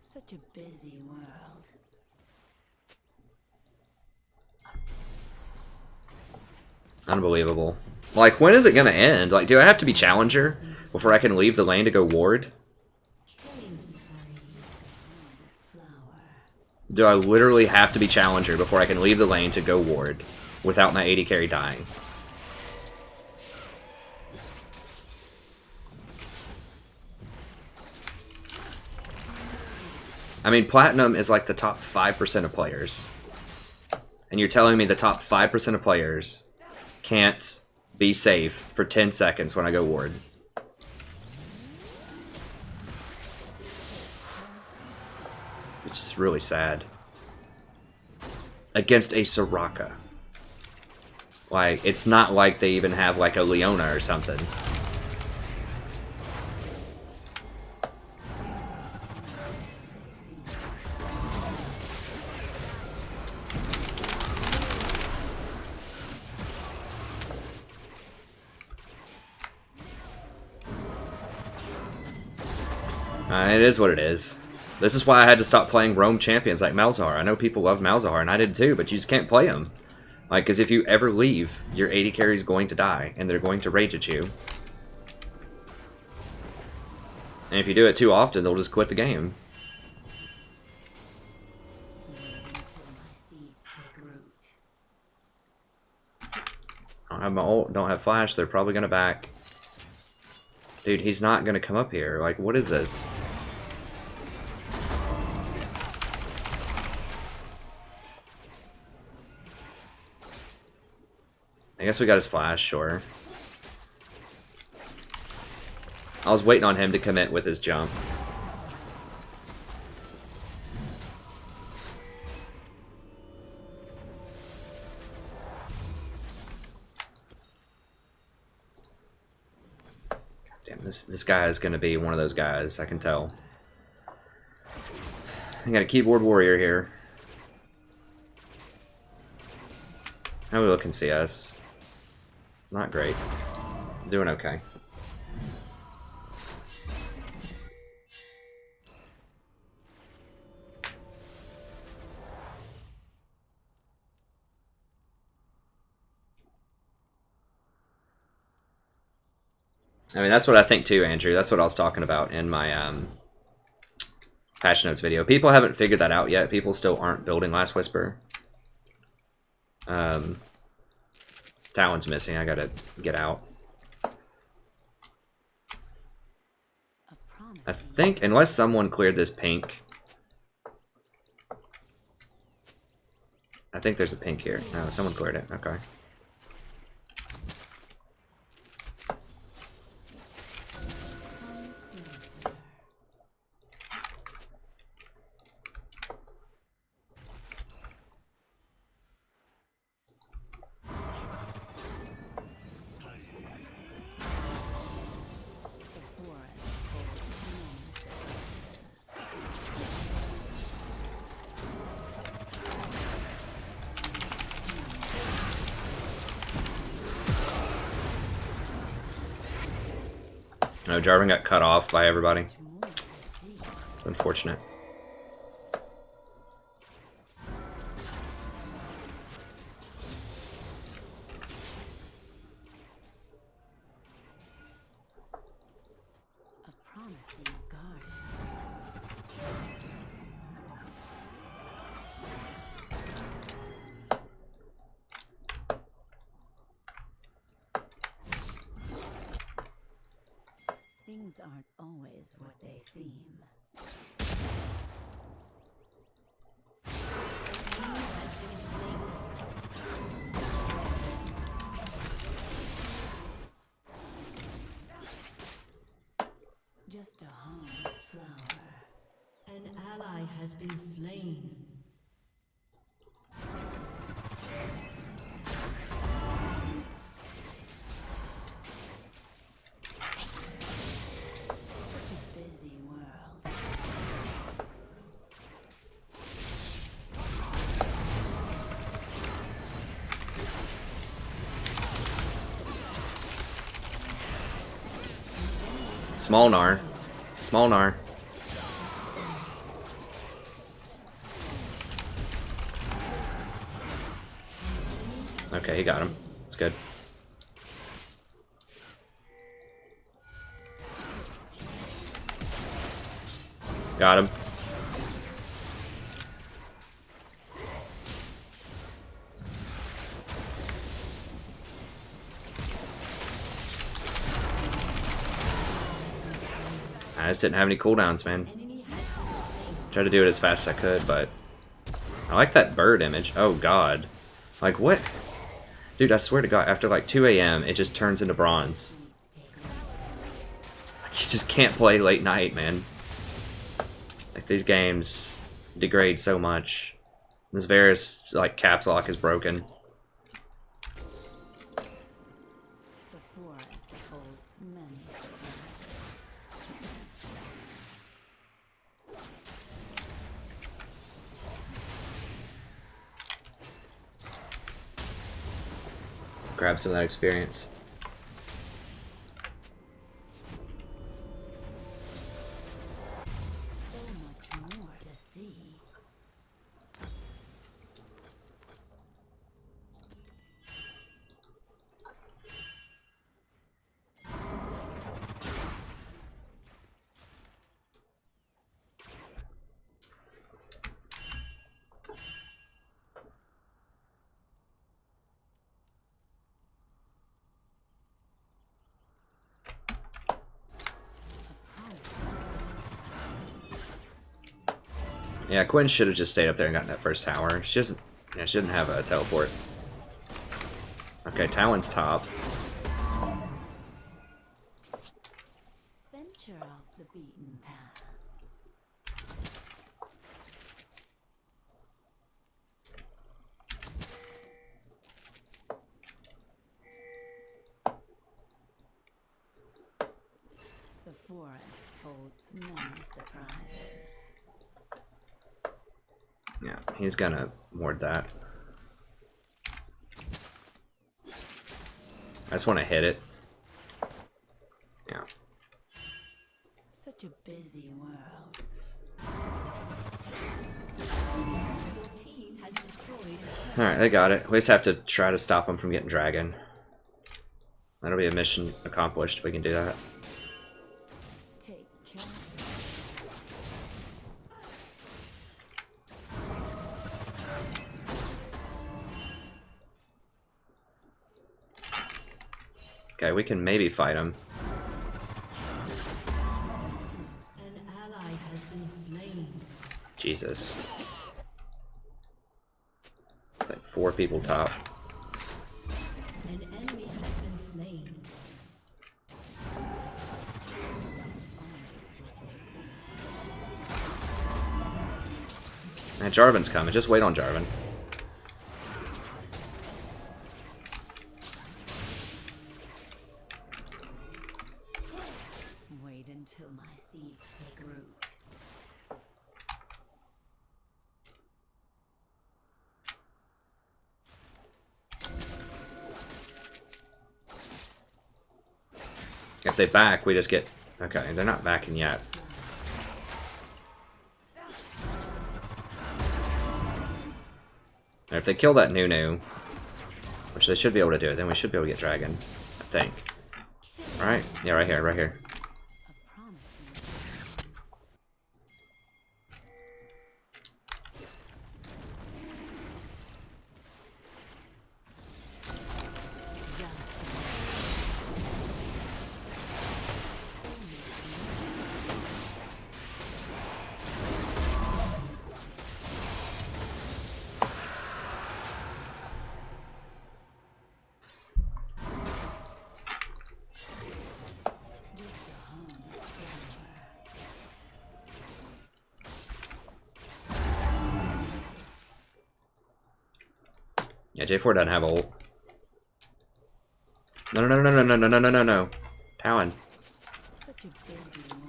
Such a busy world. Unbelievable. Like, when is it gonna end? Like, do I have to be Challenger before I can leave the lane to go Ward? Do I literally have to be Challenger before I can leave the lane to go Ward without my AD carry dying? I mean, Platinum is like the top 5% of players. And you're telling me the top 5% of players can't be safe for 10 seconds when I go Ward. It's just really sad. Against a Soraka. Like, it's not like they even have like a Leona or something. It is what it is. This is why I had to stop playing roam champions like Malzahar. I know people love Malzahar, and I did too, but you just can't play him. Like, because if you ever leave, your AD carry is going to die, and they're going to rage at you. And if you do it too often, they'll just quit the game. I don't have my ult, don't have flash, they're probably going to back. Dude, he's not going to come up here. Like, what is this? I guess we got his flash, sure. I was waiting on him to commit with his jump. Damn, this guy is going to be one of those guys, I can tell. I got a keyboard warrior here. How we look in CS? Not great. Doing okay. I mean, that's what I think too, Andrew. That's what I was talking about in my patch notes video. People haven't figured that out yet. People still aren't building Last Whisper. Talon's missing. I gotta get out. I think, unless someone cleared this pink. I think there's a pink here. No, someone cleared it. Okay. No, Jarvan got cut off by everybody. It's unfortunate. A promising garden. Things aren't always what they seem. Just a harmless flower. An ally has been slain. Busy world. Small Gnar. Small Gnar. Okay, he got him. That's good. Got him. I just didn't have any cooldowns, man. Tried to do it as fast as I could, but I like that bird image. Oh god. Like what? Dude, I swear to god, after like 2 a.m. it just turns into bronze. Like, you just can't play late night, man. Like these games degrade so much. This Varus like caps lock is broken. The forest holds many surprises. Grab some of that experience. So much more to see. Yeah, Quinn should have just stayed up there and gotten that first tower. She doesn't. Yeah, she didn't have a teleport. Okay, Talon's top. Venture off the beaten path. The forest holds many surprises. Yeah, he's gonna ward that. I just want to hit it. Yeah. Such a busy world. Your team has destroyed. Alright, they got it. We just have to try to stop them from getting dragon. That'll be a mission accomplished if we can do that. Take care. Okay, we can maybe fight him. An ally has been slain. Jesus. Like 4 people top. An enemy has been slain. And Jarvan's coming. Just wait on Jarvan. Wait until my seeds take root. If they back, we just get... Okay, they're not backing yet. And if they kill that Nunu, which they should be able to do, then we should be able to get Dragon. I think. Alright? Yeah, right here, right here. A promising Yeah, J4 doesn't have ult. No, no, no, no, no, no, no, no, no, no. Talon. such a busy world.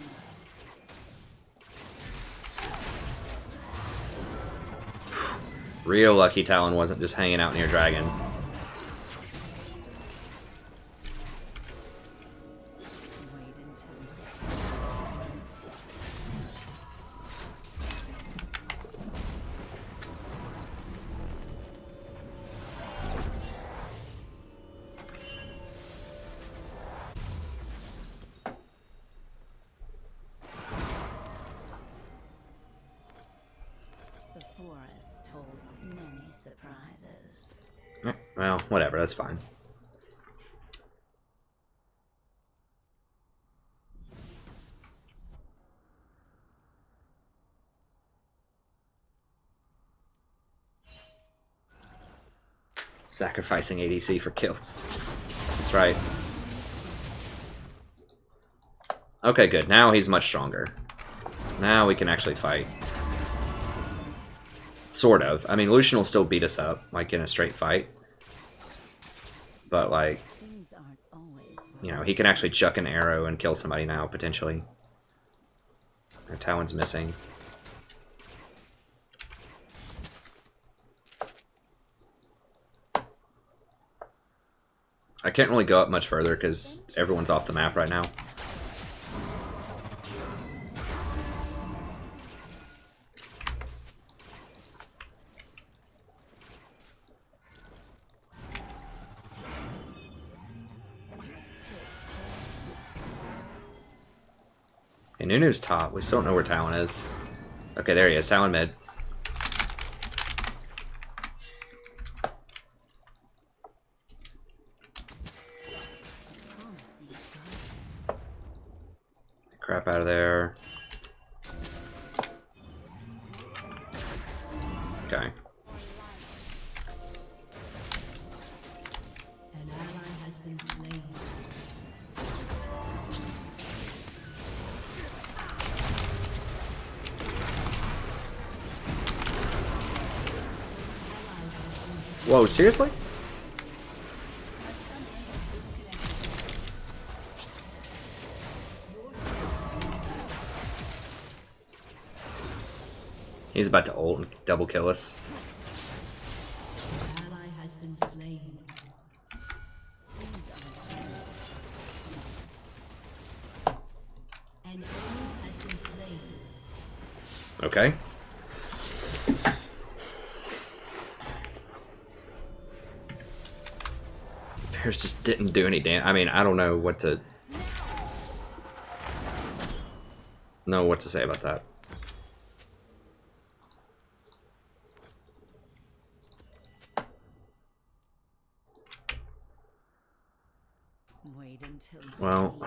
Real lucky Talon wasn't just hanging out near Dragon. Wait until Well, whatever, that's fine. Sacrificing ADC for kills. That's right. Okay, good. Now he's much stronger. Now we can actually fight. Sort of. I mean, Lucian will still beat us up, like in a straight fight. But, like, you know, he can actually chuck an arrow and kill somebody now, potentially. Our Talon's missing. I can't really go up much further because everyone's off the map right now. Hey, Nunu's top. We still don't know where Talon is. Okay, there he is. Talon mid. Crap out of there. Okay. An ally has been slain. Whoa, seriously? He's about to ult and double kill us. An ally has been slain. An enemy has been slain. Okay. Bears just didn't do any damage. I mean, I don't know what to say about that. Wait until Well,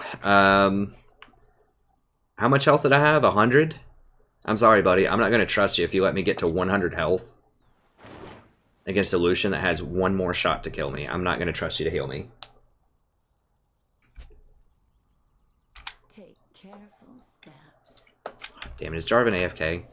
how much health did I have? 100? I'm sorry, buddy. I'm not going to trust you if you let me get to 100 health against a Lucian that has one more shot to kill me. I'm not going to trust you to heal me. take careful steps. Damn it, is Jarvan AFK?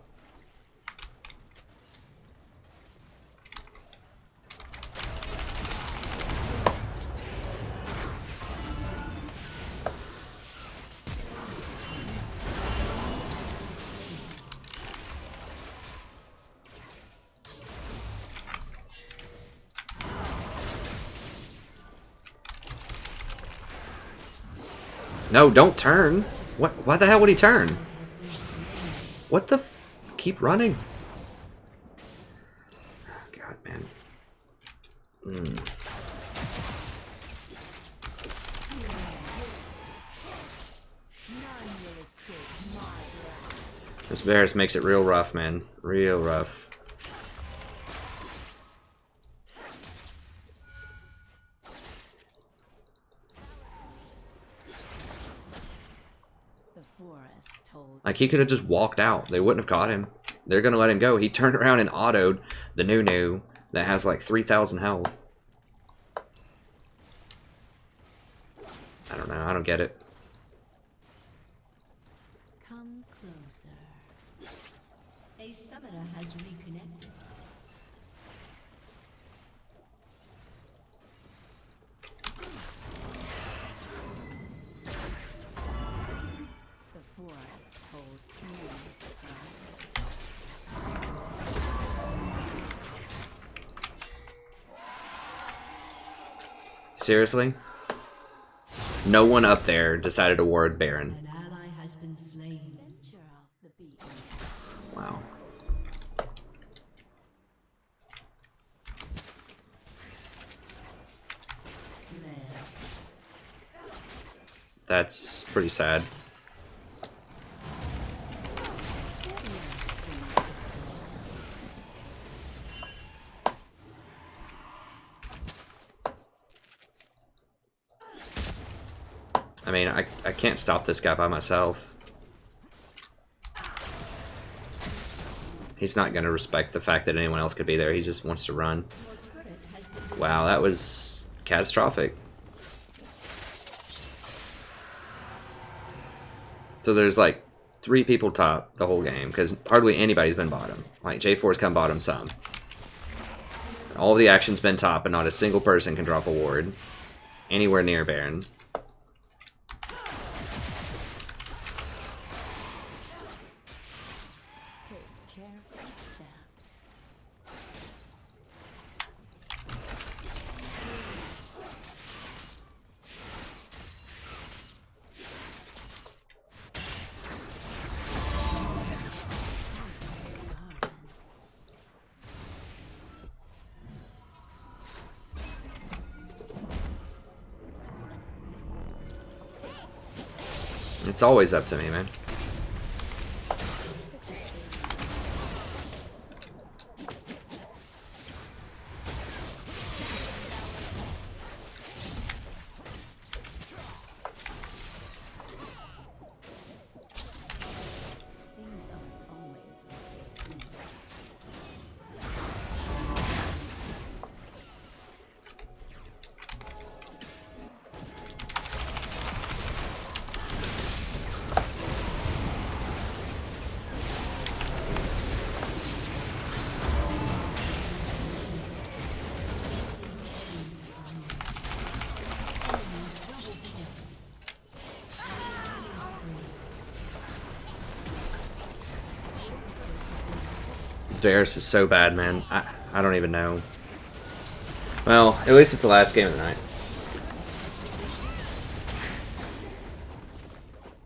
No, don't turn. What? Why the hell would he turn? What the? Keep running. God, man. This Varus makes it real rough, man. Real rough. The forest told Like, he could have just walked out. They wouldn't have caught him. They're gonna let him go. He turned around and autoed the Nunu that has like 3,000 health. I don't know. I don't get it. come closer. A summoner has reconnected. The forest holds many surprises. Seriously? No one up there decided to ward Baron. An ally has been slain. Venture off the beaten Wow. That's pretty sad. I mean, I can't stop this guy by myself. He's not going to respect the fact that anyone else could be there. He just wants to run. Wow, that was catastrophic. So there's like 3 people top the whole game, because hardly anybody's been bottom. Like, J4's come bottom some. All the action's been top, and not a single person can drop a ward anywhere near Baron. Take careful steps. It's always up to me, man. Things aren't always what they seem. Varus is so bad, man. I don't even know. Well, at least it's the last game of the night.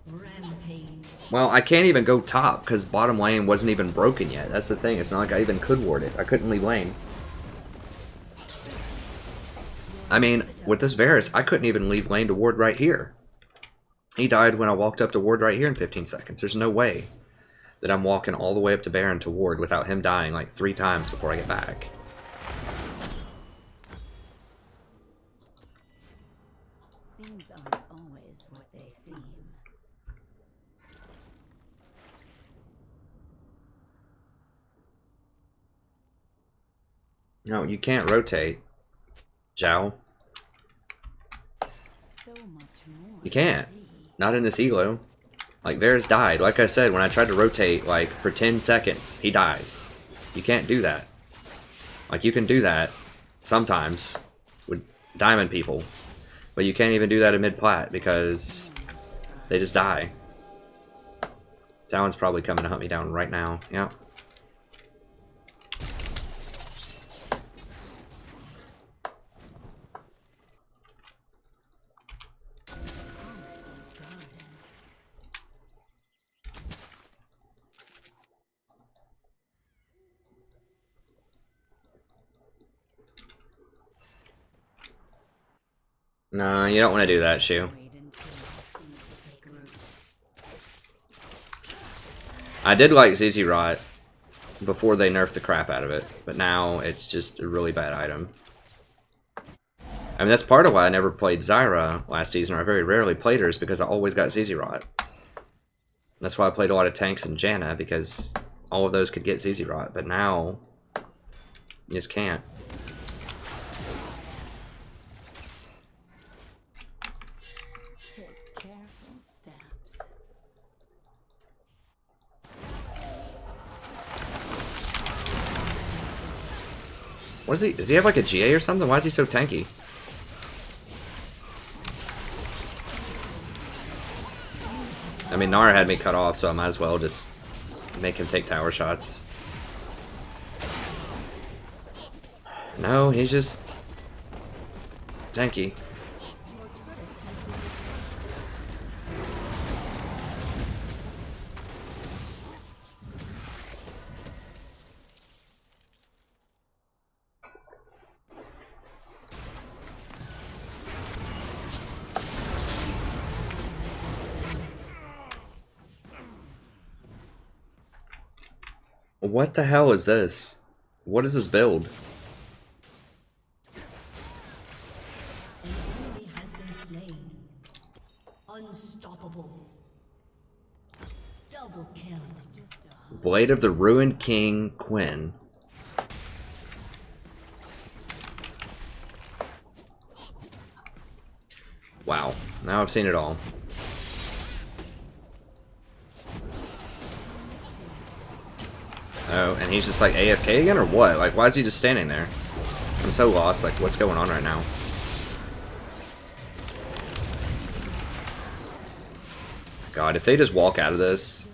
Rampage. Well, I can't even go top because bottom lane wasn't even broken yet. That's the thing. It's not like I even could ward it. I couldn't leave lane. I mean, with this Varus, I couldn't even leave lane to ward right here. He died when I walked up to ward right here in 15 seconds. There's no way that I'm walking all the way up to Baron to ward without him dying like 3 times before I get back. Things aren't always what they seem. No, you can't rotate, Zhao. So much more. You can't. to see. Not in this elo. Like, Varus died. Like I said, when I tried to rotate, like, for 10 seconds, he dies. You can't do that. Like, you can do that sometimes with diamond people. But you can't even do that in mid-plat because they just die. Talon's probably coming to hunt me down right now. Yeah. No, you don't want to do that, Shu. Wait until I see it take root. I did like ZZ Rot before they nerfed the crap out of it, but now it's just a really bad item. I mean, that's part of why I never played Zyra last season, or I very rarely played her, is because I always got ZZ Rot. That's why I played a lot of tanks and Janna, because all of those could get ZZ Rot, but now you just can't. Take careful steps. What is he? Does he have like a GA or something? Why is he so tanky? I mean, Nara had me cut off, so I might as well just make him take tower shots. No, he's just tanky. What the hell is this? What is this build? An enemy has been slain. Unstoppable. Double kill. Blade of the Ruined King, Quinn. Wow, now I've seen it all. Oh, and he's just like AFK again, or what? Like, why is he just standing there? I'm so lost, like, what's going on right now? God, if they just walk out of this...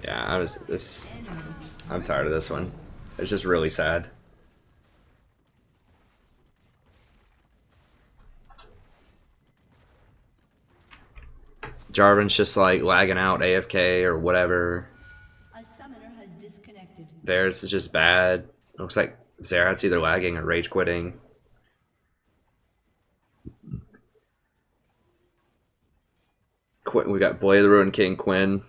Yeah, I'm tired of this one. It's just really sad. Jarvan's just like lagging out AFK or whatever. A summoner has disconnected. Varus is just bad. Looks like Zyra's either lagging or rage quitting. We got Blade of the Ruined King, Quinn.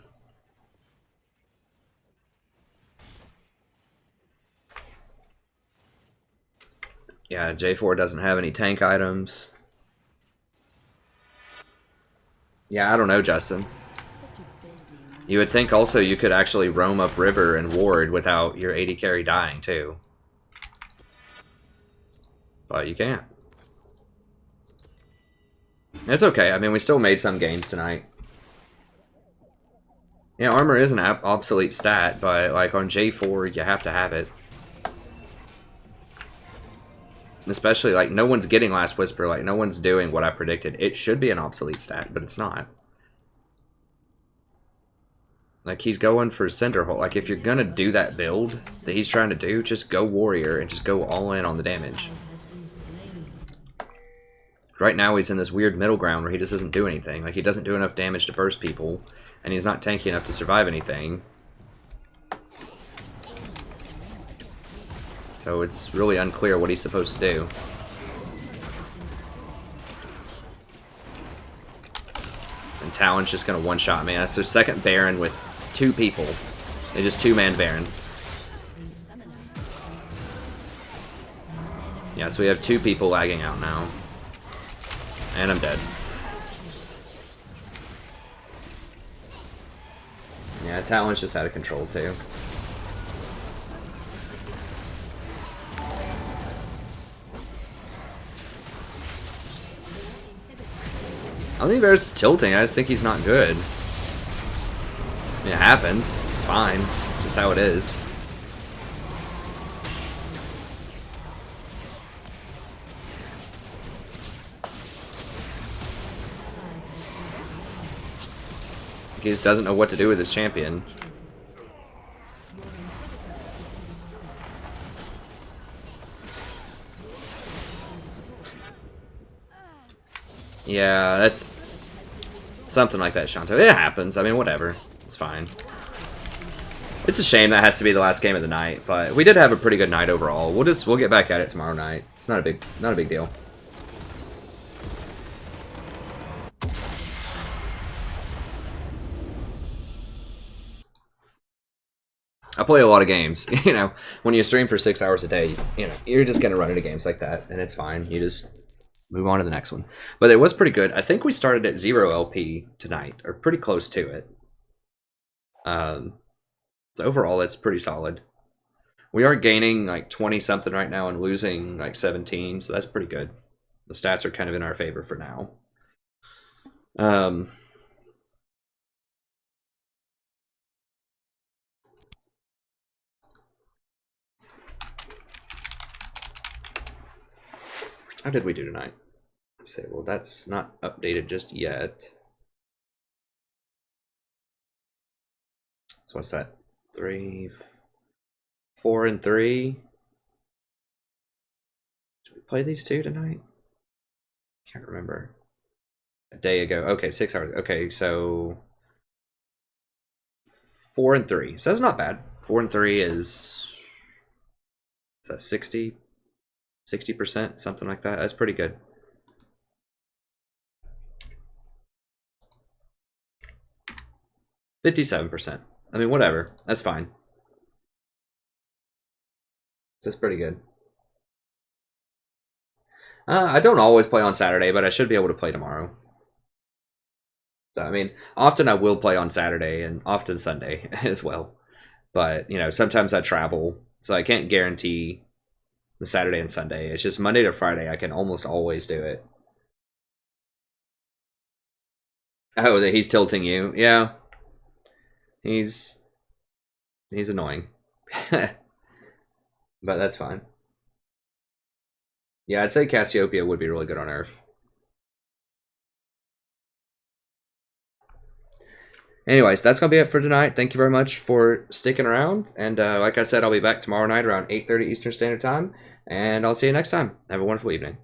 Yeah, J4 doesn't have any tank items. Yeah, I don't know, Justin. You would think also you could actually roam up river and ward without your 80 carry dying, too. But you can't. It's okay. I mean, we still made some gains tonight. Yeah, armor is an obsolete stat, but like on J4, you have to have it. Especially, like, no one's getting Last Whisper, like, no one's doing what I predicted. It should be an obsolete stat, but it's not. Like, he's going for Cinderhole. Like, if you're gonna do that build that he's trying to do, just go Warrior and just go all in on the damage. Right now, he's in this weird middle ground where he just doesn't do anything. Like, he doesn't do enough damage to burst people, and he's not tanky enough to survive anything. So it's really unclear what he's supposed to do. And Talon's just gonna one-shot me. That's their second Baron with 2 people. They just 2-man Baron. Yeah, so we have 2 people lagging out now. And I'm dead. Yeah, Talon's just out of control too. I don't think Varus is tilting, I just think he's not good. I mean, it happens. It's fine. It's just how it is. He just doesn't know what to do with his champion. Yeah, that's something like that, Shanto. It happens. I mean, whatever. It's fine. It's a shame that has to be the last game of the night, but we did have a pretty good night overall. We'll get back at it tomorrow night. It's not a big deal. I play a lot of games, you know. When you stream for 6 hours a day, you know, you're just gonna run into games like that, and it's fine. You just move on to the next one. But it was pretty good. I think we started at 0 LP tonight, or pretty close to it. So overall, it's pretty solid. We are gaining like 20 something right now and losing like 17, so that's pretty good. The stats are kind of in our favor for now. How did we do tonight? Let's see. Well, that's not updated just yet. So what's that? 3, 4, and 3. Did we play these 2 tonight? Can't remember. A day ago. Okay, 6 hours. Okay, so 4 and 3. So that's not bad. 4 and 3 is that 60%, something like that. That's pretty good. %. I mean, whatever. That's fine. So it's pretty good. I don't always play on Saturday, but I should be able to play tomorrow. So, I mean, often I will play on Saturday and often Sunday as well. But, you know, sometimes I travel, so I can't guarantee the Saturday and Sunday. It's just Monday to Friday. I can almost always do it. Oh, that he's tilting you. Yeah. He's annoying. But that's fine. Yeah, I'd say Cassiopeia would be really good on Earth. Anyways, that's going to be it for tonight. Thank you very much for sticking around. And like I said, I'll be back tomorrow night around 8:30 Eastern Standard Time. And I'll see you next time. Have a wonderful evening.